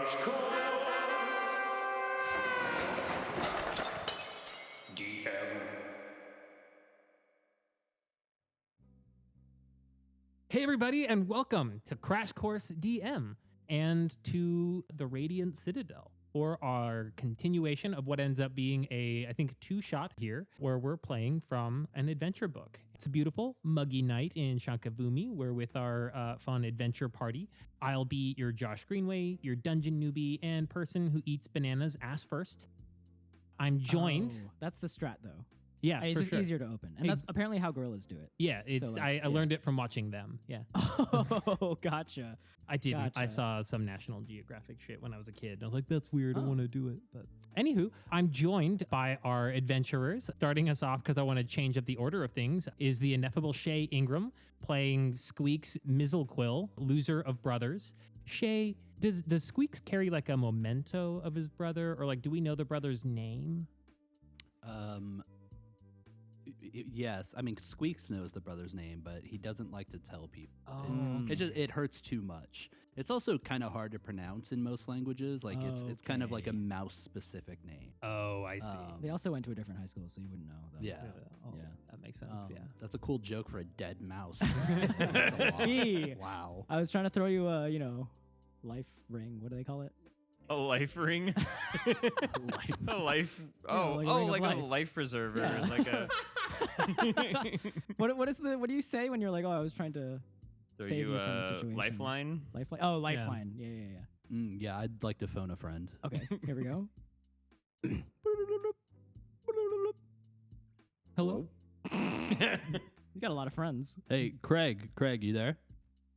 Crash Course DM. Hey everybody, and welcome to Crash Course DM and to the Radiant Citadel, or our continuation of what ends up being a, I think, two-shot here, where we're playing from an adventure book. It's a beautiful, muggy night in Shankavumi. We're with our fun adventure party. I'll be your Josh Greenway, your dungeon newbie, and person who eats bananas ass first. I'm joined. Oh, that's the strat, though. Yeah, It's for just sure. easier to open, and that's apparently how gorillas do it. Yeah, it's So, like, I learned it from watching them. Yeah. Oh, gotcha. I didn't. I Gotcha. saw some National Geographic shit when I was a kid. I was like, that's weird. I want to do it. But anywho, I'm joined by our adventurers. Starting us off, because I want to change up the order of things, is the ineffable Shea Ingram playing Squeaks Mizzlequill, loser of brothers. Shea, does Squeaks carry like a memento of his brother, or like do we know the brother's name? Yes, I mean Squeaks knows the brother's name, but he doesn't like to tell people. Oh, It hurts too much. It's also kind of hard to pronounce in most languages. Like it's kind of like a Okay. mouse specific name. Oh, I see. They also went to a different high school, so you wouldn't know. Though. Yeah. Oh, Yeah. that makes sense. Yeah. That's a cool joke for a dead mouse. That's a lot. Hey. Wow. I was trying to throw you a, life ring. What do they call it? A life ring? A life. Oh, like a ring of like life. a life preserver. Yeah. Like a. What do you say when you're like, oh, I was trying to Throw save you you from a a situation? lifeline? Lifeline. Oh, lifeline. Yeah. Yeah, I'd like to phone a friend. Okay, here we go. Hello? You got a lot of friends. Hey, Craig, you there?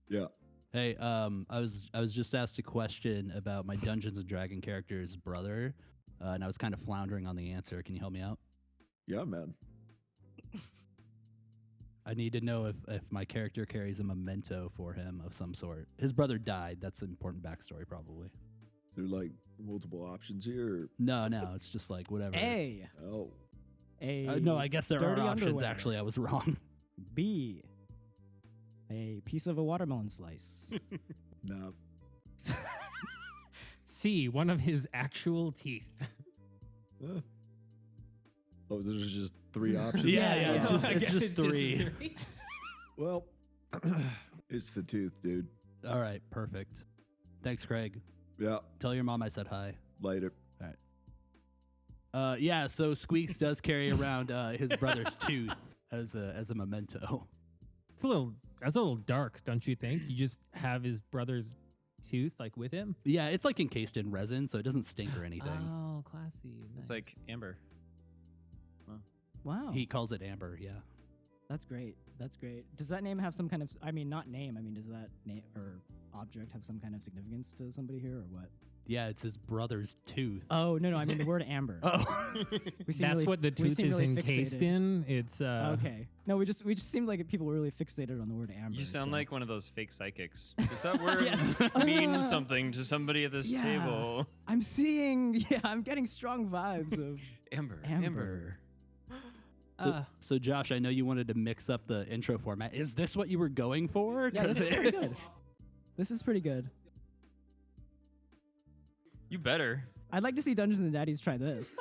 Yeah. Hey, I was just asked a question about my Dungeons and Dragon character's brother, and I was kind of floundering on the answer. Can you help me out? Yeah, man. I need to know if my character carries a memento for him of some sort. His brother died. That's an important backstory, probably. Is there like multiple options here? No, it's just like whatever. A. Or... A. No, I guess there are dirty options. underwear. Actually, I was wrong. B. A piece of a watermelon slice. No. C, one of his actual teeth. Oh, there's just three options? Yeah, Yeah. it's I just guess three. Well, it's the tooth, dude. All right, perfect. Thanks, Craig. Yeah, Tell your mom I said hi. later. Yeah, so Squeaks does carry around his brother's tooth as a memento. That's a little dark, don't you think? You just have his brother's tooth like with him? Yeah, it's like encased in resin, so it doesn't stink or anything. Oh, classy. It's like amber. Wow. He calls it amber, yeah. That's great. That's great. Does that name have some kind of, not name, does that name or object have some kind of significance to somebody here or what? Yeah, it's his brother's tooth. Oh, no, I mean the word amber. Oh. We seem That's really- what the we tooth seem is really encased fixated. in. It's Okay. No, we just seemed like people were really fixated on the word amber. You sound so- like one of those fake psychics. Does that word Yes. mean something to somebody at this Yeah. table? I'm getting strong vibes of Amber. So Josh, I know you wanted to mix up the intro format. Is this what you were going for? Yeah, this is pretty good. This is pretty good. You better. I'd like to see Dungeons and Daddies try this.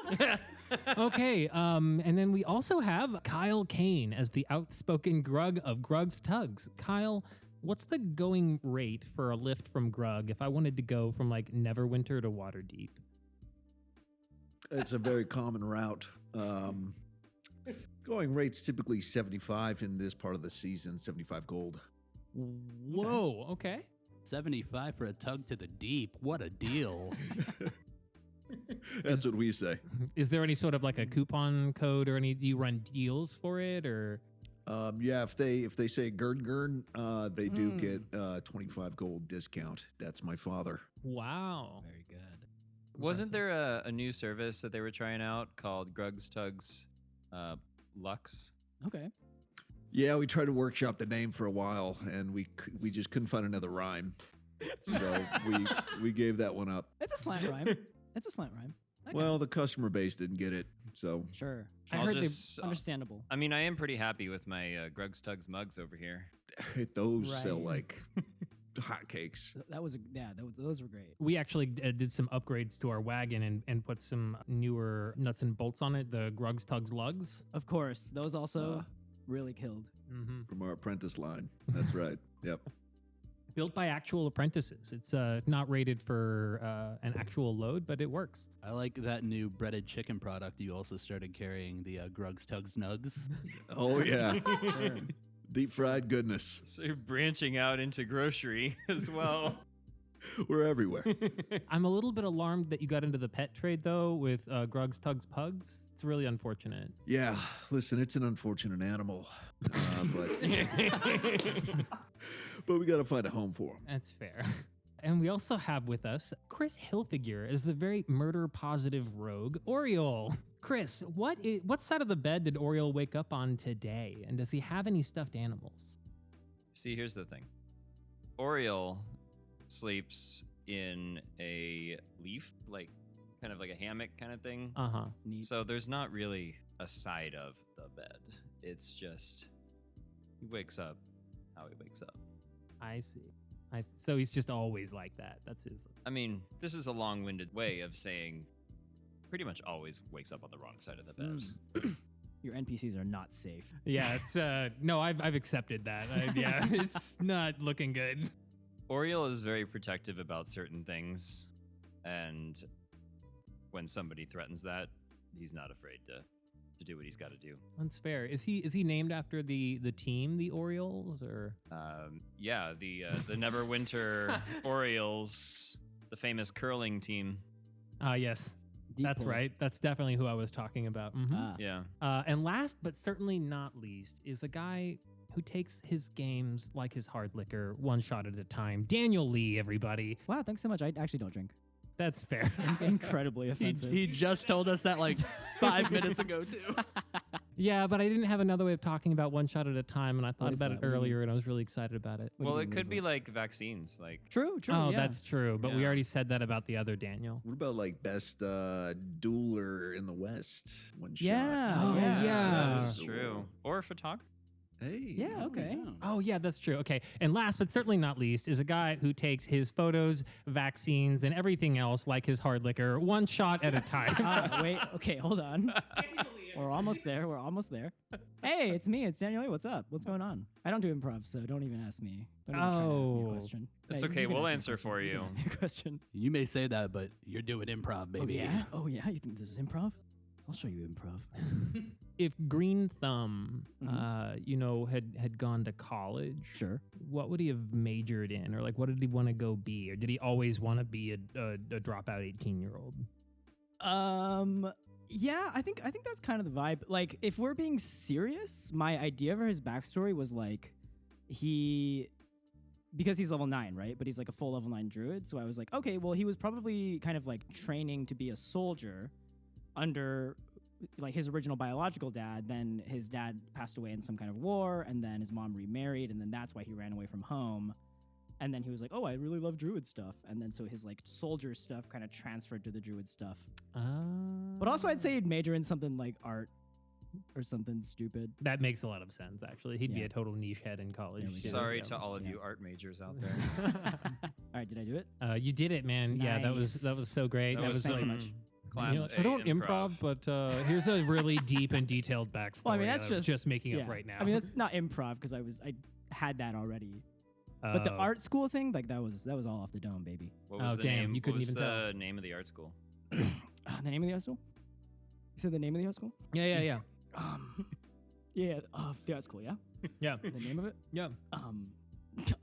okay. And then we also have Kyle Kane as the outspoken Grug of Grug's Tugs. Kyle, what's the going rate for a lift from Grug if I wanted to go from like Neverwinter to Waterdeep? It's a very common route. Going rate's typically 75 in this part of the season, 75 gold. Whoa. Okay. 75 for a tug to the deep. What a deal. That's what we say. Is there any sort of like a coupon code or any? Do you run deals for it or? Yeah, if they say Gern, they do get 25 gold discount. That's my father. Wow. Very good. Wasn't there a new service that they were trying out called Grug's Tugs Lux? Okay. Yeah, we tried to workshop the name for a while, and we just couldn't find another rhyme. So we gave that one up. It's a slant rhyme. That Well, counts. the customer base didn't get it, so Sure. I I'll heard just, they understandable. I mean, I am pretty happy with my Grug's Tugs mugs over here. those sell Right. like hotcakes. That was those were great. We actually did some upgrades to our wagon and put some newer nuts and bolts on it, the Grugs, Tugs, Lugs. Of course, those also really killed. Mm-hmm. From our apprentice line. That's right. Yep. Built by actual apprentices. It's not rated for an actual load, but it works. I like that new breaded chicken product. You also started carrying the Grugs, Tugs, Nugs. Oh, yeah. Sure. Deep fried goodness. So you're branching out into grocery as well. We're everywhere. I'm a little bit alarmed that you got into the pet trade, though, with Grugs, Tugs, Pugs. It's really unfortunate. Yeah. Listen, it's an unfortunate animal. But we got to find a home for him. That's fair. And we also have with us Chris Hilfigure as the very murder-positive rogue, Oriole. Chris, what side of the bed did Oriole wake up on today? And does he have any stuffed animals? See, here's the thing. Oriole sleeps in a leaf, like kind of like a hammock kind of thing. Uh-huh. Neat. So there's not really a side of the bed. It's just he wakes up how he wakes up. I see. So he's just always like that. That's his. I mean, this is a long-winded way of saying pretty much always wakes up on the wrong side of the bed. Your NPCs are not safe. Yeah, it's no, I've accepted that. Yeah, it's not looking good. Oriole is very protective about certain things, and when somebody threatens that, he's not afraid to do what he's got to do. That's fair. Is he named after the team, the Orioles, or? Yeah, the Neverwinter Orioles, the famous curling team. Yes, Deep that's pull. right. That's definitely who I was talking about. Mhm. Ah. Yeah. And last but certainly not least is a guy who takes his games like his hard liquor, one shot at a time. Daniel Lee, everybody. Wow, thanks so much. I actually don't drink. That's fair. Incredibly offensive. He just told us that like 5 minutes ago, too. Yeah, but I didn't have another way of talking about one shot at a time, and I thought is about that? it What do you mean? earlier, and I was really excited about it. What do Well, you it mean, could be Mizzle? like vaccines. Like, True. Oh, Yeah. that's true, but we Yeah. already said that about the other Daniel. What about like best dueler in the West? One shot. Yeah. Oh, yeah. that's true. Or photography. Hey. Yeah. Okay. Oh, yeah, that's true. Okay. And last but certainly not least is a guy who takes his photos, vaccines, and everything else like his hard liquor one shot at a time. Wait. Okay. Hold on. We're almost there. We're almost there. Hey, it's me. It's Daniel Lee. What's up? What's going on? I don't do improv, so don't even ask me. Don't even try to ask me a Oh. question. That's Yeah, okay, you can we'll ask me a answer question. for You can you. ask me a question. You may say that, but you're doing improv, baby. Oh yeah. Oh yeah. You think this is improv? I'll show you improv. If Greenthumb, Mhm. had gone to college, Sure. what would he have majored in? Or like, what did he want to go be? Or did he always want to be a dropout 18-year-old? Yeah, I think that's kind of the vibe. Like, if we're being serious, my idea for his backstory was like because he's level 9, right? But he's like a full level 9 druid. So I was like, okay, well, he was probably kind of like training to be a soldier under like his original biological dad. Then his dad passed away in some kind of war, and then his mom remarried, and then that's why he ran away from home. And then he was like, oh, I really love druid stuff. And then so his like soldier stuff kind of transferred to the druid stuff. But also I'd say he'd major in something like art or something stupid. That makes a lot of sense, actually. He'd be Yeah. a total niche head in college. There we go. too, Sorry yeah. to all of Yeah. you art majors out there. All right, did I do it? You did it, man. Yeah, that was Nice. so great. That was Thanks so like much. Class You know, A I don't improv, but here's a really deep and detailed backstory. Well, I mean, that's that I'm just making yeah. up right now. I mean, that's not improv because I had that already. But the Oh. art school thing, like that was all off the dome, baby. What was Oh, the damn, name? you couldn't what was even the tell. name of the art school? The name of the art school? You said the name of the art school? Yeah. Yeah, the art school, yeah. Yeah. The name of it? Yeah. The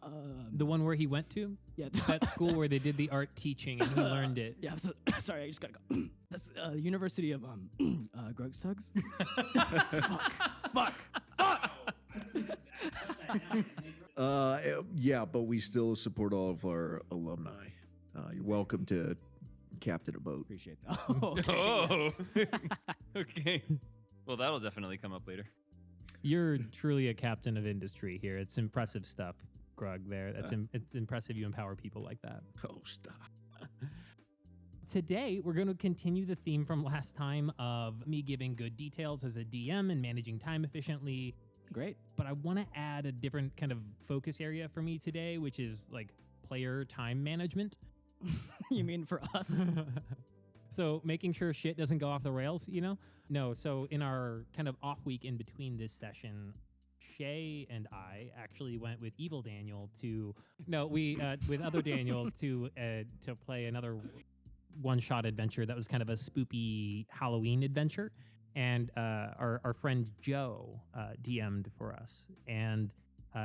The one where he went to? yeah, That school where they did the art teaching and he learned it. Yeah, I'm so sorry, I just gotta go. That's the University of Grug's Tugs. Fuck. Yeah, but we still support all of our alumni. You're welcome to captain a boat. Appreciate that. Oh, okay. Oh, okay. Well, that'll definitely come up later. You're truly a captain of industry here. It's impressive stuff, Grug, there. It's impressive you empower people like that. Oh, stop. Today, we're going to continue the theme from last time of me giving good details as a DM and managing time efficiently. Great. But I want to add a different kind of focus area for me today, which is like player time management. You mean for us? So making sure shit doesn't go off the rails, you know? No, so in our kind of off week in between this session, Shea and I actually went with Evil Daniel with other Daniel to play another one-shot adventure that was kind of a spoopy Halloween adventure. And our friend Joe DM'd for us. And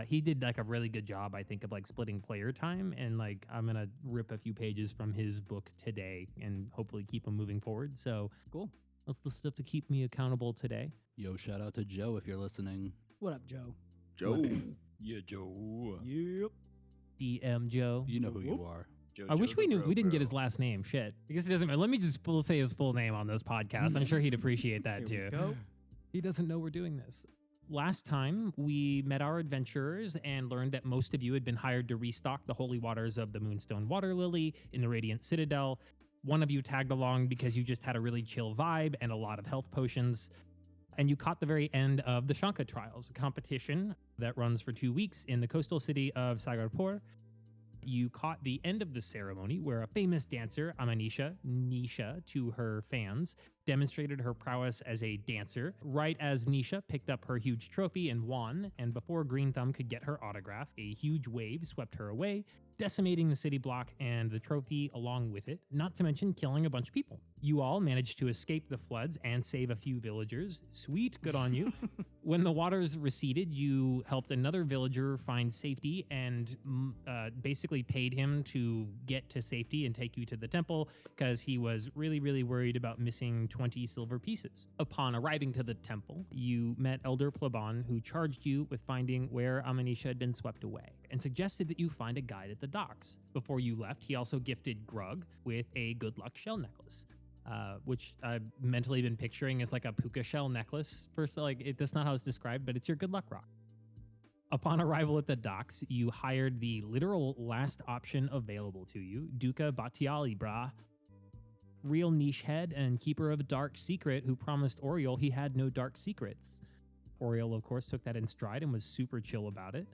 he did like a really good job, I think, of like splitting player time. And like, I'm going to rip a few pages from his book today and hopefully keep him moving forward. So Cool. that's the stuff to keep me accountable today. Yo, shout out to Joe if you're listening. What up, Joe? Joe. Yeah, Joe. Yep. DM Joe. You know who you are. I wish we knew. We didn't get his last name. Shit. I guess it doesn't matter. Let me just say his full name on this podcast. I'm sure he'd appreciate that Here too. we go. He doesn't know we're doing this. Last time, we met our adventurers and learned that most of you had been hired to restock the holy waters of the Moonstone Water Lily in the Radiant Citadel. One of you tagged along because you just had a really chill vibe and a lot of health potions. And you caught the very end of the Shanka Trials, a competition that runs for 2 weeks in the coastal city of Sagarpur. You caught the end of the ceremony where a famous dancer, Amanisha, Nisha to her fans, demonstrated her prowess as a dancer, right as Nisha picked up her huge trophy and won, and before Greenthumb could get her autograph, a huge wave swept her away, decimating the city block and the trophy along with it, not to mention killing a bunch of people. You all managed to escape the floods and save a few villagers. Sweet, good on you. When the waters receded, you helped another villager find safety and basically paid him to get to safety and take you to the temple because he was really, really worried about missing 20 silver pieces. Upon arriving to the temple, you met Elder Plaban, who charged you with finding where Amanisha had been swept away and suggested that you find a guide at the docks. Before you left, he also gifted Grug with a good luck shell necklace. Which I've mentally been picturing as like a puka shell necklace. First, that's not how it's described, but it's your good luck rock. Upon arrival at the docks, you hired the literal last option available to you, Dukha Batiali, brah. Real niche head and keeper of a dark secret who promised Oriole he had no dark secrets. Oriole, of course, took that in stride and was super chill about it.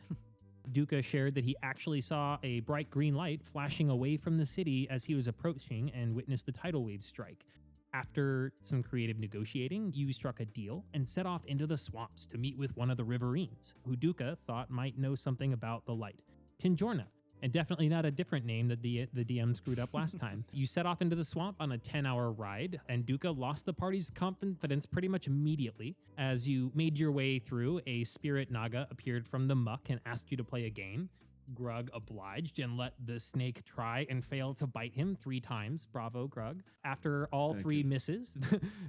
Dukha shared that he actually saw a bright green light flashing away from the city as he was approaching and witnessed the tidal wave strike. After some creative negotiating, you struck a deal and set off into the swamps to meet with one of the riverines, who Dukha thought might know something about the light. Tinjorna, and definitely not a different name that the DM screwed up last time. You set off into the swamp on a 10-hour ride, and Dukha lost the party's confidence pretty much immediately. As you made your way through, a spirit naga appeared from the muck and asked you to play a game. Grug obliged and let the snake try and fail to bite him 3 times. Bravo, Grug. After all Thank 3 you. misses,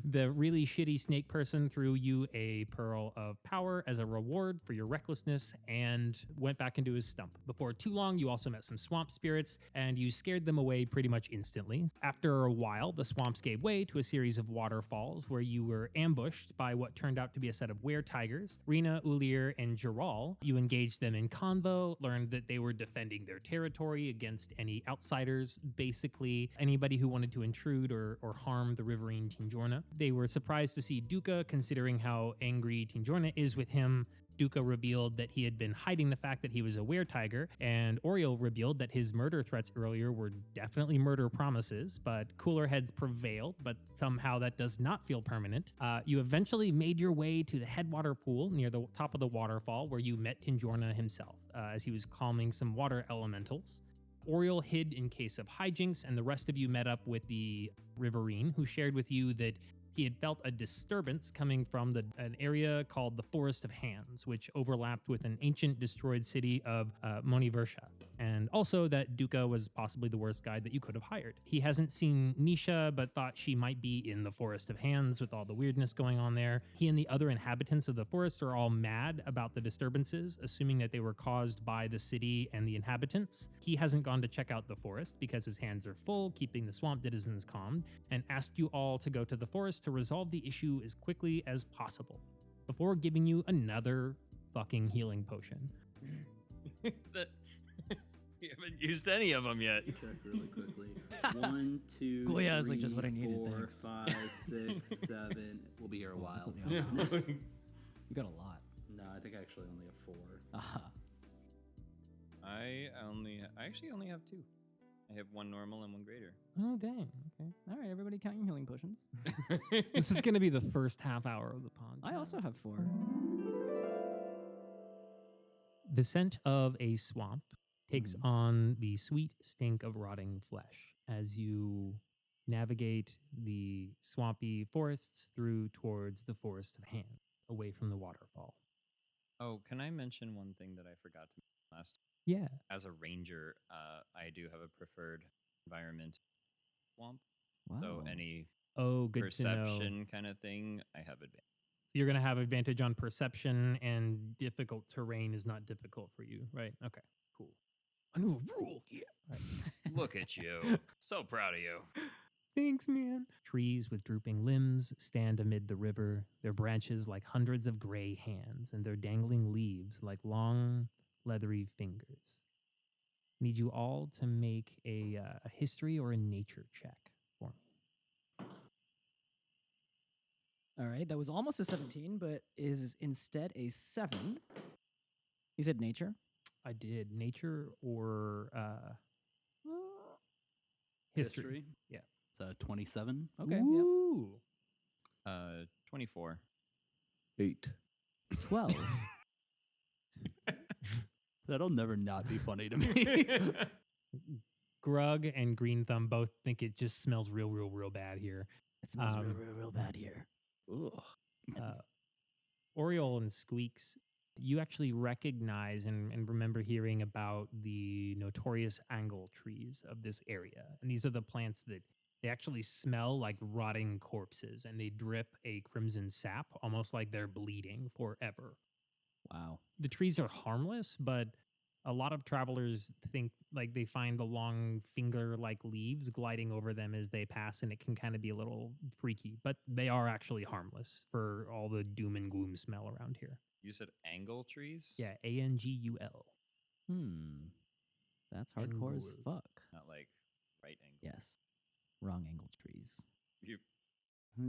the really shitty snake person threw you a pearl of power as a reward for your recklessness and went back into his stump. Before too long, you also met some swamp spirits and you scared them away pretty much instantly. After a while, the swamps gave way to a series of waterfalls where you were ambushed by what turned out to be a set of were-tigers, Rena, Ulir, and Jaral. You engaged them in convo, learned that they were defending their territory against any outsiders, basically anybody who wanted to intrude or harm the riverine Tinjorna. They were surprised to see Dukha, considering how angry Tinjorna is with him. Dukha revealed that he had been hiding the fact that he was a were-tiger, and Oriole revealed that his murder threats earlier were definitely murder promises, but cooler heads prevailed, but somehow that does not feel permanent. You eventually made your way to the headwater pool near the top of the waterfall where you met Tinjorna himself as he was calming some water elementals. Oriole hid in case of hijinks, and the rest of you met up with the riverine, who shared with you that he had felt a disturbance coming from an area called the Forest of Hands, which overlapped with an ancient destroyed city of Manivarsha, and also that Dukha was possibly the worst guide that you could have hired. He hasn't seen Nisha, but thought she might be in the Forest of Hands with all the weirdness going on there. He and the other inhabitants of the forest are all mad about the disturbances, assuming that they were caused by the city and the inhabitants. He hasn't gone to check out the forest because his hands are full, keeping the swamp denizens calm, and asked you all to go to the forest to resolve the issue as quickly as possible, before giving you another fucking healing potion. You haven't used any of them yet. Check really quickly. 1, 2, Goya is like 3, just what I needed, 4, thanks. 5, 6, 7. We'll be here a while. You got a lot. No, I think I actually only have 4. Aha. I actually only have 2. I have 1 normal and 1 greater. Oh, dang. Okay. All right, everybody count your healing potions. This is going to be the first half hour of the podcast. I also have 4. The scent of a swamp takes on the sweet stink of rotting flesh as you navigate the swampy forests through towards the Forest of Hand, away from the waterfall. Oh, can I mention one thing that I forgot to mention last? Yeah. As a ranger, I do have a preferred environment swamp. Wow. So any Oh, good to know. perception kind of thing, I have advantage. You're going to have advantage on perception, and difficult terrain is not difficult for you, right? Okay, cool. I knew a rule, yeah. Right. Look at you. So proud of you. Thanks, man. Trees with drooping limbs stand amid the river, their branches like hundreds of gray hands, and their dangling leaves like long, leathery fingers. Need you all to make a history or a nature check for me. All right, that was almost a 17, but is instead a 7. You said nature? I did nature or history. Yeah. So 27. Okay. Yep. Ooh. 24. 8. 12. That'll never not be funny to me. Grug and Greenthumb both think it just smells real bad here. It smells real bad here. Ugh. Oriole and Squeaks, you actually recognize and remember hearing about the notorious angle trees of this area. And these are the plants that they actually smell like rotting corpses, and they drip a crimson sap, almost like they're bleeding forever. Wow. The trees are harmless, but a lot of travelers think like they find the long finger-like leaves gliding over them as they pass, and it can kind of be a little freaky, but they are actually harmless for all the doom and gloom smell around here. You said angle trees? Yeah, Angul. That's hardcore as Angle. fuck. Not like right angle. Yes. Wrong angle trees. You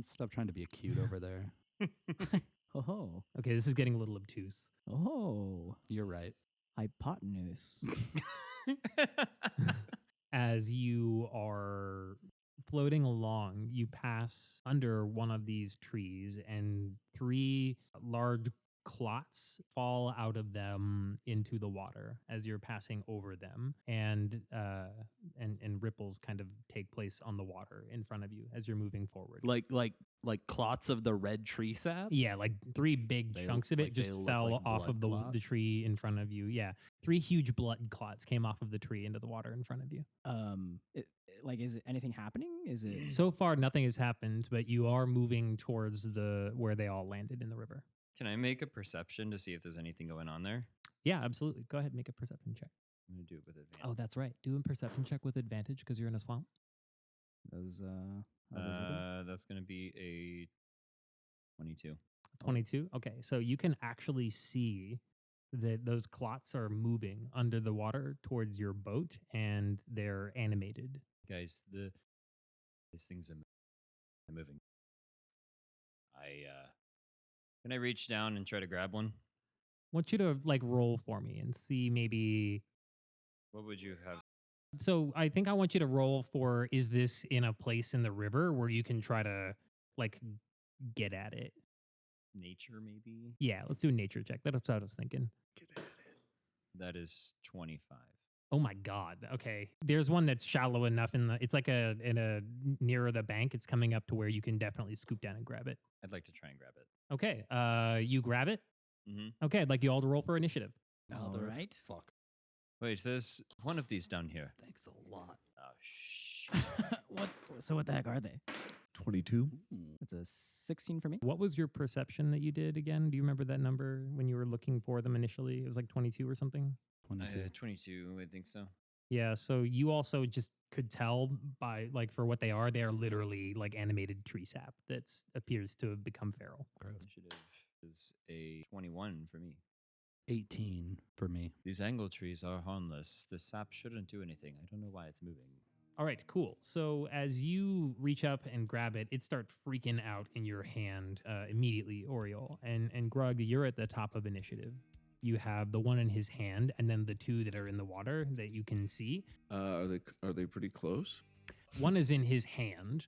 Stop trying to be cute over there. Oh. Okay, this is getting a little obtuse. Oh. You're right. Hypotenuse. As you are floating along, you pass under one of these trees, and 3 large clots fall out of them into the water as you're passing over them, and ripples kind of take place on the water in front of you as you're moving forward. Like clots of the red tree sap. Yeah, like 3 big They chunks look of it like they just look fell like off of blood the clots? tree in front of you. Yeah, 3 huge blood clots came off of the tree into the water in front of you. Is it anything happening? Is it? So far, nothing has happened, but you are moving towards where they all landed in the river. Can I make a perception to see if there's anything going on there? Yeah, absolutely. Go ahead, make a perception check. I'm gonna do it with advantage. Oh, that's right. Do a perception check with advantage because you're in a swamp. That's gonna be a 22. 22. Okay, so you can actually see that those clots are moving under the water towards your boat, and they're animated. Guys, these things are moving. Can I reach down and try to grab one? I want you to roll for me and see maybe. What would you have? So I think I want you to roll for, is this in a place in the river where you can try to get at it? Nature, maybe? Yeah, let's do a nature check. That's what I was thinking. That is 25. Oh my God. Okay. There's one that's shallow enough it's like in a nearer the bank. It's coming up to where you can definitely scoop down and grab it. I'd like to try and grab it. Okay. You grab it? Mm-hmm. Okay. I'd like you all to roll for initiative. All right. Fuck. Wait, there's one of these down here. Thanks a lot. Oh, shit. What the heck are they? 22. It's a 16 for me. What was your perception that you did again? Do you remember that number when you were looking for them initially? It was like 22 or something? 22. 22, I think so. Yeah. So you also just could tell by for what they are literally animated tree sap that appears to have become feral. Initiative is a 21 for me. 18 for me. These angle trees are harmless. The sap shouldn't do anything. I don't know why it's moving. All right, cool. So as you reach up and grab it, it starts freaking out in your hand immediately, Oriole. And Grug, you're at the top of initiative. You have the one in his hand, and then the two that are in the water that you can see. Are they pretty close? One is in his hand,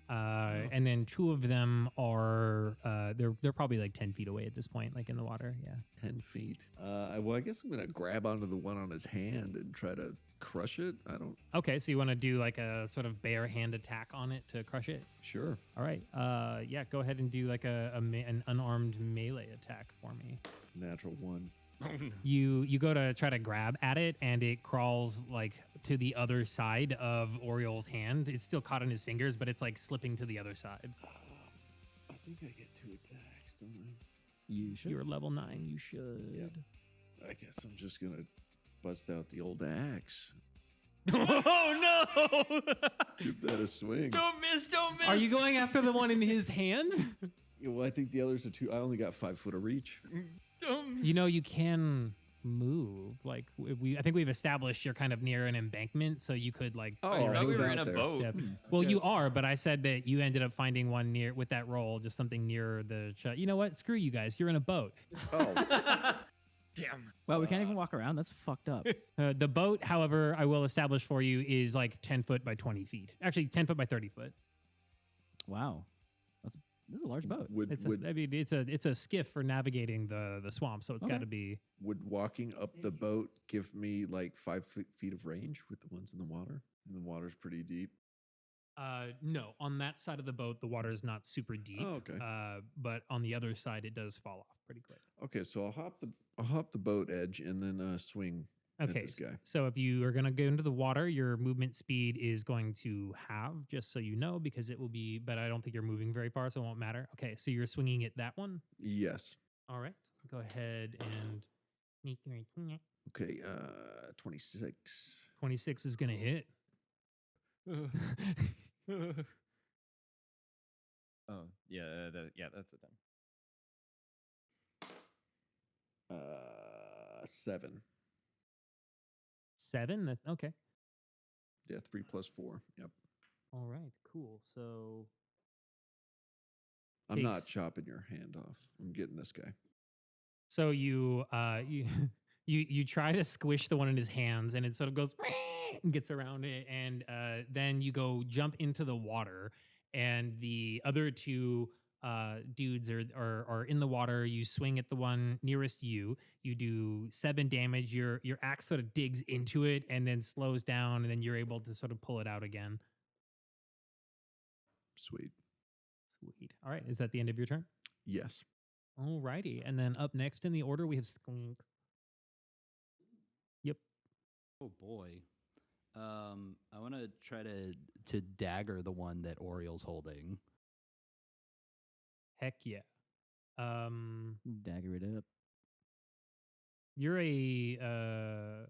and then two of them are they're probably like 10 feet away at this point, like in the water. Yeah, 10 feet. Well, I guess I'm gonna grab onto the one on his hand and try to crush it. I don't. Okay, so you want to do like a sort of bare hand attack on it to crush it? Sure. All right. Yeah, go ahead and do like an unarmed melee attack for me. Natural 1. You go to try to grab at it, and it crawls like to the other side of Oriole's hand. It's still caught in his fingers, but it's like slipping to the other side. I think I get 2 attacks, don't I? You should. You're level 9. You should. Yep. I guess I'm just gonna bust out the old axe. Oh no! Give that a swing. Don't miss! Don't miss! Are you going after the one in his hand? Yeah, well, I think the others are 2. I only got 5 foot of reach. You know, you can move. Like I think we've established you're kind of near an embankment, so you could like. Oh, I I thought we moved were out in a there. boat. Well, you are, but I said that you ended up finding one near with that roll, just something near the. You know what? Screw you guys. You're in a boat. Oh, Damn. Wow, we can't even walk around. That's fucked up. The boat, however, I will establish for you is like 10 foot by 20 feet. Actually, 10 foot by 30 foot. Wow, this is a large boat. would It's a skiff for navigating the swamp, so it's Okay. got to be. would walking up the boat give me like 5 feet of range with the ones in the water? And the water's pretty deep. No, on that side of the boat, the water is not super deep. Oh, okay. But on the other side, it does fall off pretty quick. Okay, so I'll hop the boat edge and then swing Okay, at this guy. so if you are going to go into the water, your movement speed is going to halve, just so you know, because it will be, but I don't think you're moving very far, so it won't matter. Okay, so you're swinging at that one. Yes. All right, go ahead and. Okay, 26. 26 is going to hit. Oh yeah, that's it then. 7. 7? Okay. Yeah, 3 plus 4. Yep. All right, cool. So I'm not Takes- chopping your hand off. I'm getting this guy. So you try to squish the one in his hands, and it sort of goes and gets around it, and then you go jump into the water, and the other two dudes are in the water. You swing at the one nearest you. You do 7 damage. Your axe sort of digs into it and then slows down, and then you're able to sort of pull it out again. Sweet. Sweet. All right, is that the end of your turn? Yes. All righty, and then up next in the order we have Squeaks. Yep. Oh boy. I want to try to dagger the one that Oriole's holding. Heck yeah. Dagger it up. You're a I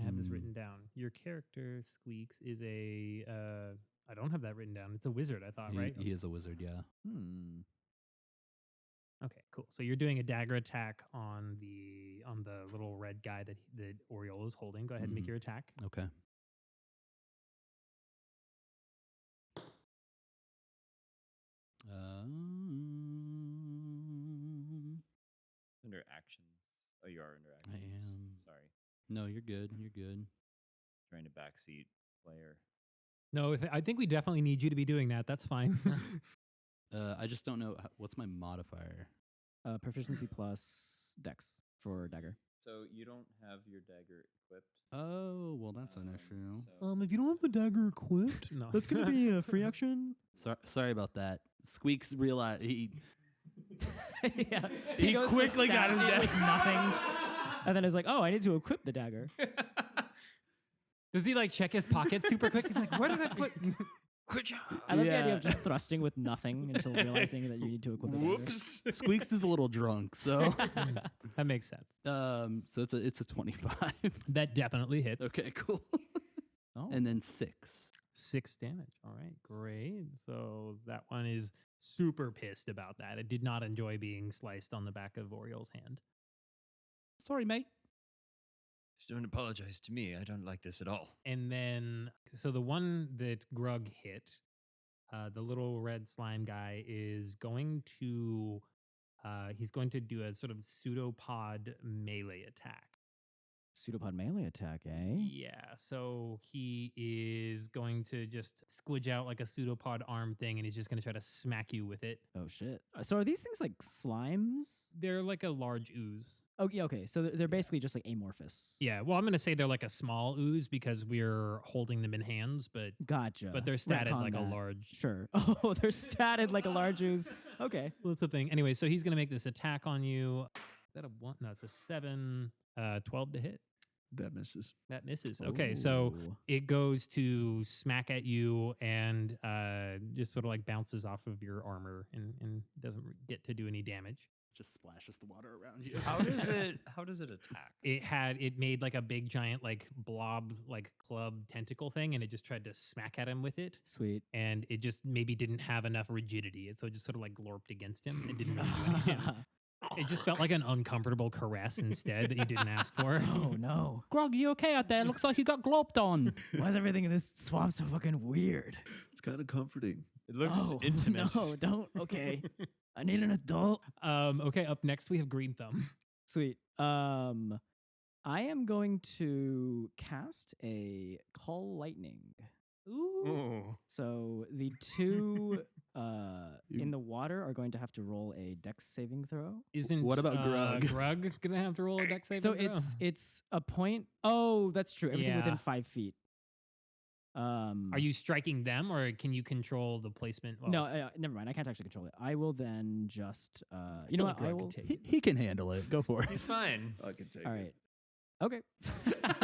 have this written down. Your character Squeaks is a I don't have that written down. It's a wizard, I thought, right? He is a wizard, yeah. Okay, cool. So you're doing a dagger attack on the little red guy that Oriole is holding. Go ahead and make Mhm. your attack. Okay. Under actions. Oh, you are under I actions. am. Sorry. No, you're good. You're good. Trying to backseat player. No, I think we definitely need you to be doing that. That's fine. I just don't know what's my modifier. Proficiency plus dex for dagger. So you don't have your dagger equipped. Oh, well, that's an issue. So if you don't have the dagger equipped, no. That's gonna be a free action. Sorry about that. Squeaks realized he. Yeah, He goes to quickly got stab his it dagger. with nothing, and then is like, "Oh, I need to equip the dagger." Does he like check his pockets super quick? He's like, where did I put? good job. I love the idea Yeah. of just thrusting with nothing until realizing that you need to equip the dagger. Whoops. Squeaks is a little drunk, so That makes sense. so it's a 25. That definitely hits. Okay, cool. Oh, And then 6. 6 damage. All right, great. So that one is super pissed about that. It did not enjoy being sliced on the back of Oriole's hand. Sorry, mate. Don't apologize to me. I don't like this at all. And then, so the one that Grug hit, the little red slime guy is going to, he's going to do a sort of pseudopod melee attack. Pseudopod melee attack, eh? Yeah, so he is going to just squidge out like a pseudopod arm thing, and he's just going to try to smack you with it. Oh shit. So are these things like slimes? They're like a large ooze. Oh yeah, okay. So they're basically just like amorphous. Yeah, well, I'm going to say they're like a small ooze because we're holding them in hands, but Gotcha. they're statted Retcon like a that. large. Sure. Oh, they're statted like a large ooze. Okay. Well, that's the thing. Anyway, so he's going to make this attack on you. Is that a 1? No, it's a 7. 12 to hit. That misses. That misses. Okay, so Ooh. it goes to smack at you and just sort of like bounces off of your armor and doesn't get to do any damage. Just splashes the water around you. How does it attack? It made like a big giant like blob like club tentacle thing, and it just tried to smack at him with it. Sweet. And it just maybe didn't have enough rigidity, and so it just sort of like glorped against him and didn't really do anything. It just felt like an uncomfortable caress instead that you didn't ask for. Oh no. Grug, you okay out there? Looks like you got gloped on. Why is everything in this swamp so fucking weird? It's kind of comforting. It looks Oh, intimate. No, don't. Okay. I need an adult. Okay, up next we have Greenthumb. Sweet. I am going to cast a Call Lightning. Ooh. So the two in the water are going to have to roll a Dex saving throw. Isn't What about Grug? Grug gonna have to roll a dex saving So throw? it's a point. Oh, that's true. Everything Yeah. within 5 feet. Are you striking them, or can you control the placement? Well, No, never mind. I can't actually control it. I will then just. You know feel like what? I Grug will. could take He can handle it. Go for it. He's fine. I can take All it. right. Okay. All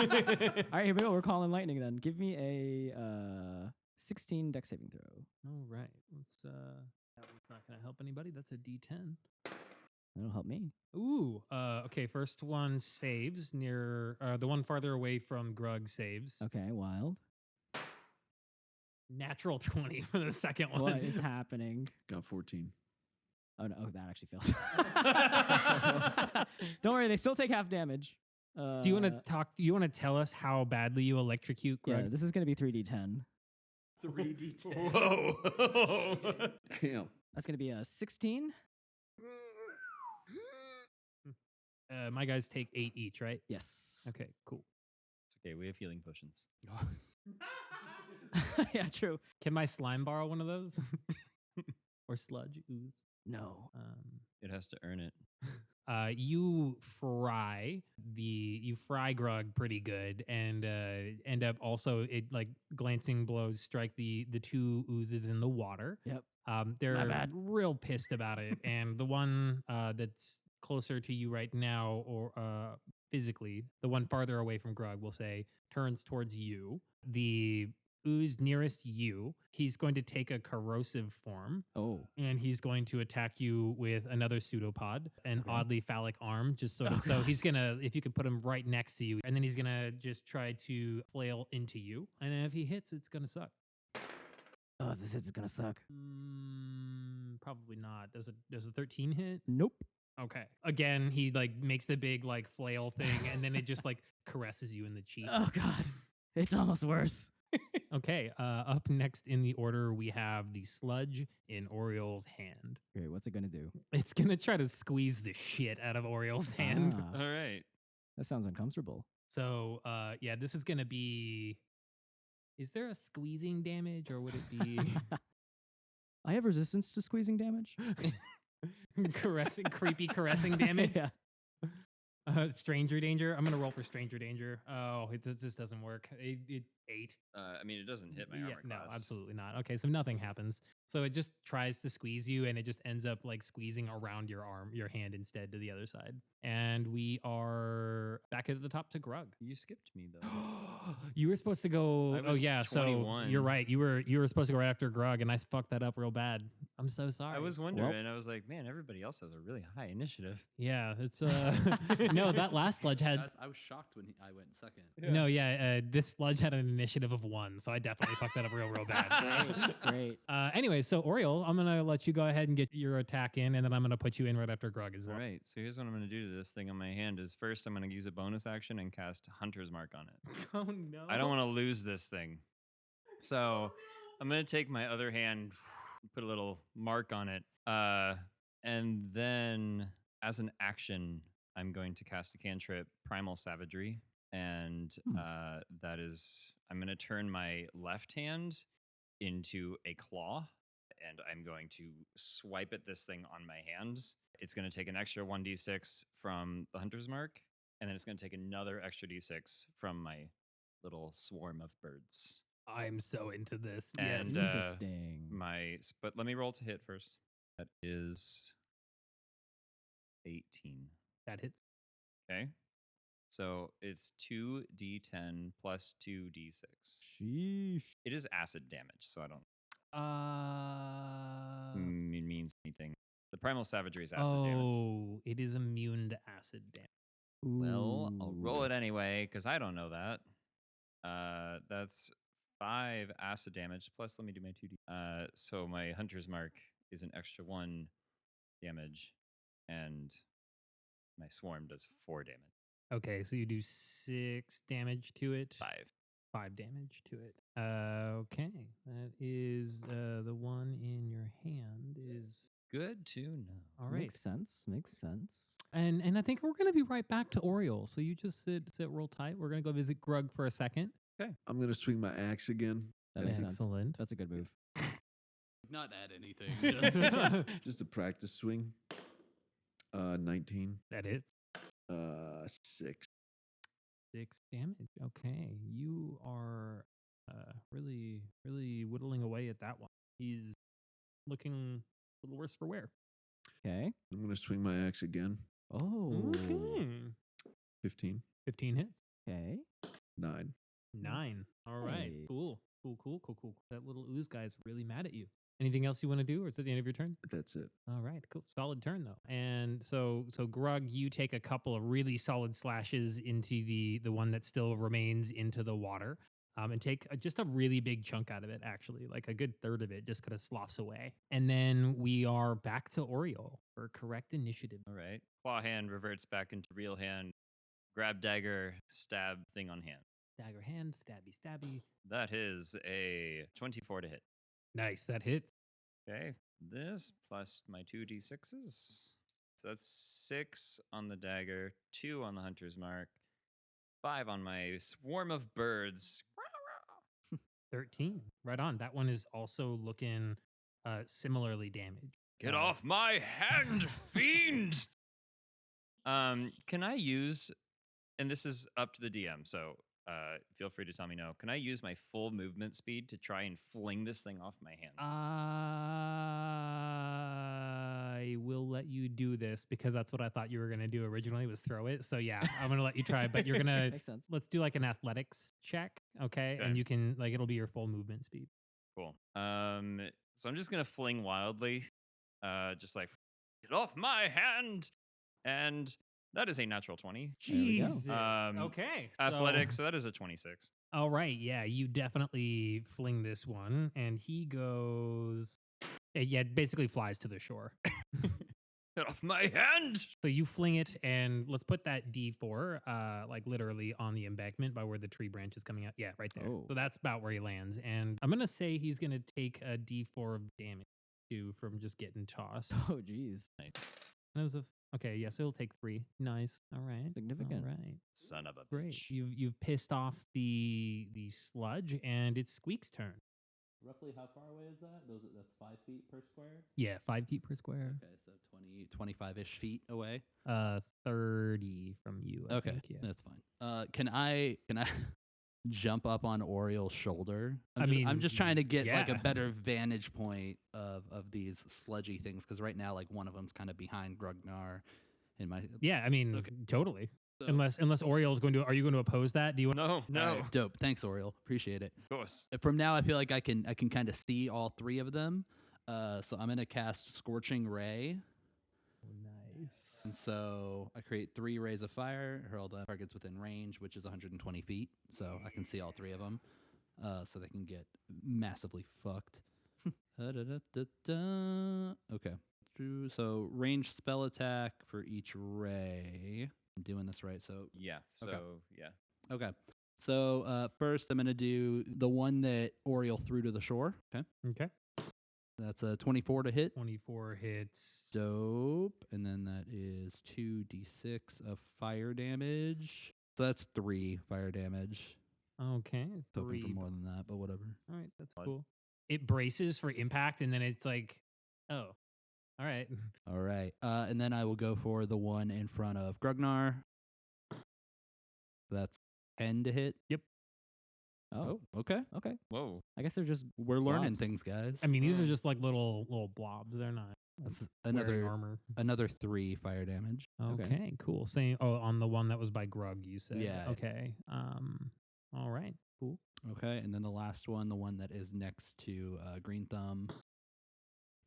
right, here we go. We're calling lightning then. Give me a 16 Dex saving throw. all right. Let's. That one's not gonna help anybody. That's a D10. That'll help me. Ooh. Okay. First one saves near. The one farther away from Grug saves. Okay, wild. Natural 20 for the second one. What is happening? Got 14. Oh no, that actually fails. Don't worry, they still take half damage. Do you want to talk? Do you want to tell us how badly you electrocute Grug? Yeah, this is going to be 3d10. 3d10. Whoa. Damn. That's going to be a 16. My guys take 8 each, right? Yes. Okay. Cool. It's okay. We have healing potions. Yeah, true. Can my slime borrow one of those? Or sludge ooze? No. It has to earn it. You fry Grug pretty good, and end up also it like glancing blows strike the two oozes in the water. Yep. They're bad. real pissed about it, and the one that's closer to you right now, or physically, the one farther away from Grug, will say, turns towards you. The ooze nearest you, he's going to take a corrosive form. Oh. And he's going to attack you with another pseudopod, an Okay. oddly phallic arm. Just so, Oh, so he's gonna, if you could put him right next to you, and then he's gonna just try to flail into you. And if he hits, it's gonna suck. Oh, this is going to suck. Probably not. Does a 13 hit? Nope. Okay. Again, he like makes the big like flail thing, and then it just like caresses you in the cheek. Oh, God. It's almost worse. Okay. Up next in the order, we have the sludge in Oriole's hand. Great. What's it going to do? It's gonna try to squeeze the shit out of Oriole's hand. Ah, All right. that sounds uncomfortable. So, yeah, this is gonna be. Is there a squeezing damage, or would it be I have resistance to squeezing damage. creepy caressing damage? Yeah. Stranger danger. I'm gonna roll for stranger danger. Oh, this doesn't work. 8. I mean, it doesn't hit my armor No, class. absolutely not. Okay, so nothing happens. So it just tries to squeeze you, and it just ends up like squeezing around your arm, your hand instead to the other side. And we are back at the top to Grug. You skipped me though. You were supposed to go. I Oh was yeah, so 21. you're right. You were supposed to go right after Grug, and I fucked that up real bad. I'm so sorry. I was wondering. I was like, man, everybody else has a really high initiative. Yeah, it's no. That last sludge had. I was shocked when I went second. No, yeah. This sludge had an initiative of 1, so I definitely fucked that up real bad. Great. Anyway, so Oriole, I'm gonna let you go ahead and get your attack in, and then I'm gonna put you in right after Grug as well. All right, so here's what I'm going to do to this thing on my hand is first I'm going to use a bonus action and cast Hunter's Mark on it. Oh no! I don't want to lose this thing. So I'm going to take my other hand, put a little mark on it, and then as an action, I'm going to cast a cantrip, Primal Savagery, and that is, I'm going to turn my left hand into a claw, and I'm going to swipe at this thing on my hands. It's going to take an extra 1d6 from the Hunter's Mark, and then it's going to take another extra d6 from my little swarm of birds. I'm so into this. And Yes. Interesting. but let me roll to hit first. That is 18. That hits. Okay. So it's 2d10 plus 2d6. Sheesh. It is acid damage, so I don't it Uh, means anything. The Primal Savagery is acid damage. Oh, it is immune to acid damage. Well, I'll roll Ooh. it anyway because I don't know that. That's 5 acid damage plus. Let me do my 2d. So my Hunter's Mark is an extra 1 damage, and my swarm does 4 damage. Okay, so you do 6 damage to it. 5. 5 damage to it. Okay, that is the one in your hand is Good to know. all right. Makes sense. Makes sense. And I think we're gonna be right back to Oriole. So you just sit real tight. We're gonna go visit Grug for a second. I'm gonna swing my axe again. That makes sense. Excellent. That's a good move. Not add anything. Just Just a practice swing. 19. That hits. 6. 6 damage. Okay, you are really whittling away at that one. He's looking a little worse for wear. Okay. I'm gonna swing my axe again. Oh. Okay. 15. 15 hits. Okay. 9. 9. All right. Hey. Cool. That little ooze guy's really mad at you. Anything else you want to do, or is it the end of your turn? That's it. All right, cool. Solid turn though. And so Grug, you take a couple of really solid slashes into the one that still remains into the water. And take just a really big chunk out of it, actually, like a good third of it just kind of sloughs away. And then we are back to Oriole for correct initiative. All right. Claw hand reverts back into real hand. Grab dagger, stab thing on hand. Dagger hand, stabby. That is a 24 to hit. Nice, that hits. Okay. This plus my 2d6s. So that's 6 on the dagger, 2 on the Hunter's Mark, 5 on my swarm of birds. 13. Right on. That one is also looking similarly damaged. Get off my hand, fiend! Can I use, and this is up to the DM, so feel free to tell me no. Can I use my full movement speed to try and fling this thing off my hand? I will let you do this because that's what I thought you were going to do originally was throw it. So yeah, I'm going to let you try, but you're going to, Makes sense. let's do like an athletics check. Okay. Okay. And you can like, it'll be your full movement speed. Cool. So I'm just gonna fling wildly, just like get off my hand, and that is a natural 20. There we go. Jesus. Okay. Athletics, so that is a 26. All right. Yeah. You definitely fling this one and he goes, yeah, it basically flies to the shore. Get off my hand! So you fling it, and let's put that D4, like literally on the embankment by where the tree branch is coming out. Yeah, right there. Oh. So that's about where he lands. And I'm gonna say he's gonna take a D4 of damage too from just getting tossed. Oh, geez. Nice. And it was okay. Yeah, so he'll take 3. Nice. All right. Significant. All right. Son of a Great. bitch. You've pissed off the sludge, and it's Squeaks' turn. roughly how far away is that? That's 5 feet per square. Yeah, 5 feet per square. Okay, so 25-ish feet away. 30 from you. I think, yeah. That's fine. Can I jump up on Oriole's shoulder? I'm just trying to get like a yeah. better vantage point of these sludgy things because right now like one of them's kind of behind Grugnar in my Yeah, I mean, Okay. totally. So- Unless Oriole's going to, are you going to oppose that? Do you want? No, no. All right, dope. Thanks, Oriole. Appreciate it. Of course. From now, I feel like I can kind of see all 3 of them. So I'm gonna cast Scorching Ray. Nice. And so I create 3 rays of fire hurled at targets within range, which is 120 feet. So I can see all 3 of them. so they can get massively fucked. Okay. So range spell attack for each ray. I'm doing this right. So Yeah. So Okay. yeah. okay. So first I'm gonna do the one that Oriole threw to the shore. Okay. Okay. That's a 24 to hit. 24 hits. Dope. And then that is 2d6 of fire damage. So that's 3 fire damage. Okay. Hoping 3. for more than that, but whatever. All right, that's Fun. cool. It braces for impact, and then it's like, oh, all right. All right. And then I will go for the one in front of Grugnar. That's 10 to hit. Oh, Okay. okay. Whoa. I guess they're just We're learning blobs. things, guys. I mean, these are just like little blobs. They're not That's wearing another armor. 3 fire damage. Okay, cool. Same. Oh, on the one that was by Grug, you said. Yeah. Okay. All right. Cool. Okay. And then the last one, the one that is next to Greenthumb.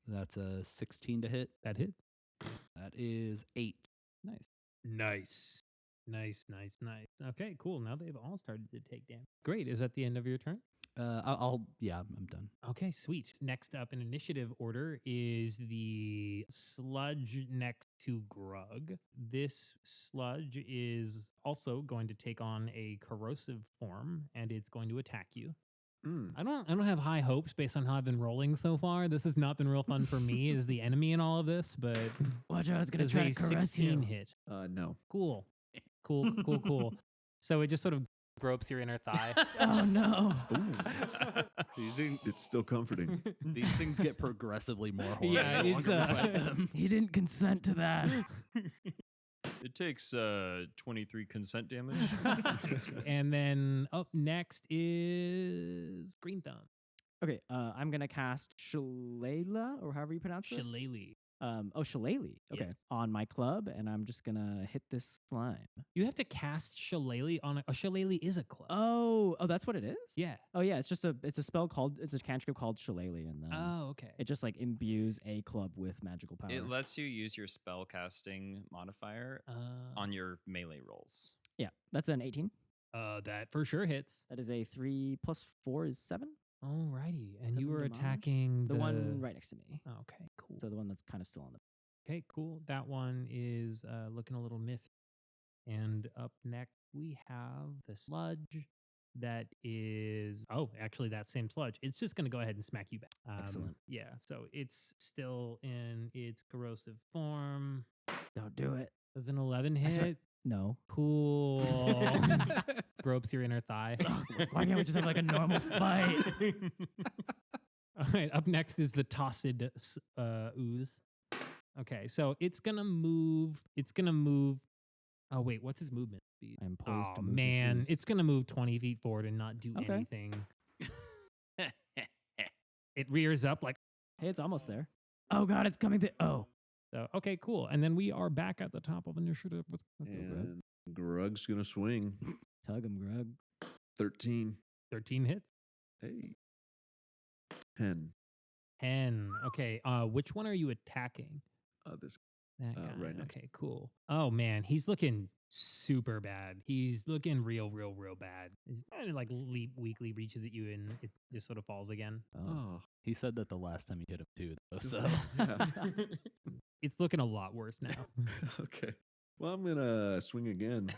That's a 16 to hit. That hits. That is 8. Nice. Nice. Okay, cool. Now they've all started to take damage. Great. Is that the end of your turn? Yeah, I'm done. Okay, sweet. Next up in initiative order is the sludge next to Grug. This sludge is also going to take on a corrosive form, and it's going to attack you. I don't have high hopes based on how I've been rolling so far. This has not been real fun for me as the enemy in all of this, but Watch out, it's gonna does try a to caress 16 you. hit. No. Cool. So it just sort of gropes your inner thigh. Oh no. It's still comforting. These things get progressively more horrible. Yeah, the it's, longer we fight them. He didn't consent to that. It takes 23 consent damage. And then up next is Greenthumb. Okay, I'm gonna cast Shillelagh, or however you pronounce this. Shillelagh. Shillelagh. Okay, Yes. on my club, and I'm just gonna hit this slime. You have to cast Shillelagh on a Shillelagh is a club. Oh, that's what it is. Yeah. Oh yeah, it's a spell called, it's a cantrip called Shillelagh, and then Oh, okay. it just like imbues a club with magical power. It lets you use your spell casting modifier on your melee rolls. Yeah, that's an 18. That for sure hits. That is a 3 plus 4 is 7. Alrighty. And you 7 were damage. attacking The one right next to me. Okay, cool. So the one that's kind of still on the. Okay, cool. That one is looking a little miffed. And up next, we have the sludge that is. Oh, actually, that same sludge. It's just going to go ahead and smack you back. Excellent. Yeah, so it's still in its corrosive form. Don't do it. Does an 11 That's right. hit? No. Cool. Gropes your inner thigh. Why can't we just have like a normal fight? All right, up next is the Tossid ooze. Okay, so it's gonna move. Oh wait, what's his movement speed? I'm poised Oh to move this man, ooze. it's gonna move 20 feet forward and not do Okay. anything. It rears up like Hey, it's almost there. Oh god, it's coming. Oh, so. Okay, cool. And then we are back at the top of initiative with let's go, Grug. And Grug's gonna swing. Tug him, Grug. 13. 13 hits. Hey. 10. 10. Okay, which one are you attacking? This That guy. right next. Okay, cool. Oh man, he's looking super bad. He's looking real bad. He's kind of like weakly reaches at you and it just sort of falls again. Oh. He said that the last time you hit him too, though. So Yeah. It's looking a lot worse now. Okay. Well, I'm gonna swing again.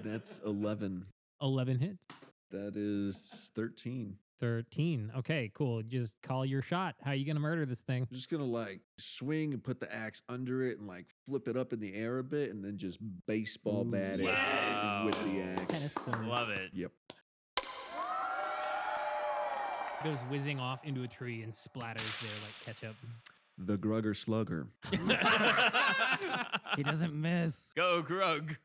That's 11. 11 hits. That is 13. 13. Okay, cool. Just call your shot. How you gonna murder this thing? I'm just gonna like swing and put the axe under it and like flip it up in the air a bit and then just baseball Ooh. bat Yes. it with the axe. Tennis serve. Love it. Yep. Goes whizzing off into a tree and splatters there like ketchup. The Grugger Slugger. He doesn't miss. Go, Grug.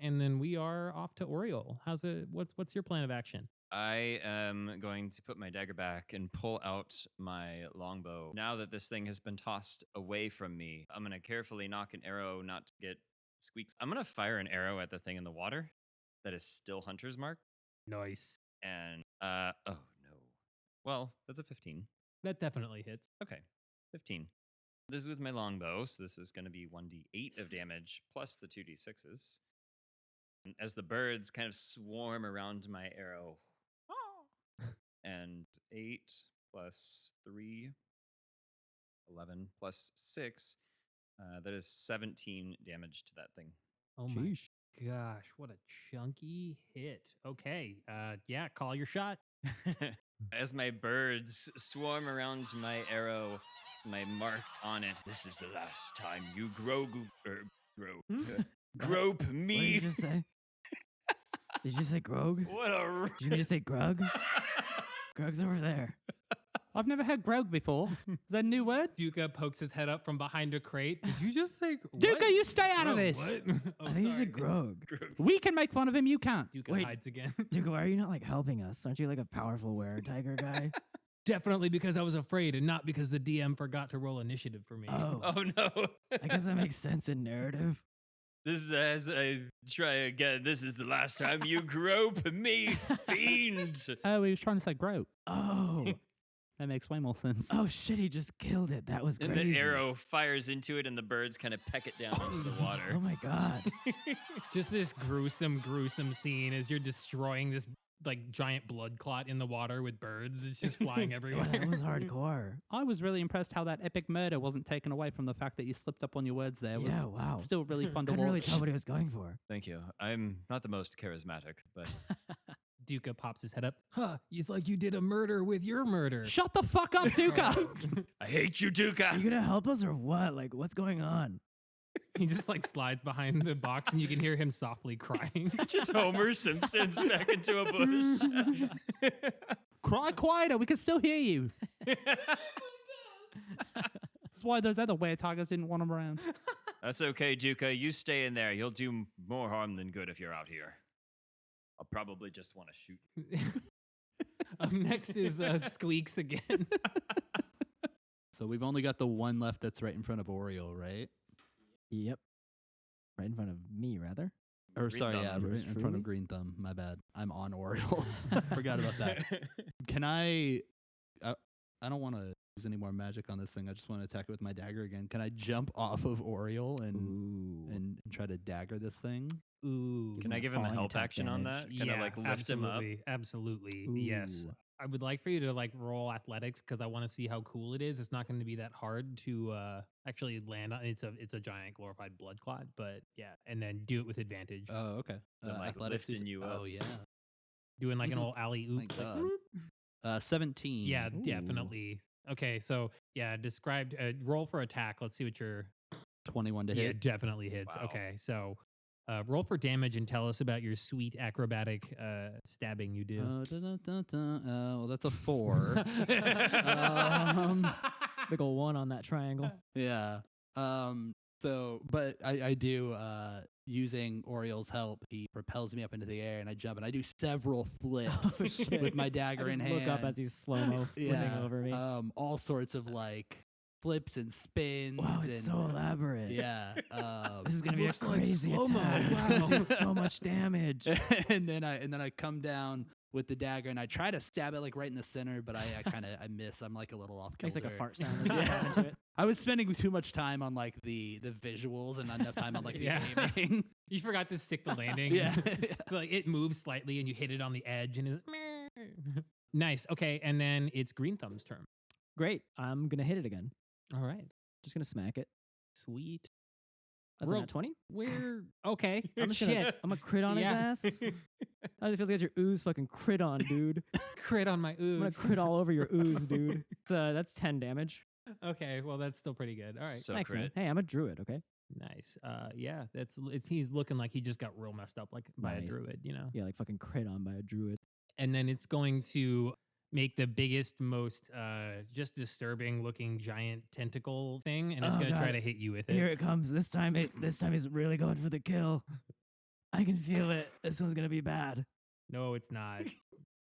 And then we are off to Oriole. How's it? What's your plan of action? I am going to put my dagger back and pull out my longbow. Now that this thing has been tossed away from me, I'm going to carefully knock an arrow not to get Squeaks. I'm going to fire an arrow at the thing in the water that is still Hunter's Mark. Nice. And, oh no. Well, that's a 15. That definitely hits. Okay, 15. This is with my longbow, so this is going to be 1d8 of damage plus the 2d6s. And as the birds kind of swarm around my arrow, 8 plus 3, 11 plus 6. That is 17 damage to that thing. Oh my gosh, what a chunky hit. Okay, yeah, call your shot. As my birds swarm around my arrow, my mark on it. This is the last time you grope What did me. you just say? Did you just say Grog? What a Did you mean to say Grug? Grug's over there. I've never heard grog before. Is that a new word? Dukha pokes his head up from behind a crate. Did you just say Dukha, you stay out of this. What? Oh, I think he sorry. said Grog. We can make fun of him. You can't. Dukha Wait. hides again. Dude, why are you not like helping us? Aren't you like a powerful were-tiger guy? Definitely because I was afraid and not because the DM forgot to roll initiative for me. Oh, Oh no. I guess that makes sense in narrative. This is as I try again. This is the last time you grope me, fiend. Oh, he was trying to say grope. Oh, That makes way more sense. oh shit! He just killed it. That was And crazy. the arrow fires into it, and the birds kind of peck it down into the water. Oh my god! Just this gruesome scene as you're destroying this like giant blood clot in the water with birds. It's just flying Yeah, everywhere. that was hardcore. I was really impressed how that epic murder wasn't taken away from the fact that you slipped up on your words there. It was Yeah, wow. still really fun to Couldn't watch. really tell what he was going for. Thank you. I'm not the most charismatic, but Dukha pops his head up. Huh, it's like you did a murder with your murder. Shut the fuck up, Dukha! I hate you, Are Dukha. you gonna help us or what? Like, what's going on? He just like slides behind the box and you can hear him softly crying. Just Homer Simpson's back into a bush. Cry quieter, we can still hear you. That's why those other were-tigers didn't want him around. That's okay, Dukha. You stay in there. You'll do more harm than good if you're out here. I'll probably just want to shoot you. Next is Squeaks again. So we've only got the one left that's right in front of Oriole, right? Yep. Right in front of me, rather. Or sorry, yeah, Greenthumb. right in front of Greenthumb. My bad. I'm on Oriole. Forgot about that. Can I don't want to use any more magic on this thing. I just want to attack it with my dagger again. Can I jump off of Oriole and try to dagger this thing? Ooh. Can I give him a falling help attack action on that? damage. Kind of like lift him up? Absolutely. Yes. Ooh. I would like for you to like roll athletics because I want to see how cool it is. It's not going to be that hard to actually land on. It's a giant glorified blood clot, but yeah, and then do it with advantage. Oh, okay. So, like, athletics lifting is- you up. Oh, yeah. Doing like an old alley oop. Thank God. 17. Yeah, Ooh. definitely. Okay, so yeah, described roll for attack. Let's see what your 21 to yeah, hit. definitely hits. Wow. Okay, so roll for damage and tell us about your sweet acrobatic stabbing you do. Well, that's a 4. Big ol' 1 on that triangle. Yeah. So, but I do, using Oriole's help, he propels me up into the air and I jump and I do several flips Oh, shit. with my I dagger just in look hand. up as he's slow-mo flipping over me. All sorts of like flips and spins. Wow, it's and, so elaborate. Yeah. This is gonna be a looks like crazy slow-mo. attack. Wow. Do so much damage. and then I come down with the dagger and I try to stab it like right in the center, but I kind of I miss. I'm like a little off Makes kilter. like a fart sound as you stab into it. I was spending too much time on like the visuals and not enough time on like the Yeah. aiming. You forgot to stick the landing. Yeah. So like it moves slightly and you hit it on the edge and it's nice. Okay, and then it's Greenthumb's turn. Great. I'm gonna hit it again. All right. Just gonna smack it. Sweet. That's Roll- a nat 20. We're okay. I'm just gonna, Shit. I'm gonna crit on Yeah. his ass. How does it feel to get your ooze fucking crit on, dude? Crit on my I'm gonna ooze. crit all over your ooze, dude. That's 10 damage. Okay, well that's still pretty good. All right. So Thanks, man. crit. Hey, I'm a druid, okay? Nice. Yeah, he's looking like he just got real messed up like by a Nice. druid, you know. Yeah, like fucking crit on by a druid. And then it's going to make the biggest, most just disturbing looking giant tentacle thing, and it's Oh, going to try God. to hit you with it. Here it comes. This time he's really going for the kill. I can feel it. This one's gonna be bad. No, it's not.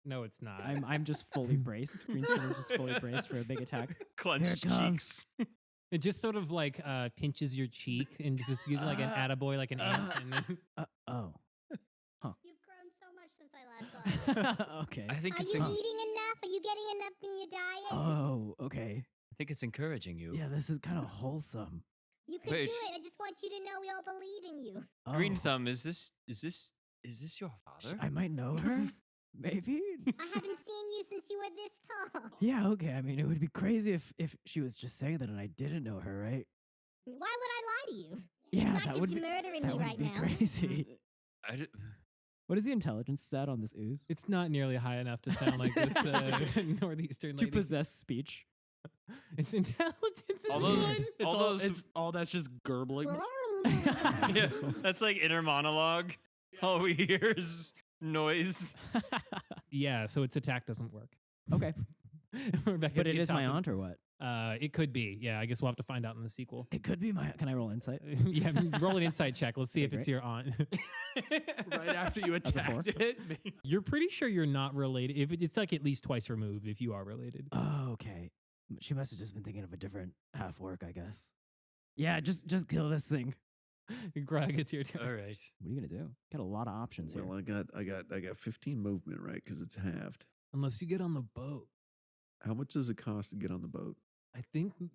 No, it's not. I'm just fully braced. Greenskin is just fully braced for a big attack. Clenched Here it comes. cheeks. It just sort of like pinches your cheek and just gives you like an attaboy, like an ant. And then Oh. You've grown so much since I last saw you. Okay. I think Are it's you en- eating enough? Are you getting enough in your diet? Oh, okay. I think it's encouraging you. Yeah, this is kind of wholesome. You could Wait. do it. I just want you to know we all believe in you. Oh, Greenthumb, is this your father? I might know her. Maybe. I haven't seen you since you were this tall. Yeah, okay. I mean, it would be crazy if she was just saying that and I didn't know her, right? Why would I lie to you? Yeah, Not that would be murdering that me would right be now. crazy. What is the intelligence stat on this ooze? It's not nearly high enough to sound like this northeastern To lady. possess speech. Its intelligence is All those- one. It's all all, those- it's all that's just gurgling. Yeah, that's like inner monologue. All we hear is noise. Yeah, so its attack doesn't work. Okay. We're back But at it the is my top of- aunt or what? It could be. Yeah, I guess we'll have to find out in the sequel. It could be my. Can I roll insight? Yeah, roll an insight check. Let's see Okay, if it's great. your aunt. Right after you That's a four. attacked it. You're pretty sure you're not related. If it's like at least twice removed, if you are related. Oh, okay. She must have just been thinking of a different half orc, I guess. Yeah, just kill this thing. Greg, it's your turn. All right. What are you gonna do? Got a lot of options here. Well, I got 15 movement, right? Because it's halved. Unless you get on the boat. How much does it cost to get on the boat?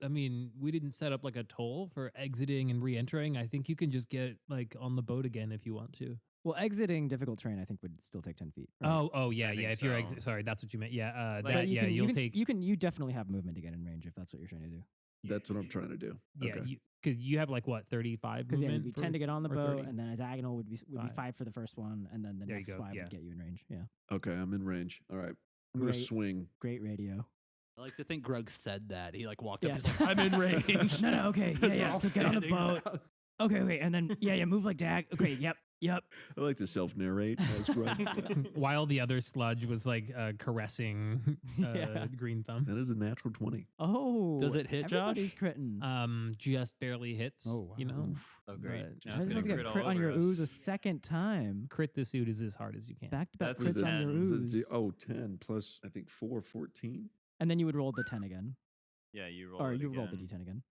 I mean, we didn't set up like a toll for exiting and re-entering. I think you can just get like on the boat again if you want to. Well, exiting difficult terrain, I think, would still take 10 feet. right? Oh, yeah, I think yeah. If you're so. sorry, that's what you meant. Yeah, Like- But that. Yeah, you'll take. You definitely have movement to get in range if that's what you're trying to do. That's what I'm trying to do. Yeah, Okay. because you have like what 35 Because yeah, movement. it'd be 10 to get on the or boat, 30. and then a diagonal would be Five. 5 for the first one, and then the There you next go, 5 yeah. would get you in range. Yeah, Okay, I'm in range. All right. I'm going to Great. swing. great radio. I like to think Grug said that. He like walked Yeah. up. He's like, I'm in range. No, okay, We're yeah. all So get on the standing boat. around. Okay, wait, and then yeah, move like dag. Okay, yep. I like to self-narrate as Grug. While the other sludge was like caressing Yeah. Greenthumb. That is a natural 20. Oh, Does it hit, Josh? everybody's critting. Just barely hits. Oh, You know, Oh, great. But Now I it's was gonna about to get crit all crit on your over ooze a us. second time. crit the suit is as hard as you can. Back to back That's crits a on your 10. Is ooze. it 10 plus, I think, 4, 14, And then you would roll the 10 again. Yeah, you roll Or it you roll the again. d10 again.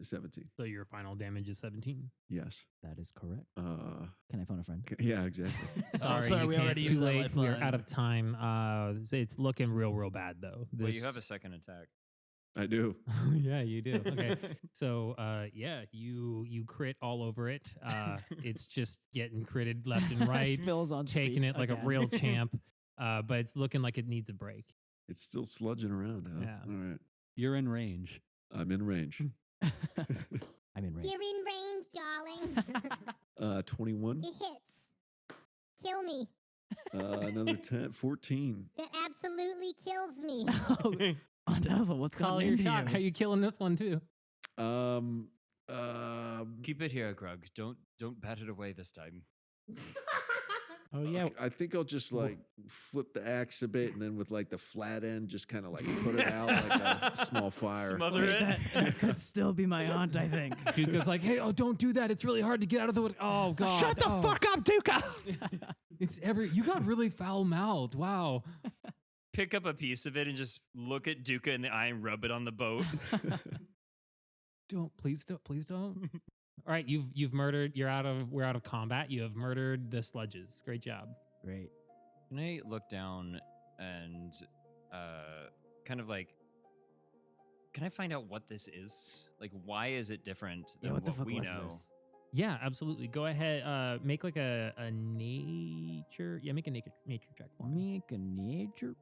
17. So your final damage is 17. Yes. That is correct. Uh, Can I phone a friend? yeah, exactly. Sorry, sorry, you we can't. already Too used that late. We're lifeline. out of time. It's looking real bad though. Well, you This- have a second attack. I do. yeah, you do. Okay. So yeah, you crit all over it. It's just getting critted left and right, Spills on taking Squeaks it like again. a real champ. But it's looking like it needs a break. It's still sludging around, huh? Yeah. All right. You're in range. I'm in range. I'm in range. You're in range, darling. 21. It hits. Kill me. Another 10. 14. That absolutely kills me. Oh, Mondal, what's Call going your into shot. you? How you killing this one too? Keep it here, Grug. Don't bat it away this time. Oh yeah. I think I'll just like flip the axe a bit and then with like the flat end, just kind of like put it out like a small fire. Smother Wait, it. that could still be my aunt, I think. Duka's like, hey, don't do that. It's really hard to get out of the way. Oh god. Shut the fuck up, Duka! It's you got really foul mouthed. Wow. Pick up a piece of it and just look at Dukha in the eye and rub it on the boat. Please don't. All right, you've murdered. We're out of combat. You have murdered the sludges. Great job. Great. Can I look down and kind of like, can I find out what this is? Like, why is it different than Yeah, what the fuck we was know? this? Yeah, absolutely. Go ahead. Make like a nature. Yeah, make a nature check for me. Make a nature.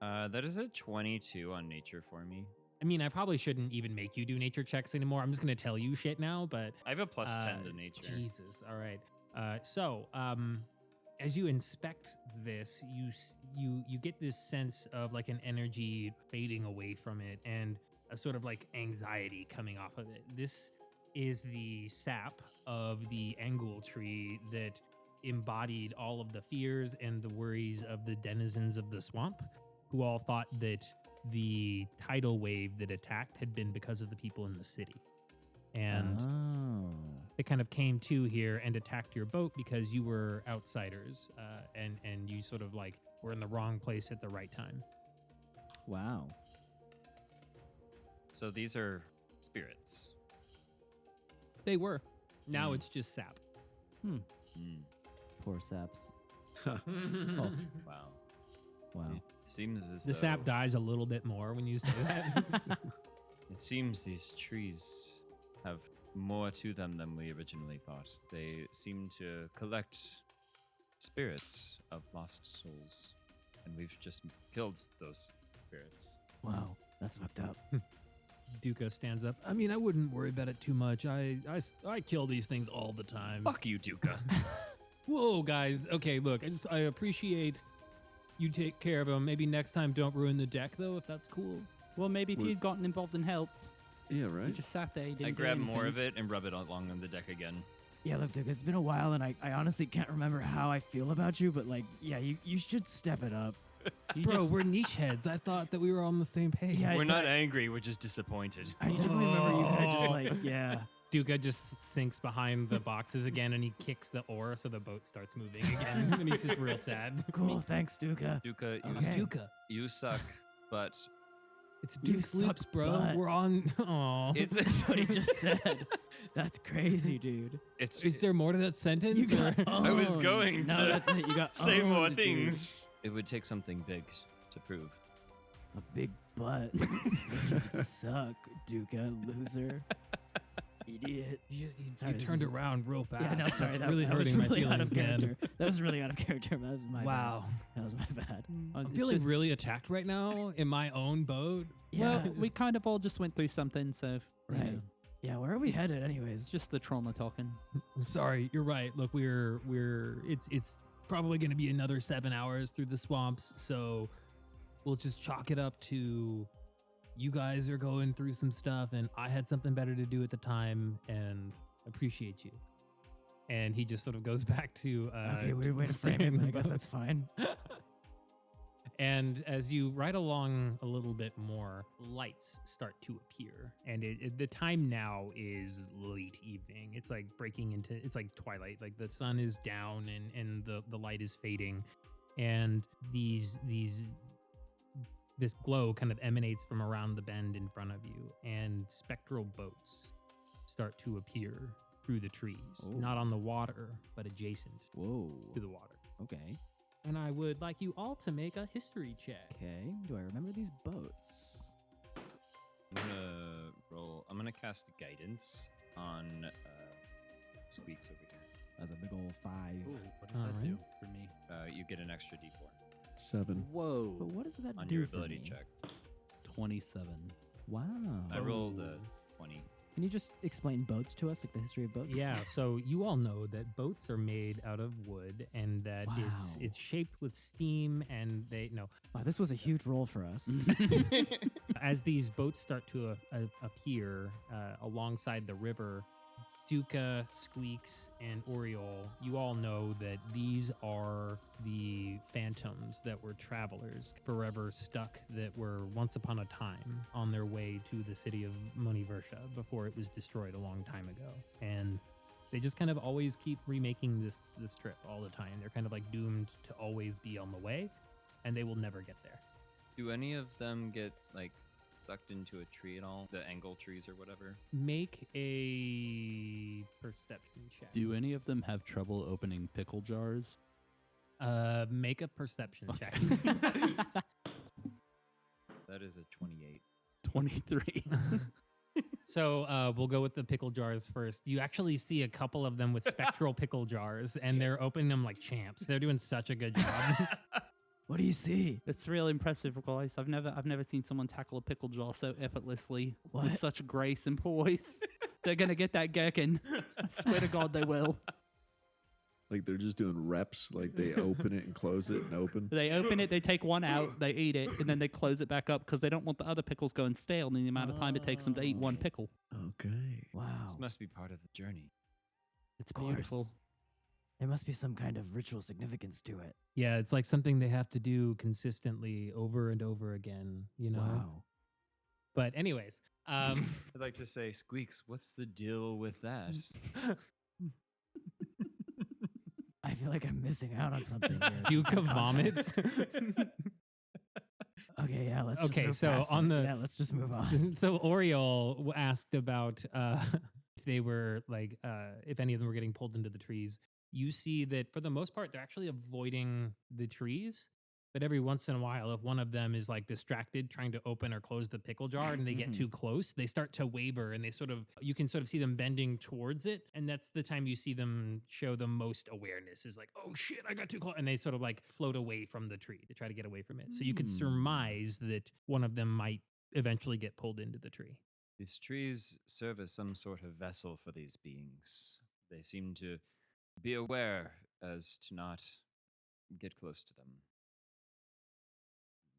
That is a 22 on nature for me. I mean, I probably shouldn't even make you do nature checks anymore. I'm just gonna tell you shit now. But I have a plus 10 to nature. Jesus. All right. As you inspect this, you get this sense of like an energy fading away from it and a sort of like anxiety coming off of it. This is the sap of the angle tree that embodied all of the fears and the worries of the denizens of the swamp, who all thought that the tidal wave that attacked had been because of the people in the city. And it kind of came to here and attacked your boat because you were outsiders, and you sort of like were in the wrong place at the right time. Wow. So these are spirits. They were. Now it's just sap. Mm. Poor saps. Wow. Wow. It seems as The though sap dies a little bit more when you say that. It seems these trees have more to them than we originally thought. They seem to collect spirits of lost souls. and we've just killed those spirits. Wow, that's fucked up. Dukha stands up. I mean, I wouldn't worry about it too much. I kill these things all the time. Fuck you, Dukha. Whoa, guys. Okay, look, I appreciate you take care of them. Maybe next time don't ruin the deck, though, if that's cool. Well, maybe if Would- you'd gotten involved and helped. Yeah, You right. just sat there. You didn't I do grab more anything. of it and rub it along on the deck again. Yeah, look, Duke, it's been a while, and I honestly can't remember how I feel about you, but like, yeah, you should step it up. You Bro, just- we're niche heads. I thought that we were on the same page. Yeah, We're not but angry, we're just disappointed. I definitely remember you kind of just Oh. like, yeah. Dukha just sinks behind the boxes again, and he kicks the oar so the boat starts moving again. And he's just real sad. Cool, thanks, Duka. Dukha, Okay. Dukha. you suck, but It's You Duke's loops, suck bro. butt. We're on. Aw. That's what he just said. That's crazy, dude. it's Is there more to that sentence? You got or- I was owned. going No, to that's it. You got say more owned, dude. things. It would take something big to prove. A big butt. You suck, Duka, loser. Idiot. You Sorry, this turned is- around real fast. Yeah, no, sorry. That's that, really that was hurting my really out of feelings, man. character. That was really out of character. That was my Wow. bad. That was my bad. I'm It's feeling just- really attacked right now in my own boat. Yeah, Well, we kind of all just went through something, so you right. know, Yeah, where are we headed it's anyways? just the trauma talking. I'm sorry. You're right. Look, it's probably going to be another 7 hours through the swamps. So we'll just chalk it up to you guys are going through some stuff and I had something better to do at the time and appreciate you. And he just sort of goes back to Okay, weird way to stay frame it, in but the I guess boat. that's fine. And as you ride along a little bit more, lights start to appear. And the time now is late evening. It's like breaking into, it's like twilight. Like the sun is down and the light is fading. And this glow kind of emanates from around the bend in front of you. And spectral boats start to appear through the trees. Oh. Not on the water, but adjacent Whoa. to the water. Okay. And I would like you all to make a history check. Okay. Do I remember these boats? I'm gonna cast guidance on Squeaks over here. That's a big old 5. What does that do for me? You get an extra d4 7. Whoa. But what does that on do your for ability me? check. 27. Wow. I rolled a 20. Can you just explain boats to us, like the history of boats? Yeah, so you all know that boats are made out of wood and that Wow. it's shaped with steam and Wow, this was a huge roll for us. as these boats start to appear alongside the river, Dukha, Squeaks, and Oriole, you all know that these are the phantoms that were travelers forever stuck that were once upon a time on their way to the city of Manivarsha before it was destroyed a long time ago. And they just kind of always keep remaking this trip all the time. They're kind of like doomed to always be on the way, and they will never get there. Do any of them get like sucked into a tree at all? The angle trees or whatever? Make a perception check. Do any of them have trouble opening pickle jars? Make a perception check. That is a 28. 23. So we'll go with the pickle jars first. You actually see a couple of them with spectral pickle jars, and they're opening them like champs. They're doing such a good job. What do you see? It's really impressive, guys. I've never seen someone tackle a pickle jar so effortlessly What? with such grace and poise. They're gonna get that gherkin. I swear to God, they will. Like they're just doing reps. Like they open it and close it and open. They open it, they take one out, they eat it, and then they close it back up because they don't want the other pickles going stale in the amount of time it takes them to eat one pickle. Okay. Wow. This must be part of the journey. It's Of course. beautiful. There must be some kind of ritual significance to it. Yeah, it's like something they have to do consistently over and over again, you know? Wow. But anyways, I'd like to say, Squeaks, what's the deal with that? I feel like I'm missing out on something here. Dukha vomits. Okay, yeah, let's just Okay, move so past on it. the- Yeah, let's just move on. So Oriole asked about if they were like, if any of them were getting pulled into the trees. You see that for the most part, they're actually avoiding the trees. But every once in a while, if one of them is like distracted trying to open or close the pickle jar and they get too close, they start to waver and you can sort of see them bending towards it. And that's the time you see them show the most awareness is like, oh shit, I got too close. And they sort of like float away from the tree to try to get away from it. So you could surmise that one of them might eventually get pulled into the tree. These trees serve as some sort of vessel for these beings. They seem to be aware as to not get close to them.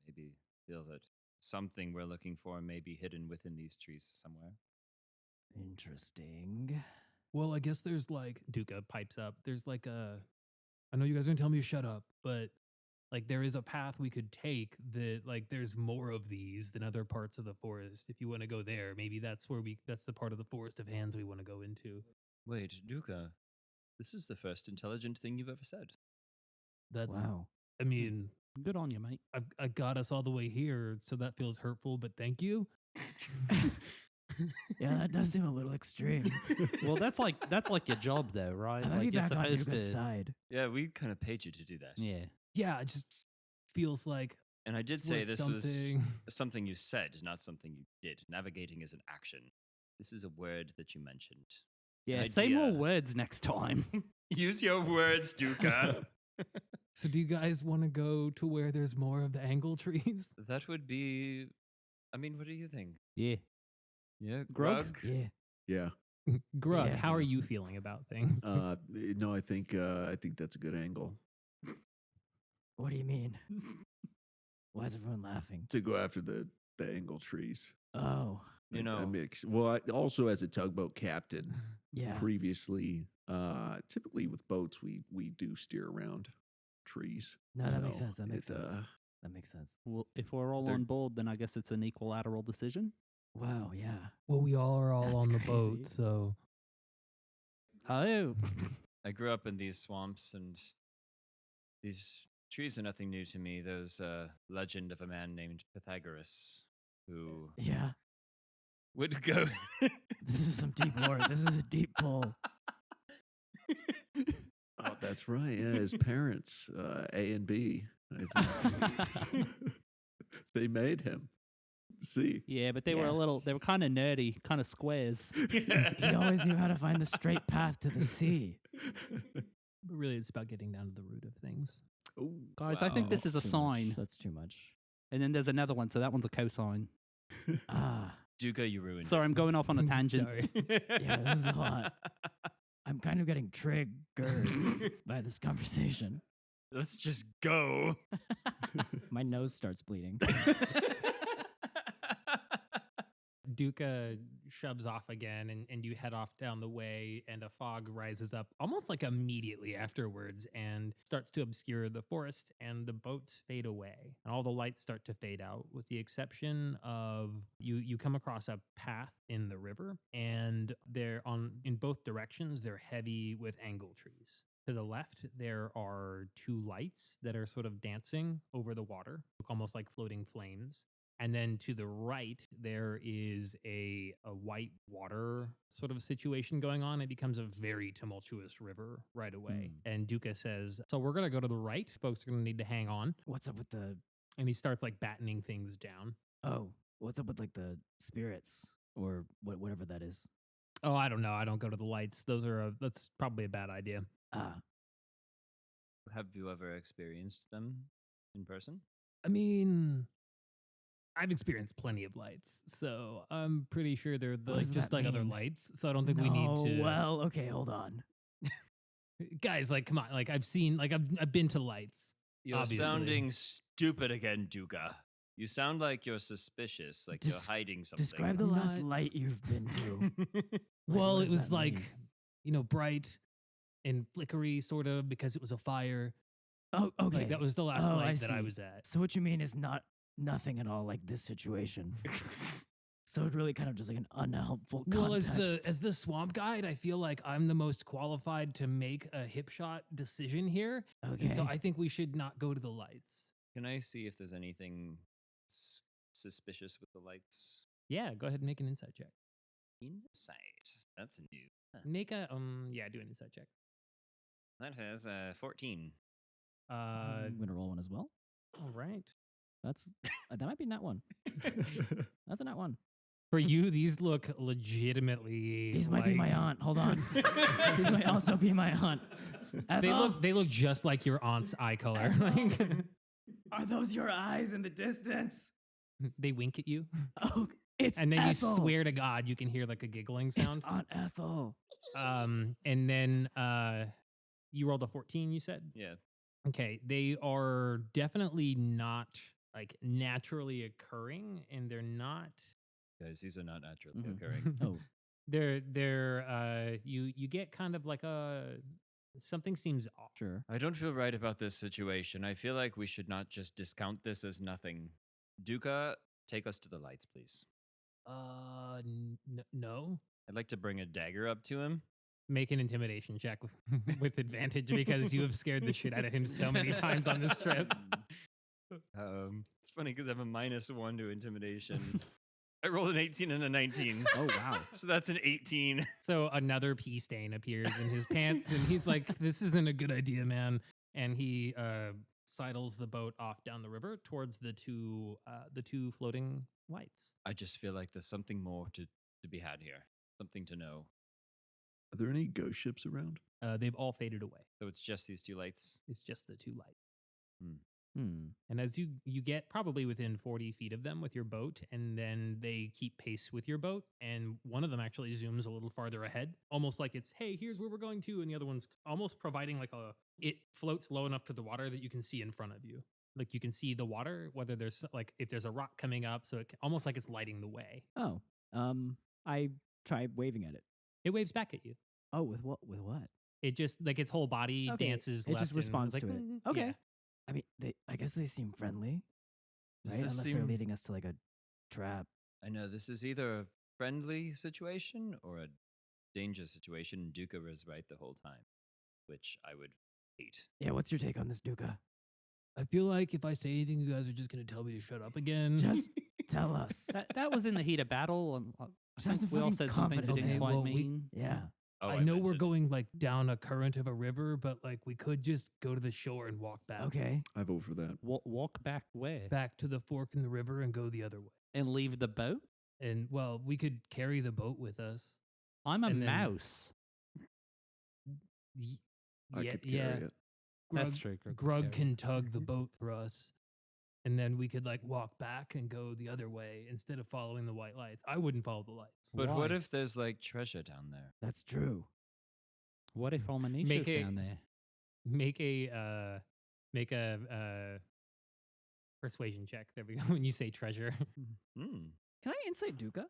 Maybe feel that something we're looking for may be hidden within these trees somewhere. Interesting. Well, I guess there's like, Dukha pipes up. There's like I know you guys are going to tell me to shut up, but like there is a path we could take that like there's more of these than other parts of the forest. If you want to go there, maybe that's the part of the forest of hands we want to go into. Wait, Dukha, this is the first intelligent thing you've ever said. That's, Wow. I mean, Good on you, mate. I got us all the way here, so that feels hurtful, but thank you. Yeah, that does seem a little extreme. Well, that's like your job, though, right? I might Like be you're back on supposed Dukha's to. side. Yeah, we kind of paid you to do that. Yeah. Yeah, it just feels like And I did it's say worth this was something. something you said, not something you did. Navigating is an action. This is a word that you mentioned. Yeah. An Say more idea. words next time. Use your words, Dukha. So do you guys want to go to where there's more of the angle trees? That would be. I mean, what do you think? Yeah. Yeah, Grug? Grug? Yeah. Yeah. Grug, Yeah. how are you feeling about things? No, I think that's a good angle What do you mean? Why is everyone laughing? to go after the angle trees. Oh, You know, Also as a tugboat captain, yeah. previously, typically with boats we do steer around trees. No, that makes So sense. That makes it, sense. That makes sense. Well, if we're all They're- on board, then I guess it's an equilateral decision. Wow, yeah. Well, we all are all That's on the crazy. boat, so Oh. I grew up in these swamps, and these trees are nothing new to me. There's a legend of a man named Pythagoras who Yeah. would go. This is some deep lore. This is a deep pull. Oh, that's right. Yeah, his parents, A and B, I think. They made him. See, Yeah, but they were Yeah. they were kind of nerdy, kind of squares. He always knew how to find the straight path to the sea. but really it's about getting down to the root of things. oh, Guys, I think this That's is a too much. sign. That's too much. And then there's another one, so that one's a cosine. Ah, Dukha, you ruined Sorry, I'm going off on a tangent. Sorry. it. yeah, this is a lot. I'm kind of getting triggered by this conversation. Let's just go. My nose starts bleeding. Dukha shoves off again and you head off down the way and a fog rises up almost like immediately afterwards and starts to obscure the forest and the boats fade away and all the lights start to fade out with the exception of you come across a path in the river and they're in both directions they're heavy with angle trees. To the left, there are two lights that are sort of dancing over the water, almost like floating flames. And then to the right, there is a white water sort of situation going on. It becomes a very tumultuous river right away. And Dukha says, so we're going to go to the right. Folks are going to need to hang on. What's up with the? And he starts like battening things down. Oh, what's up with like the spirits or whatever that is? Oh, I don't know. I don't go to the lights. That's probably a bad idea. Ah, Have you ever experienced them in person? I mean, I've experienced plenty of lights, so I'm pretty sure they're What does just that like other mean? lights. So I don't think we need to. Well, okay, hold on. Guys, like, come on. Like, I've been to lights. You're Obviously. sounding stupid again, Dukha. You sound like you're suspicious, like you're Des- hiding something. Describe the I'm last not- light you've been to. Well, what it does was that like, mean? bright and flickery, sort of, because it was a fire. Oh, okay. Like, that was the last Oh, light that I see. was at. So what you mean is nothing at all like this situation. So it really kind of just like an unhelpful Well, context. as the swamp guide, I feel like I'm the most qualified to make a hip shot decision here. Okay. And so I think we should not go to the lights. Can I see if there's anything suspicious with the lights? Yeah, go ahead and make an insight check. Insight. That's new. Huh. Make a do an insight check. That has 14. I'm gonna roll one as well. All right. That's that might be nat one. That's a nat one. For you, these look legitimately. These might be my aunt. Hold on. These might also be my aunt. They look just like your aunt's eye color. Like, Are those your eyes in the distance? they wink at you, Oh, it's and then Ethel. you swear to God you can hear like a giggling sound. It's Aunt Ethel. And then you rolled a 14. You said. Yeah. Okay, they are definitely not like naturally occurring, and they're not. Guys, these are not naturally Mhm. occurring. Oh, They're you get kind of like something seems off. sure. I don't feel right about this situation. I feel like we should not just discount this as nothing. Dukha, take us to the lights, please. No. I'd like to bring a dagger up to him. Make an intimidation check with advantage because you have scared the shit out of him so many times on this trip. It's funny because I have a -1 to intimidation. I rolled an 18 and a 19. Oh, wow. So that's an 18. So another pee stain appears in his pants, and he's like, "This isn't a good idea, man." And he sidles the boat off down the river towards the two floating lights. I just feel like there's something more to be had here. Something to know. Are there any ghost ships around? They've all faded away. So it's just these two lights. It's just the two lights. Hmm. And as you get probably within 40 feet of them with your boat, and then they keep pace with your boat, and one of them actually zooms a little farther ahead, almost like it's, hey, here's where we're going to, and the other one's almost providing like it floats low enough to the water that you can see in front of you. Like you can see the water, whether there's like, if there's a rock coming up, so almost like it's lighting the way. Oh, I tried waving at it. It waves back at you. Oh, with what? With what? It just, like its whole body Okay, dances it left just and responds like, to it. "Mm, Okay. yeah." I mean, I guess they seem friendly, Does right? this Unless they're seem- leading us to like a trap. I know this is either a friendly situation or a dangerous situation. Dukha was right the whole time, which I would hate. Yeah, what's your take on this, Dukha? I feel like if I say anything, you guys are just going to tell me to shut up again. Just tell us. That was in the heat of battle. I Sounds think we all fucking said something we confident, didn't man. quite Well, we- mean. Yeah. Oh, I know meant we're it. going like down a current of a river, but like we could just go to the shore and walk back. Okay. I vote for that. Walk back where? Back to the fork in the river and go the other way. And leave the boat? And well, we could carry the boat with us. I'm a And then- mouse. I could carry it. That's Grug, true. Grug could Grug carry can it. tug the boat for us. And then we could like walk back and go the other way instead of following the white lights. I wouldn't follow the lights. But what Why? if there's like treasure down there? That's true. What if Amanisha's Make a- down there? Make a persuasion check. There we go. When you say treasure. Hmm. Can I insight Dukha?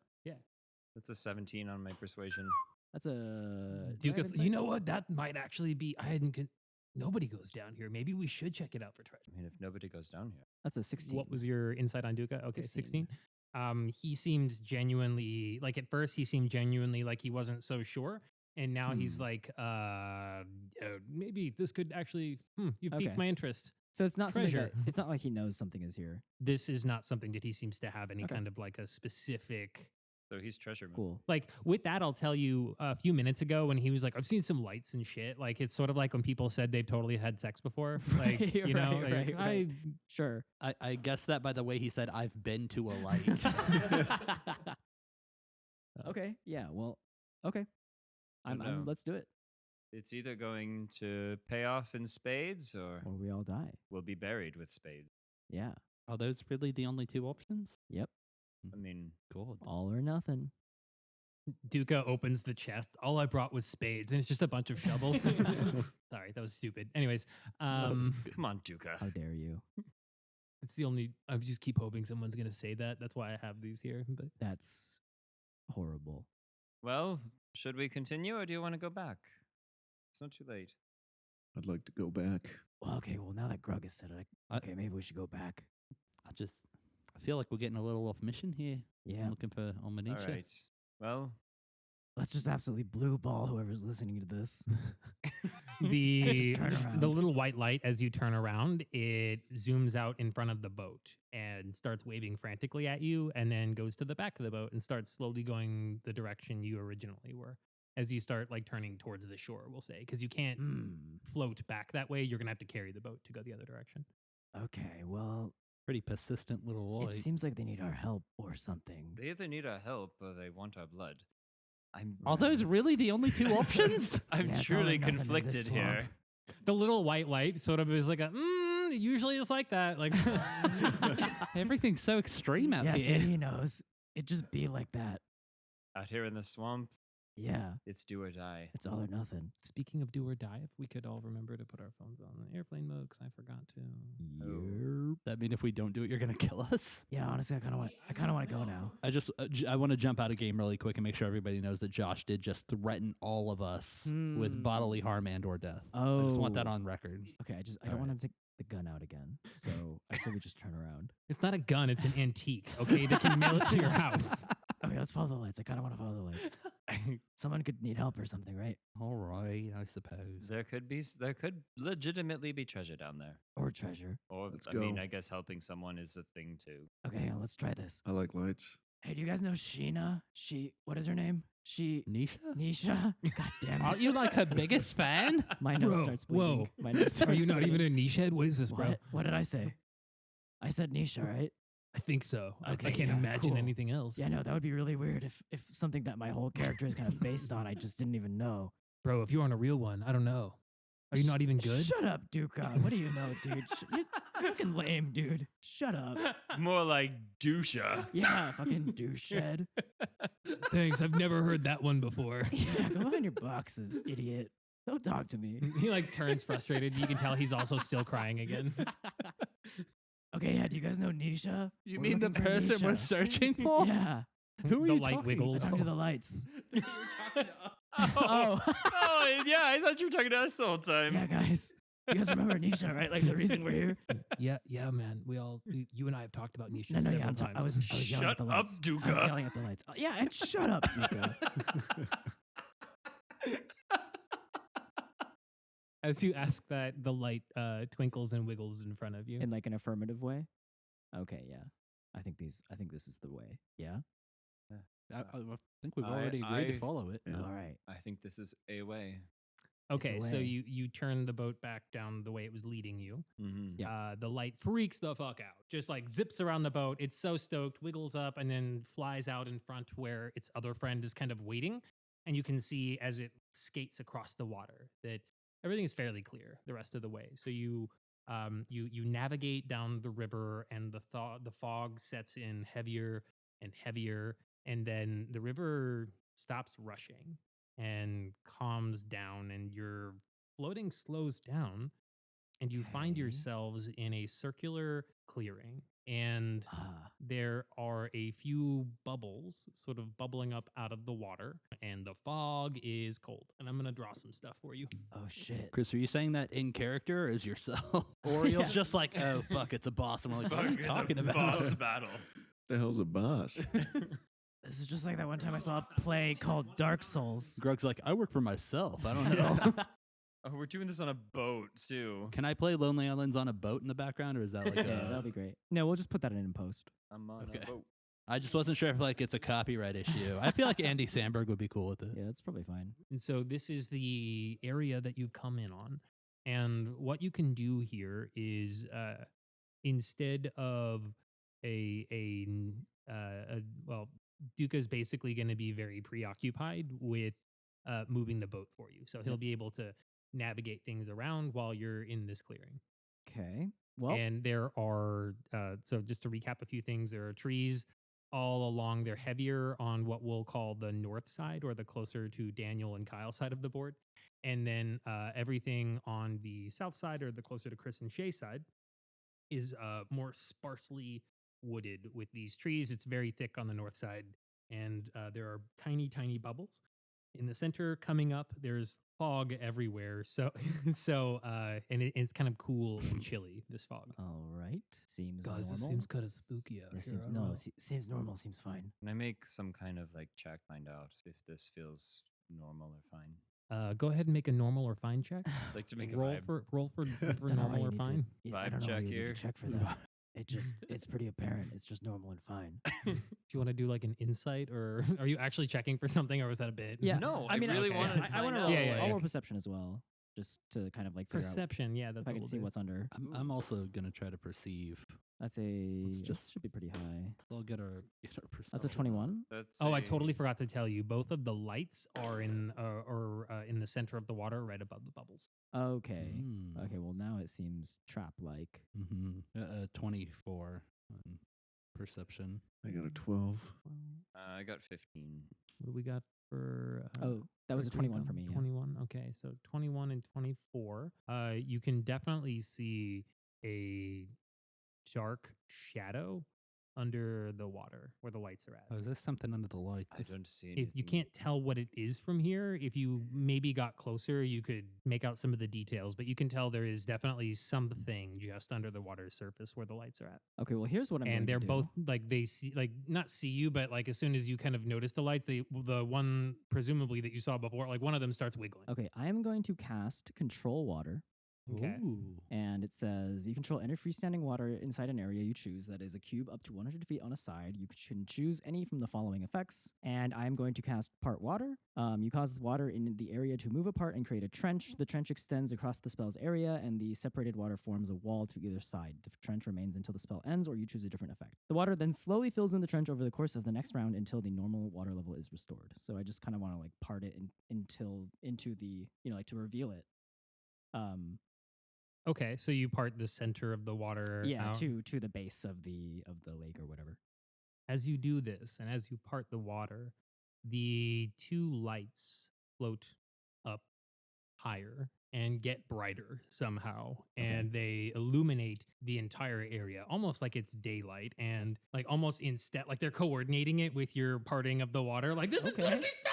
That's a 17 on my persuasion. That's a. do I have Dukas, insight? you know what? That might actually be. Nobody goes down here. Maybe we should check it out for treasure. I mean, if nobody goes down here. That's a 16. What was your insight on Duka? Okay, 16. 16. He seems genuinely like at first he seemed genuinely like he wasn't so sure, and now he's like, maybe this could actually. You've piqued Okay. my interest. So it's not something treasure. that, it's not like he knows something is here. This is not something that he seems to have any Okay. kind of like a specific. So he's treasure man. Cool. Like with that, I'll tell you a few minutes ago when he was like, I've seen some lights and shit. Like it's sort of like when people said they've totally had sex before. Like, Right, you know, right, like, right. Sure. I guessed that by the way he said, I've been to a light. Okay. Yeah. Well. Okay. I don't know. I'm. Let's do it. It's either going to pay off in spades or Or we all die. we'll be buried with spades. Yeah. Are those really the only two options? Yep. I mean, God. All or nothing. Duka opens the chest. All I brought was spades, and it's just a bunch of shovels. Sorry, that was stupid. Anyways, come on, Dukha. How dare you? it's the only. I just keep hoping someone's gonna say that. That's why I have these here. But That's horrible. Well, should we continue or do you want to go back? It's not too late. I'd like to go back. Well, okay. Well, now that Grug has said it, okay, maybe we should go back. I feel like we're getting a little off mission here. Yeah. I'm looking for Amanisha. All right. Well, Let's just absolutely blue ball whoever's listening to this. the Just turn around. the little white light as you turn around, it zooms out in front of the boat and starts waving frantically at you, and then goes to the back of the boat and starts slowly going the direction you originally were. As you start like turning towards the shore, we'll say, because you can't Hmm. float back that way. You're gonna have to carry the boat to go the other direction. Okay, well, Pretty persistent little boy. it seems like they need our help or something. They either need our help or they want our blood. Are those really the only two options? I'm Yeah, it's all or truly nothing in this conflicted here. The little white light sort of is like a, usually it's like that. Like, Everything's so extreme out Yes, here. and he knows. It just be like that. Out here in the swamp, Yeah, it's do or die. it's all or nothing. speaking of do or die, if we could all remember to put our phones on airplane mode because I forgot to. That mean if we don't do it, you're gonna kill us? Yeah, honestly, I kind of want to go now. I want to jump out of game really quick and make sure everybody knows that Josh did just threaten all of us with bodily harm and or death. I just want that on record. Okay, I don't want to take the gun out again. So I say we just turn around. It's not a gun, it's an antique, okay? They can mail it to your house. Okay, let's follow the lights. I kind of want to follow the lights. Someone could need help or something, right? All right, I suppose. There could legitimately be treasure down there. Or treasure. Or Let's I mean, go. I guess helping someone is a thing too. Okay, let's try this. I like lights. Hey, do you guys know Sheena? What is her name? Nisha? Nisha? God damn it. Aren't you like her biggest fan? My nose Bro, starts bleeding. whoa. My nose Are starts you not bleeding. even a niche head? What is this, bro? What did I say? I said Nisha, right? I think so. I Okay, can't yeah, imagine cool. anything else. Yeah, no, that would be really weird if something that my whole character is kind of based on, I just didn't even know. Bro, if you're on a real one, I don't know. Are you not even good? Shut up, Dukha. What do you know, dude? You're fucking lame, dude. Shut up. More like doucha. Yeah, fucking douchehead. Thanks, I've never heard that one before. Yeah, go behind your boxes, idiot. Don't talk to me. He like turns frustrated. You can tell he's also still crying again. Okay, yeah, do you guys know Nisha? You We're mean the looking for person we're Nisha. searching for? Yeah. Who are The you light talking wiggles. Under the lights. Oh, oh, yeah, I thought you were talking to us the whole time. Yeah, guys. You guys remember Nisha, right? Like the reason we're here? Yeah, man. You and I have talked about niche No, several yeah, times. I was yelling at Shut the up, lights. I was Dukha. yelling at the lights. Yeah, and shut up, Dukha. As you ask that, the light twinkles and wiggles in front of you. In like an affirmative way? Okay, yeah. I think this is the way. Yeah? I think we've already agreed to I- follow it. Yeah. All right. I think this is a way. Okay, so away. you turn the boat back down the way it was leading you. Mm-hmm. Yeah. The light freaks the fuck out. Just like zips around the boat. It's so stoked, wiggles up, and then flies out in front where its other friend is kind of waiting. And you can see as it skates across the water that everything is fairly clear the rest of the way. So you navigate down the river, and the fog sets in heavier and heavier, and then the river stops rushing and calms down, and your floating slows down, and you find Okay. yourselves in a circular clearing, and Ah, there are a few bubbles sort of bubbling up out of the water, and the fog is cold. And I'm gonna draw some stuff for you. oh shit. Chris, are you saying that in character or as yourself? Oriole's Yeah. just like, oh, fuck, it's a boss. I'm like, what are you talking about? Boss battle. The hell's a boss? This is just like that one time I saw a play called Dark Souls. Grug's like, I work for myself. I don't know. Oh, we're doing this on a boat too. Can I play Lonely Islands on a boat in the background, or is that like Yeah, that'll be great. No, we'll just put that in post. I'm on Okay. a boat. I just wasn't sure if like it's a copyright issue. I feel like Andy Samberg would be cool with it. Yeah, that's probably fine. And so this is the area that you've come in on. And what you can do here is instead of well, Dukha's basically going to be very preoccupied with moving the boat for you. So he'll be able to navigate things around while you're in this clearing. Okay. Well, And there are, so just to recap a few things, there are trees all along. They're heavier on what we'll call the north side, or the closer to Daniel and Kyle side of the board. And then everything on the south side, or the closer to Chris and Shea side, is more sparsely wooded with these trees. It's very thick on the north side, and there are tiny, tiny bubbles. In the center coming up, there's fog everywhere. So, and it's kind of cool and chilly, this fog. all right. Seems Guys, normal. it seems kind of spooky out This here. seems, I don't no, know. seems normal. Seems fine. Can I make some kind of like check, find out if this feels normal or fine? Go ahead and make a normal or fine check. I'd like to make a roll vibe. for Don't know why normal you or need to- fine. yeah, I Vibe don't know why check you need to here. check for that. It's pretty apparent. It's just normal and fine. Do you want to do like an insight, or are you actually checking for something, or was that a bit? Yeah. No, I mean, I really okay. wanted to I find want to out. roll. Yeah, yeah, I'll yeah. roll perception as well. just to kind of like figure out Perception, yeah, that's if I what can we'll see do. what's under. I'm also gonna try to perceive. That's a Let's it just- should be pretty high. I'll get our perception. That's a 21. That's Oh, I a- totally forgot to tell you. Both of the lights are in in the center of the water, right above the bubbles. Okay. Mm. Okay, well now it seems trap-like. 24 on perception. I got a 12. I got 15. What do we got for? Oh, that was a 21 for me. Yeah. 21. Okay, so 21 and 24. You can definitely see a dark shadow under the water where the lights are at. Oh, is there something under the light? I don't see anything. If you can't tell what it is from here, if you maybe got closer, you could make out some of the details, but you can tell there is definitely something just under the water's surface where the lights are at. Okay, well here's what I'm And going they're to do. both like they see, like not see you, but like as soon as you kind of notice the lights, the one presumably that you saw before, like one of them starts wiggling. Okay, I am going to cast Control Water. Okay. Ooh. And it says you control any freestanding water inside an area you choose that is a cube up to 100 feet on a side. You can choose any from the following effects. And I'm going to cast Part Water. You cause the water in the area to move apart and create a trench. The trench extends across the spell's area, and the separated water forms a wall to either side. The trench remains until the spell ends, or you choose a different effect. The water then slowly fills in the trench over the course of the next round until the normal water level is restored. So I just kind of want to like part it into the, like to reveal it. Okay, so you part the center of the water out. to the base of the lake or whatever. As you do this, and as you part the water, the two lights float up higher and get brighter somehow, and they illuminate the entire area, almost like it's daylight, and like almost instead, like they're coordinating it with your parting of the water. Like this is gonna Okay. be so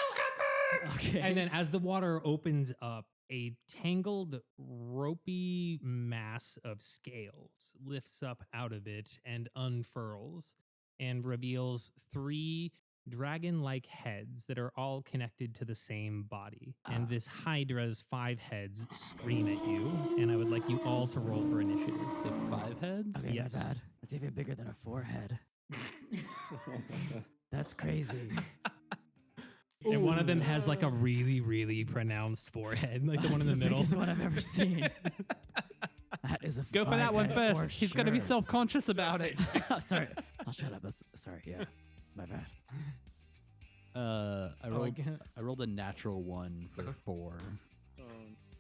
epic! Okay. And then as the water opens up, a tangled, ropey mass of scales lifts up out of it and unfurls and reveals 3 dragon-like heads that are all connected to the same body. And this Hydra's 5 heads scream at you, and I would like you all to roll for initiative. The 5 heads? Okay, Yes. my bad. That's even bigger than a forehead. That's crazy. And one of them has like a really, really pronounced forehead, like the one in the middle. Biggest one I've ever seen. That is a Go for that one 5-head first. for He's going to be sure. self-conscious about it. Sorry, I'll shut up. Sorry, yeah, my bad. I rolled a natural 1 for 4.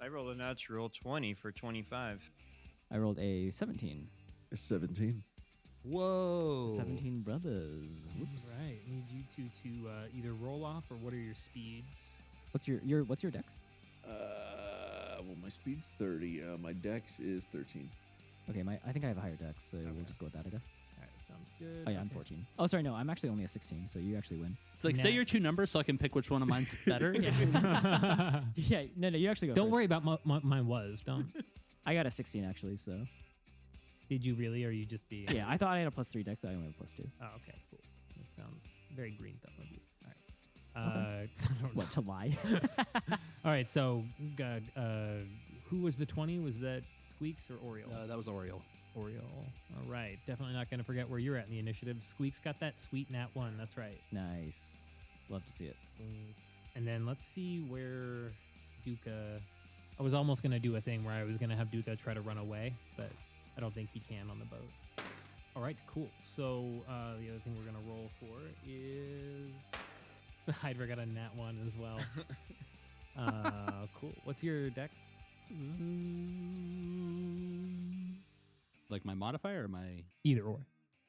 I rolled a natural 20 for 25. I rolled a 17. 17. Whoa. 17 brothers. Whoops. Right. Need you two to either roll off, or what are your speeds? What's your dex? Well, my speed's 30. My dex is 13. Okay, I think I have a higher dex, so we'll just go with that, I guess. All right, sounds good. Oh yeah, I'm 14. Oh, sorry, no, I'm actually only a 16, so you actually win. It's like, say Nah. your 2 numbers so I can pick which one of mine's better. Yeah, no, you actually go. Don't first. worry about mine was. Don't. I got a 16 actually, so Did you really, or you just be? yeah, I thought I had a +3 dex, so I only have a +2. Oh, okay, cool. That sounds very Greenthumb of you. All right. I don't What, to lie? know. All right. So, who was the 20? Was that Squeaks or Oriole? That was Oriole. Oriole. All right. Definitely not going to forget where you're at in the initiative. Squeaks got that sweet nat 1. That's right. Nice. Love to see it. And then let's see where Dukha. I was almost going to do a thing where I was going to have Dukha try to run away, but I don't think he can on the boat. All right, cool. So the other thing we're going to roll for is the Hydra got a nat 1 as well. Cool. What's your dex? Like my modifier or my... Either or.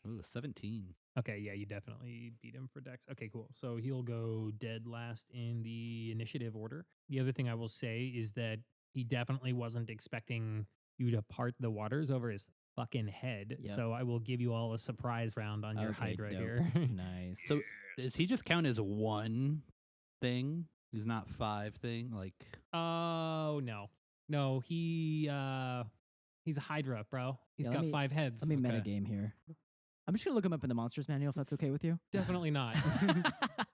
Ooh, 17. Okay, yeah, you definitely beat him for dex. Okay, cool. So he'll go dead last in the initiative order. The other thing I will say is that he definitely wasn't expecting you to part the waters over his fucking head. Yep. So I will give you all a surprise round on your Okay, Hydra dope. here. Nice. So does he just count as 1 thing? He's not 5 thing? Like... Oh, no. No, he's a Hydra, bro. He's Yeah, let got me- 5 heads. Let me Okay. metagame here. I'm just gonna look him up in the monsters manual if that's okay with you. Definitely not. I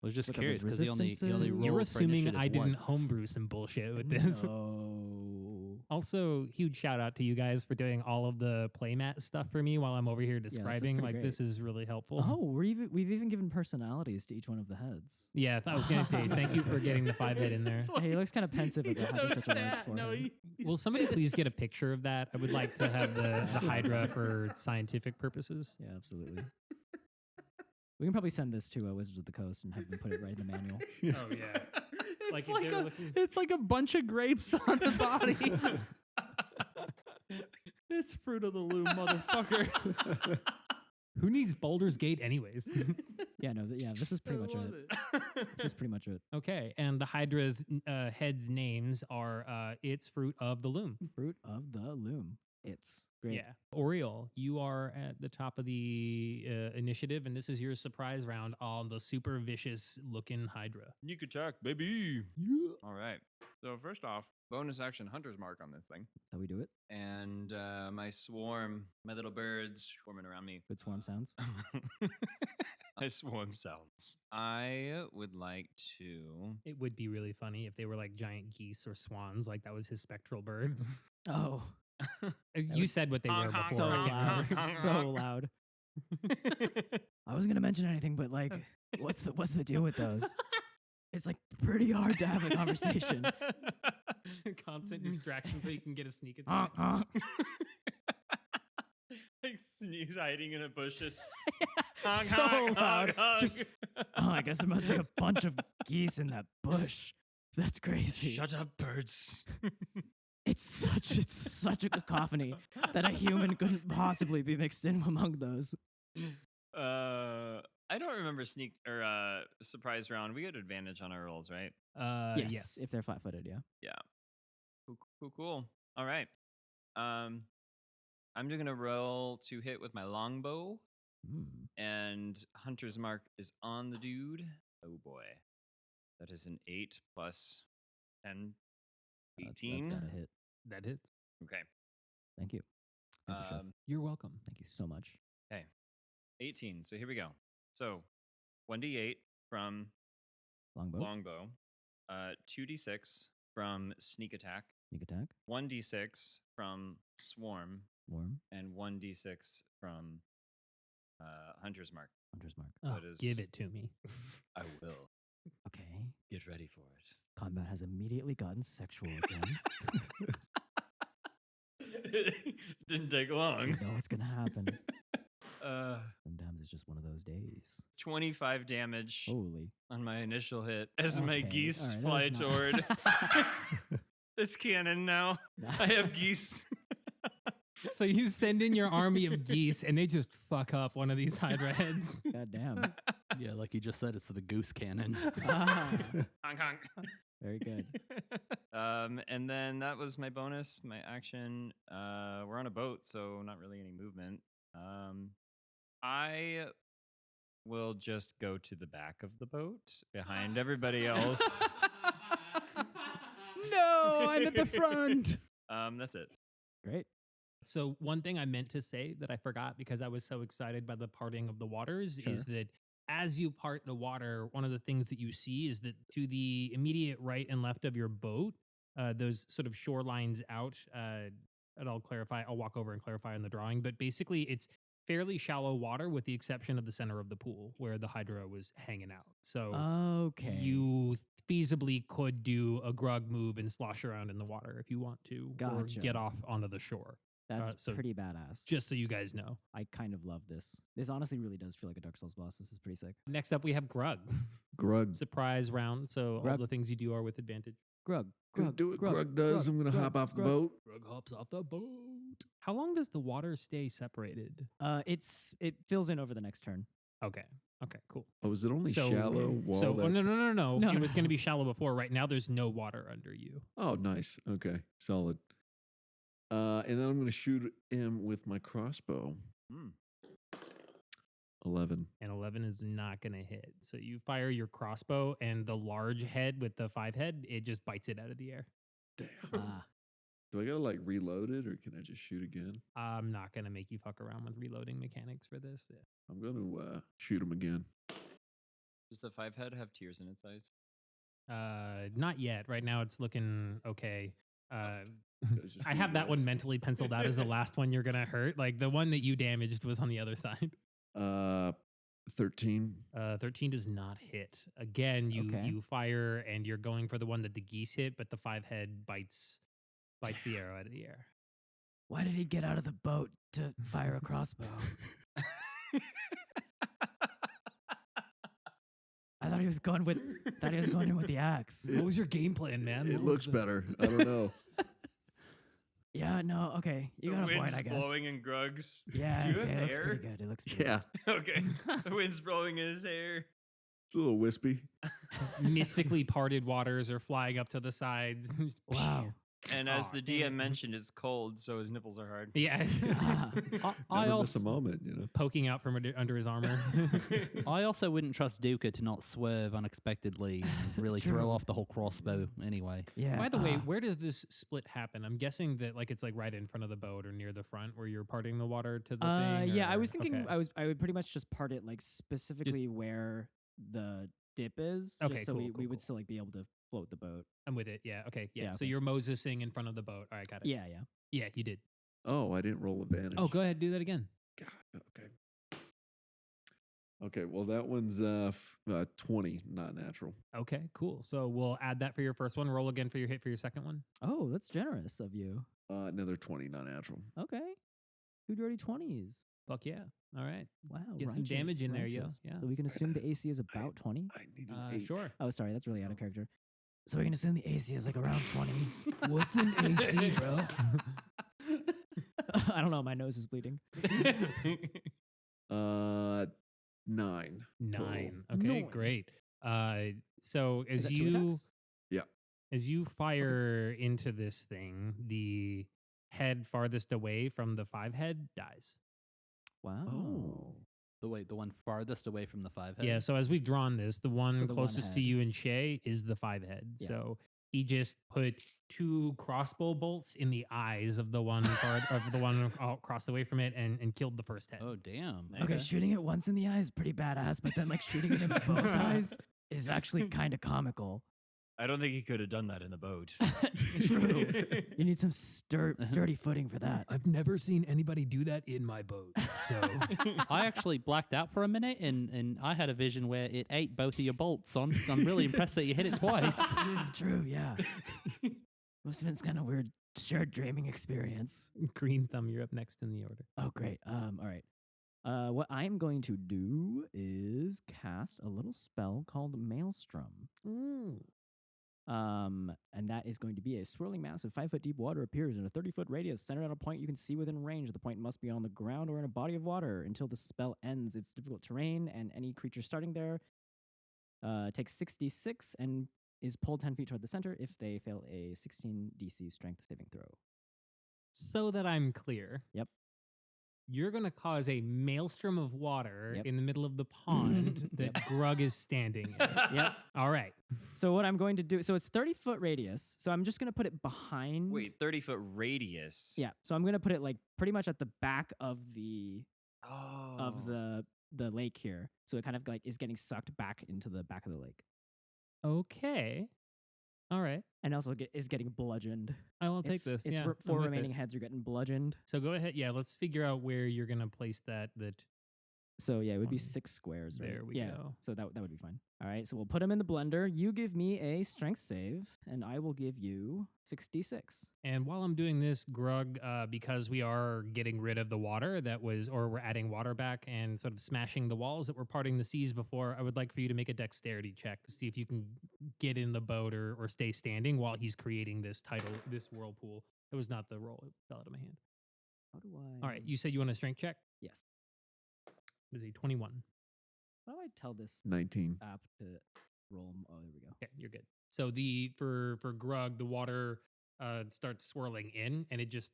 was just Look up his curious because he only resistances. rolled You're for assuming initiative I didn't once. homebrew some bullshit with this. No. Also, huge shout out to you guys for doing all of the playmat stuff for me while I'm over here describing. pretty This great. is really helpful. Oh, we've even given personalities to each one of the heads. Yeah, I was going to say thank you for getting the 5 head in there. Hey, he looks kind of pensive about having such a large forehead. Will somebody please get a picture of that? I would like to have the Hydra for scientific purposes. Yeah, absolutely. We can probably send this to Wizards of the Coast and have them put it right in the manual. Oh, yeah. It's if like, they're a, looking- it's like a bunch of grapes on the body. It's Fruit of the Loom, motherfucker. Who needs Baldur's Gate anyways? Yeah, no, this is pretty much it. This is pretty much it. Okay, and the Hydra's heads' names are It's Fruit of the Loom. Fruit of the Loom. It's great. Yeah. Oriole, you are at the top of the initiative, and this is your surprise round on the super vicious looking Hydra. Sneak attack, baby. All right. So first off, bonus action Hunter's Mark on this thing. That's how we do it. And my swarm, my little birds swarming around me. Good swarm sounds. My swarm sounds. I would like to... It would be really funny if they were like giant geese or swans, like that was his spectral bird. Oh, You said what they were Honk, honk, before. so I can't loud. remember. So loud. I wasn't gonna mention anything, but like, what's the deal with those? It's like pretty hard to have a conversation. Constant distraction so you can get a sneak attack. Honk, honk. Like sneeze hiding in a bushes. So loud. Just, I guess there must be a bunch of geese in that bush. That's crazy. Shut up, birds. It's such a cacophony that a human couldn't possibly be mixed in among those. I don't remember sneak or surprise round. We get advantage on our rolls, right? Yes, if they're flat-footed, yeah. Cool. All right. I'm just gonna roll to hit with my longbow, and Hunter's Mark is on the dude. Oh boy, that is an 8 plus 10, 18. That's gotta hit. That hits. Okay. Thank you. Thank you, Chef. You're welcome. Thank you so much. 18. So here we go. So 1d8 from Longbow. longbow, 2d6 from sneak attack, Sneak attack. 1d6 from swarm, Warm. and 1d6 from Hunter's Mark. Hunter's Mark. Oh, That is- give it to me. I will. Okay. Get ready for it. Combat has immediately gotten sexual again. Didn't take long. You know what's gonna happen. Uh, Sometimes it's just one of those days. 25 damage Holy. on my initial hit as my Okay, geese all fly right, that is toward. It's canon now. I have geese. So you send in your army of geese, and they just fuck up one of these Hydra heads. God damn. Yeah, like you just said, it's the goose cannon. Ah, Honk, honk. very good. And then that was my bonus, my action. We're on a boat, so not really any movement. I will just go to the back of the boat behind everybody else. No, I'm at the front. That's it. Great. So one thing I meant to say that I forgot because I was so excited by the parting of the waters Sure. is that as you part the water, one of the things that you see is that to the immediate right and left of your boat, those sort of shorelines out, and I'll walk over and clarify on the drawing, but basically it's fairly shallow water with the exception of the center of the pool where the Hydra was hanging out. So Okay. you feasibly could do a Grug move and slosh around in the water if you want to, or Gotcha. get off onto the shore. That's so pretty badass. Just so you guys know. I kind of love this. This honestly really does feel like a Dark Souls boss. This is pretty sick. Next up, we have Grug. Grug. Surprise round. So all Grug. the things you do are with advantage. Grug. Gonna Grug. do what Grug. Grug does. Grug, I'm gonna Grug, hop off the Grug. boat. Grug hops off the boat. How long does the water stay separated? It fills in over the next turn. Okay. Okay, cool. Oh, is it only So- shallow wall? So, that's- no. No, It was going no. to be shallow before. Right now, there's no water under you. Oh, nice. Okay, solid. And then I'm gonna shoot him with my crossbow. Hmm. 11. And 11 is not going to hit. So you fire your crossbow, and the large head with the 5 head, it just bites it out of the air. Damn. Ah, Do I gotta like reload it, or can I just shoot again? I'm not going to make you fuck around with reloading mechanics for this. I'm gonna shoot him again. Does the 5 head have tears in its eyes? Not yet. Right now, it's looking okay. It's just I have that reroll. one mentally penciled out as the last one you're gonna hurt. Like the one that you damaged was on the other side. 13. 13 does not hit. Again, Okay. you fire and you're going for the one that the geese hit, but the 5-head bites the arrow out of the air. Why did he get out of the boat to fire a crossbow? I thought he was going in with the axe. What was your game plan, man? It What was looks the- better. I don't know. Yeah, no, okay. You The got a point, wind's I guess. blowing in Grug's. Yeah, Do you have okay, it looks hair? pretty good. It looks pretty Yeah. Okay. The wind's blowing in his hair. It's a little wispy. Mystically parted waters are flying up to the sides. good. Wow. And as Aw, the damn DM it. mentioned, it's cold, so his nipples are hard. Yeah. Ah. I Never miss a also moment, you know. Poking out from under his armor. I also wouldn't trust Dukha to not swerve unexpectedly and really True. throw off the whole crossbow anyway. Yeah. By the way, ah. where does this split happen? I'm guessing that like it's like right in front of the boat or near the front where you're parting the water to the thing. Yeah, I or- was thinking okay. I would pretty much just part it like specifically where the dip is. Okay, just so cool, we cool, would cool. still like be able to float the boat. I'm with it. Yeah. Okay. Yeah. Yeah, So okay. you're Mosesing in front of the boat. All right. Got it. Yeah, yeah. Yeah. You did. Oh, I didn't roll advantage. Oh, go ahead. Do that again. God, okay. Okay, well, that one's 20, not natural. Okay. Cool. So we'll add that for your first one. Roll again for your hit for your second one. Oh, that's generous of you. Another 20, not natural. Okay. 2 dirty 20s. Fuck yeah. All right. Wow. Get some damage in there, yo. righteous. Yeah. So we can assume the AC is about 20. I need an 8. Sure. Oh, sorry, that's really out of character. So we can assume the AC is like around 20. What's an AC, bro? I don't know. My nose is bleeding. 9. 9. Okay. Nine. Great. So Is as that 2 you attacks? as you fire into this thing, the head farthest away from the 5-head dies. Wow. Oh. The one farthest away from the 5-head. Yeah, so as we've drawn this, the one So the one closest to head. you and Shea is the 5-head. Yeah. So he just put 2 crossbow bolts in the eyes of the one across away from it and killed the first head. Oh damn. Okay, shooting it once in the eye is pretty badass, but then like shooting it in both eyes is actually kind of comical. I don't think he could have done that in the boat. True. You need some sturdy footing for that. I've never seen anybody do that in my boat. So I actually blacked out for a minute and I had a vision where it ate both of your bolts. So I'm really impressed that you hit it twice. True, yeah. Must have been kind of weird shared dreaming experience. Greenthumb, you're up next in the order. Oh, great. All right. What I'm going to do is cast a little spell called Maelstrom. And that is going to be a swirling mass of 5 foot deep water appears in a 30-foot radius centered on a point you can see within range. The point must be on the ground or in a body of water until the spell ends. It's difficult terrain, and any creature starting there takes 66 and is pulled 10 feet toward the center if they fail a 16 DC strength saving throw. So that I'm clear. Yep. You're going to cause a maelstrom of water Yep. in the middle of the pond that Grug is standing in. Yep. All right. So what I'm going to do, so it's 30-foot radius. So I'm just going to put it behind. Wait, 30-foot radius. Yeah. So I'm going to put it like pretty much at the back of the Oh. the lake here. So it kind of like is getting sucked back into the back of the lake, Okay. All right. and also is getting bludgeoned. I will take It's- this. It's yeah, 4 I'm with remaining it. heads are getting bludgeoned. So go ahead. Yeah, let's figure out where you're going to place that. So yeah, it would be On- 6 squares. Right? There we yeah. go. So that would be fine. All right. So we'll put them in the blender. You give me a strength save, and I will give you 66. And while I'm doing this, Grug, because we are getting rid of the water or we're adding water back and sort of smashing the walls that were parting the seas before, I would like for you to make a dexterity check to see if you can get in the boat or stay standing while he's creating this whirlpool. It was not the roll. It fell out of my hand. How do I? All right. You said you want a strength check? Yes. It is a 21. How do I tell this 19. app to roll? Oh, there we go. Okay, you're good. So for Grug, the water starts swirling in, and it just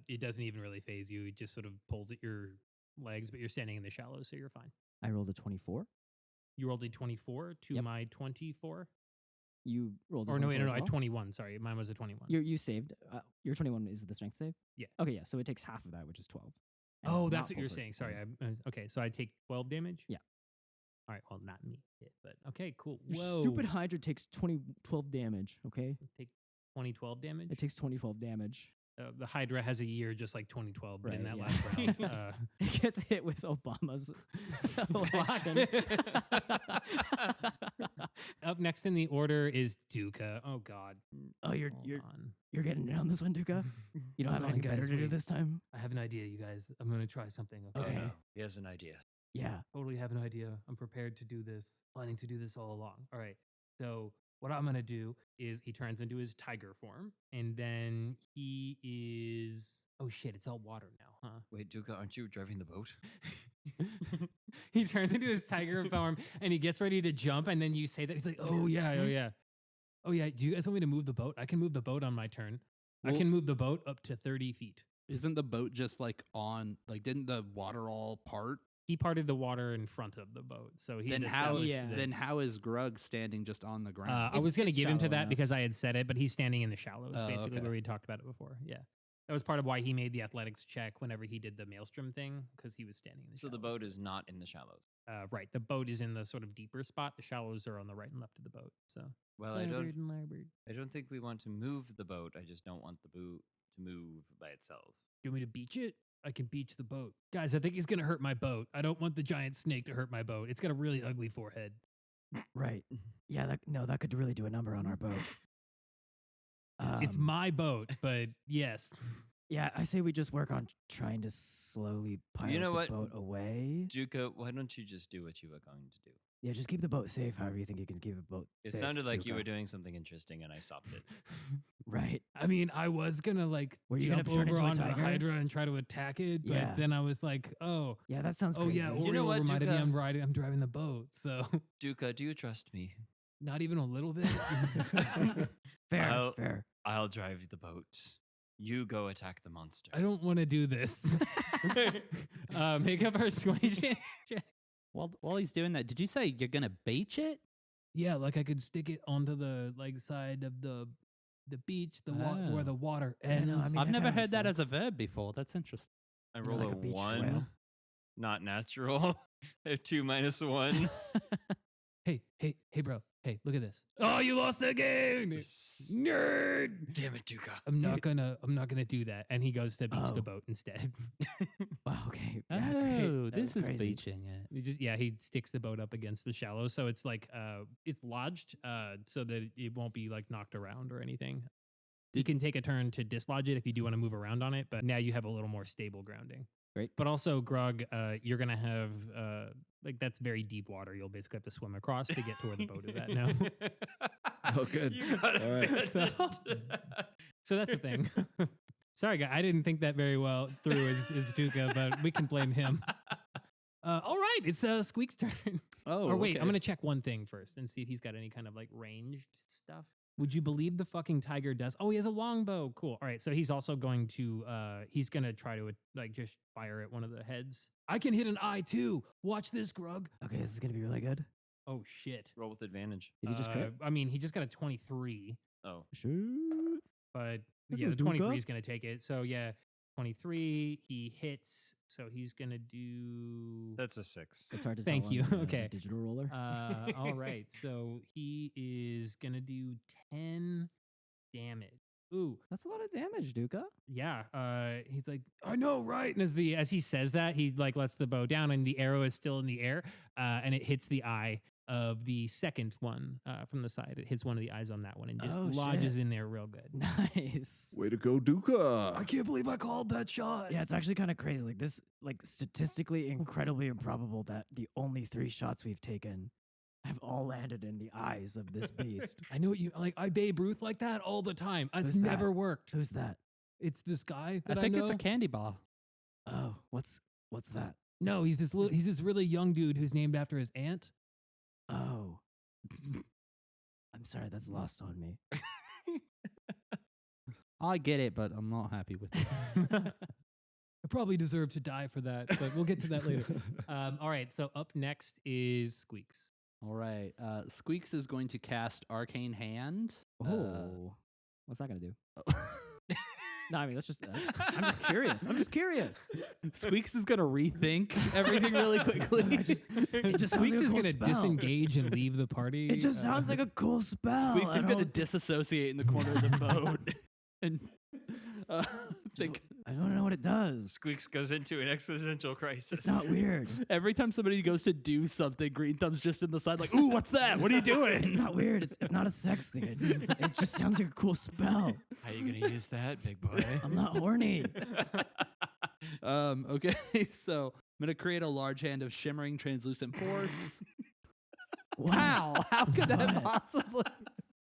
it doesn't even really phase you. It just sort of pulls at your legs, but you're standing in the shallows, so you're fine. I rolled a 24. You rolled a 24 to Yep. my 24. You rolled a Or no, 24 as I well? 21. Sorry, mine was a 21. You saved. Your 21 is the strength save? Yeah. Okay, yeah. So it takes half of that, which is 12. And Oh, it's that's not what full you're first saying. Sorry. level. Okay, so I take 12 damage? Yeah. All right, well, not me, but okay, cool. Whoa. Stupid Hydra takes 12 damage, okay? Take 2012 damage. It takes 2012 damage. The Hydra has a year just like 2012, but in Right, that yeah. last round. It gets hit with Obama's election. Up next in the order is Dukha. Oh God. Oh, you're Hold on. you're getting in on this one, Dukha. You don't Hold have on, anything better guys, to do wait. this time. I have an idea, you guys. I'm gonna try something. Okay. Okay. He has an idea. Yeah. Totally have an idea. I'm prepared to do this. Planning to do this all along. All right. So what I'm gonna do is he turns into his tiger form, and then he is. Oh shit! It's all water now, huh? Wait, Dukha, aren't you driving the boat? He turns into his tiger form, and he gets ready to jump, and then you say that he's like, "Oh yeah, oh yeah, oh yeah." Do you guys want me to move the boat? I can move the boat on my turn. I Well- can move the boat up to 30 feet. Isn't the boat just like on? Like, didn't the water all part? He parted the water in front of the boat, so he Then had how? established Yeah. that- Then how is Grug standing just on the ground? I was going to it's give him to shallow that enough. because I had said it, but he's standing in the shallows, Oh, basically, okay. where we talked about it before. Yeah. That was part of why he made the athletics check whenever he did the maelstrom thing, because he was standing in the So the shallows. boat is not in the shallows. Right. The boat is in the sort of deeper spot. The shallows are on the right and left of the boat. So. Well, I don't think we want to move the boat. I just don't want the boat to move by itself. You want me to beach it? I can beach the boat. Guys, I think he's going to hurt my boat. I don't want the giant snake to hurt my boat. It's got a really ugly forehead. Right. Yeah. That could really do a number on our boat. It's my boat, but yes. Yeah, I say we just work on trying to slowly pilot know the what? boat away. Dukha, why don't you just do what you were going to do? Yeah, just keep the boat safe. However you think you can keep the boat It safe. sounded like you Dukha. were doing something interesting, and I stopped it. Right. I mean, I was going to like Were you gonna jump turn over into a onto the tiger? Hydra and try to attack it, but Yeah. then I was like, oh, Yeah, that sounds oh crazy. yeah, You know Oriole what, reminded me Dukha? I'm driving the boat, so Dukha, do you trust me? not even a little bit. fair, I'll- fair. I'll drive the boat. You go attack the monster. I don't want to do this. Make a persuasion check. While he's doing that, did you say you're gonna beach it? Yeah, like I could stick it onto the like side of the beach, where Oh. the water Yeah, ends. no, I mean, I've that never kinda heard makes that as a sense. verb before. That's interesting. I You know, roll like a a beach 1. whale. Not natural. I have 2 minus 1. Hey, bro. Hey, look at this. Oh, you lost the game, nerd. Damn it, Dukha. I'm not gonna do that. And he goes to beach the Oh. boat instead. Wow. Okay. Yeah, great. Oh, That this was is crazy. beaching it. He sticks the boat up against the shallows, so it's like it's lodged, so that it won't be like knocked around or anything. You can take a turn to dislodge it if you do want to move around on it, but now you have a little more stable grounding. Great. But also, Grug, you're gonna have like that's very deep water. You'll basically have to swim across to get to where the boat is at now. Oh, good. You got All right. So that's the thing. Sorry, guy, I didn't think that very well through as Dukha, but we can blame him. All right, it's Squeaks' turn. Oh, Or wait, okay. I'm gonna check one thing first and see if he's got any kind of like ranged stuff. Would you believe the fucking tiger does? Oh, he has a longbow. Cool. All right, so he's also going to he's gonna try to like just fire at one of the heads. I can hit an eye too. Watch this, Grug. Okay, this is gonna be really good. Oh shit. Roll with advantage. Did you just crit? I mean, he just got a 23, Oh. Shoot. but That's yeah, a the Dukha. 23 is gonna take it. So yeah, 23. He hits. So he's gonna do. That's a 6. It's hard to Thank tell you. on the Okay. digital roller. All right. So he is gonna do 10 damage. Ooh, That's a lot of damage, Dukha. yeah. He's like, I know, right? And as he says that, he like lets the bow down, and the arrow is still in the air, and it hits the eye of the second one from the side. It hits one of the eyes on that one and just Oh, lodges shit. in there real good. Nice. Way to go, Dukha. can't believe I called that shot. Yeah, it's actually kind of crazy. Like this, like statistically incredibly improbable that the only 3 shots we've taken have all landed in the eyes of this beast. I know what you like. I Babe Ruth like that all the time. It's Who's that? never worked. Who's that? It's this guy I that think know. it's a candy bar. Oh, what's that? No, he's this really young dude who's named after his aunt. Oh. I'm sorry, that's lost on me. I get it, but I'm not happy with it. I probably deserve to die for that, but we'll get to that later. All right, so up next is Squeaks. All right. Squeaks is going to cast Arcane Hand. Oh. What's that gonna do? No, I mean, that's just. I'm just curious. I'm just curious. Squeaks is gonna rethink everything really quickly. It just Squeaks is going going to disengage and leave the party. It just sounds like a cool spell. Squeaks I is gonna don't- disassociate in the corner of the boat and think. I don't know what it does. Squeaks goes into an existential crisis. It's not weird. Every time somebody goes to do something, Greenthumb's just in the side like, "Ooh, what's that? What are you doing?" It's not weird. It's not a sex thing. It just sounds like a cool spell. How you gonna use that, big boy? I'm not horny. Okay, so I'm gonna create a large hand of shimmering translucent force. Wow, how could that What? possibly?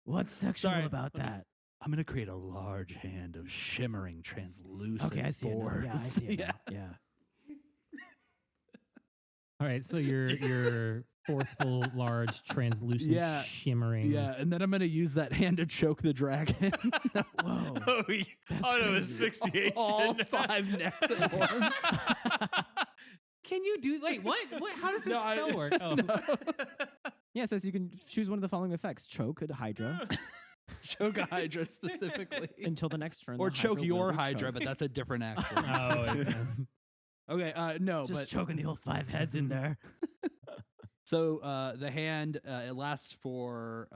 What's sexual Sorry. about that? I'm gonna create a large hand of shimmering translucent Okay, I see it now. force. Yeah, I see it now. Yeah. All right, so your forceful, large, translucent, Yeah, shimmering. Yeah, and then I'm gonna use that hand to choke the dragon. Whoa. Oh, no, crazy. asphyxiation. All 5 necks at once. Can you do? Wait, what? What? How does this No, I- spell work? Oh. Yeah, it says you can choose one of the following effects: choke a Hydra Choke a Hydra specifically. until the next turn. Or the Hydra choke your will be Hydra, choked. but that's a different action. Oh, yeah. Okay, no, Just but choking the whole 5 heads in there. so the hand it lasts for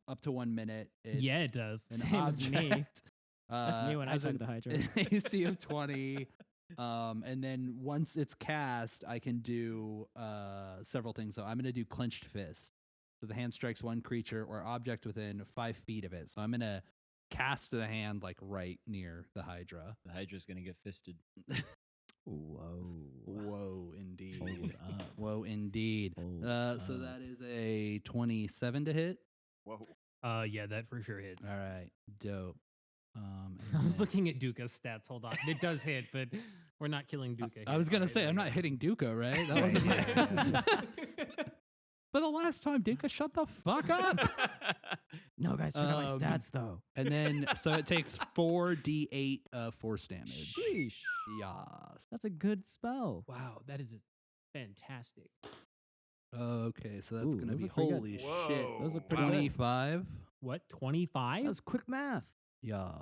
up to 1 minute. It's Yeah, it does. an Same as me. object, That's me when I has choke an the Hydra. AC of 20. And then once it's cast, I can do several things. So I'm going to do clenched fist. So the hand strikes one creature or object within 5 feet of it. So I'm going to cast the hand like right near the Hydra. The Hydra's gonna get fisted. Whoa. Whoa, indeed. Hold up. Whoa, indeed. Hold So up. that is a 27 to hit. Whoa. Yeah, that for sure hits. All right, dope. And I'm then- looking at Duka's stats. Hold on. It does hit, but we're not killing Duka. I was gonna say I'm not hitting Dukha, right? That Right, wasn't yeah, But the last time, Dukha, shut the fuck up. No, guys, check out my Um, stats, though. And then, so it takes 4d8 force damage. Sheesh. Yas. That's a good spell. Wow, that is fantastic. Okay, so that's Ooh, gonna those be look pretty good. holy shit. Whoa. Those look pretty good. 25. What? 25? That was quick math. Yas.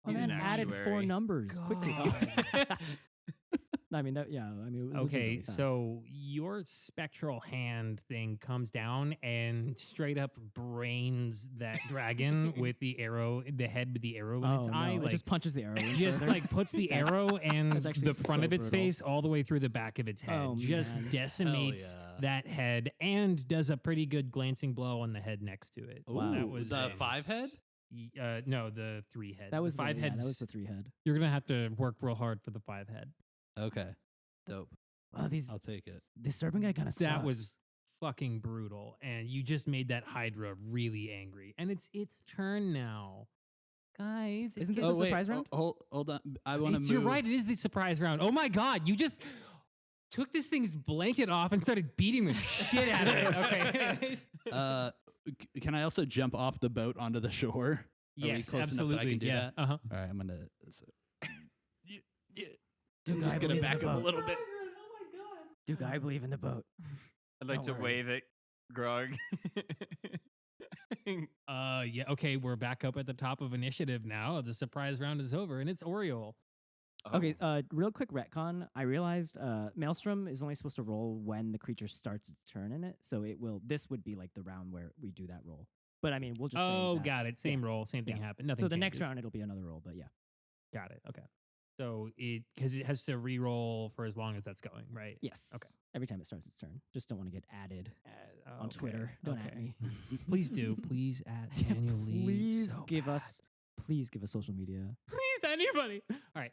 Oh, He's man, an added 4 actuary. numbers quickly. No, I mean, that, yeah, I mean, it was looking Okay, really fast. so your spectral hand thing comes down and straight up brains that dragon with the arrow, the head with the arrow in its no, eye. it Like, just punches the arrow in just further. like puts the That's- arrow and that's actually the front so of its brutal. face all the way through the back of its head. Oh, just man. decimates yeah. that head and does a pretty good glancing blow on the head next to it. Wow. That Ooh, was the a 5 head? No, the 3 head. that was the 5 the, heads. Yeah, that was the 3 head. You're gonna have to work real hard for the 5 head. Okay. Dope. Wow, I'll take it. this serpent guy kind of sucks. That was fucking brutal, and you just made that Hydra really angry. And it's its turn now, guys. Isn't this gets- a surprise round? Hold on. I want to move. You're right. It is the surprise round. Oh my god! You just took this thing's blanket off and started beating the shit out of it. Okay. Can I also jump off the boat onto the shore? Are we Yes, close enough that I absolutely. can do Yeah. that? Uh-huh. All right, I'm gonna. Dude, I'm just I gonna believe in back the up a boat. little bit. Dude, I believe in the boat. I'd like Don't to worry. wave it, Grug. Yeah. Okay, we're back up at the top of initiative now. The surprise round is over, and it's Oriole. Okay, real quick retcon. I realized Maelstrom is only supposed to roll when the creature starts its turn in it. So it will. This would be like the round where we do that roll. But I mean, we'll just. say Oh, that. got it. Same roll, same thing Yeah. happened. Nothing. So the next changes. round it'll be another roll. But yeah. Got it. Okay. So because it has to re-roll for as long as that's going, right? Yes. Okay. Every time it starts its turn. Just don't want to get added on Okay, Twitter. Don't at okay. me. Please do. Please at Daniel Lee. Please so give bad. us. Please give us social media Please anybody. All right.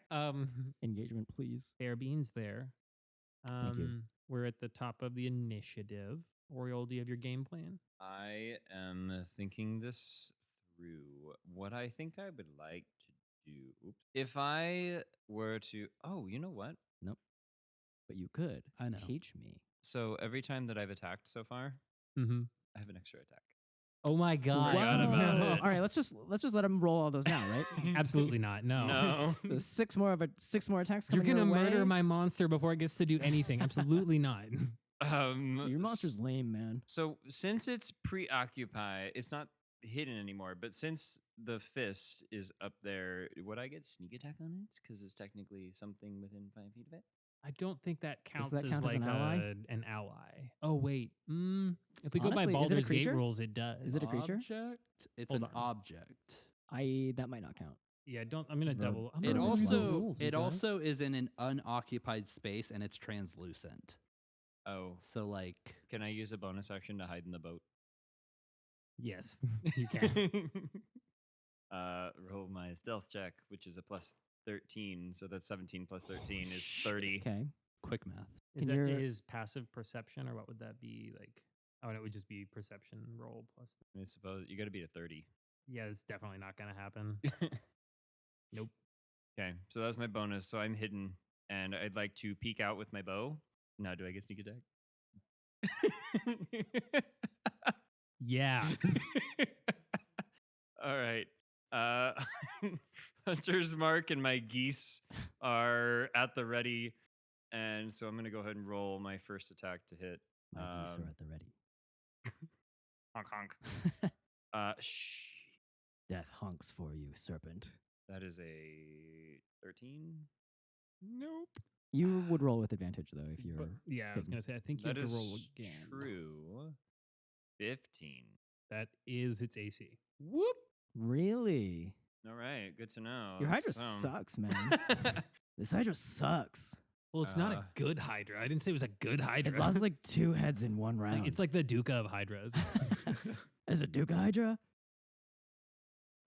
engagement. Please. Fair Beans there. Thank you. We're at the top of the initiative. Oriole, do you have your game plan? I am thinking this through. What I think I would like to do, if I were to, oh, you know what? But you could. I know. Teach me. So every time that I've attacked so far, Mm-hmm. I have an extra attack. Oh my God. Forgot about Wow. it. All right, let's just let him roll all those now, right? Absolutely not. No. No. There's 6 more attacks You're coming gonna your murder way. my monster before it gets to do anything. Absolutely not. Your monster's lame, man. So since it's preoccupied, it's not hidden anymore. But since the fist is up there. Would I get sneak attack on it? Because it's technically something within 5 feet of it. I don't think that counts that as count as like an ally? an ally. Oh wait, if we go by Honestly, is it a Baldur's Gate creature? rules, it does. Is it a creature? Object? It's Hold an on. object. That might not count. Yeah, don't. I'm gonna No. double. I'm It gonna read the also rules, you it guys. also is in an unoccupied space and it's translucent. Oh, So like can I use a bonus action to hide in the boat? Yes, you can. Roll my stealth check, which is a plus 13. So that's 17 plus 13 is shit. 30. Okay. quick math. Is Can that your- his passive perception, or what would that be like? Oh, and it would just be perception roll plus. I suppose you got to beat a 30. Yeah, it's definitely not gonna happen. Nope. Okay, so that's my bonus. So I'm hidden, and I'd like to peek out with my bow. Now, do I get sneak attack? Yeah. All right. Hunter's Mark and my geese are at the ready, and so I'm going to go ahead and roll my first attack to hit. My geese are at the ready. Honk honk. Death honks for you, serpent. That is a 13. Nope. You would roll with advantage though if you're. But, yeah, I was hidden. gonna say. I think you That have to is roll again. true. 15. That is its AC. Whoop. Really? All right, good to know. Your Hydra So- sucks, man. This Hydra sucks. Well, it's not Uh, a good Hydra. I didn't say it was a good Hydra. It lost like 2 heads in one Like, round. it's like the Dukha of Hydras. As a Dukha Hydra?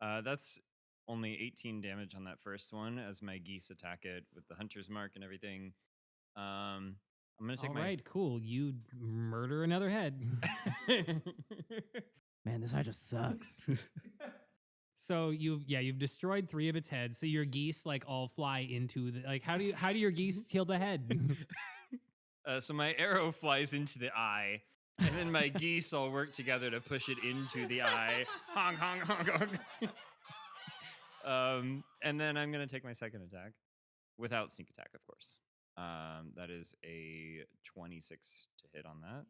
That's only 18 damage on that first one as my geese attack it with the Hunter's Mark and everything. I'm going to take All my... right, cool. You murder another head. Man, this Hydra sucks. So you've destroyed 3 of its heads. So your geese like all fly into the like. How do your geese kill the head? So my arrow flies into the eye, and then my geese all work together to push it into the eye. Honk, honk, honk, honk. And then I'm going to take my second attack without sneak attack, of course. That is a 26 to hit on that.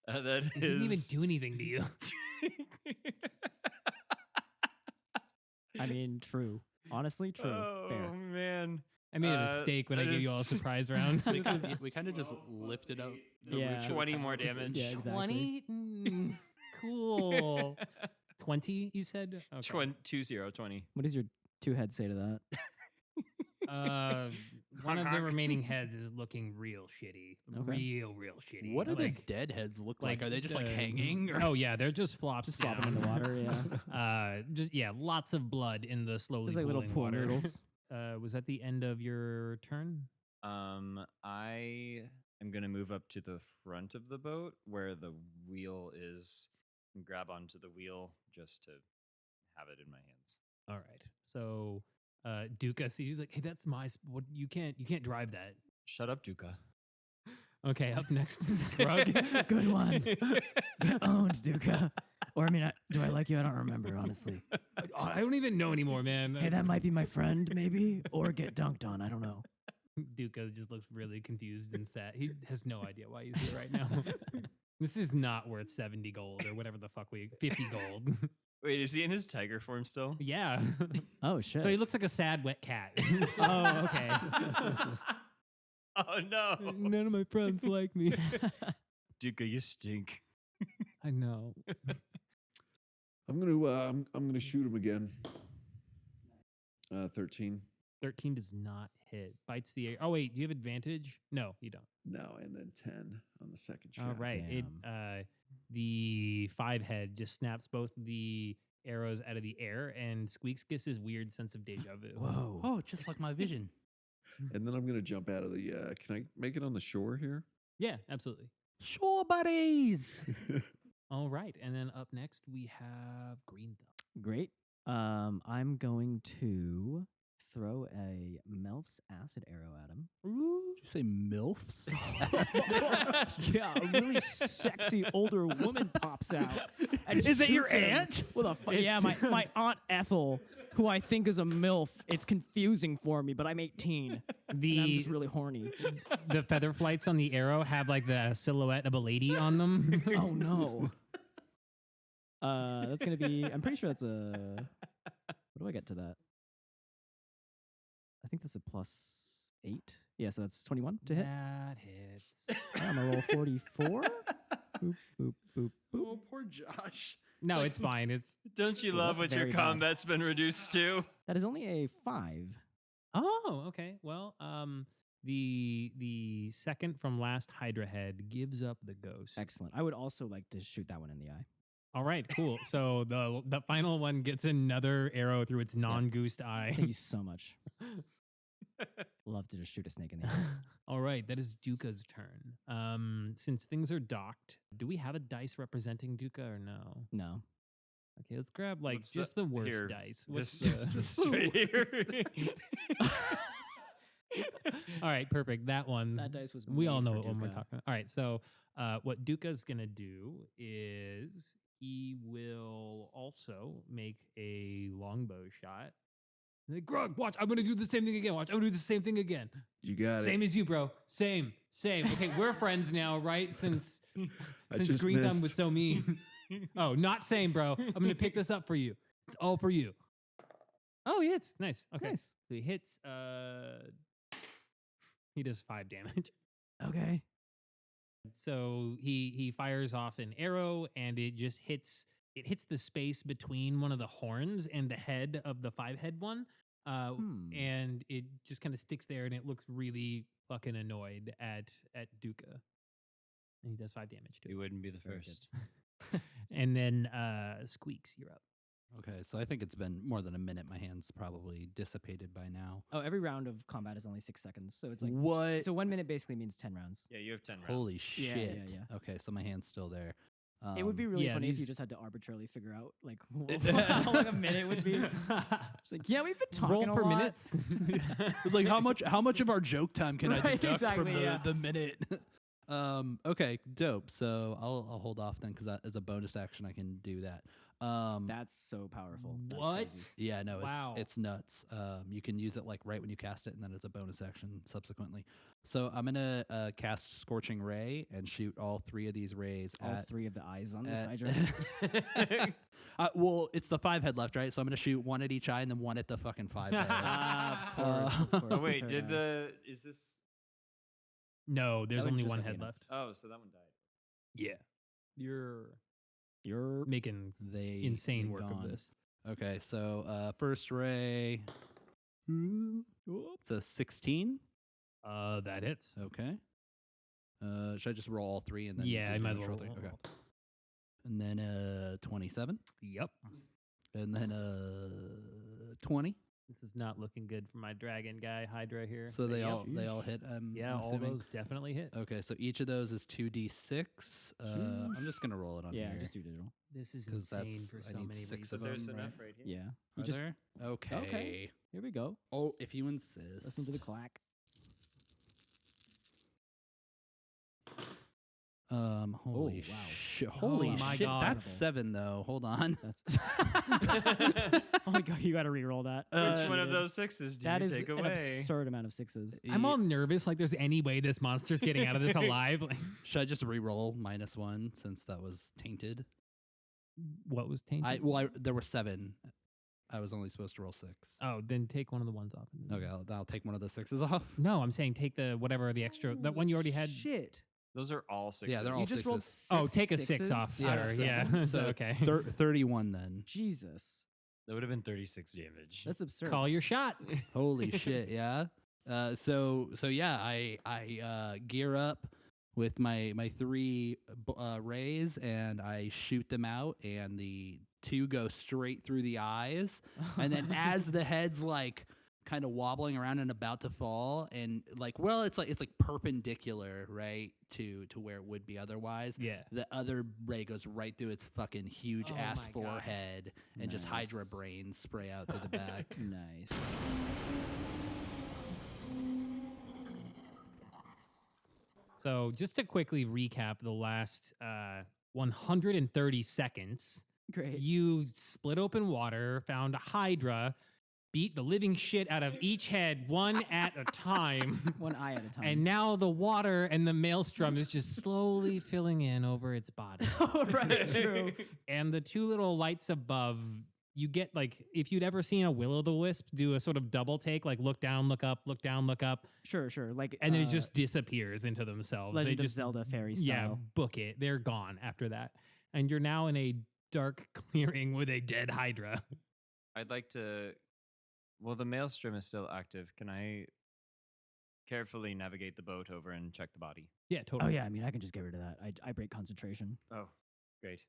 That It didn't even is... do anything to you. I mean, true. Honestly, true. Oh, Fair. man. I made a mistake when I that gave you all a is- surprise round. We kind of just lifted up the Yeah. reach. 20 more damage. Yeah, exactly. 20? Cool. 20, you said? Okay. 20. What does your 2 heads say to that? One of the honk. remaining heads is looking real shitty. Okay. Real shitty. What do the like, dead heads look like? Are they just like the- hanging? Or? Oh yeah, they're just flops Just flopping in the down. water, yeah. Yeah, lots of blood in the slowly Just like little cooling pool water. noodles. Was that the end of your turn? I am going to move up to the front of the boat where the wheel is and grab onto the wheel just to have it in my hands. All right. So Dukha sees you, like, hey, that's my what you can't drive that. Shut up, Dukha. Okay, up next is Grug. Good one. Get owned, Dukha. Or, I mean, do I like you? I don't remember, honestly. I don't even know anymore, man. Hey, that might be my friend, maybe? Or get dunked on. I don't know. Dukha just looks really confused and sad. He has no idea why he's here right now. This is not worth 70 gold or whatever the fuck 50 gold. Wait, is he in his tiger form still? Yeah. Oh, shit. So he looks like a sad wet cat. Oh, okay. Oh, no. None of my friends like me. Dukha, you stink. I know. I'm gonna shoot him again. 13. 13 does not hit. Bites the air. Oh wait, do you have advantage? No, you don't. No, and then 10 on the second shot. All right. It the 5 head just snaps both the arrows out of the air, and Squeaks gets his weird sense of deja vu. Whoa. Oh, just like my vision. And then I'm gonna jump out of the. Can I make it on the shore here? Yeah, absolutely. Sure, buddies. All right, and then up next we have Greenthumb. Great. I'm going to throw a Melf's acid arrow at him. Did you say MILFs? Yeah, a really sexy older woman pops out. And Is it your shoots him aunt? With a yeah, my aunt Ethel, who I think is a MILF. It's confusing for me, but I'm 18. And I'm The just really horny. the feather flights on the arrow have like the silhouette of a lady on them. Oh no. That's gonna be. I'm pretty sure that's a. What do I get to that? I think that's a +8. Yeah, so that's 21 to hit. That hits. I'm gonna roll 44. Boop, boop, boop, boop. Oh, poor Josh. No, it's fine. It's Don't you Ooh, love that's what your very high. combat's been reduced to? That is only a 5. oh, okay. Well, the second from last Hydra head gives up the ghost. Excellent. I would also like to shoot that one in the eye. All right, cool. So the final one gets another arrow through its non-goosed eye. Thank you so much. Love to just shoot a snake in the eye. All right, that is Dukha's turn. Since things are docked, do we have a dice representing Dukha or no? No. Okay, let's grab like What's just the- the worst here, dice. What's This, the- this straight here. All right, perfect. That one. That dice was. We all made know for what one we're Dukha. talking about. All right, so what Dukha's gonna do is he will also make a longbow shot. And like, Grug, watch! I'm gonna do the same thing again. Watch! I'm gonna do the same thing again. You got Same it. as you, bro. Same. Okay, we're friends now, right? Since I since just Greenthumb missed. was so mean. Oh, not same, bro. I'm gonna pick this up for you. It's all for you. Oh, he hits. Nice. Okay. Nice. So he hits. He does 5 damage. Okay. So he fires off an arrow, and it just hits. It hits the space between one of the horns and the head of the 5-head one, and it just kind of sticks there, and it looks really fucking annoyed at Dukha. And he does 5 damage to He it. wouldn't be the Very good. first. And then Squeaks, you're up. Okay, so I think it's been more than a minute. My hand's probably dissipated by now. Oh, every round of combat is only 6 seconds, so it's like What? so 1 minute basasically means 10 rounds. Yeah, you have 10 rounds. Holy Yeah, shit. yeah, yeah. Okay, so my hand's still there. It would be really yeah, funny if you these- just had to arbitrarily figure out like how long a minute would be. It's like, yeah, we've been talking Roll a for lot. minutes. It's like how much of our joke time can I Right, deduct exactly, from yeah. the minute? Okay, dope. So I'll hold off then because as a bonus action I can do that. That's so powerful. That's What? crazy. Yeah, no, Wow. it's nuts. You can use it like right when you cast it, and then as a bonus action subsequently. So I'm gonna cast Scorching Ray and shoot all 3 of these rays All at 3 of the eyes on this at- Hydra. well, it's the 5 head left, right? So I'm gonna shoot 1 at each eye and then 1 at the fucking 5 head. Of course. Uh, Of course Oh, the wait, third did eye. the. Is this. No, there's That would only just 1 have head taken left. Oh, so that one died. Yeah. You're You're making they insane they work gone. of this. Okay, so first ray. It's a 16. That hits. Okay. Should I just roll all 3 and then? Yeah, do I might as damage well for roll. all 3? Okay. And then 27. Yep. And then 20. This is not looking good for my dragon guy Hydra here. So But they yep. all hit. Yeah, I'm all assuming? those definitely hit. Okay, so each of those is 2d6. I'm just gonna roll it on yeah, here. just do digital. This is 'Cause insane that's- for I so need many 6 reasons. of There's them, enough right? right here. Yeah. Are You just there? Okay. here we go. Oh, if you insist. Listen to the clack. Holy wow. shit! Holy my shit! God. That's 7 though. Hold on. That's oh my god, you got to re-roll that. Which one of those 6s do That you is take an away? absurd amount of 6s. I'm all nervous, like there's any way this monster's getting out of this alive. Like, Should I just re-roll -1 since that was tainted? what was tainted? There were 7. I was only supposed to roll 6. Oh, then take one of the ones off. and then- Okay, I'll take one of the 6s off. No, I'm saying take the whatever the extra that one you already had. Shit. Those are all 6s. Yeah, they're all You just rolled 6s. Oh, take a 6 sixes? off. Yeah, Sure, so- yeah. so okay. 31 then. Jesus. That would have been 36 damage. That's absurd. Call your shot. Holy shit! Yeah. So yeah, I gear up with my 3 rays and I shoot them out, and the 2 go straight through the eyes, and then as the head's like kind of wobbling around and about to fall, and like, well, it's like perpendicular, right, to where it would be otherwise. Yeah. The other ray goes right through its fucking huge Oh ass my gosh. forehead, and just Hydra Nice. brains spray out through the back. Nice. So just to quickly recap the last 130 seconds, Great. you split open water, found a Hydra, beat the living shit out of each head, one at a time. One eye at a time. And now the water and the maelstrom is just slowly filling in over its body. Oh, right, true. And the two little lights above, you get like, if you'd ever seen a will-o'-the-wisp do a sort of double take, like look down, look up, look down, look up. Sure. Like, And then it just disappears into themselves. Legend They of just, Zelda fairy style. yeah, book it. They're gone after that. And you're now in a dark clearing with a dead Hydra. I'd like to. Well, the maelstrom is still active. Can I carefully navigate the boat over and check the body? Yeah, Oh, totally. yeah. I mean, I can just get rid of that. I break concentration. Oh, great.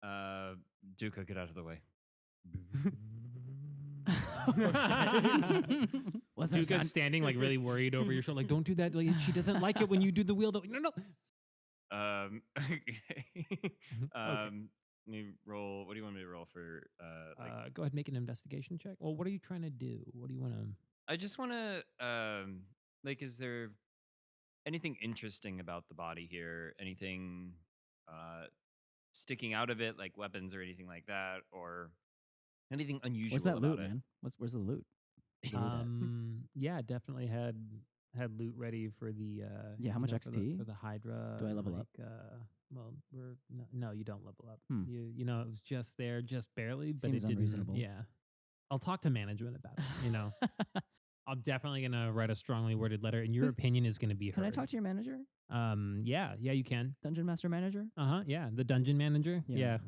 Dukha, get out of the way. What's that Dukha's sound? standing like really worried over your shoulder. Like, don't do that. Like, she doesn't like it when you do the wheel. No. Let me roll. What do you want me to roll for? Go ahead and make an investigation check. Well, what are you trying to do? What do you want to? I just want to. Is there anything interesting about the body here? Anything sticking out of it, like weapons or anything like that, or anything unusual Where's that about loot, it? man? Where's the loot? Yeah, definitely had loot ready for the. Yeah, how much XP? for the Hydra? Do I level up? Well, no, you don't level up. Hmm. You know, it was just there, just barely, but Seems it didn't. unreasonable. Yeah, I'll talk to management about it. You know, I'm definitely gonna write a strongly worded letter, and your Who's- opinion is gonna be heard. Can I talk to your manager? Yeah, you can. Dungeon Master Manager? Yeah, the dungeon manager. Yeah.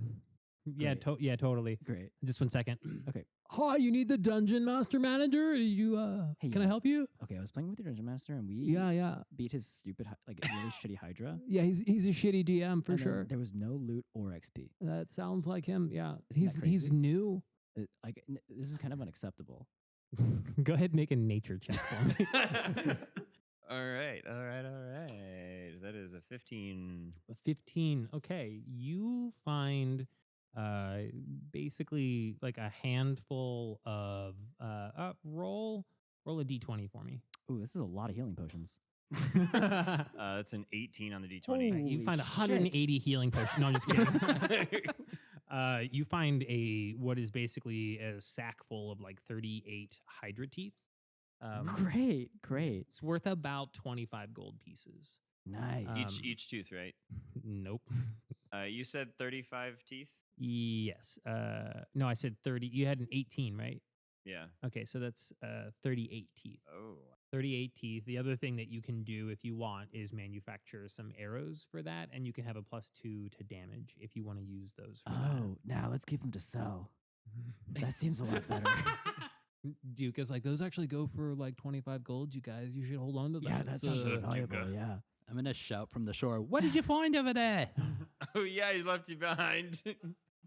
Yeah, Great. totally. Great. Just 1 second. Okay. Hi, you need the dungeon master manager? Did you Hey, can I yeah. help you? Okay, I was playing with your Dungeon Master and we Yeah. beat his stupid, really shitty Hydra. Yeah, he's a shitty DM for and then sure. There was no loot or XP. That sounds like him. Yeah. Isn't He's that he's crazy? new. This is kind of unacceptable. Go ahead and make a nature check for me. All right. That is a 15. 15. Okay. You find basically like a handful of roll a d20 for me. Ooh, this is a lot of healing potions. That's an 18 on the d20. You Holy find shit. 180 healing potions. No, I'm just kidding. You find what is basically a sack full of like 38 Hydra teeth. Great. It's worth about 25 gold pieces. Nice. Each tooth, right? Nope. You said 35 teeth? Yes. No, I said 30. You had an 18, right? Yeah. Okay, so that's 38 teeth. Oh. 38 teeth. The other thing that you can do if you want is manufacture some arrows for that, and you can have a +2 to damage if you want to use those for Oh, now let's keep them to sell. That seems a lot better. Duke is like, those actually go for like 25 gold. You guys, you should hold on to that. Yeah, that sounds so- really valuable. Dukha. Yeah. I'm gonna shout from the shore. What did you find over there? Oh, yeah, he left you behind.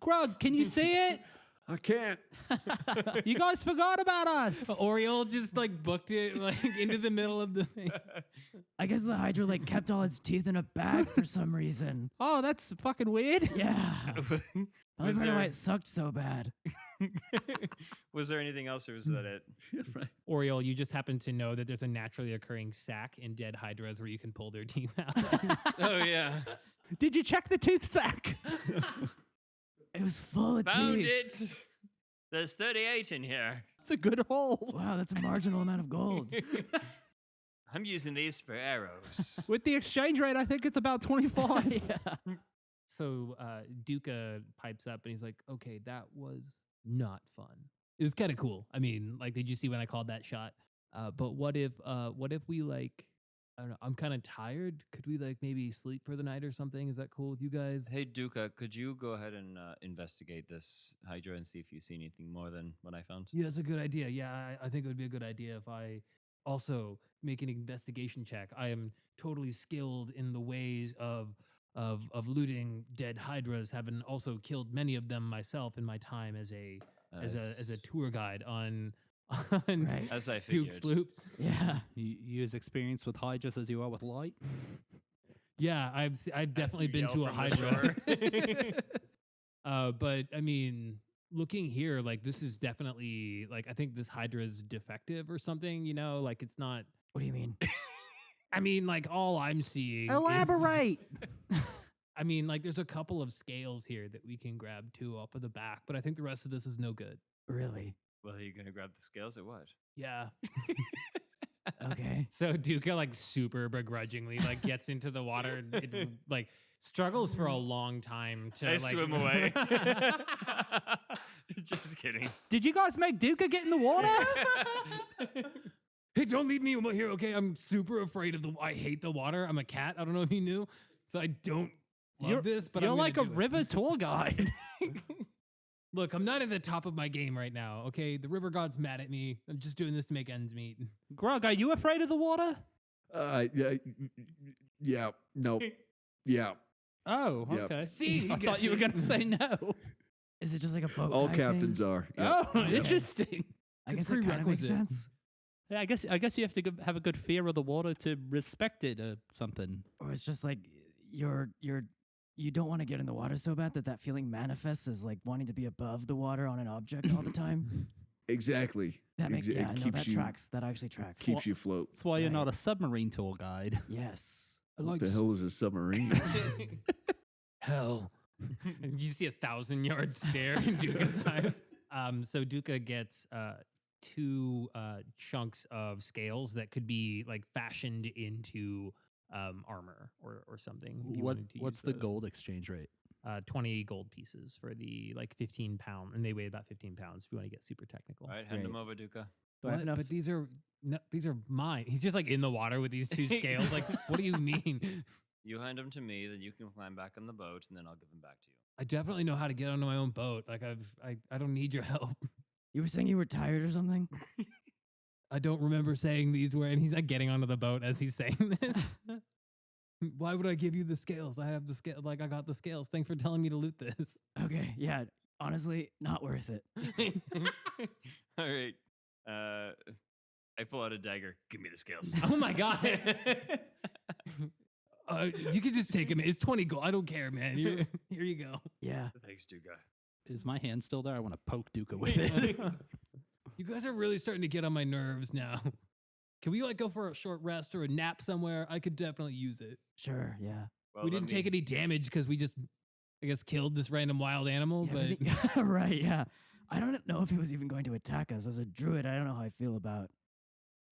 Grug, can you see it? I can't. You guys forgot about us. Oriole just like booked it like into the middle of the thing. I guess the Hydra like kept all its teeth in a bag for some reason. Oh, that's fucking weird. Yeah. I Was don't know why there- it sucked so bad. Was there anything else, or was that it? Yeah, right. Oriole, you just happen to know that there's a naturally occurring sack in dead hydras where you can pull their teeth out. Oh, yeah. Did you check the tooth sack? It was full of Found teeth. it. There's 38 in here. It's a good hole. Wow, that's a marginal amount of gold. I'm using these for arrows. With the exchange rate, I think it's about 25. Yeah. So Dukha pipes up and he's like, okay, that was not fun. It was kind of cool. I mean, like, did you see when I called that shot? But what if we like, I don't know, I'm kind of tired. Could we like maybe sleep for the night or something? Is that cool with you guys? Hey, Dukha, could you go ahead and investigate this Hydra and see if you see anything more than what I found? Yeah, that's a good idea. Yeah, I think it would be a good idea if I also make an investigation check. I am totally skilled in the ways of looting dead hydras, having also killed many of them myself in my time as a tour guide on Right. As I Duke figured. sloops. Yeah. You as experienced with Hydras as you are with light? Yeah, I've definitely you been yell to a from the hydra. But I mean, looking here, like this is definitely like I think this hydra is defective or something. You know, like it's not. What do you mean? I mean, like all I'm seeing. is- Elaborate. I mean, like there's a couple of scales here that we can grab too off of the back, but I think the rest of this is no good. Really? Well, are you gonna grab the scales or what? Yeah. Okay. So Dukha like super begrudgingly like gets into the water and it like struggles for a long time to I like swim away. Just kidding. Did you guys make Dukha get in the water? Hey, don't leave me here, okay? I'm super afraid of I hate the water. I'm a cat. I don't know if you knew. So I don't love this, but you're I'm like a gonna do it. river tour guide. Look, I'm not at the top of my game right now, okay? The river god's mad at me. I'm just doing this to make ends meet. Grug, are you afraid of the water? Yeah. No. Yeah. Oh, Yep. okay. See, I thought you were going to say no. Is it just like a boat? All guide captains thing? are. Yep. Oh, interesting. I It's guess a that kind of makes prerequisite. sense. Yeah, I guess you have to have a good fear of the water to respect it or something. Or it's just like you don't want to get in the water so bad that feeling manifests as like wanting to be above the water on an object all the time. Exactly. That makes Exa- yeah, it no, keeps that you- tracks. That actually tracks. Keeps you afloat. That's why you're Right. not a submarine tour guide. Yes. What the hell is a submarine? Hell. And you see 1,000-yard stare in Dukha's eyes. So Dukha gets 2 chunks of scales that could be like fashioned into armor or something. if you wanted to What's use the those. gold exchange rate? 20 gold pieces for the like 15 pound, and they weigh about 15 pounds if you want to get super technical. All right, hand them Great. over, Dukha. Do I have What? enough? But these are mine. He's just like in the water with these 2 scales. Like, what do you mean? You hand them to me, then you can climb back on the boat, and then I'll give them back to you. I definitely know how to get onto my own boat. Like I don't need your help. You were saying you were tired or something? I don't remember saying these were, and he's like getting onto the boat as he's saying this. Why would I give you the scales? I have the scale. Like I got the scales. Thanks for telling me to loot this. Okay, yeah. Honestly, not worth it. All right. I pull out a dagger. Give me the scales. Oh my god. You can just take him. It's 20 gold. I don't care, man. Here you go. Yeah. Thanks, Dukha. Is my hand still there? I want to poke Dukha with it. You guys are really starting to get on my nerves now. Can we like go for a short rest or a nap somewhere? I could definitely use it. Sure, yeah. Well, We let didn't take me- any damage because we just, I guess, killed this random wild animal. Yeah, but I think- right, yeah. I don't know if he was even going to attack us. As a druid, I don't know how I feel about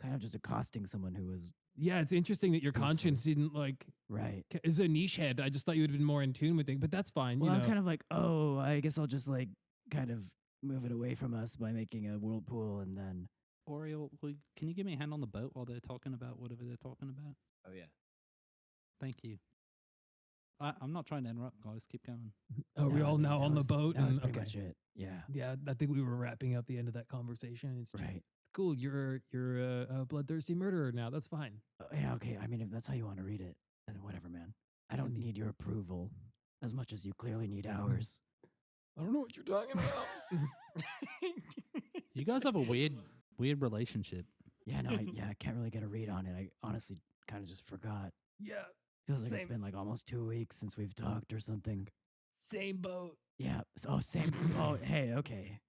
kind of just accosting someone who was yeah, it's interesting that your Peaceful. conscience didn't like right. is a niche head. I just thought you would have been more in tune with things, but that's fine. Well, you I know. was kind of like, oh, I guess I'll just like kind of move it away from us by making a whirlpool and then Oriole, can you give me a hand on the boat while they're talking about whatever they're talking about? Oh, yeah. Thank you. I'm not trying to interrupt, guys. Keep going. Are we No, I all mean, now that on the was- boat? That was And- pretty much it. Yeah. Yeah, I think we were wrapping up the end of that conversation. It's just Right. cool. You're a bloodthirsty murderer now. That's fine. Yeah, okay. I mean, if that's how you want to read it, then whatever, man. I don't mean- need your approval as much as you clearly need Mhm. ours. I don't know what you're talking about. You guys have a weird relationship. Yeah, no, I can't really get a read on it. I honestly kind of just forgot. Yeah, Feels like it's Same. been like almost 2 weeks since we've talked or something. same boat. Yeah. Same. Oh, hey, okay.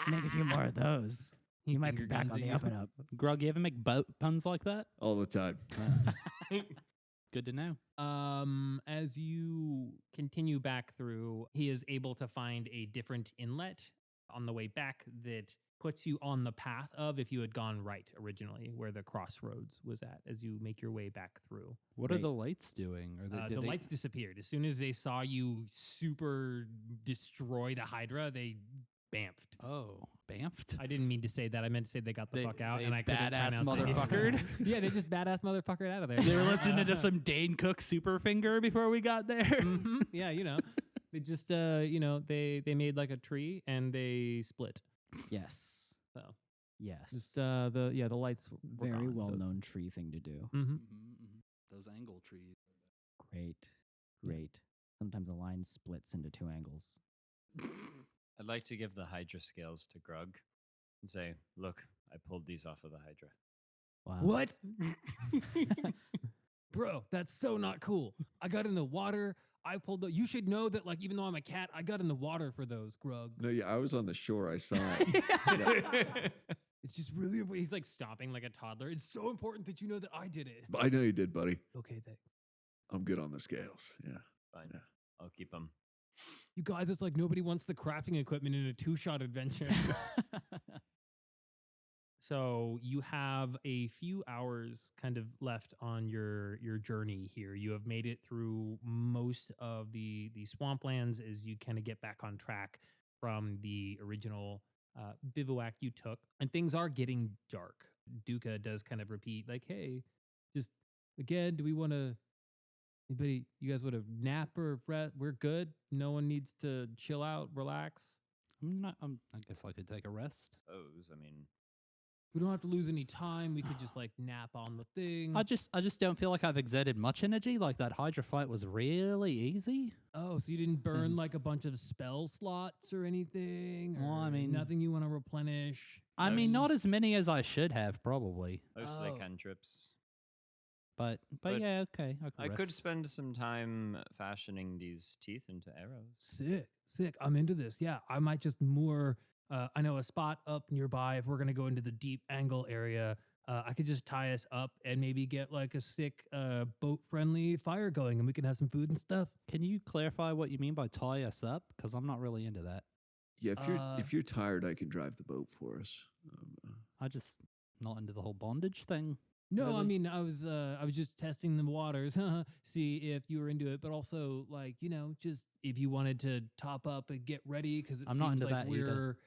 Make a few more of those. You might be Finger back guns on at the you. up and up. Grug, you ever make boat puns like that? All the time. Good to know. As you continue back through, he is able to find a different inlet on the way back that puts you on the path of if you had gone right originally, where the crossroads was at as you make your way back through. What are Right. the lights doing? Or The lights disappeared. As soon as they saw you super destroy the Hydra, they bamfed. Oh, bamfed. I didn't mean to say that. I meant to say they got the They- fuck out, they and I couldn't badass pronounce it. motherfuckered. Yeah, they just badass motherfuckered out of there. They were listening to some Dane Cook super finger before we got there. Mhm. Yeah, you know, they just they made like a tree and they split. Yes. So Yes. just the lights were Very gone. well known tree thing to do. Mm-hmm. Those angle trees. Great. Sometimes a line splits into 2 angles. I'd like to give the Hydra scales to Grug and say, look, I pulled these off of the Hydra. Wow. What? Bro, that's so not cool. I got in the water. I pulled the. You should know that, like, even though I'm a cat, I got in the water for those, Grug. No, yeah, I was on the shore. I saw it. It's just really. He's like stomping like a toddler. It's so important that you know that I did it. I know you did, buddy. Okay, thanks. I'm good on the scales. Yeah. Fine. Yeah. I'll keep them. You guys, it's like nobody wants the crafting equipment in a 2-shot adventure. So you have a few hours kind of left on your journey here. You have made it through most of the swamplands as you kind of get back on track from the original bivouac you took, and things are getting dark. Dukha does kind of repeat like, "Hey, just again, do we want to? Anybody, you guys want to nap or rest? We're good. No one needs to chill out, relax. I guess I could take a rest. I mean, We don't have to lose any time. We could just like nap on the thing." I just don't feel like I've exerted much energy. Like that Hydra fight was really easy. Oh, so you didn't burn And- like a bunch of spell slots or anything? Well, I or mean- nothing you want to replenish? I mean, not Those- as many as I should have, probably. mostly Oh. cantrips. But But yeah, okay. I could spend some time fashioning these teeth into arrows. Sick. I'm into this. Yeah, I might just moor. I know a spot up nearby. If we're gonna go into the deep angle area, I could just tie us up and maybe get like a sick boat-friendly fire going, and we can have some food and stuff. Can you clarify what you mean by tie us up? Because I'm not really into that. Yeah, Uh, if you're tired, I can drive the boat for us. I just not into the whole bondage thing. No, I Really? mean I was just testing the waters, see if you were into it, but also like just if you wanted to top up and get ready because it I'm seems not into like that either.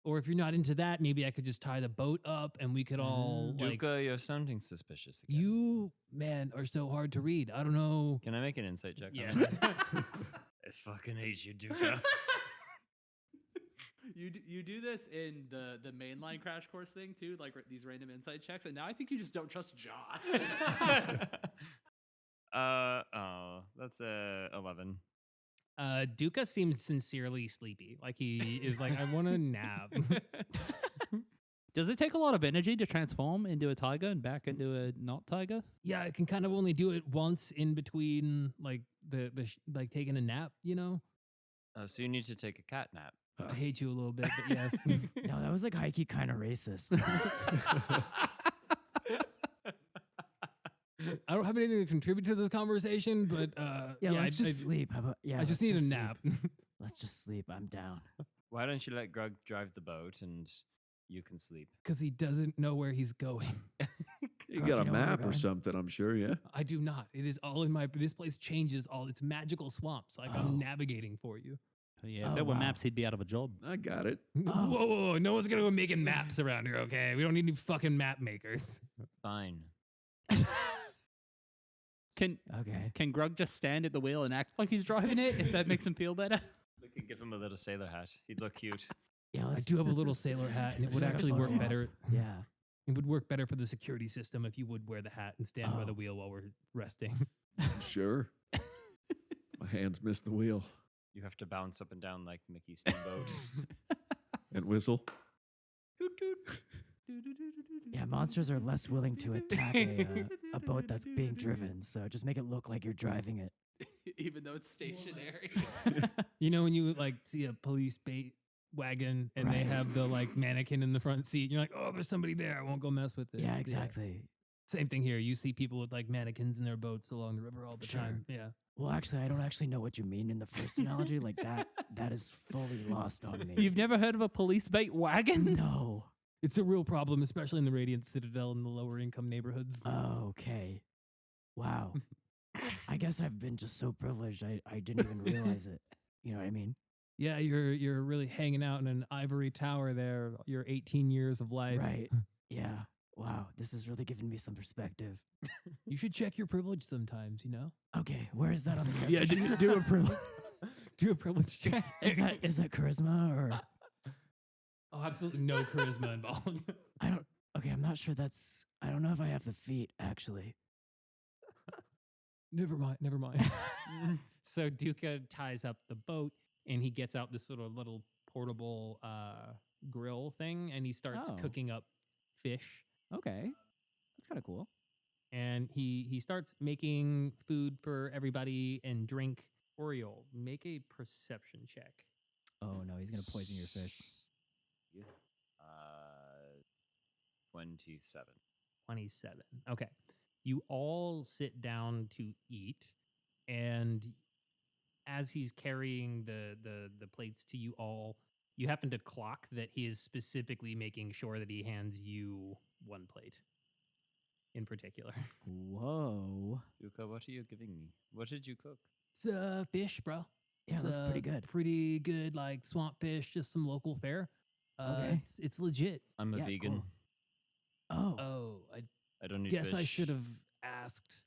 or if you're not into that, maybe I could just tie the boat up and we could all like. Dukha, you're sounding suspicious again. You man are so hard to read. I don't know. Can I make an insight check? on Yes. that? I fucking hate you, Dukha. You do this in the mainline crash course thing too, like these random insight checks, and now I think you just don't trust John. That's 11. Dukha seems sincerely sleepy. Like he is like, I want to nap. Does it take a lot of energy to transform into a tiger and back into a not tiger? Yeah, I can kind of only do it once in between like like taking a nap. So you need to take a cat nap. I hate you a little bit, but yes. No, that was like high-key kind of racist. I don't have anything to contribute to this conversation, but Yeah, let's I just sleep. How about, yeah, I let's just need a sleep. nap. Let's just sleep. I'm down. Why don't you let Grug drive the boat and you can sleep? Because he doesn't know where he's going. You Grug, got you a know where we're map or going? something, I'm sure, yeah? I do not. It is all in my. This place changes all. It's magical swamps. Like Oh. I'm navigating for you. Yeah, if Oh, it were wow. maps, he'd be out of a job. I got it. Whoa, whoa, whoa! No one's gonna go making maps around here. Okay, we don't need any fucking map makers. Fine. Can Okay. can Grug just stand at the wheel and act like he's driving it if that makes him feel better? We can give him a little sailor hat. He'd look cute. Yeah, I let's do have a little sailor hat, and it let's would make a actually work photo op. better. Yeah. It would work better for the security system if you would wear the hat and stand by the Oh. wheel while we're resting. Sure. My hands missed the wheel. You have to bounce up and down like Mickey Steamboat. And whistle. Yeah, monsters are less willing to attack a boat that's being driven, so just make it look like you're driving it. Even though it's stationary. You know when you like see a police bait wagon and they Right. have the like mannequin in the front seat, and you're like, oh, there's somebody there. I won't go mess with this. Yeah, exactly. Same thing here. You see people with like mannequins in their boats along the river all the Sure. time. Yeah. Well, actually, I don't actually know what you mean in the first analogy. Like that is fully lost on me. You've never heard of a police bait wagon? No. It's a real problem, especially in the Radiant Citadel and the lower income neighborhoods. Okay. Wow. I guess I've been just so privileged. I didn't even realize it. You know what I mean? Yeah, you're really hanging out in an ivory tower there. Your 18 years of life. Right. Yeah. Wow. This is really giving me some perspective. You should check your privilege sometimes, you know? Okay. Where is that on the Yeah, do a privilege. Do a privilege check. Is that charisma or Oh, absolutely no charisma involved. I don't okay, I'm not sure that's I don't know if I have the feet actually. Never mind. So Dukha ties up the boat and he gets out this sort of little portable grill thing and he starts Oh. cooking up fish. Okay. That's kind of cool. And he starts making food for everybody and drink. Oriole, make a perception check. Oh no, he's going to poison your fish. 27. 27. Okay. You all sit down to eat, and as he's carrying the plates to you all, You happen to clock that he is specifically making sure that he hands you one plate in particular. Whoa. Dukha, what are you giving me? What did you cook? It's fish, bro. Yeah, It's it looks pretty good. Pretty good, like swamp fish, just some local fare. Okay. It's legit. I'm a Yeah, vegan. cool. Oh, Oh, I I don't need guess fish. I should have asked.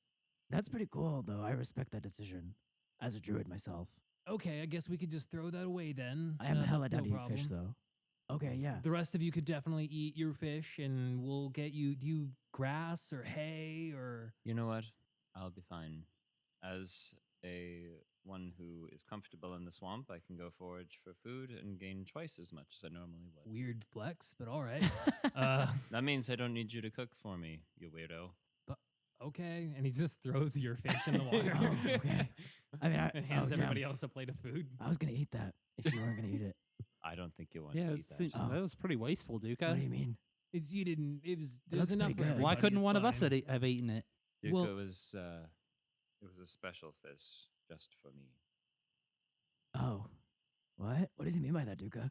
that's pretty cool, though. I respect that decision as a druid myself. Okay, I guess we could just throw that away then. I am hella that's down no to eat fish, problem. though. Okay, yeah. The rest of you could definitely eat your fish, and we'll get you. Do you grass or hay or? You know what? I'll be fine. As one who is comfortable in the swamp, I can go forage for food and gain twice as much as I normally would. Weird flex, but all right. That means I don't need you to cook for me, you weirdo. Okay, and he just throws your fish in the water. Oh, okay. I mean, And hands damn. everybody else a plate of food. I was gonna eat that if you weren't gonna eat it. I don't think you want Yeah, to eat that. Oh. that was pretty wasteful, Dukha. What do you mean? It's you didn't. It was. But There's that's enough pretty for good. everybody. Why couldn't it's one of us fine. have eaten it? Dukha Well- was it was a special fish just for me. Oh, what? What does he mean by that, Dukha?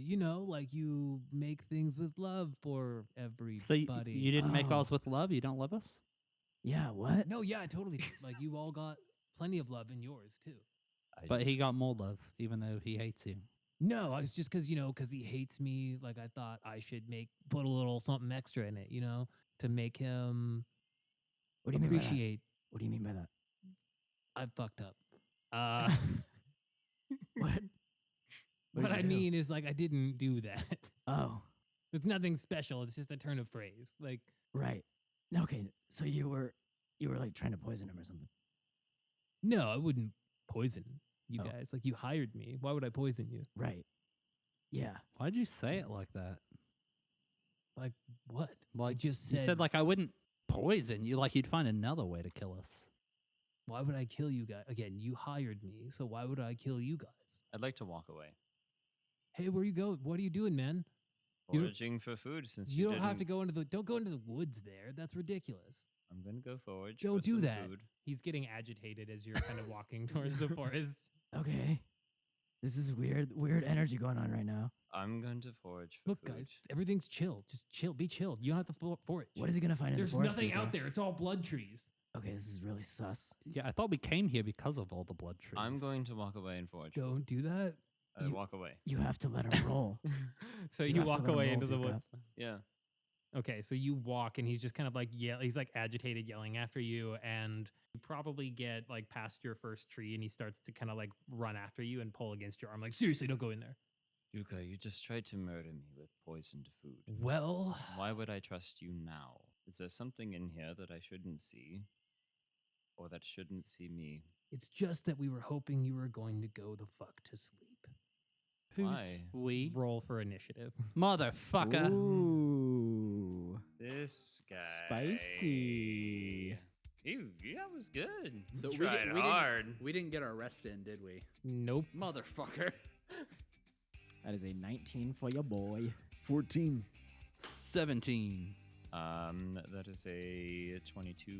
You know, like you make things with love for everybody. So you didn't make Oh. ours with love? You don't love us? Yeah, what? No, yeah, I totally. did. Like you all got plenty of love in yours too. But he got more love, even though he hates you. No, I was just because because he hates me. Like I thought I should put a little something extra in it, to make him What do you mean by that? appreciate. What do you mean by that? I fucked up. What? What did I you do? mean is like I didn't do that. Oh, It's nothing special. It's just a turn of phrase. Like right. No, okay, so you were like trying to poison him or something. no, I wouldn't poison you Oh. guys. Like you hired me. Why would I poison you? Right. Yeah. Why'd you say it like that? Like what? Like I just you said, like I wouldn't poison you. Like you'd find another way to kill us. why would I kill you guys? Again, you hired me, so why would I kill you guys? I'd like to walk away. Hey, where you going? What are you doing, man? You don't- Foraging for food since You don't have to didn't- go into the. Don't go into the woods there. That's ridiculous. I'm gonna go forage. Don't for do some that. Food. He's getting agitated as you're kind of walking towards the forest. Okay. This is weird energy going on right now. I'm going to forage for Look, food. guys, everything's chill. Just chill. Be chilled. You don't have to forage. What is he gonna find in There's the forest? nothing Dukha? out there. It's all blood trees. Okay, this is really sus. Yeah, I thought we came here because of all the blood trees. I'm going to walk away and forage. for Don't do that. food. you- Walk away. You have to let him roll. So You you have to walk let him away roll, into the Dukha. woods. Yeah. Okay, so you walk and he's just kind of like he's like agitated yelling after you, and you probably get like past your first tree and he starts to kind of like run after you and pull against your arm. Like, seriously, don't go in there. Dukha, you just tried to murder me with poisoned food. Well, Why would I trust you now? Is there something in here that I shouldn't see? Or that shouldn't see me? it's just that we were hoping you were going to go the fuck to sleep. Who's Why? we? Roll for initiative. Motherfucker. Ooh. This guy. Spicy. That was good. So Tried hard. We didn't get our rest in, did we? Nope. Motherfucker. That is a 19 for your boy. 14. 17. That is a 22.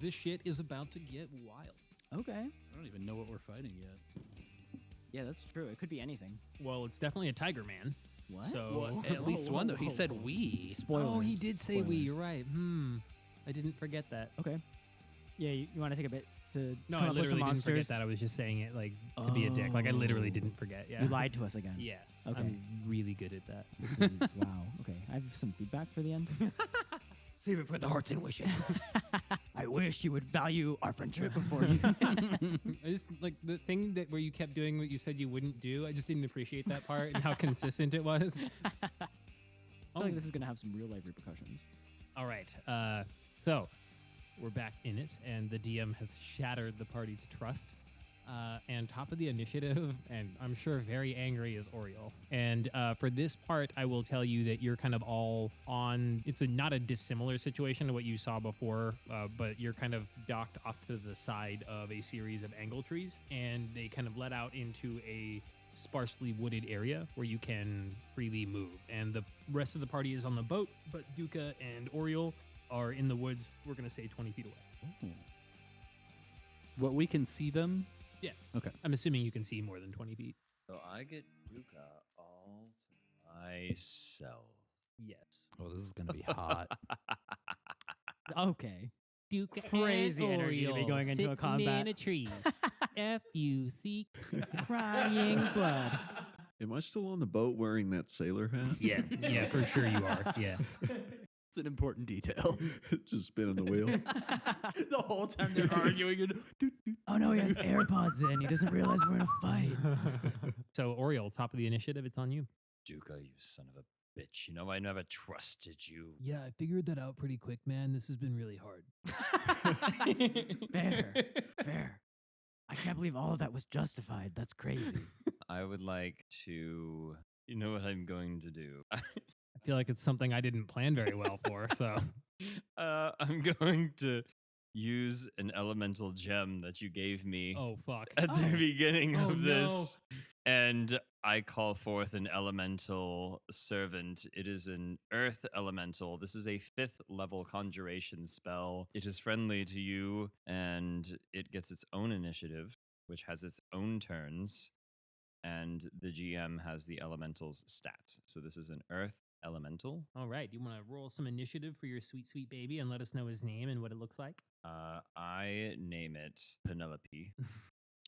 This shit is about to get wild. Okay. I don't even know what we're fighting yet. Yeah, that's true. It could be anything. Well, it's definitely a tiger man. What? So At least one, though. He said we. Spoilers. Oh, he did say we. Spoilers. You're right. I didn't forget that. Okay. Yeah, you want to take a bit to No, come I up with some literally didn't forget monsters? that. I was just saying it like to be a dick. Like I literally Oh. didn't forget. Yeah. You lied to us again. Yeah. Okay. I'm really good at that. This is wow. Okay, I have some feedback for the end. Save it for the hearts and wishes. I wish you would value our friendship before you. I just like the thing that where you kept doing what you said you wouldn't do. I just didn't appreciate that part and how consistent it was. I feel like this is gonna have some real life repercussions. All right. So we're back in it, and the DM has shattered the party's trust. And top of the initiative, and I'm sure very angry, is Oriole. And for this part, I will tell you that you're kind of all on. It's not a dissimilar situation to what you saw before, but you're kind of docked off to the side of a series of angle trees, and they kind of let out into a sparsely wooded area where you can freely move. And the rest of the party is on the boat, but Dukha and Oriole are in the woods. We're going to say 20 feet away. What we can see them I'm assuming you can see more than 20 feet. So I get Dukha all to myself. Yes. Oh, this is gonna be hot. Okay. Duke Crazy and energy to be Oriole going into a sitting combat. in a tree. F-U-C. Crying blood. Am I still on the boat wearing that sailor hat? Yeah, for sure you are. Yeah. It's an important detail. Just spinning the wheel. The whole time they're arguing. And Oh no, he has AirPods in. He doesn't realize we're in a fight. So Oriole, top of the initiative, it's on you. Dukha, you son of a bitch. You know I never trusted you. Yeah, I figured that out pretty quick, man. This has been really hard. Fair. I can't believe all of that was justified. That's crazy. I would like to. You know what I'm going to do? I feel like it's something I didn't plan very well for, so. I'm going to use an elemental gem that you gave me Oh, fuck. at the beginning Oh, of no. this. And I call forth an elemental servant. It is an earth elemental. This is a 5th level conjuration spell. It is friendly to you, and it gets its own initiative, which has its own turns. And the GM has the elemental's stats. So this is an earth elemental. All right. You want to roll some initiative for your sweet, sweet baby and let us know his name and what it looks like? I name it Penelope.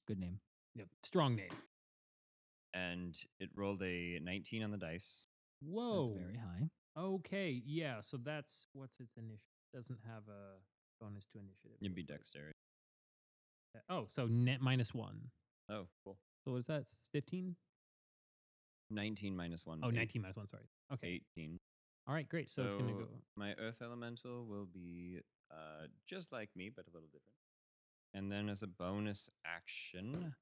Good name. Yep. Strong name. And it rolled a 19 on the dice. Whoa. That's very high. Okay. Yeah. So that's what's its initiative? Doesn't have a bonus to initiative. It'd be dexterity. Oh, so net -1. Oh, cool. So what is that? 15? 19 minus 1. Oh, 19 -1. Sorry. Okay. 18. All right. Great. So it's going to go. My earth elemental will be just like me, but a little different. And then as a bonus action,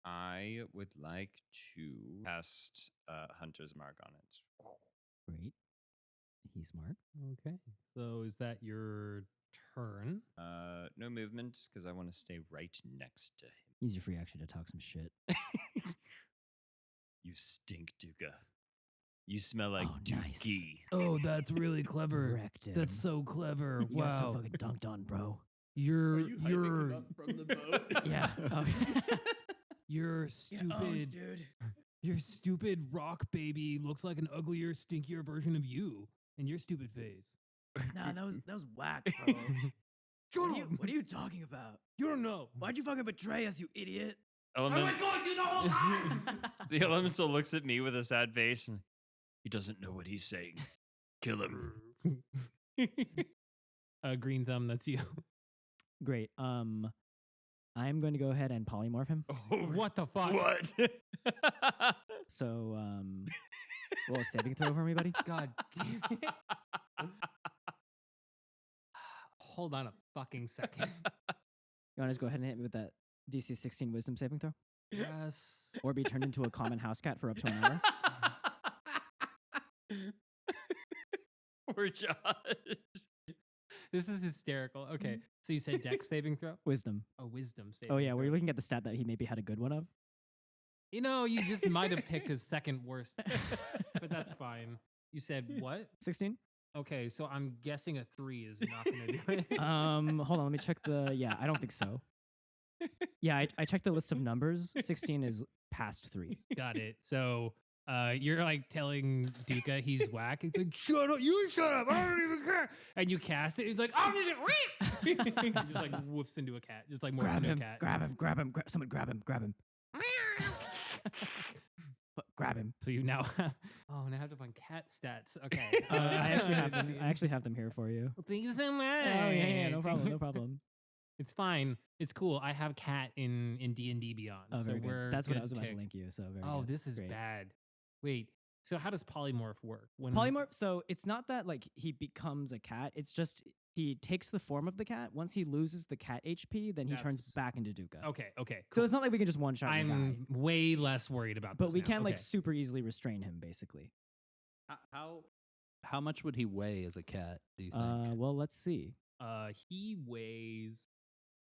I would like to cast Hunter's Mark on it. Great. He's smart. Okay. So is that your turn? No movement because I want to stay right next to him. Use your free action to talk some shit. You stink, Dukha. You smell like Oh, nice. dookie. Oh, that's really clever. Wrecked him. That's so clever. You got so Wow. fucking dunked on, bro. You're from the boat? Yeah. Okay. you're stupid. dude. Your stupid rock baby looks like an uglier, stinkier version of you and your stupid face. Nah, that was whack, bro. Shut up. What are you talking about? You don't know. Why'd you fucking betray us, you idiot? Element- going to the whole time. the elemental looks at me with a sad face. And he doesn't know what he's saying. Kill him. Greenthumb, that's you. Great. I'm going to go ahead and polymorph him. What the fuck? What? So, roll a saving throw for me, buddy. God damn it. Hold on a fucking second. You want to just go ahead and hit me with that DC 16 Wisdom saving throw, Yes. or be turned into a common house cat for up to an hour. Poor Josh. This is hysterical. Okay. So you said dex saving throw? Wisdom. Oh, wisdom saving Oh yeah, were you throw. looking at the stat that he maybe had a good one of? You know, you just might have picked his second worst, but that's fine. You said what? 16. Okay, so I'm guessing a 3 is not going to do it. Hold on, let me check the. Yeah, I don't think so. Yeah, I checked the list of numbers. 16 is past 3. Got it. So you're like telling Dukha he's whack. He's like, shut up, you shut up, I don't even care. And you cast it. He's like, I'm just he just like woofs into a cat, just like morphs Grab into him, a cat. grab him, someone grab him. Grab him. So you now have, now I have to find cat stats. Okay. I actually have them here for you. Well, thank you so much. Oh yeah, no problem. It's fine. It's cool. I have cat in D&D Beyond. Oh, so very good. we're That's what I good was about tick. to link you. So very Oh, good. this is Great. bad. Wait. So how does polymorph work? When Polymorph. So it's not that like he becomes a cat. It's just he takes the form of the cat. Once he loses the cat HP, then he turns That's- back into Dukha. Okay. So Cool. it's not like we can just one shot the guy, I'm way less worried about but this we now. can like Okay. super easily restrain him, basically. How much would he weigh as a cat, do you think? Well, let's see. He weighs